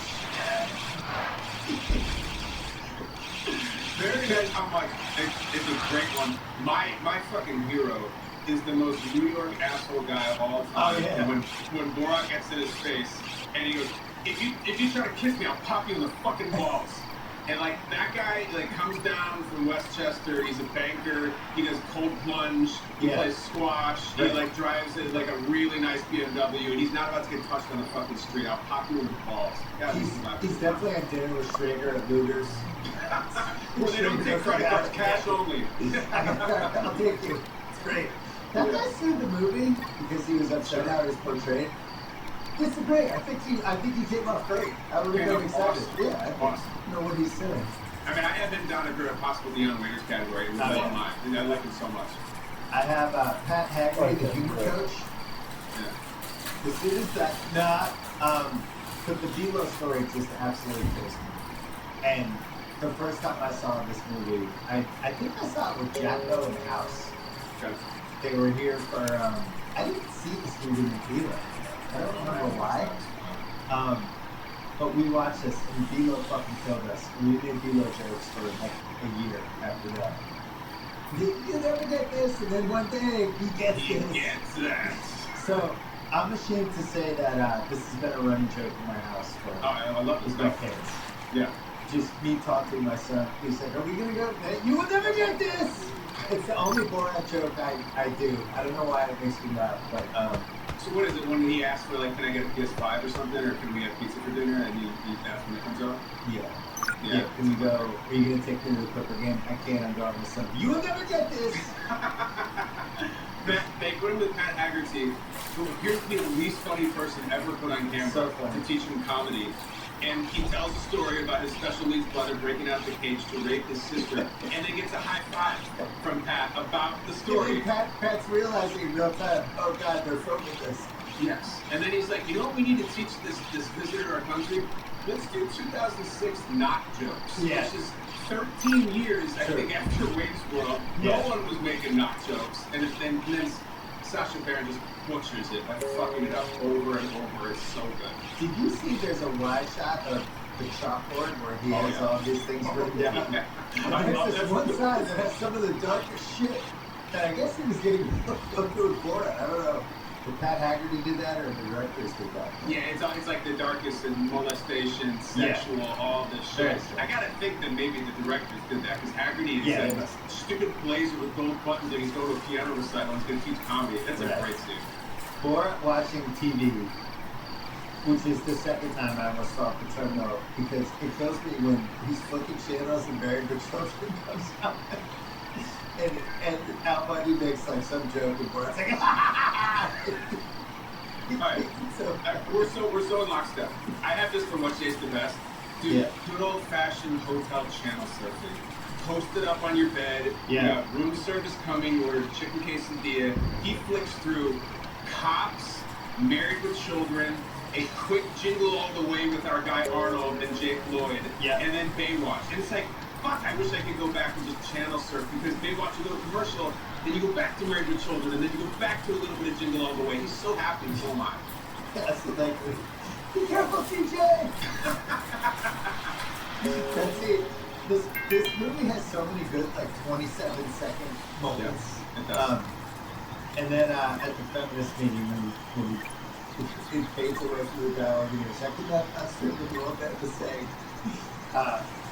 Very nice how much. It's a great one. My fucking hero is the most New York asshole guy of all time. Oh, yeah. And when Borat gets in his face and he goes, if you try to kiss me, I'll pop you in the fucking balls. And like that guy like comes down from Westchester, he's a banker, he does cold plunge, he plays squash, he like drives like a really nice BMW, and he's not about to get touched on the fucking street. I'll pop you in the balls. He's definitely on dinner with Schrager at Luger's. Well, they don't take credit cards, cash only. I'll take you. It's great. That guy sued the movie because he was upset how he was portrayed. It's great. I think he came off great. I would have been excited. Yeah, I know what he's saying. I mean, I have been down a possible Neon Waiters category. It was all mine. I like him so much. I have Pat Haggerty, the human coach. Yeah. As soon as that, but the D-Lo story just absolutely kills me. And the first time I saw this movie, I think I saw it with Jacko and House. Okay. They were here for, I didn't see this movie in the theater. I don't remember why. But we watched this and D-Lo fucking killed us. We did D-Lo jokes for like a year after that. You never get this, and then one day he gets He this. gets that. So I'm ashamed to say that this has been a running joke in my house for Oh, I love this my stuff. kids. Yeah. Just me talking to my son. He said, "Are we gonna go? You will never get this." It's the only Borat joke I do. I don't know why it makes me laugh, but So what is it when he asks for like, can I get a PS5 or something, or can we have pizza for dinner? And that's when it comes up. yeah. Can we go? Are you gonna take me to the Clipper game? I can't. I'm going with son. You will never get this. They put him with Pat Haggerty, who appears to be the least funny person ever put on camera So funny. to teach him comedy. And he tells a story about his special needs brother breaking out the cage to rape his sister, and then gets a high five from Pat about the story. Pat's realizing in real time. Oh God, they're filming this. Yes. And then he's like, you know what we need to teach this visitor our country? Let's do 2006 not jokes. Yeah. Which is 13 years, I Sure. think, after Wayne's World. Yeah. No one was making not jokes. And then Sacha Baron just butchers it by fucking it up over and over. It's so good. Did you see there's a wide shot of the chalkboard where he has all these things written down? I love There's that. this one side that has some of the darkest shit. And I guess he was getting hooked with Borat. I don't know. If Pat Haggerty did that or the directors did that. Yeah, it's like the darkest and molestation, sexual, all this shit. Very sick. I gotta think that maybe the directors did that because Haggerty is Yeah, a they must. stupid blazer with gold buttons and he's going to a piano recital and he's gonna teach comedy. That's a Right. great scene. Borat watching TV, which is the second time I almost stopped the treadmill because it kills me when he's flicking channels and Barry Children comes out. And Al Bundy makes like some joke and Borat's like, Alright. So, We're so in lockstep. I have this for what tastes the best. Dude, Yeah. good old fashioned hotel channel surfing. Post it up on your bed. Yeah. You got room service coming, order chicken quesadilla. He flicks through Cops, Married with Children, a quick Jingle All the Way with our guy Arnold and Jake Lloyd, Yeah. and then Baywatch. And it's like, fuck, I wish I could go back and just channel surf because Baywatch, you go to commercial, then you go back to Married with Children, and then you go back to a little bit of Jingle All the Way. He's so happy, and so am I. that's what that is. Be careful, CJ! That's it. This movie has so many good, like, 27-second moments. Yeah, it does. And then at the feminist meeting, when it fades away from the dialogue, and you're checking that, that's really what that was saying.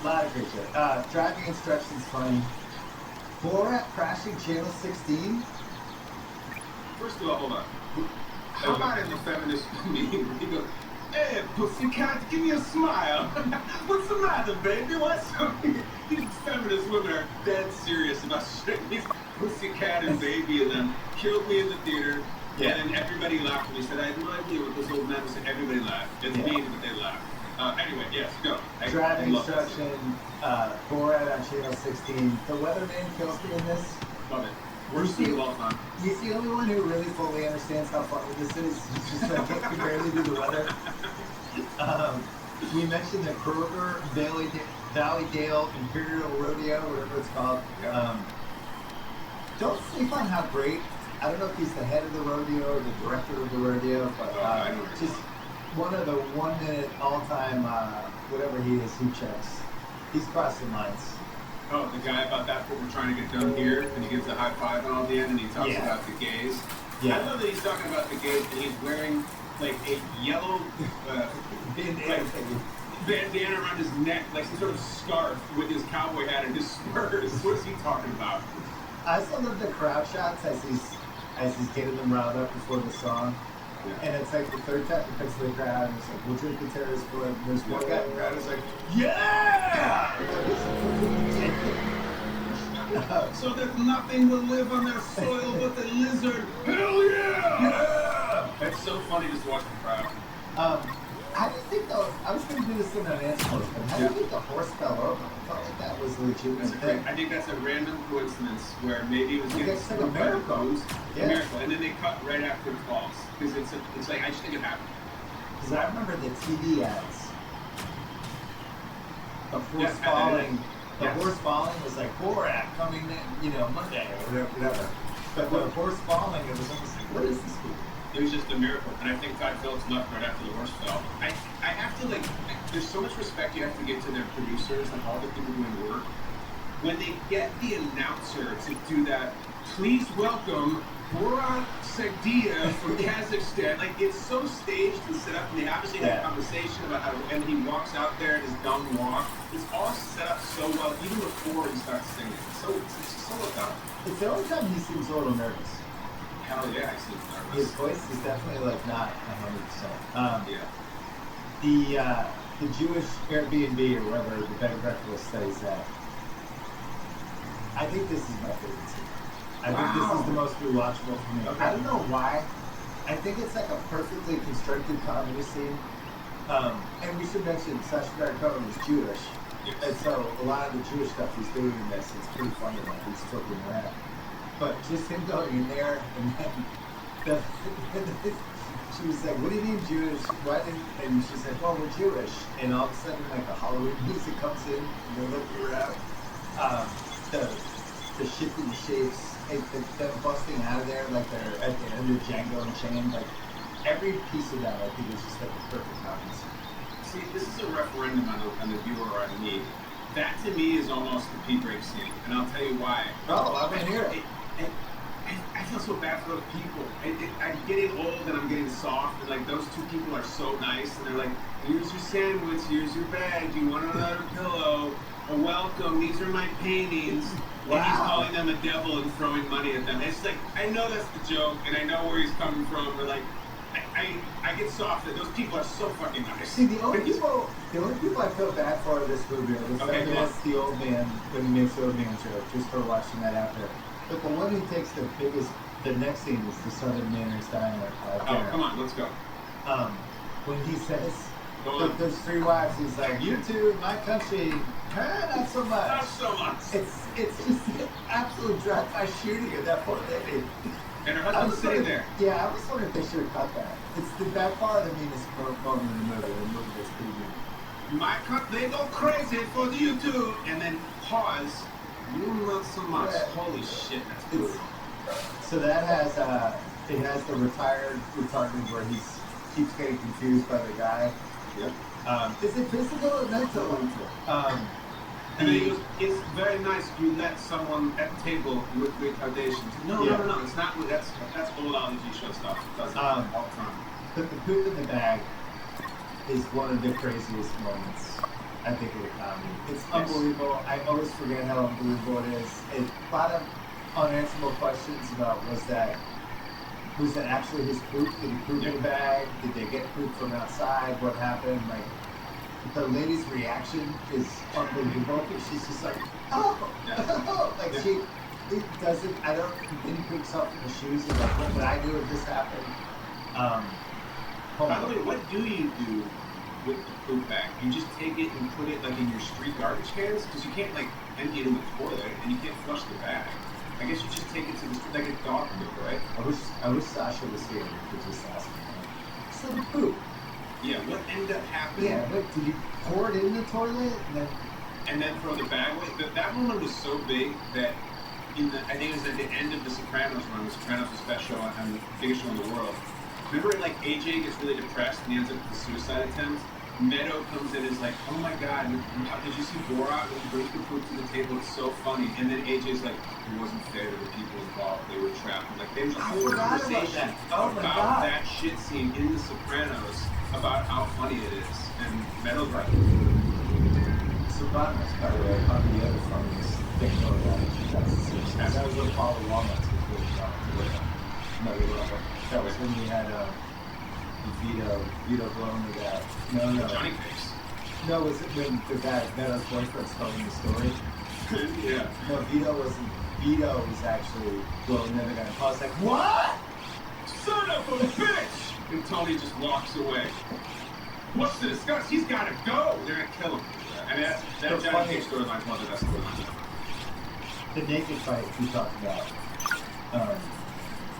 lot of great shit. Driving instructions funny. Borat crashing channel 16. First of all, hold on. How about in the feminist meeting where he goes, "Hey, pussycat, give me a smile. What's the matter, baby? What's up?" These feminist women are dead serious about shit. These pussycat and baby and them killed me in the theater. Yeah. And then everybody laughed when he said, "I had no idea what this old man was saying." Everybody laughed. It's Yeah. mean, but they laughed. Anyway, yes, go. Driving love this. instruction. Borat on channel 16. The weatherman kills me in this. Love it. Worst movie of all time. He's the only one who really fully understands how funny this is. He's just like, can barely do the weather. We mentioned the Kroger Valley Dale Imperial Rodeo, whatever it's called. Don't sleep on how great. I don't know if he's the head of the rodeo or the director of the rodeo, but I know. just one of the 1 minute all-time whatever he is, who checks. He's crossing lines. Oh, the guy about that's what we're trying to get done here, and he gives a high five and all at the end, and he talks Yeah. about the gays. Yeah. I love that he's talking about the gays, and he's wearing like a yellow bandana around his neck, like some sort of scarf with his cowboy hat and his spurs. What is he talking about? I also love the crowd shots as he's getting them riled up before the song. Yeah. And it's like the third time he cuts to the crowd and it's like, we'll drink the terrorist blood. And there's one guy in the crowd who's like, yeah! So that nothing will live on their soil but the lizard. Hell yeah! Yeah! It's so funny just to watch the crowd. How do you think though, I was going to do this in an answer post, but how do you think the horse fell over? I felt like that was a legitimate That's a great, thing. I think that's a random coincidence where maybe it was getting It's like a screwed by the miracle. booze. Yeah. A miracle. And then they cut right after it falls. Because it's like, I just think it happened. Because I remember the TV ads. The horse Yeah, falling. The yes. horse falling was like Borat coming in, Monday or whatever. But the horse falling, it was almost like, what is this movie? It was just a miracle. And I think Todd Phillips left right after the horse fell. I have to, there's so much respect you have to give to their producers and all the people doing work. When they get the announcer to do that, please welcome Borat Sagdiyev from Kazakhstan. Like, it's so staged and set up, and they obviously have a conversation about how, and he walks out there in his dumb walk. It's all set up so well, even before he starts singing. It's so well done. It's the only time he seems a little nervous. Hell yeah, I see His nervous. voice is definitely like not 100%. Yeah. The Jewish Airbnb or wherever the bed and breakfast stays at. I think this is my favorite scene. I think this is the most rewatchable for me. Okay. I don't know why. I think it's like a perfectly constructed comedy scene. And we should mention Sacha Baron Cohen is Jewish. Yes. And so a lot of the Jewish stuff he's doing in this, it's pretty funny, like he's talking around. But just him going in there and then she was like, what do you mean Jewish? Why didn't, and she's like, well, we're Jewish. And all of a sudden, like, the Halloween music comes in, and they're looking around. The shifting shapes, and them busting out of there, like they're at the end of Django Unchained. Like, every piece of that, I think, is just like a perfect comedy. See, this is a referendum on the viewer or on me. That to me is almost the pee break scene, and I'll tell you why. Oh, I've been here. I feel so bad for those people. I'm getting old and I'm getting soft, and like those two people are so nice, and they're like, "Here's your sandwich, here's your bag. Do you want another pillow? A welcome. These are my paintings." And he's Wow. calling them a devil and throwing money at them. It's like, I know that's the joke, and I know where he's coming from, but like, I get soft. Those people are so fucking nice. See, the only people I feel bad for in this movie are the Okay, feminists, the old man, when he makes the old man joke, just for watching that after. But the one who takes the next scene is the Southern Manners Diner. Oh, come on, let's go. When he says, Go look, on. there's three wives, he's like, you two, my country, not so much. Not so much. It's just an absolute drive-by shooting of that poor lady. And her I husband's was sitting wondering- there. Yeah, I was wondering if they should have cut that. It's by far the meanest moment in the movie. The movie that's pretty mean. My cut, they go crazy for you too. And then pause. You not so much. Yeah. Holy shit, that's It's, brutal. so that has it has the retired retarded where he keeps getting confused by the guy. Yep. Is it physical or mental? And then he goes, it's very nice you let someone at the table with retardation. No, Yeah. no, it's not. That's old Ali G show stuff. It does that all the time. But the poop in the bag is one of the craziest moments I think, of the comedy. It's Yes. unbelievable. I always forget how unbelievable it is. A lot of unanswerable questions about was that actually his poop? Did he poop in a bag? Did they get poop from outside? What happened? Like, the lady's reaction is unbelievable. She's just like, oh, like she it doesn't. I don't. Didn't put himself in the shoes of like, what would I do if this happened? By the way, what do you do with the poop bag? You just take it and put it like in your street garbage cans? Because you can't like empty it in the toilet and you can't flush the bag. I guess you just take it to the street like a dog poop, right? I wish Sasha was here to just ask me. So the poop. Yeah, what ended up happening? Yeah, but did you pour it in the toilet And then throw the bag away? That moment was so big that I think it was at the end of The Sopranos run. The Sopranos was the best show on the biggest show in the world. Remember, like AJ gets really depressed and he ends up with a suicide attempt. Meadow comes in and is like, "Oh my God, did you see Borat when he brings the food to the table? It's so funny." And then AJ's like, "It wasn't fair to the people involved. They were trapped." And like, there's a whole forgot about conversation that. Oh my about God. that shit scene in The Sopranos about how funny it is. And Meadow's like, Sopranos, by the way, on the other funniest thing going on. That was what Paulie Walnuts was really trying to work on. Another level. That was when we had Vito blowing the guy. No. Johnny Face. No, was it when the guy, Meadow's boyfriend's telling the story? Yeah. No, Vito wasn't. Vito was actually blowing the other guy. Paul's like, what? Son of a bitch! And Tony just walks away. What's to discuss? He's got to go. They're gonna kill him. I mean, that Johnny Cage storyline's one of the best storylines. The naked fight we talked about.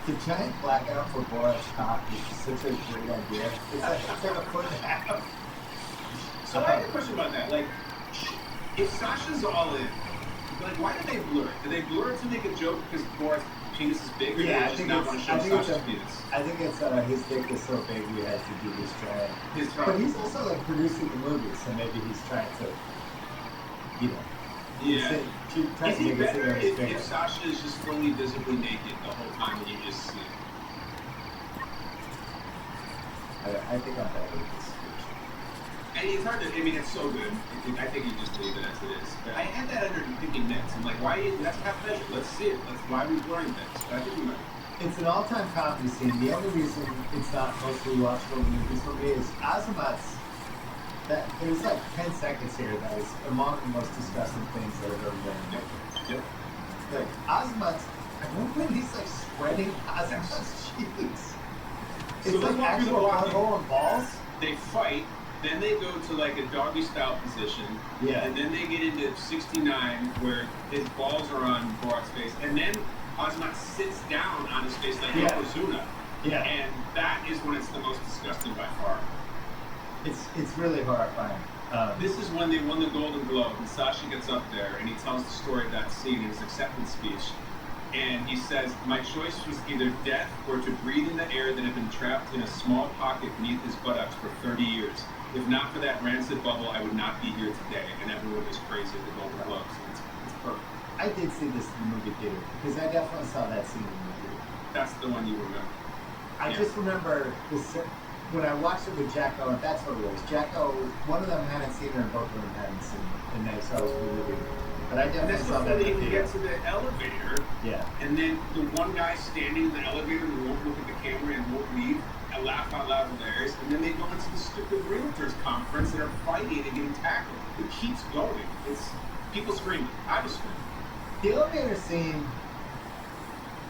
The giant blackout for Borat's cock is such a great idea. It's like a foot and a half. So I had a question about that. Like, if Sasha's all in, like, why did they blur it? Did they blur it to make a joke because Borat's penis is big, or did they just not want to show Sasha's penis? I think it's his dick is so big we had to do this giant. His But he's also like producing the movie, so maybe he's trying to, you know. Yeah. Trying Is to it make it better seem like if Sasha is just fully visibly naked the whole time and you just see it? I think I'm better with this situation. And it's hard to, I mean, it's so good. I think you just leave it as it is. But I had that under thinking next. I'm like, why? That's half measure. Let's see it. Why are we blurring this? But I think we might. It's an all-time comedy scene. The only reason it's not mostly watchable movies for me is Azamat's. That there's like 10 seconds here that is among the most disgusting things that have ever been made. Yep. Like Azamat's, at one point he's like spreading Azamat's cheeks. It's So like they walk through the actual walking- butthole and balls. They fight, then they go to like a doggy style position, Yeah. and then they get into 69 where his balls are on Borat's face, and then Azamat sits down on his face like Yokozuna, Yeah. and that is when it's the most disgusting by far. It's really horrifying. This is when they won the Golden Globe, and Sasha gets up there and he tells the story of that scene in his acceptance speech. And he says, "My choice was either death or to breathe in the air that had been trapped in a small pocket beneath his buttocks for 30 years. If not for that rancid bubble, I would not be here today." And everyone was crazy at the Golden Globes. It's perfect. I did see this in the movie theater because I definitely saw that scene in the movie. That's the one you remember. I Yeah. just remember this when I watched it with Jacko, and that's what it was. Jacko, one of them hadn't seen her, and both of them hadn't seen it, and they saw this movie. But I And definitely that's saw before that they in the even theater. get to the elevator. Yeah. And then the one guy standing in the elevator who won't look at the camera and won't leave, and laugh out loud hilarious. And then they go into the stupid realtors conference and are fighting and getting tackled. It keeps going. It's people screaming. I was screaming. The elevator scene,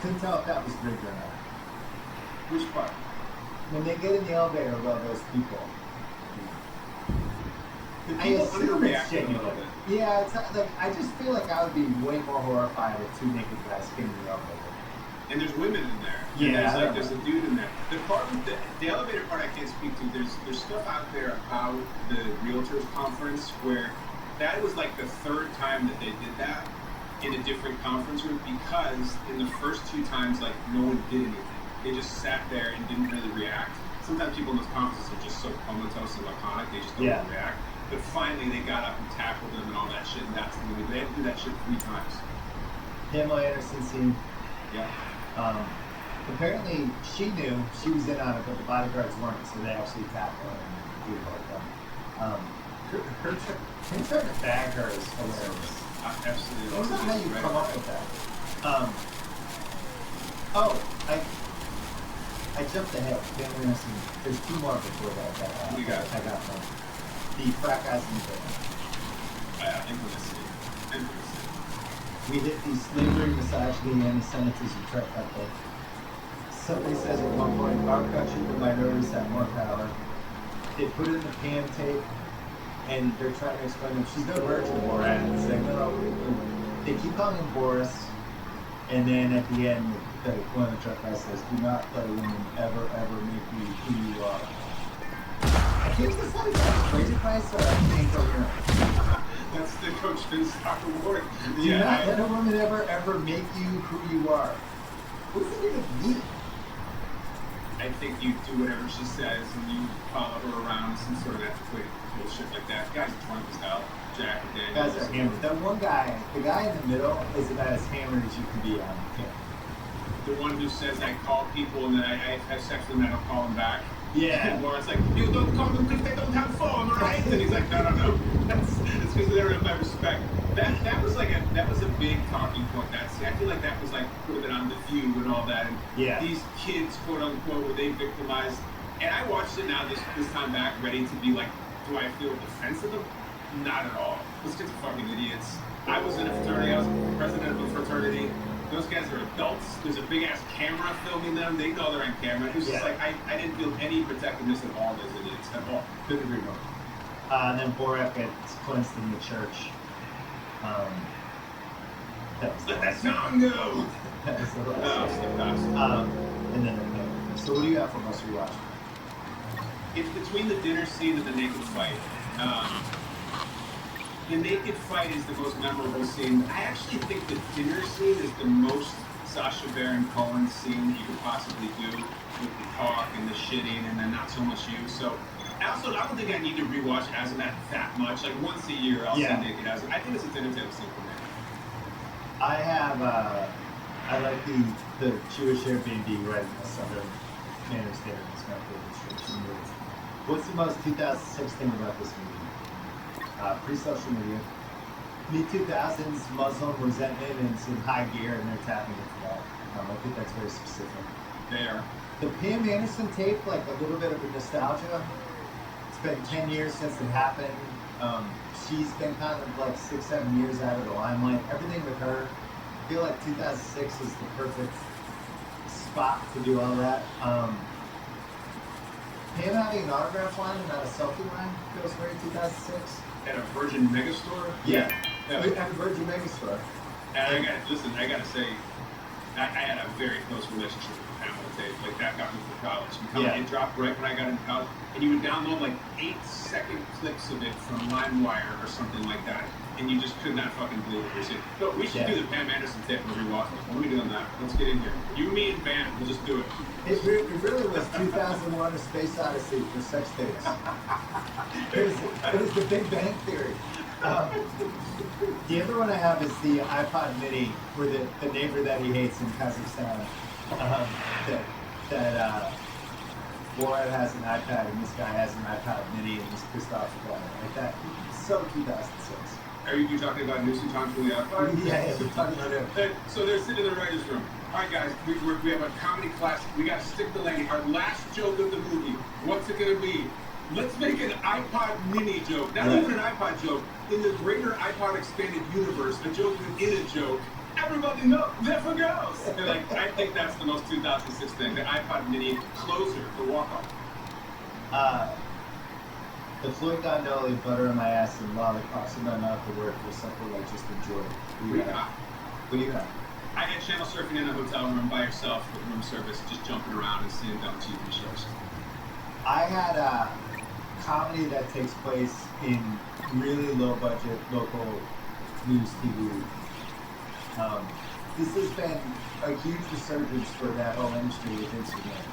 couldn't tell if that was rigged or not. Which part? When they get in the elevator with all those people, The I people assume it's underreacted a little genuine. bit. Yeah, it's not, like I just feel like I would be way more horrified if two naked guys came in the elevator. And there's women in there. Yeah, I And there's don't a dude in there. The part with the elevator part I can't speak to. There's stuff out there about the realtors conference where that was like the third time that they did that in a different conference room, because in the first two times like no one did anything. They just sat there and didn't really react. Sometimes people in those conferences are just so comatose and laconic, they just don't react. But finally they got up and tackled them and all that shit, and that's the movie. They had to do that shit 3 times. Pamela Anderson scene. Yeah. Apparently, she knew she was in on it, but the bodyguards weren't, so they actually tackled her and do it like that. Him trying to bag her is hilarious. Absolutely. I don't know how you Right. come up with that. I jumped ahead. There's two more before that. What do you got? I got one. The frat guys in the band. Intimacy. We hit the slavery, misogyny, and anti-Semitism trifecta. Somebody says at one point, our country, the minorities have more power. They put in the pan tape, and they're trying to explain that she's no virgin, Borat. It's like, no, they keep calling him Boris, and then at the end, one of the truck guys says, do not let a woman ever make you who you are. I think this is crazy price or incoherent. That's the Coach Vince Soccer Award. Do not let a woman ever make you who you are. What does it even mean? I think you do whatever she says and you follow her around some sort of antiquated bullshit like that. Guys are drunk as hell. Jack and Daniels. Guys are hammered. That one guy, the guy in the middle, is about as hammered as you can be on camera. The one who says I call people and then I have sex with them and I don't call them back. Yeah. Or it's like, you don't call them because they don't have phone, right? And he's like, no. That's because they don't have my respect. That was a big talking point. I feel like that was like putting it on The View and all that. And Yeah. these kids, quote unquote, were they victimized? And I watched it now this time back, ready to be like, do I feel defensive of them? Not at all. Those kids are fucking idiots. I was in a fraternity. I was president of a fraternity. Those guys are adults. There's a big ass camera filming them. They know they're on camera. It was just like I didn't feel any protectiveness at all. Those idiots at all. Couldn't agree more. And then Borat gets cleansed in the church. That was the Let that last song go. That was the last No, it's the best. and then so what do you got from us rewatch? It's between the dinner scene and the naked fight. The naked fight is the most memorable scene. I actually think the dinner scene is the most Sacha Baron Cohen scene that you could possibly do with the talk and the shitting and then not so much you. So, I don't think I need to rewatch it as of that much. Like once a year, I'll see Naked as I think it's a dinner table scene for me. I have I like the Jewish Airbnb right in the southern Manners there. It's my favorite street. What's the most 2006 thing about this movie? Pre-social media. Mid-2000s Muslim resentment and it's in high gear and they're tapping into that. I think that's very specific. There. The Pam Anderson tape, like a little bit of a nostalgia. It's been 10 years since it happened. She's been kind of like 6-7 years out of the limelight. Everything with her, I feel like 2006 is the perfect spot to do all that. Pam having an autograph line and not a selfie line feels very 2006. At a Virgin Megastore? Yeah. Yeah. At the Virgin Megastore. And I gotta say, I had a very close relationship with the Pamela tape. Like that got me through college. It dropped right when I got into college, and you would download like 8-second clips of it from LimeWire or something like that, and you just could not fucking believe what you're seeing. So we should do the Pam Anderson tape when we watch it. When are we doing that? Let's get in here. You, me, and Van. We'll just do it. It really was 2001: A Space Odyssey for sex tapes. It was the Big Bang Theory. The other one I have is the iPod Mini, where the neighbor that he hates in Kazakhstan, that Borat has an iPad and this guy has an iPod Mini and he's pissed off about it. Like that, so 2006. Are you talking about Newsy Time from the outside? Yeah, we're talking about it. So they're sitting in the writer's room. All right, guys, we have a comedy class. We got to stick the landing. Our last joke of the movie. What's it going to be? Let's make an iPod Mini joke. Not even an iPod joke. In the greater iPod expanded universe, a joke within a joke. Everybody knows they're for girls. And like, I think that's the most 2006 thing. The iPod Mini closer, the walk-off. The Floyd Gondoli, butter on my ass and lollipops in my mouth to work was something like just enjoy. What do you got? I had channel surfing in a hotel room by yourself with room service, just jumping around and seeing dumb TV shows. I had a comedy that takes place in really low budget local news TV. This has been a huge resurgence for that whole industry with Instagram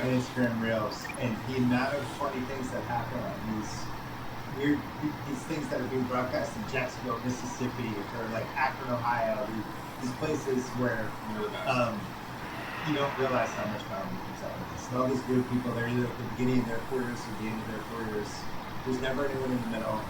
and Instagram Reels, and the amount of funny things that happen on these things that are being broadcast in Jacksonville, Mississippi, or like Akron, Ohio, these places where you don't realize how much comedy comes out of this. And all these weird people, they're either at the beginning of their careers or the end of their careers. There's never anyone in the middle,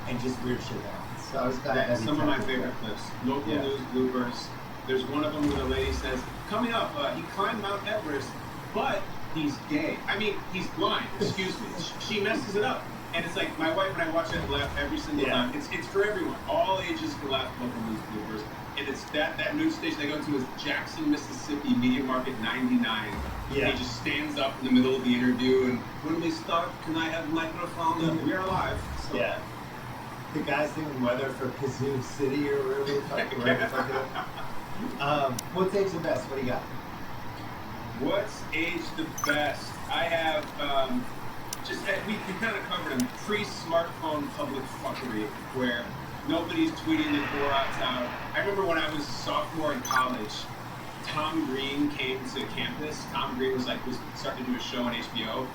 and just weird shit happens. So I was glad That's that some of my favorite clips. Local Yeah. news bloopers. There's one of them where the lady says, "Coming up, he climbed Mount Everest, but he's gay. I mean, he's blind. Excuse me." She messes it up, and it's like my wife and I watch it laugh every single Yeah. time. It's for everyone. All ages can laugh at local news bloopers. And it's that news station they go to is Jackson, Mississippi, Media Market 99. Yeah. He just stands up in the middle of the interview and when we start, can I have a microphone? We are live. So. Yeah. The guy's doing weather for Kazoo City or wherever the fuck it is. What takes the best? What do you got? What's aged the best? I have we kind of covered them. Pre-smartphone public fuckery where nobody's tweeting that Borat's out. I remember when I was a sophomore in college, Tom Green came to campus. Tom Green was starting to do a show on HBO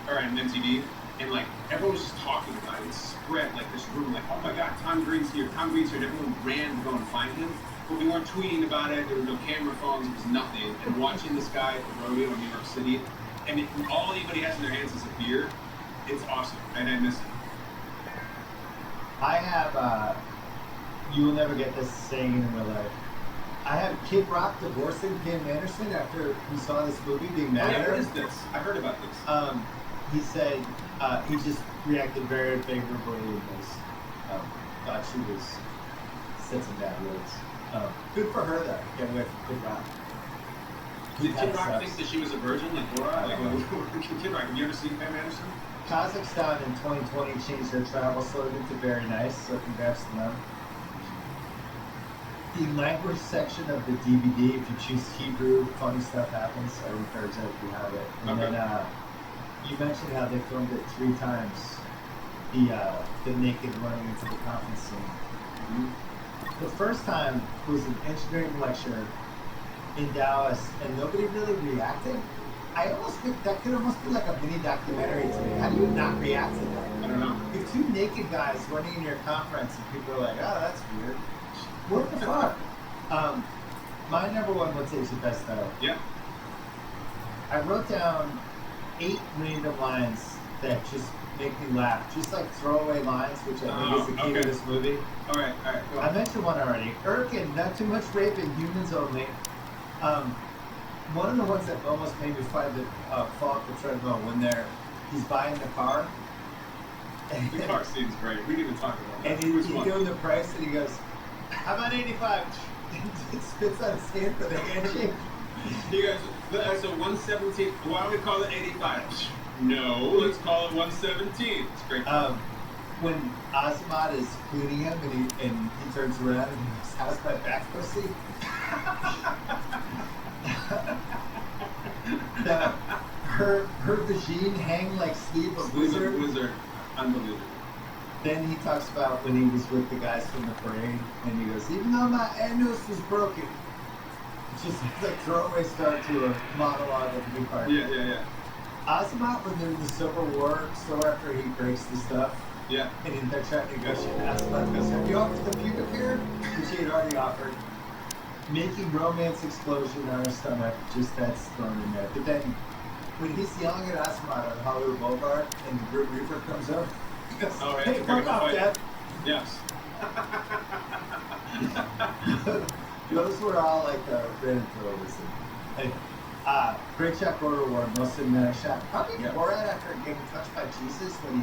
or on MTV, and like everyone was just talking about it. It spread like this rumor, like, oh my God, Tom Green's here. Tom Green's here. And everyone ran to go and find him. But we weren't tweeting about it. There were no camera phones. It was nothing. And watching this guy at the rodeo in New York City, and all anybody has in their hands is a beer. It's awesome, and I miss it. I have, you will never get this saying in real life. I have Kid Rock divorcing Pam Anderson after he saw this movie being mad at her. What is this? I heard about this. He said he just reacted very favorably and was, thought she said some bad words. Good for her though, get away from Kid Rock. Did Kid Rock think that she was a virgin like Borat? Kid Rock, have you ever seen Pam Anderson? Kazakhstan in 2020 changed their travel slogan to "Very Nice," so congrats to them. The language section of the DVD, if you choose Hebrew, funny stuff happens. I encourage that if you have it. And Okay. then you mentioned how they filmed it 3 times. The naked running into the conference room. The first time was an engineering lecture in Dallas, and nobody really reacted. I almost think that could almost be like a mini documentary to me. How do you not react to that? I don't know. If 2 naked guys running in your conference and people are like, oh, that's weird. What the fuck? My number one, what takes the best though? Yeah. I wrote down 8 random lines that just make me laugh. Just like throwaway lines, which I think is the key okay. to this movie. All right, go I on. mentioned one already. Erkin, not too much rape in humans only. One of the ones that almost made me fall off the treadmill when he's buying the car. The car scene's great. We didn't even talk about that. And he's Which one? doing the price and he goes, how about 85? It spits out his hand for the handshake. You guys, that's a 117. Why don't we call it 85? No, let's call it 117. It's great. When Azamat is cleaning him and he turns around and he goes, how's my back pussy? Her vagine hang like sleeve of wizard. Wizard. Unbelievable. Then he talks about when he was with the guys from the parade, and he goes, even though my anus was broken. It's just like throwaway start to a monologue of the new part. Yeah. Azamat, when they're in the Civil War store after he breaks the stuff, Yeah. and they're trying to negotiate, Azamat goes, have you offered the pubic hair? Which he had already offered. Making romance explosion on her stomach, just that's thrown in there. But then, when he's yelling at Azamat on Hollywood Boulevard, and the Grim Reaper comes up, he goes, All right, hey, it's a great fuck off, fight. Dad. Yes. Those were all like random throwers. Anyway, great shot, Border War, most cinematic shot. Probably Yeah. Borat after getting touched by Jesus when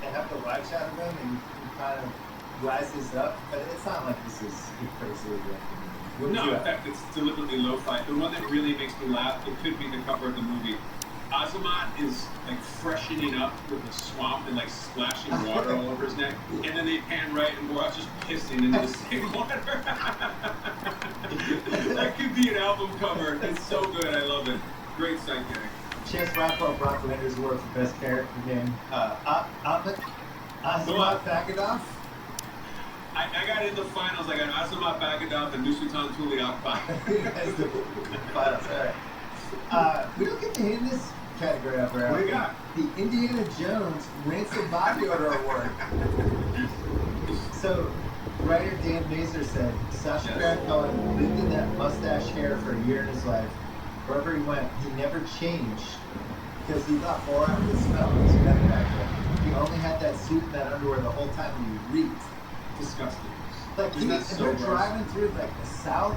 they have the wide shot of him and he kind of rises up. But it's not like this is crazy. What did No, you in have? fact, it's deliberately lo-fi. The one that really makes me laugh, it could be the cover of the movie. Azamat is like freshening up with the swamp and like splashing water all over his neck, and then they pan right and Borat's just pissing into the same water. That could be an album cover. It's so good. I love it. Great sidekick. Chance Rockwell, Brock Landers Award for Best Character name. Azamat Bagadov. I got in the finals. I got Azamat Bagadov and Nusritan Tuliakba. That's the finals. All right. We don't get to hit this category up there. What do you got? The Indiana Jones Rancid Body Odor Award. So, writer Dan Mazer said Sacha Baron Cohen lived in that mustache hair for a year in his life. Wherever he went, he never changed because he thought Borat would smell his meth back then. He only underwear the whole time and you reeked. Disgusting. Like, Isn't that so they're gross? driving through, like, the south,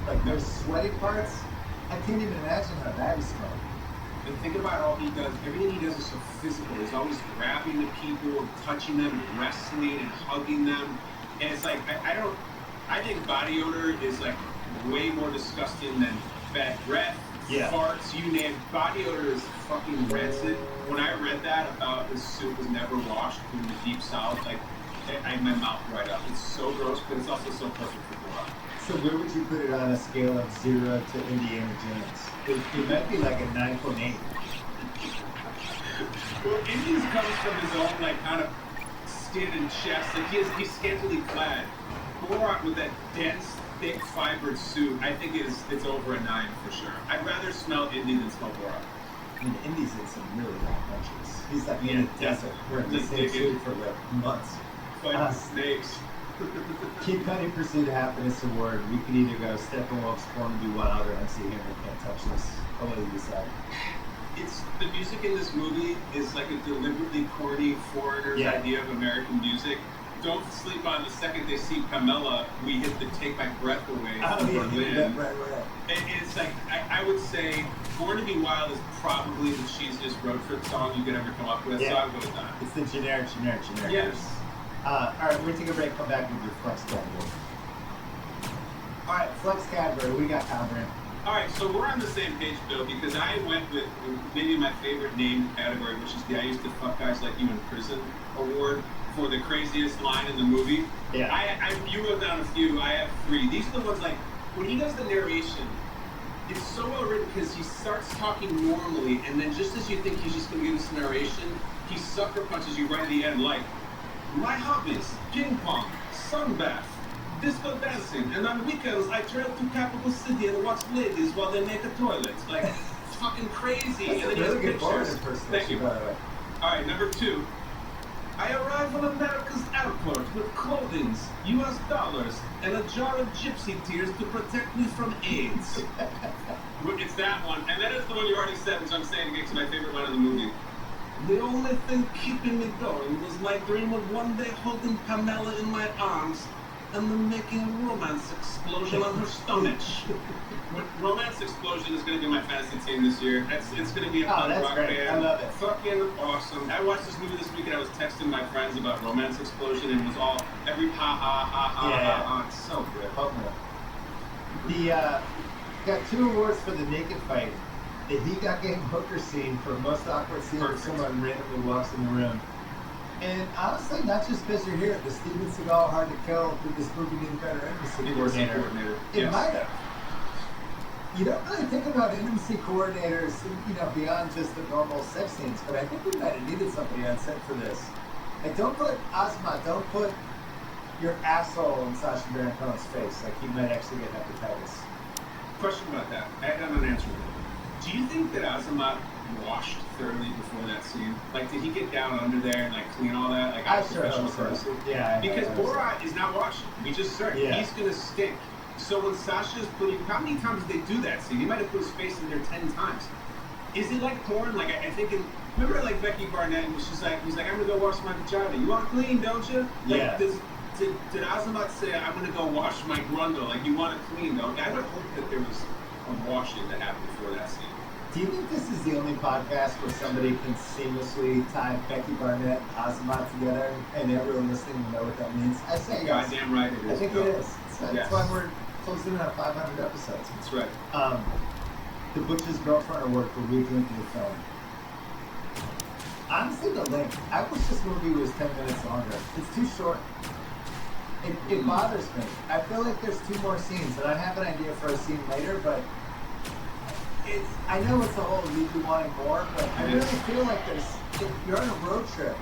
like, those sweaty parts. I can't even imagine how that would smell. And think about all he does. Everything he does is so physical. He's always grabbing the people, touching them, and wrestling and hugging them. And it's like, I think body odor is like way more disgusting than bad breath, Yeah. farts, you name it. Body odor is fucking rancid. When I read that about his suit was never washed in the deep south, like, my mouth dried up. It's so gross, but it's also so perfect for Borat. So where would you put it on a scale of 0 to Indiana Jones? It might be like a 9.8. Well, Indians comes from his own, like, kind of skin and chest. Like, he's scantily clad. Borat with that dense, thick, fibered suit, I think it's over a 9 for sure. I'd rather smell Indy than smell Borat. I mean, Indy's in some really hot countries. He's like in the Yeah. desert wearing the Just same digging. suit for like months. Fighting snakes. Kid Cudi Pursuit of Happiness Award. We could either go Steppenwolf's Born to Be Wild or MC Hammer Can't Touch This. I'll let you decide. It's the music in this movie is like a deliberately corny foreigner's Yeah. idea of American music. Don't sleep on the second they see Pamela, we hit the Take My Breath Away from Berlin. right. And it's like, I would say Born to Be Wild is probably the cheesiest road trip song you could ever come up with, so Yeah. I'll go with that. It's the generic. Yes. All right, we take a break. Come back with your flex category. All right, flex category. We got Conrad. All right, so we're on the same page, Bill, because I went with maybe my favorite named category, which is the I Used to Fuck Guys Like You in Prison award for the craziest line in the movie. Yeah. You wrote down a few. I have 3. These are the ones, like, when he does the narration, it's so well written because he starts talking normally, and then just as you think he's just going to give this narration, he sucker punches you right at the end, like, my hobbies, ping pong, sunbath, disco dancing, and on weekends I trail to Capital City and watch ladies while they make a toilet. Like, it's fucking crazy. That's and a then he has really good Borat pictures. impersonation, Thank you. by the way. All right, number 2. I arrive on America's airport with clothing, U.S. dollars, and a jar of gypsy tears to protect me from AIDS. It's that one. And then it's the one you already said, which I'm saying again, it's my favorite line of the movie. The only thing keeping me going was my dream of one day holding Pamela in my arms and then making a romance explosion on her stomach. Romance Explosion is going to be my fantasy team this year. It's going to be a punk that's rock great. band. I love it. Fucking awesome. I watched this movie this week and I was texting my friends about Romance Explosion and it was all every ha ha ha ha Yeah. ha. It's so good. The got 2 awards for the naked fight. The He Got Game Hooker scene for most awkward scene where Perfect. someone randomly walks in the room. And honestly, not just because you're here, the Steven Seagal Hard to Kill did this movie need better intimacy coordinator. It Yes. might have. You don't really think about intimacy coordinators, beyond just the normal sex scenes, but I think we might have needed somebody on set for this. Like, don't put don't put your asshole in Sacha Baron Cohen's face. Like, he might actually get hepatitis. Question about that. I had an answer. Do you think that Azamat washed thoroughly before that scene? Like, did he get down under there and like clean all that? Like, I as a sure professional hope so. person? Yeah. Because I hope so. Borat is not washing. We just said Yeah. he's gonna stink. So when Sasha's putting, how many times did they do that scene? He might have put his face in there 10 times. Is it like porn? Like I think, remember like Becky Barnett, and he's like, I'm gonna go wash my vagina. You want to clean, don't you? Like, Yeah. Did Azamat say, I'm gonna go wash my grundle? Like, you want to clean, don't you? I would hope that there was a washing that happened before that scene. Do you think this is the only podcast where somebody can seamlessly tie Becky Barnett and Azamat together and everyone listening will know what that means? I say yes. Goddamn right it is. I think Bill. it is. That's Yes. why we're closing in on 500 episodes. That's right. The Butch's Girlfriend Award for Weekly into the film. Honestly, the length. I wish this movie was 10 minutes longer. It's too short. It bothers me. I feel like there's 2 more scenes, and I have an idea for a scene later, but I know it's a whole leave you wanting more, but I really feel like if you're on a road trip,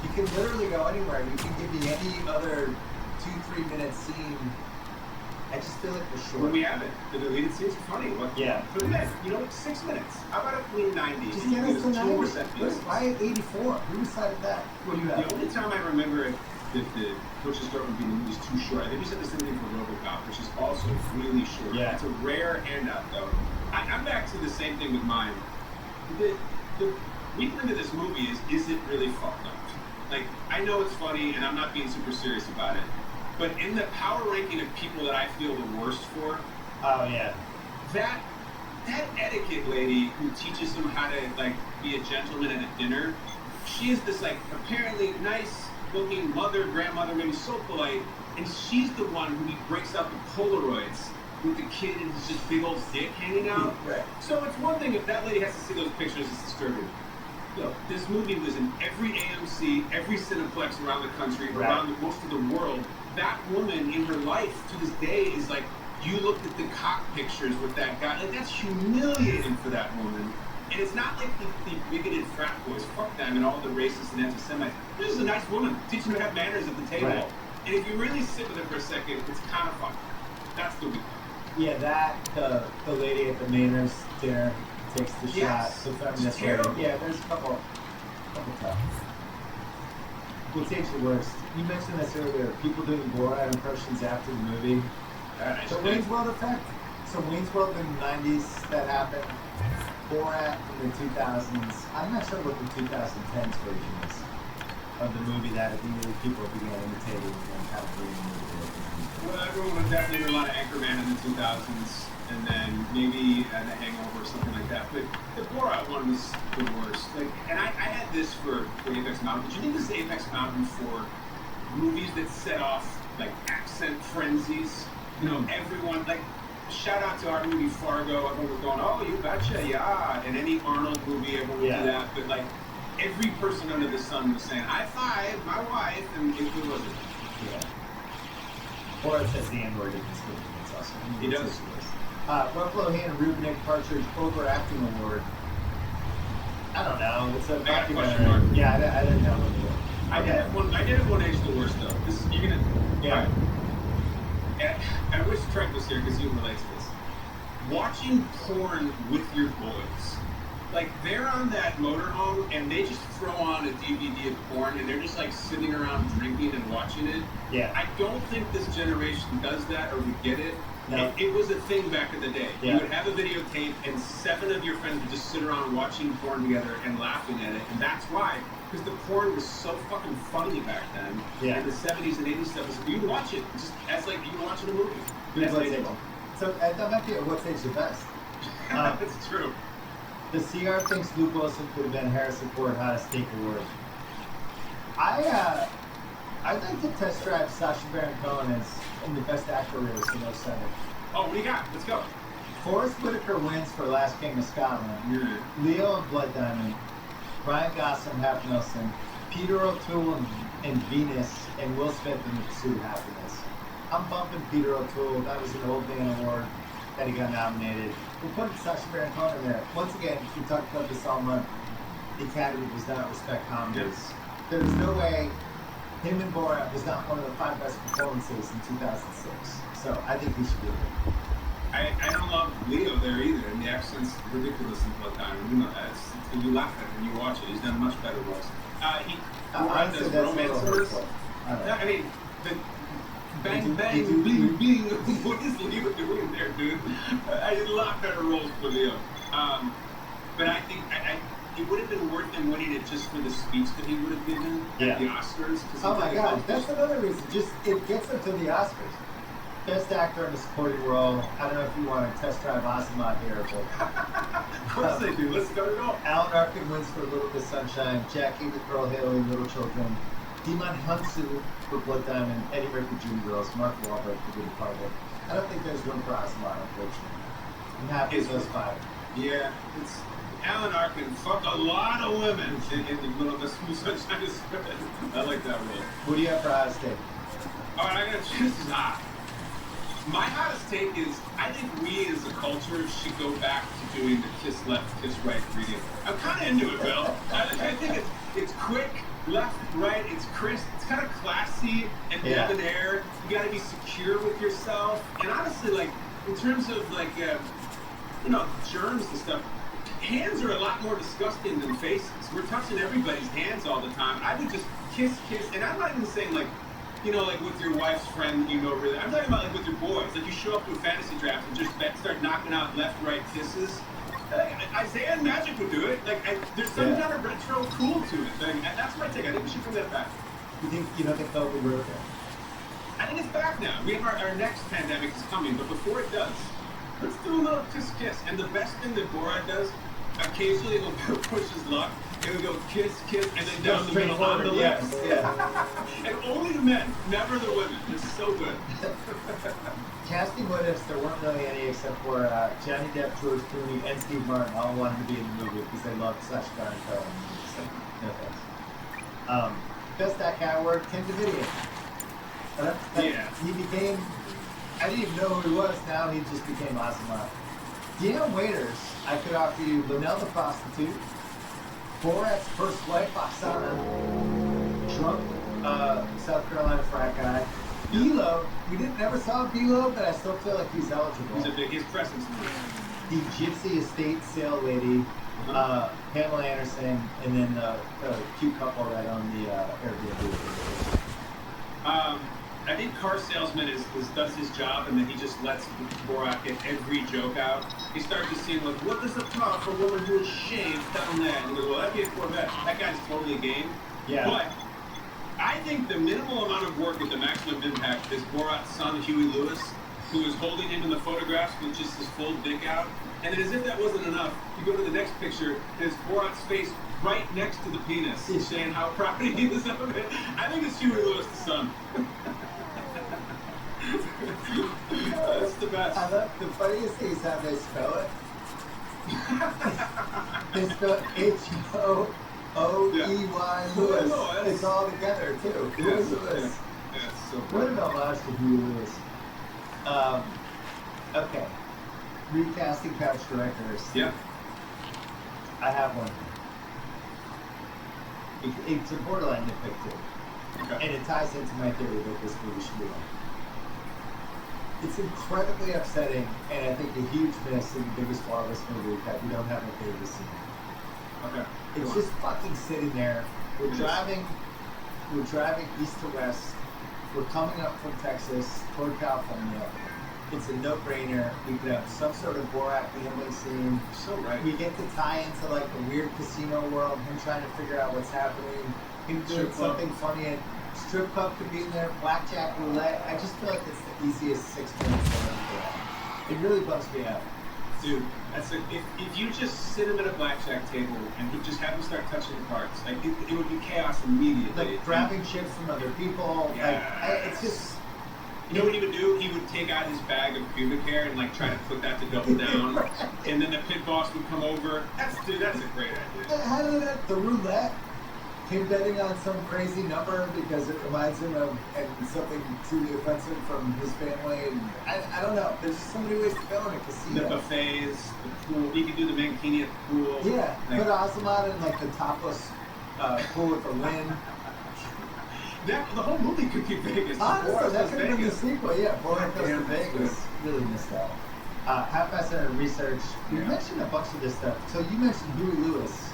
you can literally go anywhere. You can give me any other 2-3 minute scene. I just feel like we're short. When we have it, the deleted scenes are funny. What? Yeah. Put it in, 6 minutes. How about a clean 90? Just You get give us to us 2 more 90. set pieces. Why 84? Who decided that? What do you have? The only time I remember that the Butch's Girlfriend being the movie is too short. I think we said the same thing for RoboCop, which is also really short. Yeah. It's a rare handout, though. I'm back to the same thing with mine. The weak link of this movie is it really fucked up? Like, I know it's funny, and I'm not being super serious about it, but in the power ranking of people that I feel the worst for, Oh yeah. that etiquette lady who teaches them how to like be a gentleman at a dinner, she is this like apparently nice looking mother, grandmother, maybe so polite, and she's the one who breaks out the Polaroids with the kid and his just big old dick hanging out. Right. So it's one thing if that lady has to see those pictures, it's disturbing. Look, this movie was in every AMC, every Cineplex around the country, around most of the world. That woman in her life to this day is like, you looked at the cock pictures with that guy, like that's humiliating for that woman. And it's not like the bigoted frat boys, fuck them, and all the racists and anti-Semites. This is a nice woman, teaching them to have manners at the table. Right. And if you really sit with her for a second, it's kind of fun. That's the week. Yeah, the lady at the Manners dinner takes the Yes. shot. The feminist It's terrible. lady. Yeah, there's a couple tough. What takes you worst? You mentioned this earlier. People doing Borat impressions after the movie. The Wayne's World effect. So Wayne's World in the 90s that happened. Borat in the 2000s. I'm not sure what the 2010s version is of the movie that immediately people began imitating and kind of doing the movie. Well, everyone was definitely a lot of Anchorman in the 2000s, and then maybe The Hangover or something like that. But the Borat one was the worst. Like, and I had this for Apex Mountain. But you think this is Apex Mountain for movies that set off like accent frenzies? You know, everyone like. Shout out to our movie Fargo. Everyone was going, "Oh, you betcha, yeah!" And any Arnold movie, everyone would do that. But like, every person under the sun was saying, "High five, my wife," and it wasn't. Yeah. Or it says the N-word in this movie. It's awesome. He does. Ruffalo Hand Rubinick Partridge Overacting Award. I don't know. It's a I got a question documentary. mark. Yeah, I didn't know what to do. I did have one age the worst though. This you're gonna. Yeah. And I wish Trent was here because he relates to this. Watching porn with your boys. Like, they're on that motorhome and they just throw on a DVD of porn and they're just like sitting around drinking and watching it. Yeah. I don't think this generation does that or would get it. No. It was a thing back in the day. Yeah. You would have a videotape and 7 of your friends would just sit around watching porn together and laughing at it. And that's why. Because the porn was so fucking funny back then. Yeah. In the 70s and 80s stuff. So you'd watch it just as like you were watching a movie. That's What's like, Age. So that might be what takes the best. that's true. The CR thinks Luke Wilson could have been Harrison Ford Hottest Take Award. I'd like to test drive Sacha Baron Cohen as in the Best Actor race in 07. Oh, what do you got? Let's go. Forrest Whitaker wins for Last King of Scotland. Leo and Blood Diamond. Ryan Gosling, Half Nelson. Peter O'Toole and Venus, and Will Smith in The Pursuit of Happiness. I'm bumping Peter O'Toole. That was an old man award that he got nominated. We're putting Sacha Baron Cohen in there. Once again, we talked about this all month. The Academy does not respect comedies. There's no way him and Borat was not one of the 5 best performances in 2006. So I think he should be there. I don't love Leo there either, and the accent's ridiculous in Blood Diamond. You know that. You laugh at it when you watch it. He's done much better roles. Borat does romancers. I mean, the bang bang bling bling. What is Leo doing there, dude? I did a lot better roles for Leo. But I think it would have been worth him winning it just for the speech that he would have given at the Oscars. Oh my God, that's another reason. Just it gets him to the Oscars. Best actor in a supporting role. I don't know if you want to test drive Asimov here, but of course they do. Let's go. Alan Arkin wins for Little Miss Sunshine. Jackie with Earl Haley, Little Children. Demon Hunsu for Blood Diamond. Eddie Murphy, Dream Girls. Mark Wahlberg for Good Departed. I don't think there's room for Asimov, unfortunately. I'm happy with those 5. Yeah, it's Alan Arkin fucked a lot of women in the Little Miss Sunshine. I like that role. Who do you have for Hottest Take? All right, I gotta choose hot. My hottest take is I think we as a culture should go back to doing the kiss left, kiss right reading. I'm kind of into it, Bill. I think it's quick, left, right. It's crisp. It's kind of classy and debonair. You got to be secure with yourself. And honestly, like in terms of like germs and stuff, hands are a lot more disgusting than faces. We're touching everybody's hands all the time. I would just kiss, and I'm not even saying like. Like with your wife's friend, really. I'm talking about like with your boys. Like you show up to a fantasy draft and just start knocking out left, right kisses. Isaiah and Magic would do it. Like, there's some kind of retro cool to it. Like, and that's my take. I think we should bring that back. You don't think Kobe wrote that? I think it's back now. We have our next pandemic is coming, but before it does, let's do a little kiss. And the best thing that Borat does, occasionally he'll push his luck, and he'll go kiss, and then down the middle on the lips. Yeah. And only the men, never the women. It's so good. Casting what ifs, there weren't really any except for Johnny Depp, George Clooney, and Steve Martin all wanted to be in the movie because they loved Sacha Baron Cohen. So, no thanks. Best that guy award, Ken Davidian. He became, I didn't even know who he was, now he just became awesome. Deanna Waiters, I could offer you Linnell the Prostitute, Borat's first wife, Oksana, drunk South Carolina frat guy, B-Lo, we never saw B-Lo, but I still feel like he's eligible. His presence in the movie. The Gypsy Estate sale lady, Pamela Anderson, and then the cute couple that own the Airbnb. I think Car Salesman does his job, and then he just lets Borat get every joke out. He starts to see like, what does it cost for a woman who is shaved down there? And he goes, well, that'd be a Corvette. That guy's totally game. Yeah. But I think the minimal amount of work with the maximum impact is Borat's son, Huey Lewis, who is holding him in the photographs with just his full dick out. And then as if that wasn't enough, you go to the next picture, there's Borat's face right next to the penis, saying how proud he is of it. I think it's Huey Lewis, the son. That's the best. I love the funniest thing is how they spell it. They spell it H-O-O-E-Y Lewis. Oh, it's all together too. Huey Lewis. Yeah, it's so What an homage to Huey Lewis. Okay. Recasting couch directors. Yeah. I have one. It's a borderline nitpick too. Okay. And it ties into my theory that this movie should be on. It's incredibly upsetting, and I think a huge miss in the biggest flaw of this movie that we don't have a favorite scene. Okay. It's just fucking sitting there. We're driving east to west. We're coming up from Texas toward California. It's a no-brainer. We could have some sort of Borat gambling scene. So right. We get to tie into like the weird casino world, him trying to figure out what's happening, him doing something funny, and strip club could be in there, blackjack, roulette. I just feel like it's the easiest 6 minutes for that. It really bums me out. Dude, that's if you just sit him at a blackjack table and you just have him start touching the cards, like it would be chaos immediately. Like grabbing chips from other people. Yeah. It's just. You know what he would do? He would take out his bag of pubic hair and like try to put that to double down, and then the pit boss would come over. That's a great idea. How did that? The roulette. Him betting on some crazy number because it reminds him of something truly offensive from his family. And I don't know. There's so many ways to go in a casino. The buffets, the pool. You could do the mankini at the pool. Yeah, like, put Osamad in like the topless pool with the wind. The whole movie could be Vegas. Honestly, that could have been the Vegas. sequel. Yeah, Borat Goes to Vegas. Really missed out. Half-assed in research. You mentioned a bunch of this stuff. So you mentioned Huey Lewis.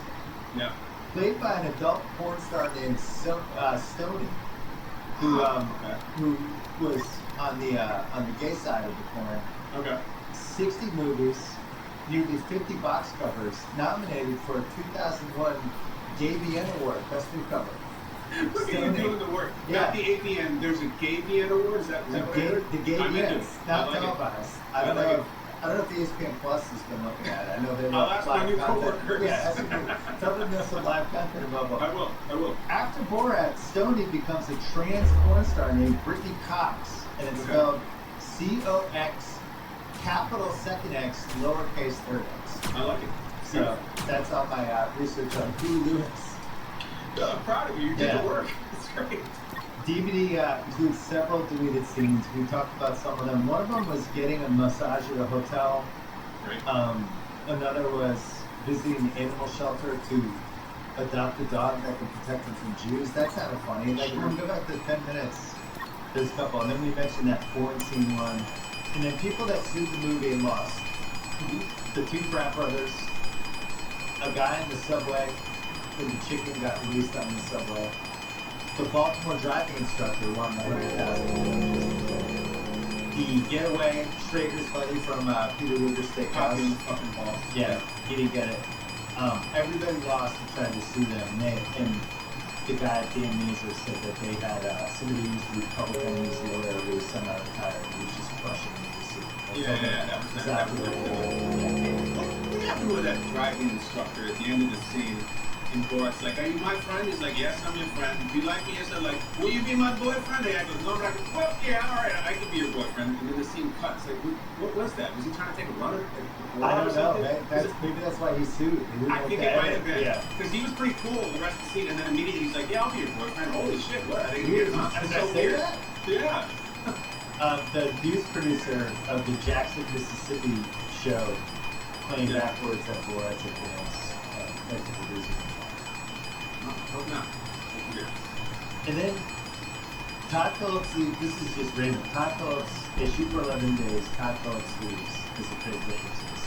Yeah. Played by an adult porn star named Stoney, who was on the gay side of the porn. Okay. 60 movies, nearly 50 box covers, nominated for a 2001 Gay Vienna Award, Best New Cover. Look at you doing the work. Yeah. Not the AVN. There's a Gay Vienna Award. Is that The what gay, it is? the gay I'm into Viennas, it. not I like it. televised. I I don't like know. it. I don't know if ESPN Plus has been looking at it. I know they I'll ask my live new content. coworkers. Yeah, tell them there's some live content available. I will. After Borat, Stoney becomes a trans porn star named Brittany Cox, and it's spelled C-O-X, capital second X, lowercase third X. I like it. So that's all my research on Huey Lewis. I'm proud of you. You did the work. It's great. DVD includes several deleted scenes. We talked about some of them. One of them was getting a massage at a hotel. Right. Another was visiting an animal shelter to adopt a dog that could protect him from Jews. That sounded funny. Like, when we go back to 10 minutes, there's a couple. And then we mentioned that porn scene one. And then people that sued the movie and lost. The two frat brothers, a guy in the subway, when the chicken got released on the subway. The Baltimore driving instructor won the $100,000. The Getaway, Schrager's buddy from Peter Luger's Popping Steakhouse. the fucking balls. Yeah, he didn't get it. Everybody lost and tried to sue them. And the guy at Dan Mazer said that they had somebody who used to be public enemies lawyer who was semi-retired, who was just crushing them to sue. That was Exactly. What happened with that driving instructor at the end of the scene? And Borat's like, "Are you my friend?" He's like, "Yes, I'm your friend. Do you like me?" Yes, I'm like, "Will you be my boyfriend?" The guy goes, "No." I'm like, "Well, yeah, all right, I can be your boyfriend." And then the scene cuts. Like, what was that? Was he trying to take a run at I don't know. something? Maybe that's why he sued. He didn't I want think to it might edit. have been. Yeah. Because he was pretty cool the rest of the scene, and then immediately he's like, "Yeah, I'll be your boyfriend." Holy shit, what? I didn't Weird. get it. Did That's I so say weird. that? Yeah. The news producer of the Jackson, Mississippi show playing backwards at Borat's appearance. Like the producer. Hope not. And then Todd Phillips leaves. This is just random. Todd Phillips, they shoot for 11 days. Todd Phillips leaves because of trade differences.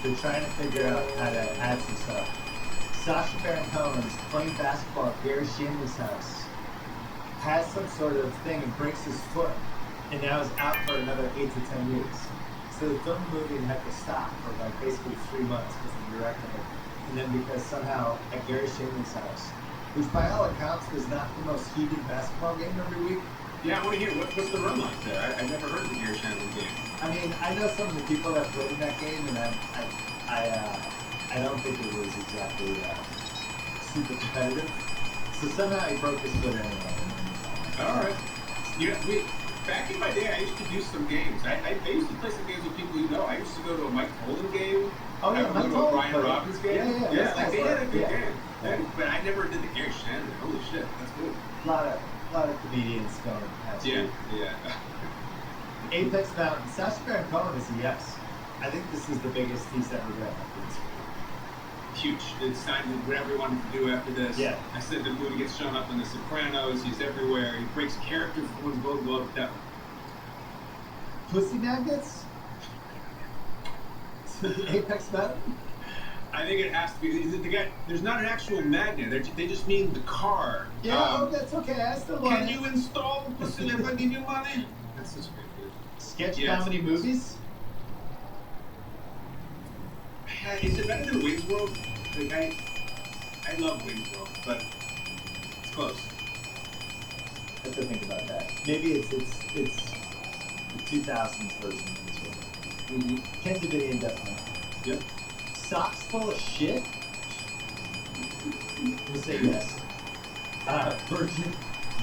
They're trying to figure out how to add some stuff. Sacha Baron Cohen is playing basketball at Gary Shandling's house, has some sort of thing and breaks his foot, and now is out for another 8 to 10 years. So they filmed the movie and had to stop for like basically 3 months because of the director. And then because somehow at Gary Shandling's house, which by all accounts was not the most heated basketball game every week. Yeah, I want to hear what's the run like there. I've never heard of the Gary Shandling game. I mean, I know some of the people that played in that game, and I don't think it was exactly super competitive. So somehow he broke his foot anyway. All right. Yeah, back in my day, I used to do some games. I used to play some games with people you know. I used to go to a Mike Tolan game. Oh yeah, I would Mike go to a Tolan Brian played. Robbins game. Yeah, that's like they nice. had a good Yeah. game. But I never did the Gary Shandling. Holy shit, that's cool. A lot of comedians going past Yeah, you. yeah. Apex Mountain. Sacha Baron Cohen is a yes. I think this is the biggest he's ever been. Huge. It's signed with whatever he wanted to do after this. Yeah. I said the movie gets shown up in The Sopranos. He's everywhere. He breaks character for one vote love death. Pussy magnets? Apex Mountain? I think it has to be. The guy, there's not an actual magnet. They just mean the car. Yeah, that's okay. I still want Can it. you install the pussy if I give you money? That's such a great movie. Sketch Yeah, comedy movies? Is it better than Wayne's World? Like I love Wayne's World, but it's close. I have to think about that. Maybe it's the 2000s version of this one. Mm-hmm. Ken Davidian definitely. Yep. Socks full of shit? I'm gonna say yes.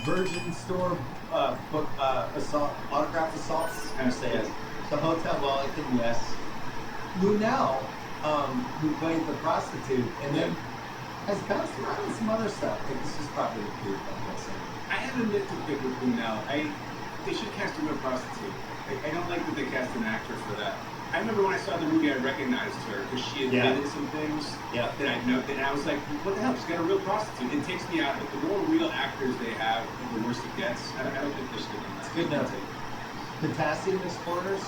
Virgin store book autograph assaults? I'm gonna say yes. The Hotel Wellington, yes. Lunel, who played the prostitute, and then has bounced around with some other stuff. I think this is probably the proof, I'm guessing. I have a nit to pick with Lunel. They should cast a real prostitute. I don't like that they cast an actress for that. I remember when I saw the movie, I recognized her because she admitted some things Yeah. that I know. And I was like, "What the hell? She's got a real prostitute." It takes me out. The more real actors they have, the worse it gets. I don't think they should have done that. It's good note. Potassium exporters,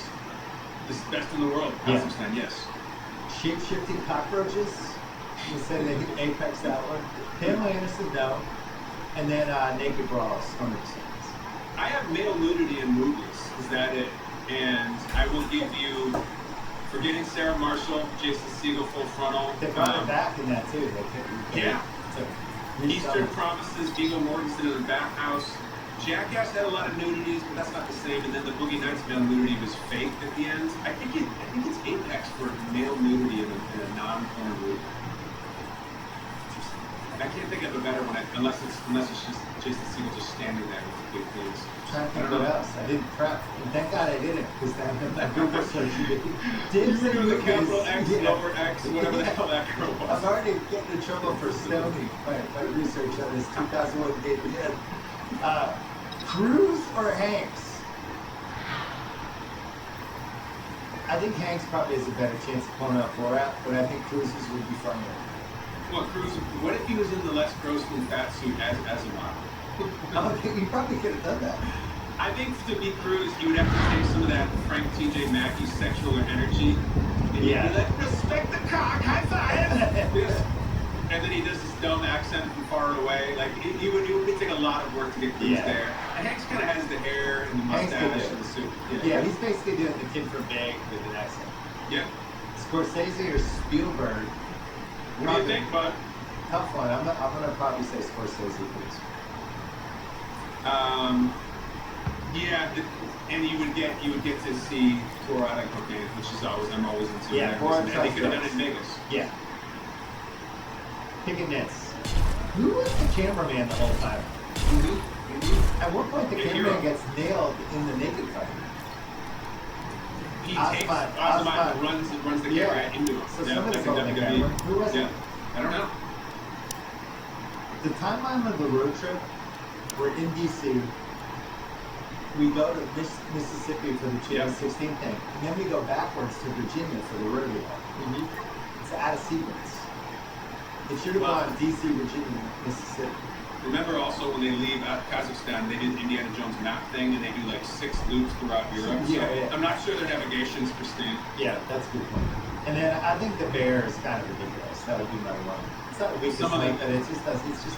This is best in the world. Yeah. Kazakhstan, yes. shape-shifting cockroaches. You said they apex that one. Pamela Anderson, no. And then naked brawls, 100%. I have male nudity in movies. Is that it? And I will give you Forgetting Sarah Marshall, Jason Segel, Full Frontal. They brought it back in that too. They could, Yeah. Eastern Resell Promises, Viggo Mortensen in the bathhouse. Jackass had a lot of nudities, but that's not the same. And then the Boogie Nights male nudity was fake at the end. I think it's apex for male nudity in a non-porn movie. I can't think of a better one unless it's just Jason Segel just standing there with the big things. Trying to think what else. I didn't prep. And thank God I didn't, because then I Google search you dibs You and were the movies. capital X, Yeah. lower X, whatever the hell that girl was. I'm already getting in trouble for Stoney by research on this 2001 date again. Cruise or Hanks? I think Hanks probably has a better chance of pulling out Borat, but I think Cruises would be funnier. Well, Cruz, what if he was in the Les Grossman fat suit as a model? You probably could have done that. I think to be Cruz, he would have to take some of that Frank T.J. Mackey sexual energy. And he'd be like, respect the cock, high five! And then he does this dumb accent from far away. Like, it would take a lot of work to get Cruise Yeah. there. And Hanks kind of has the hair and the Hanks did mustache it. and the suit. Yeah, he's basically doing the kid from Big with an accent. Yeah. Scorsese or Spielberg? What do you think, bud? Tough one. I'm gonna probably say Scorsese for this. Yeah, and you would get to see Borat and cocaine, which is I'm always into. Yeah, that. Borat And they could have done it in sounds Vegas. Yeah. Picking nits. Who was the cameraman the whole time? At one point, the The cameraman hero. gets nailed in the naked fight. He Osman, takes Osman. Osman runs the Yeah. camera into him. So Yeah, somebody's that's in holding the WWE. camera. Who was Yeah, it? I don't know. The timeline of the road trip, we're in DC. We go to Mississippi for the 2016 thing, and then we go backwards to Virginia for the rodeo. It's out of sequence. It should have Well- gone DC, Virginia, Mississippi. Remember also when they leave Kazakhstan, they did Indiana Jones map thing, and they do like 6 loops throughout Europe. Yeah, so yeah. I'm not sure their navigation's pristine. Yeah, that's a good point. And then I think the bear is kind of ridiculous. That would be my one. It's not a weakness Some of link, them- but it's just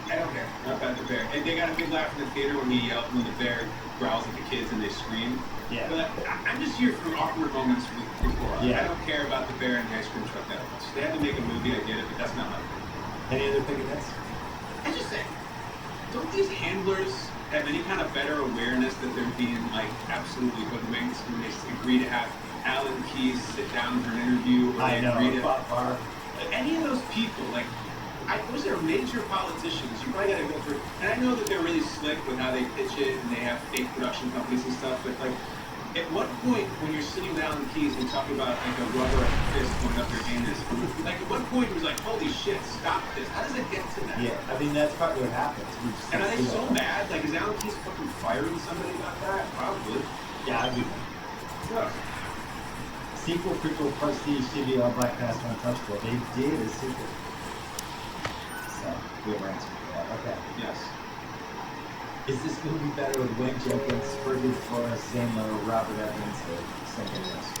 I don't care about the bear. And they got a big laugh in the theater when when the bear growls at the kids and they scream. yeah. But I'm just here for awkward moments with Borat. Yeah. I don't care about the bear and the ice cream truck that much. They had to make a movie, I get it, but that's not my thing. Any other picking nits? I just say, don't these handlers have any kind of better awareness that they're being like absolutely hoodwinked when they agree to have Alan Keyes sit down for an interview or I they agree know. to Bar. any of those people, like those are major politicians. You probably gotta go through, and I know that they're really slick with how they pitch it and they have fake production companies and stuff, but like at what point when you're sitting down in Keys and talking about like a rubber fist going up your anus, like at what point was like, holy shit, stop this? How does it get to that? Yeah, I mean that's probably what happens. We just And are they see so that. mad? Like is Alan Keyes fucking firing somebody about that? Probably. Yeah, I'd be. Yeah. Sequel, prequel, prestige, TV, all Black Past, Untouchable. They did a sequel. So we have answered for that. Okay. Yes. Is this movie better with Wayne Jenkins, Fergie Flores, Zane Lowe, Robert Evans, or something else?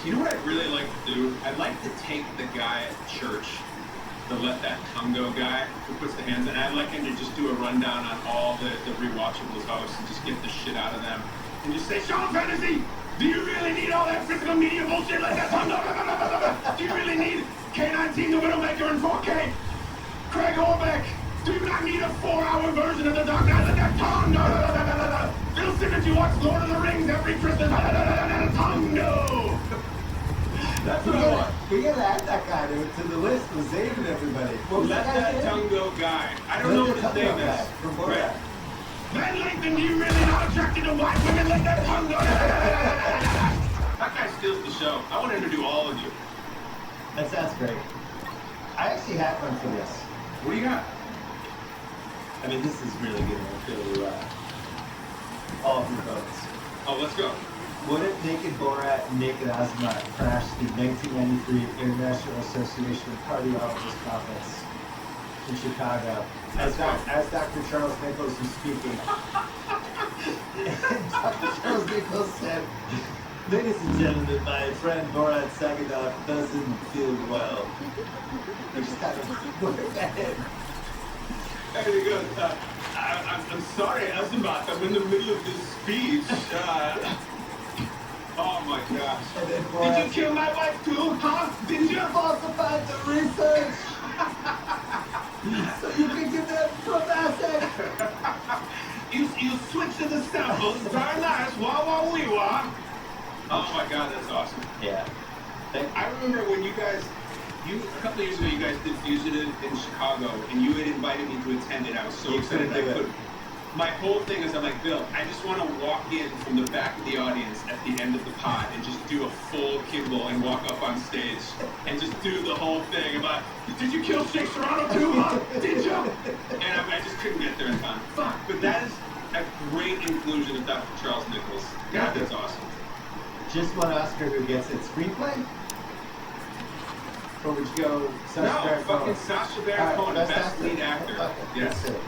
You know what I'd really like to do? I'd like to take the guy at church, the Let That Tongue Go guy, who puts the hands in. I'd like him to just do a rundown on all the rewatchables hosts and just get the shit out of them. And just say, Sean Fantasy, do you really need all that physical media bullshit like that tongue go? Do you really need K-19 the Widowmaker in 4K? Craig Horbeck, do you not need a 4-hour version of the Dark Knight like that tongue go? Phil Simmons, you watch Lord of the Rings every Christmas. Tongue go. That's what I want. We gotta add that guy to the list with Zane and everybody. What was Let that guy's that name? tongue go guy. I don't Let know the what his Tongue name Go guy is. from Borat. Right. Van Lathan, you really not attracted to white women? Let that tongue go. That guy steals the show. I want him to do all of you. That sounds great. I actually had one for this. What do you got? I mean, this is really going to go all of your votes. Oh, let's go. Would it Naked Borat and Naked Azamat crash the 1993 International Association of Cardiologists Conference in Chicago? As Dr. Charles Nichols was speaking. And Dr. Charles Nichols said, "Ladies and gentlemen, my friend Borat Sagadov doesn't feel well." I just kind of put that in. There you go. I'm sorry, Azamat. I'm in the middle of this speech. Oh my gosh. And then Did Borat you kill my wife too, huh? Did you? falsified the research so you can give them dramatic. You switch to the samples. Very nice. Wah wah wee wah. Oh my god, that's awesome. Yeah. I remember when you guys, a couple of years ago, you guys did Fugitive in Chicago, and you had invited me to attend it. I was so You excited couldn't I do it. couldn't. My whole thing is, I'm like, Bill, I just want to walk in from the back of the audience at the end of the pod and just do a full Kimball and walk up on stage and just do the whole thing. I'm like, did you kill Shake Serrano too, huh? Did you? And I just couldn't get there in time. Fuck. But that is a great inclusion of Dr. Charles Nichols. God, that's awesome. Just one Oscar who gets it. Screenplay? Or would you go Sacha No, Baron fucking Cohen? Sacha All Baron right, Cohen, best best actor. lead actor. Okay, Yes. that's it.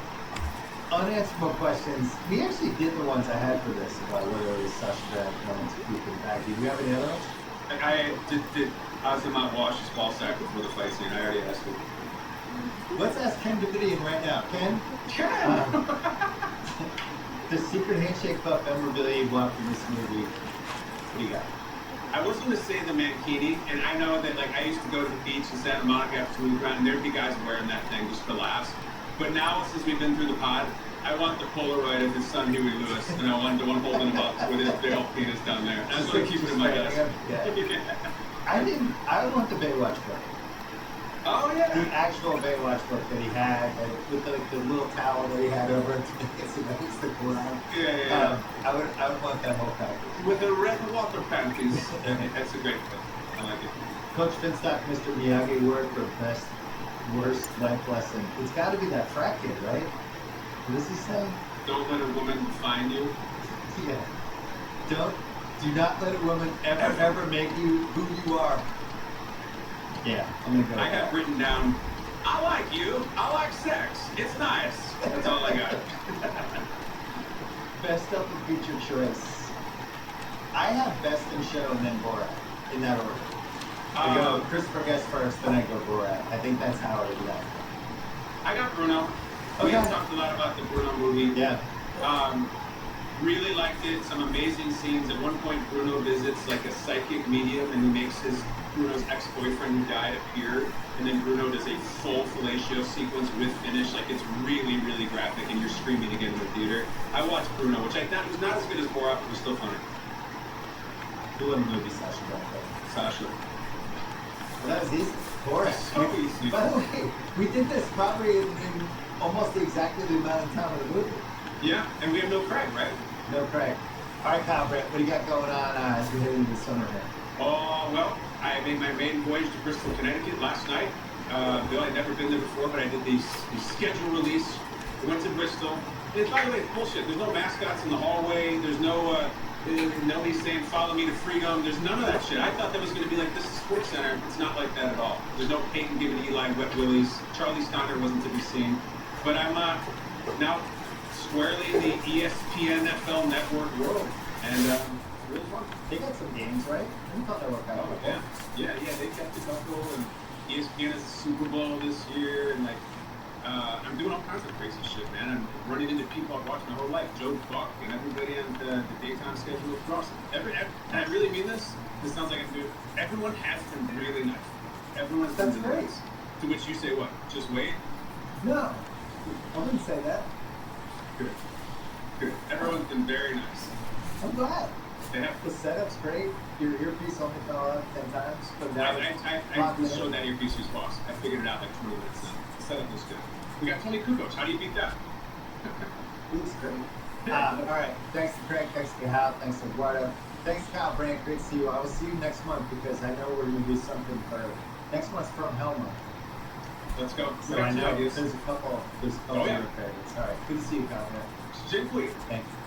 Unanswerable questions. We actually did the ones I had for this about whether it was Sacha Baron Cohen's Cooper Baggy. Do you have any other ones? I did Azamat wash his ball sack before the fight scene? I already asked him. Let's ask Ken Davidian right now. Ken, the secret handshake buff memorabilia you bought from this movie. What do you got? I was going to say the Mankini, and I know that like I used to go to the beach in Santa Monica after we run, and there'd be guys wearing that thing just for laughs. But now, since we've been through the pod, I want the Polaroid of his son Huey Lewis, and I want the one holding him up with his big old penis down there. That's what I keep it in my desk. Yeah. I want the Baywatch book. Oh yeah. The actual Baywatch book that he had, and with the little towel that he had over it to make it so that it's the ground. Yeah. I would want that whole package. With the red water panties. That's a great book. I like it. Coach Finstock, Mr. Miyagi word for best, worst life lesson. It's got to be that frat kid, right? What does he say? Don't let a woman define you. Yeah. Do not let a woman ever make you who you are. Yeah, I'm gonna go. I got written down, I like you. I like sex. It's nice. That's all I got. Best double feature choice. I have Best in Show and then Borat in that order. I go Christopher Guest first, then I go Borat. I think that's how I would do that. I got Bruno. We Okay. talked a lot about the Bruno movie. Yeah. Really liked it. Some amazing scenes. At one point, Bruno visits like a psychic medium, and he makes Bruno's ex-boyfriend who died appear, and then Bruno does a full fellatio sequence with finish. Like it's really, really graphic, and you're screaming again in the theater. I watched Bruno, which I thought was not as good as Borat, but was still funny. Who in the movie Sasha Baron Cohen? Sasha. Well, that was easy. Borat. So easy. By the way, we did this probably in almost exactly the amount of time of the movie. Yeah, and we have no Craig, right? No Craig. All right, Kyle Brett, what do you got going on as we head into the summer here? Oh, well, I made my maiden voyage to Bristol, Connecticut last night. Bill, I'd never been there before, but I did the schedule release. We went to Bristol. And by the way, it's bullshit. There's no mascots in the hallway. There's no, nobody's saying, follow me to freedom. There's none of that shit. I thought that was going to be like, this is Sports Center. It's not like that at all. There's no Peyton giving Eli wet willies. Charlie Steiner wasn't to be seen. But I'm now squarely in the ESPN NFL network world. And it's really fun. They got some games, right? I thought they worked out. Oh, yeah, they kept a couple, and ESPN has a Super Bowl this year, and like, I'm doing all kinds of crazy shit, man. I'm running into people I've watched my whole life, Joe Buck, and everybody on the daytime schedule of Crossing. And I really mean this. This sounds like I'm doing. Everyone has been really nice. Everyone's been That's really great. nice. To which you say what? Just wait. No, I wouldn't say that. Good. Everyone's been very nice. I'm glad. They have. The setup's great. Your earpiece only fell out 10 times, but now I showed that earpiece who's boss. I figured it out like 20 minutes in. The setup was good. We got Tony Kukoc. How do you beat that? Looks great. All right. Thanks to Craig. Thanks to Hal. Thanks to Eduardo. Thanks to Kyle Brandt. Great to see you. I will see you next month because I know we're going to do something for next month's From Hell month. Let's go. So I know there's a couple. There's a couple Oh, yeah. of favorites. All right. Good to see you, Kyle Brandt. Dziękuję. Thank you.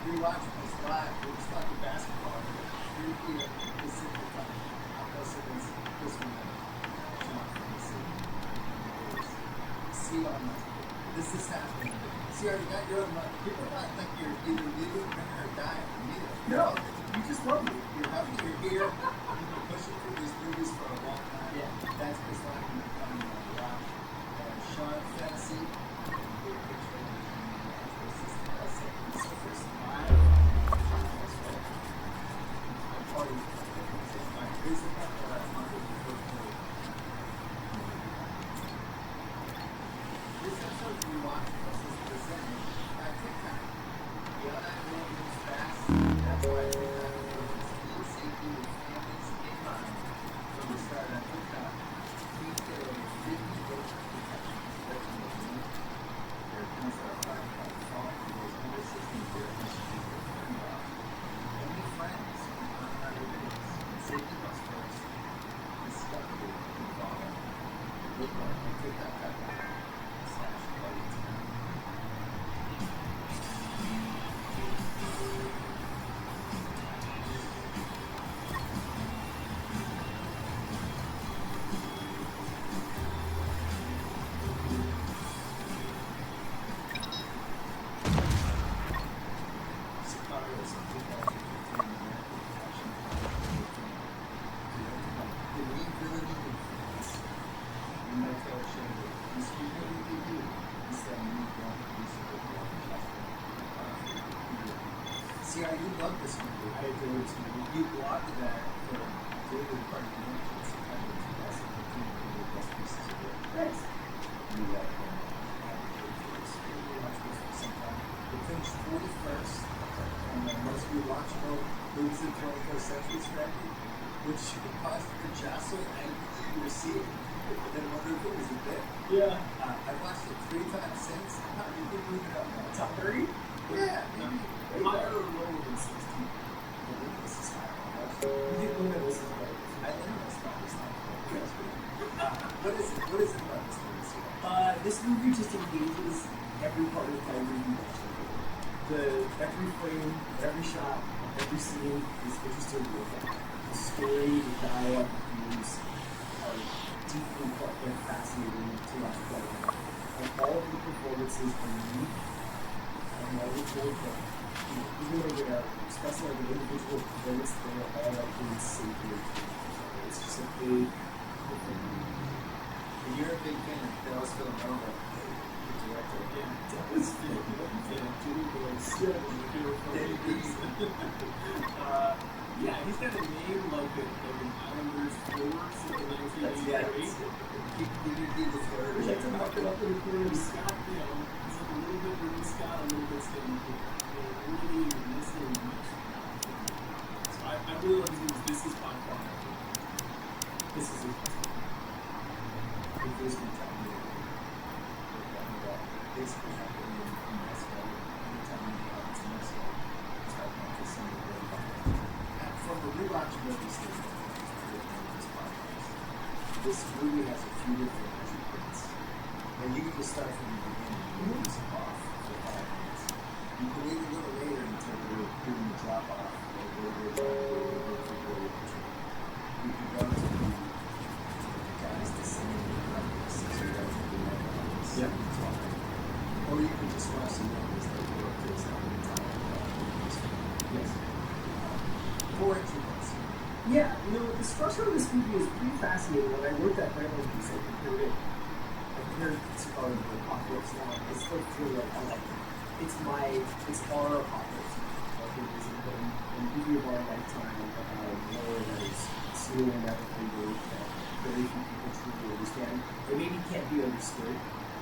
rewatching this live. We were talking basketball. 3 p.m. Pacific time. I'm guessing this one. See on this is happening. See, already got your own money. People are not like you're either living or dying. No, you just love me. You're happy you're here. You've been pushing for these movies for a long time. Yeah. That's what's like when you're coming on the rock. Sean Fantasy. This episode we watched was presented by TikTok. The online world moves fast. That's why TikTok approaches speed, safety, and families in mind. From the start on TikTok, we get over 50 books of protections recommending their accounts are applied by default to those under 16 verifications are turned off. Only friends can online videos and safety must first. Discovery can follow. Look more on TikTok.com. See, I do love this movie. I adore this movie. You blocked that for David Parker in September 2015, one of the best pieces of work. Thanks. You watch this for some time. It finished 41st on the most rewatchable movies of the 21st century strategy, which caused it to jostle anything you were seeing. Then wonder if it was a bit. Yeah. I've watched it 3 times since. How do you think we ended up now? Top 30? Yeah, maybe. Higher or lower than 16? This is higher. You think Limitless is better? I think that's probably not what is it? What is it about this movie? This movie just engages every part of every emotion. Every frame, every shot, every scene is interesting to look at. The story, the dialogue, the themes are deeply and fascinating to watch play out. And all of the performances are unique and wonderful, but even though they are expressing like an individual performance, they are all like in safely. It's just a big movie. And you're a big fan of Dallas Villanova, the director. Yeah, Dallas Villanova, Jimmy Boyce, David Beasley. Yeah, he's got a name like an Islanders forward from the 1988. He did the third. He had to knock it up in the corner. He's got, he's like a little bit Rudy Scott, a little bit Stanley Cooper. Really missing much. So I really like this is by far. This is his best one. If there's no time to basically happening in Mexico, anytime you go to Mexico, it's like not just something really fun. From a rewatchability standpoint, this movie has a few different entry points. And you can just start from the beginning. The movie's off for 5 minutes. You can wait a little later until we're doing the drop off, or we're entry. You can go to the guys descending the levels, so you guys can do that. Yeah. Or you can just watch the movies that work based on the time. Yes. 4 entry points. Yeah, the structure of this movie is pretty fascinating. When I worked at Gremlin piece, I compared to part of the Apocalypse Now. I still feel like it's our Apocalypse Now. Like it is a movie of our lifetime about a war that is seeing and never conveyed that very few people truly understand. It maybe can't be understood,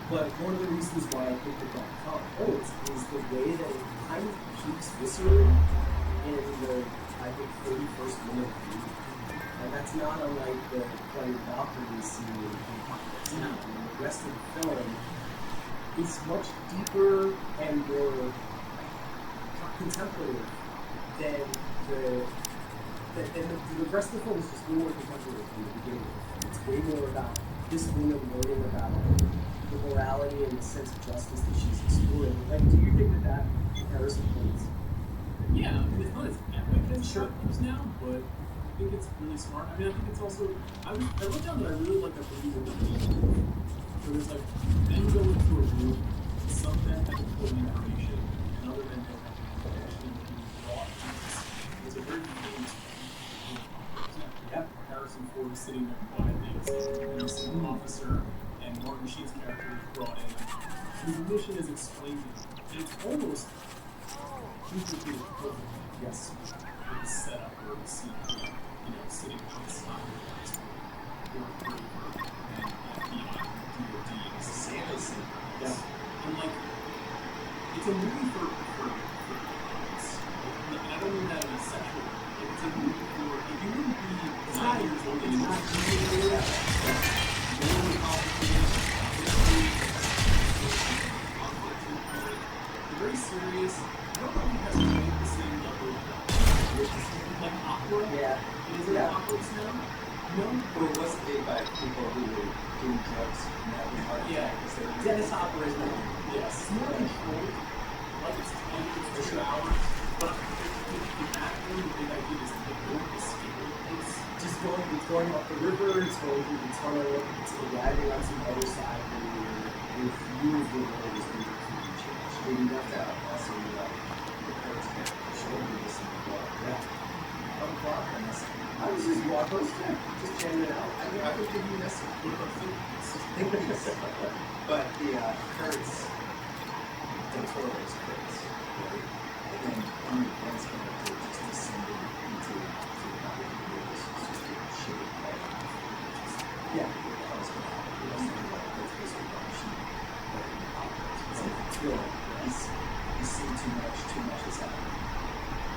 but one of the reasons why I picked it up is the way that it kind of peaks viscerally in the, I think, 31st minute of the movie. And that's not unlike the Player Valkyrie scene in Apocalypse Now. I mean, the rest of the film is much deeper and more contemplative than the rest of the film is just way more contemplative from the beginning. It's way more about this woman learning about the morality and the sense of justice that she's exploring. Like, do you think that comparison points Yeah, I mean, it's not as epic as Sharknose now, but I think it's really smart. I mean, I think it's also. I wrote down that I really like that movie with the theme. So there's like men go into a room, some men have important information, and other men don't have any information, and being brought to this. It's a very famous Yep. Harrison Ford sitting there quietly as a single officer, and Martin Sheen's character is brought in, whose mission is explained, and it's almost duplicated perfectly. Yes. With the setup or the scene, sitting outside of the school, or Braver, and FBI, DOD, it's a Santa scene. Yeah. And like, it's a movie for kids. And I don't mean that in a sexual way. Like, it's a movie for, if you wouldn't be 9 years old and you're really complicated, very serious. I don't know if it has quite the same level of like opera. Yeah. Is it operas now? No. Well, it was made by people who were doing drugs and having a heart Yeah. attack. Dennis Hopper is not. Yes. It's more controlled. Like it's 2 hours. But that really the big idea is that they're escaping. It's going up the river, it's going through the tunnel, it's arriving on some other side where your view of the world is going to completely change. Maybe that also the parents can show me this in the book. Yeah. I'm walking this. I was just walking, just jamming it out. I would give you this. But the Kurtz, Del Toro's Kurtz, right? And then Arnold Grant's character just descended into this just a shitty life. Yeah. How it's going to happen. He doesn't know what that's basically about machine. It's like it's real. He's seen too much has happened.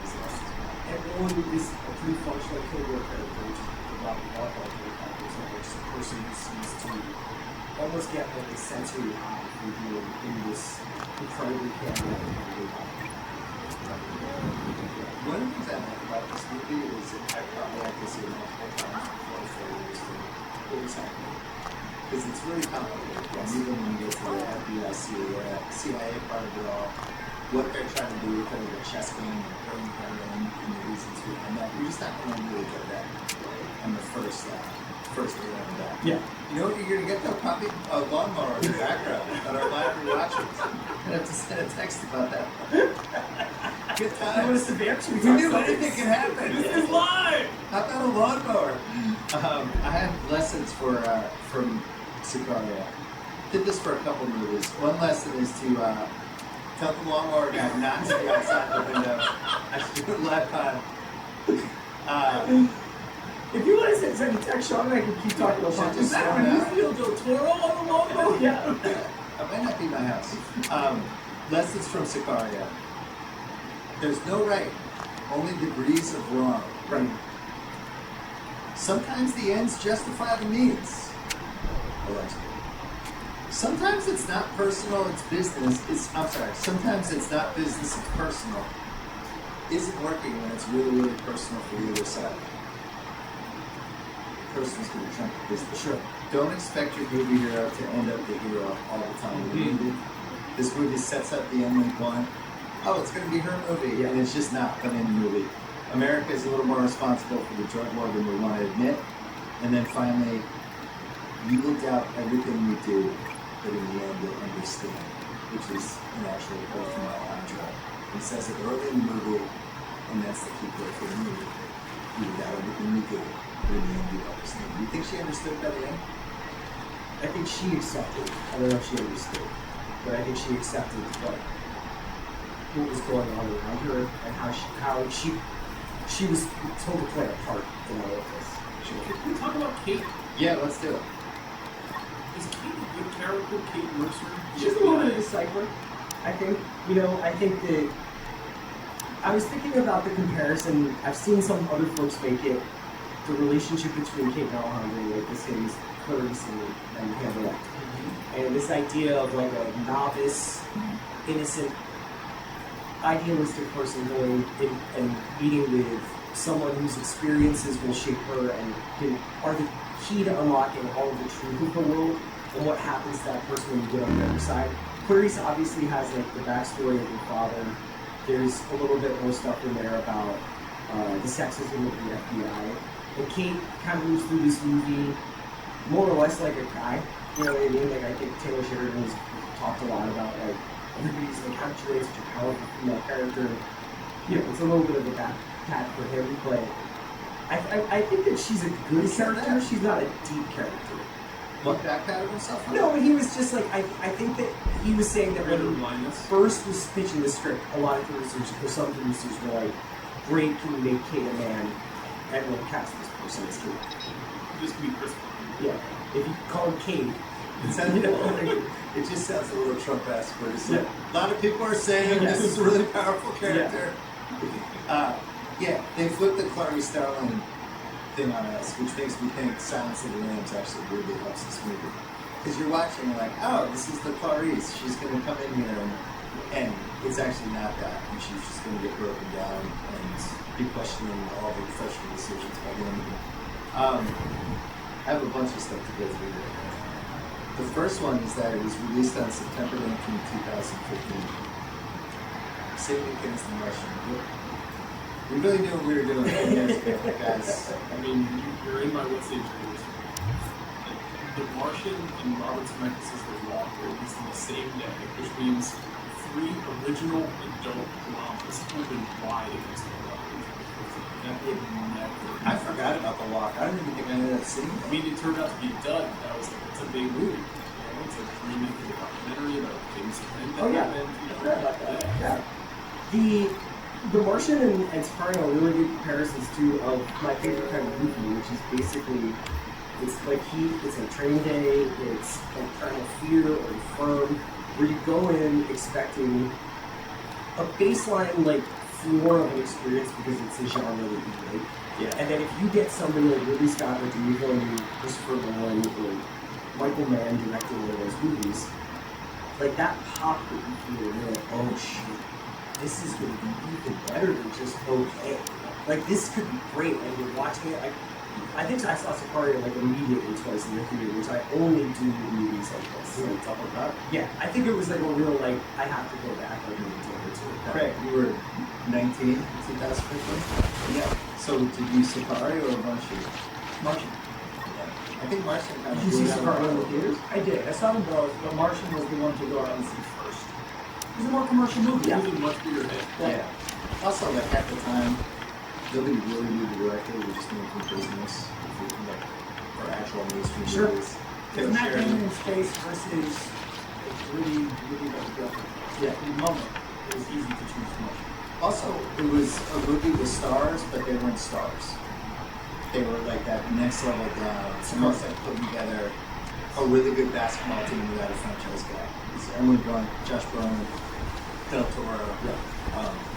He's lost his mind. Everyone is a pretty functional killer character, which is about the alcohol character, which is a person who seems to almost get like a sensory high from being in this incredibly chaotic environment. One of the things I like about this movie is that I probably have to see it multiple times before I fully understand what was happening. Because it's really complicated. And even when you get to the FBI, CIA part of it all, what they're trying to do with kind of the chess game and bringing heroin and the reasons behind that, you're just not going to really get that on the first day on that. Yeah. You know what you're going to get though? Probably a lawnmower in the background on our live rewatches. I have to send a text about that. Good times. We knew anything can happen. This is live! How about a lawnmower? I have lessons from Sicario. Did this for a couple movies. One lesson is to tell the lawnmower guy not to be outside the window. I should do it live time. If you want to send a text, Sean, I can keep talking about Should this. just throw it out. Del Toro on the logo? Yeah. That might not be my house. Lessons from Sicario. There's no right, only degrees of wrong. Right. Sometimes the ends justify the means. Allegedly. Sometimes it's not personal, it's business. Sometimes it's not business, it's personal. Isn't working when it's really, really personal for the other side. Person's going to trump the business. Sure. Don't expect your movie hero to end up the hero all the time. This movie sets up the end like one. Oh, it's going to be her movie, and it's just not an end movie. America is a little more responsible for the drug war than we want to admit. And then finally, you will doubt everything we do, but in the end you'll understand, which is actually a quote from Alejandro. He says it early in the movie, and that's the key quote for the movie. You will doubt everything we do, but in the end you'll understand. Do you think she understood by the end? I think she accepted. I don't know if she understood, but I think she accepted what was going on around her and how she was told to play a part in all of this. Can we talk about Kate? Yeah, let's do it. Is Kate a good character, Kate Mercer? She's a little bit of a decipher. I think, I think that I was thinking about the comparison. I've seen some other folks make it, the relationship between Kate and Alejandro, like this is Clarice and Hannibal. And this idea of like a novice, innocent, idealistic person going in and meeting with someone whose experiences will shape her and are the key to unlocking all of the truth of the world and what happens to that person when you get on the other side. Clarice obviously has like the backstory of her father There's a little bit more stuff in there about the sexism of the FBI. And Kate kind of moves through this movie more or less like a guy. You know what I mean? Like, I think Taylor Sheridan's talked a lot about, like, everybody's like, how Julie is such a powerful female character. You know, it's a little bit of a bad pat for him, but I think that she's a good character. She's not a deep character. What, backpatted himself? No, but he was just like, I think that he was saying that when he blindness. first was pitching the script, a lot of producers, or some producers were like, great, can we make Kate a man? And we'll cast this person as Kate. This could be Chris Pine. Yeah. If you call him Kate, It sounds, it just sounds a little Trump-esque, but it's like, a lot of people are saying Yes. this is a really powerful character. Yeah, they flipped the Clarice Starling thing on us, which makes me think Silence of the Lambs actually really helps this movie. Because you're watching, you're like, oh, this is the Clarice. She's going to come in here, and it's actually not that. And she's just going to get broken down and be questioning all the professional decisions by the end of it. I have a bunch of stuff to go through there. The first one is that it was released on September 19, 2015. Same weekend as The Martian. We really knew what we were doing 10 years ago, guys. I mean, you're in my what's age range. Like, The Martian and Robert Zemeckis' The Walk were released on the same day, which means 3 original adult dramas have been wide against one another. That would never. I forgot about The Walk. I don't even think I ended up seeing I mean, it turned out to be done. That was like, it's a big movie. You know, it's a remake of a documentary about famous event that Oh, yeah. happened. You I know, forgot about that. Yeah. The Martian and Sicario are really good comparisons too of my favorite kind of movie, which is basically it's like heat, it's like Training Day, it's like Primal Fear or Firm, where you go in expecting a baseline like floor of an experience because it's a genre that you like. Yeah. And then if you get somebody like Ridley Scott or Denis Villeneuve, Christopher Nolan, or Michael Mann directing one of those movies, like that pop that you feel, and you're like, oh shit, this is going to be even better than just okay. Like, this could be great, and you're watching it. I think I saw Sicario like immediately twice in the theater, which I only do with movies like this. Really double up. Yeah, I think it was like a real, like, I have to go back like a day or two. Craig, you were 19 in 2015? Yeah. So did you Sicario or Martian? Martian. I think Martian kind of Did you see blew out Sicario in of the theaters? I did. I saw them both, but Martian was the one to go out and see first. It was a more commercial movie. Yeah. It was a much bigger hit. Yeah. Also, like at the time, nobody really knew the director. We just knew him from business, like, or actual mainstream Sure. movies. It's Matt Damon in space versus really different. Yeah. In the moment, it was easy to choose Martian. Also, it was a movie with stars, but they weren't stars. They were like that next level down. It's almost like putting together a really good basketball team without a franchise guy. It's Emily Blunt, Josh Brolin, Del Toro,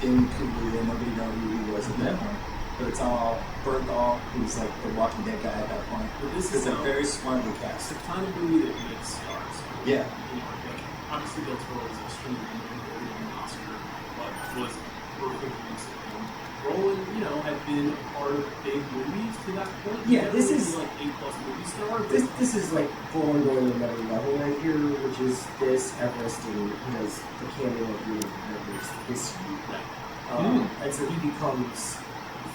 Damon Coulier, nobody knew who he was at that point. But it's all Bernthal, who's like the Walking Dead guy at that point. But this It's is a very smartly It's cast. the kind of movie that makes stars. Yeah. You know, like, obviously Del Toro was extremely nominated for an Oscar, but was perfect use of him. Brolin, you know, had been a part of big movies to that point. He Yeah, never this really is- like A+ movie star. But This is like Brolin going to another level right here, which is this Everest, and he has the cameo of being Everest this year. Right. And so he becomes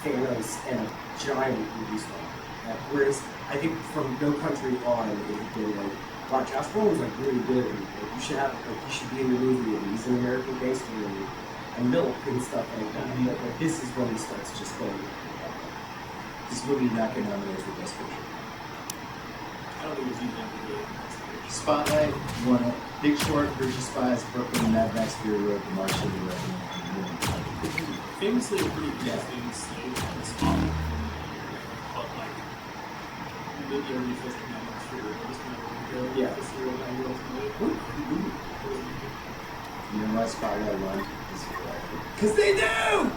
Thanos and a giant movie star. Whereas I think from No Country on, it had been like, wow, Josh Brolin's like really good, and like, you should have, like, you should be in the movie, and he's an American gangster, and Milk and stuff like that. But like, this is when he starts just going. This movie did not get nominated for Best Picture. I don't think it was even that good. Spotlight won it. Big Short, Bridge of Spies, Brooklyn, Mad Max, Fury Road, The Martian, The Revenant. Famously a pretty Yeah. interesting slate on the spot. But like, the early first thing I'm not sure. I just kind of go Yeah. to see what I will You know why Spotlight won? Because they do!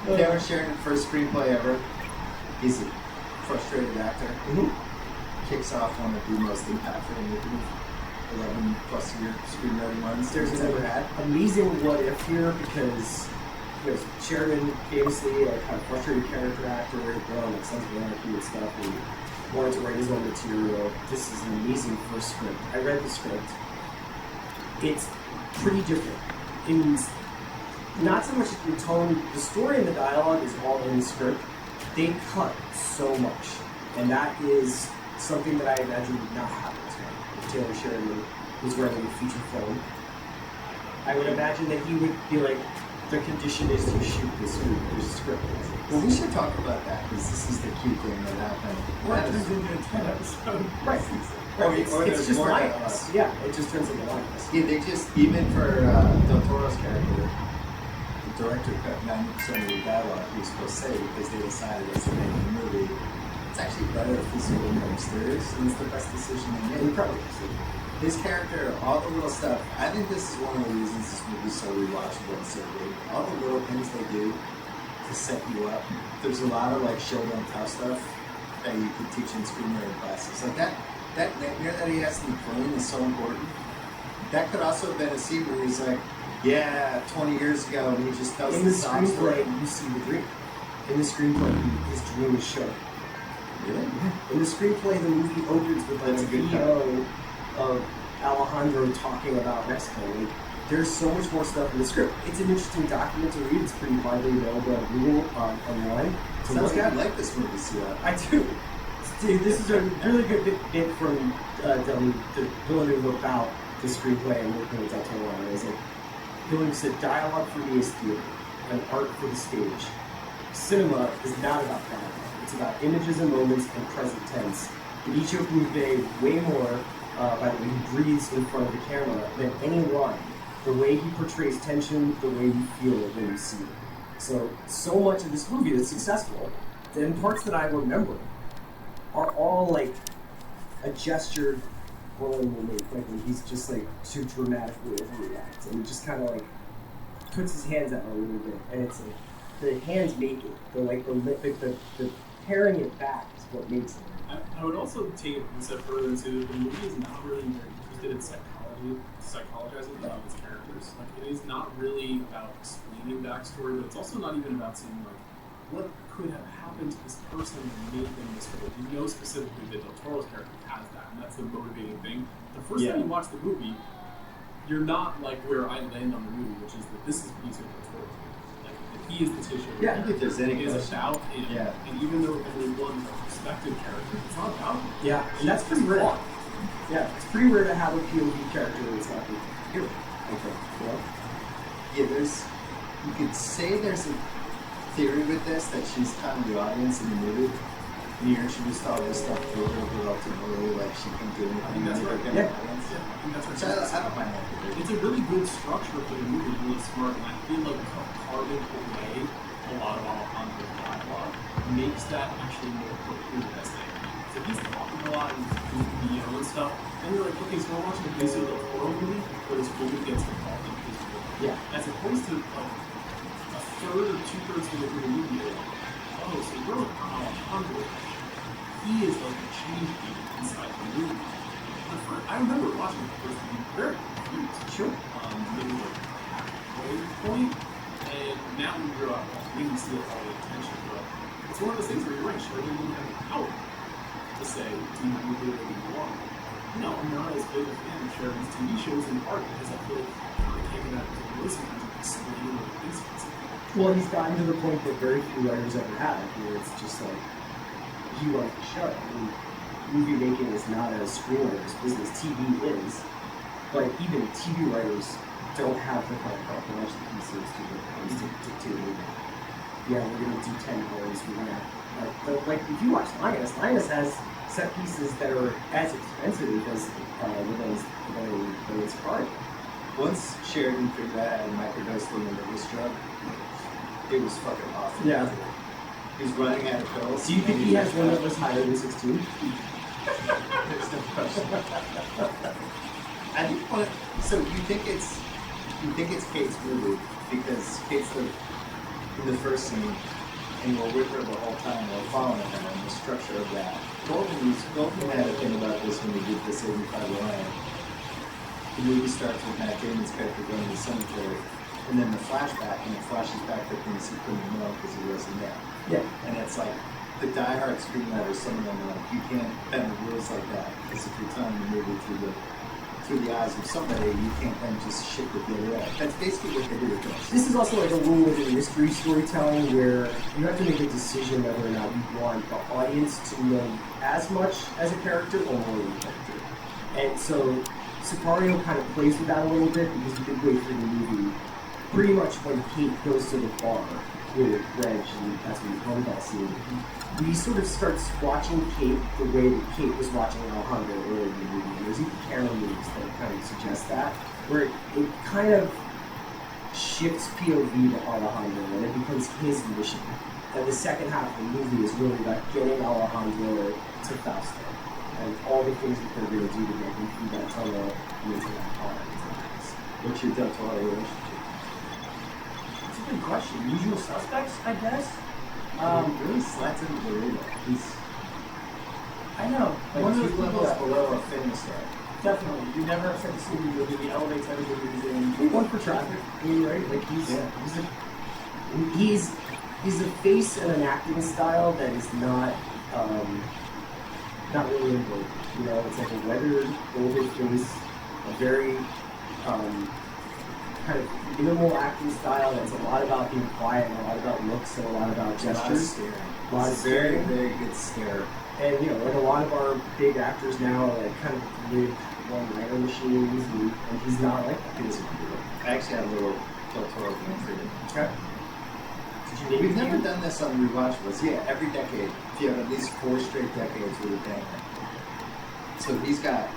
Cameron Sheridan, first screenplay ever. He's a frustrated actor. Kicks off one of the most impactful movies. 11 plus year screenwriting runs There's he's an ever had. amazing what if here because Sheridan famously like kind of frustrated character actor, like Sons of Anarchy and stuff, and wanted to write his own material. This is an amazing first script. I read the script. it's pretty different. In not so much the tone, the story and the dialogue is all in the script. They cut so much, and that is something that I imagine would not happen today if Taylor Sheridan was writing a feature film. I would imagine that he would be like, the condition is to shoot this movie. There's a script. Well, we should talk about that because this is the cute thing that happened. Or it That turns is- into a 10 episode. Right. Or- It's, or it's there's just more like dialogue. us. Yeah, it just turns into like us. Yeah, they just, even for Del Toro's character, the director cut 90% of the dialogue he was supposed to say because they decided as they made the movie, it's actually better if this was more mysterious, and it's the best decision they made. Incredible. His character, all the little stuff, I think this is one of the reasons this movie's so rewatchable and so good. All the little things they do to set you up. There's a lot of like show don't tell stuff that you could teach in screenwriting classes. Like that nightmare that he has in the plane is so important. That could also have been a scene where he's like, yeah, 20 years ago, and he just tells In the sob story. screenplay, you see the dream. In the screenplay, his dream is shown. Really? In the screenplay, the movie opens with like That's a a good video of Alejandro talking about Mexico. Like, there's so much more stuff in the script. It's an interesting document to read. It's pretty widely available on Google online to Sounds look like at. you like this movie, Sierra. I do. Dude, this is a really good bit from Villeneuve about the screenplay and working with Del Toro on it. It's like, Villeneuve said, dialogue for me is theater, an art for the stage. Cinema is not about dialogue. It's about images and moments and present tense. Benicio convey way more by the way he breathes in front of the camera than any line. The way he portrays tension, the way you feel it when you see it. So much of this movie that's successful, and parts that I remember, are all like a gesture Roland will make, like when he's just like too dramatically overreacts, and he just kind of like puts his hands out a little bit, and it's like the hands make it. The paring it back is what makes it. I would also take it one step further and say that the movie is not really very interested in psychologizing about its characters. Like, it is not really about explaining backstory, but it's also not even about saying, like, what could have happened to this person that made them this way. You know specifically that Del Toro's character has that, and that's the motivating thing. The first time you watch the movie, you're not like where I land on the movie, which is that this is Benicio del Toro. Like, that he is the titular I don't think there's any It is question. about him. Yeah. And even though only one perspective character, it's not about him. Yeah, and that's pretty rare. Yeah, it's pretty rare to have a POV character that's not the hero. Okay, well, Yeah, you could say there's a theory with this that she's kind of the audience in the movie. And you're introduced to all this stuff to her, but ultimately, like, she can do anything. I think that's right. with the Yeah. audience. Yeah, I think that's Which what I don't mind that theory. it's a really good structure for the movie, really smart, and I feel like carving away a lot of Alejandro's dialogue makes that actually more coherent as they. So he's talking a lot and doing and stuff, and you're like, okay, so we're watching a Benicio del Toro movie where this woman gets involved in his movie. yeah. As opposed to like a third or two-thirds of the movie, you're like, oh, so you're like Alejandro. He is like a change agent inside the movie. I remember watching it the first time, very confused. Sure. Maybe like halfway point, and now we grow up, we can see all the attention, but it's one of those things where you're right, Sheridan didn't have the power to say, do you do what you want? No, I'm not as big a fan of Sheridan's TV shows in part because I feel like I'm taking that to the listeners and explaining what it is. Well, he's gotten to the point that very few writers ever have, where it's just like, you write the show. I mean, movie making is not a screenwriter's business. TV is. But even TV writers don't have the kind of confidential pieces to when it comes to a movie. Yeah, we're going to do 10 hours. We're going to... Like, if you watch Linus has set pieces that are as expensive as Williams' card. Once Sheridan figured out how to microdose the end of this drug, it was fucking awesome. Yeah. He's running out of pills. Do you think he has one that was higher than 16? There's no question. I think so you think it's Kate's movie because Kate's in the first scene and we're with her the whole time, we're following her and the structure of that. Goldman had a thing about this when we did this 85 Lion. The movie starts with Matt Damon's character going to the cemetery, and then the flashback, and it flashes back to things he couldn't know because he wasn't there. Yeah. And it's like, the diehard screenwriters, some of them are like, you can't bend the rules like that, because if you're telling the movie through the through the eyes of somebody, you can't then just ship it the other way. That's basically what they do with this. This is also like a rule within mystery storytelling where you have to make a decision whether or not you want the audience to know as much as a character or more than a character. And so Sicario kind of plays with that a little bit because midway through the movie, pretty much when Kate goes to the bar with Reg, and that's when you come that scene, we sort of start watching Kate the way that Kate was watching Alejandro earlier in the movie. And there's even camera moves that kind of suggest that, where it kind of shifts POV to Alejandro and it becomes his mission. And the second half of the movie is really about getting Alejandro to Fausto and all the things that they're going to do to get him through that tunnel and into that car. What's your Del Toro relationship? That's a good question. Usual Suspects, I guess. Really slats into the radar. He's I know. like One of two those people levels that below a famous star. definitely you never have said to see the movie. He elevates everything he's in. He won for Traffic, I mean, right? Like Yeah. he's a face and an acting style that is not really in vogue. You know, it's like a weathered, older face, a very kind of minimal acting style that's a lot about being quiet and a lot about looks and a lot about gestures. A lot of Very, staring. very good stare. And you know, like a lot of our big actors now are like kind of live one-liner machines, and he's not like that. He doesn't do it. I actually have a little Del Toro game for you. Okay. Did you name We've it never again? done this on rewatchables. Yeah, every decade. If you have at least 4 straight decades with a banger. So he's got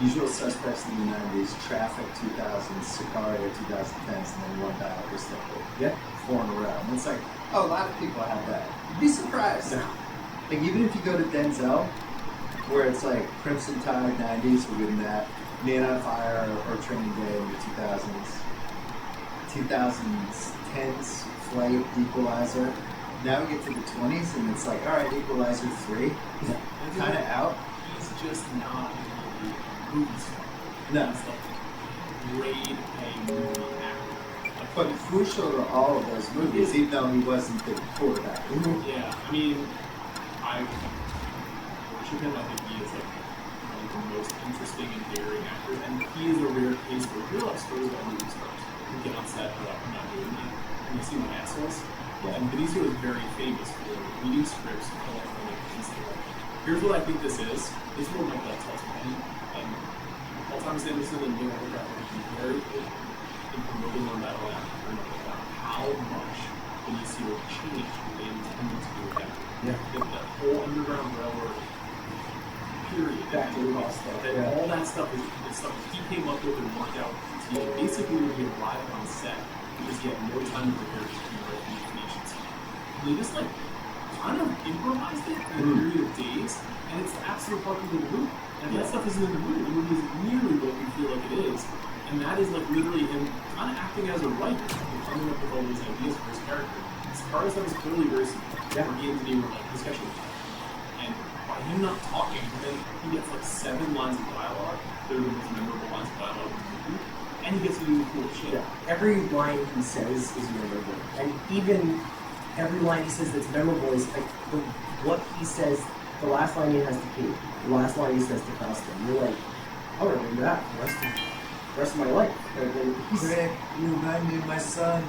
Usual Suspects in the 90s, Traffic 2000s, Sicario 2010s, and then One Battle this decade. Yeah. 4 in a row. And it's like, oh, a lot of people have that. You'd be surprised. No. Like, even if you go to Denzel, where it's like Crimson Tide 90s, we're getting that. Man on Fire or Training Day in the 2000s. 2010s, Flight, Equalizer. Now we get to the 20s and it's like, alright, Equalizer 3. Kind of out. He's just not in the movie star. No. He's like grade A movie actor. Like, But crucial to all of those movies, even though he wasn't the quarterback. yeah, I mean, I worship him. I think he is like one of the most interesting and daring actors, and he is a rare case where you real life stories about movie stars who get on set and I'm not doing that, and you see my assholes. Yeah. And Benicio is very famous for reading scripts, collecting it, and saying, like, here's what I think this is. This is what my gut tells me. And Paul Thomas Anderson and Neil Horvath are very good in promoting One Battle after about how much Benicio changed what they intended to do with that. Yeah. That whole Underground Railroad period. Back to the Lost stuff. That Yeah. all that stuff is stuff he came up with and worked out. He basically when he arrived on set because he had more time to prepare to write the information. They just like kind of improvised it in a period of days, and it's the absolute part of the movie. And that stuff isn't in the movie. The movie is nearly what we feel like it is, and that is like literally him kind of acting as a writer and coming up with all these ideas for his character. Sicarios stuff is clearly very simple. Yeah. Where he and Denise were like discussion, and by him not talking, then he gets like 7 lines of dialogue. They're the most memorable lines of dialogue in the movie, and he gets to do cool shit. Yeah. Every line he says is memorable, and even every line he says that's memorable is like what he says. The last line he has to Kate, the last line he says to Fausto. And you're like, I'll remember that for the rest of my life. Like, Greg, you remind me of my son.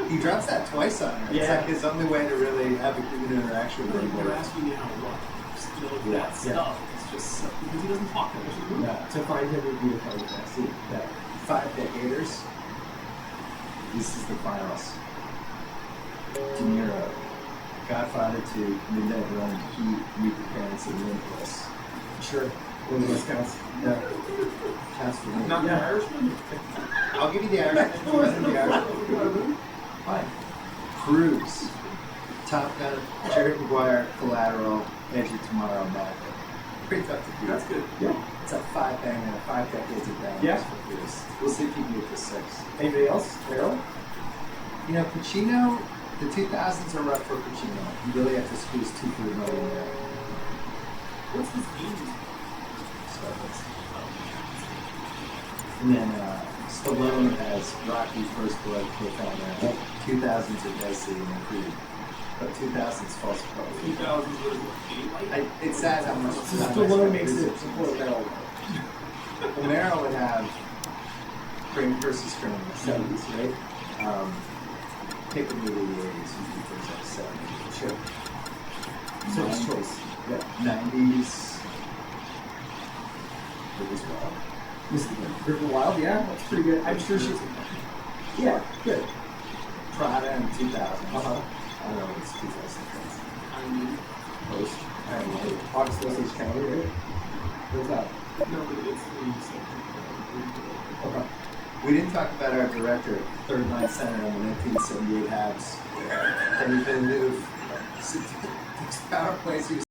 He drops that twice on her. It's Yeah. like his only way to really have a human interaction with Like, they're anybody. asking me how to run. You know, like that Yeah. stuff. It's just because he doesn't talk that much in the movie. to find him would be the fun that scene. Yeah. 5 decaders. This is the finals. De Niro, Godfather 2, Midnight Run, Heat, Meet the Parents, and Limitless. Sure. One of those counts. Yeah. Counts for me. Not Yeah. the Irishman. I'll give you the Irishman. You want the Irishman? Fine. Cruise. Top Gun, Jerry Maguire, Collateral, Edge of Tomorrow, Maverick. Pretty tough to beat. That's good. Yeah. It's a 5 banger, 5 decades of bangers Yeah. for Cruise. We'll see if you can get to 6. Anybody else? Daryl? You know, Pacino, the 2000s are rough for Pacino. You really have to squeeze 2 for the million there. What's his name? So and then Stallone has Rocky, First Blood, Cliffhanger. 2000s are Dicey and Creed. But 2000s False Colors. 2000s was Daylight. It's sad how much Stallone makes it support that all. Romero would have Kramer versus Kramer, 70s, right? Pick a movie in the 80s, you think so, 70s. Sure. Sophie's choice. Yeah, 90s. It was wild. River Wild, yeah, that's pretty good. I'm sure she's. Yeah, good. Prada in 2000. Uh-huh. I don't know, it's 2000. I mean, Post. I don't know. August Osage County, right? What's that? no, but it's Okay. We didn't talk about our director, third line center on the 1978 Habs. Denis Villeneuve. Takes power plays. He was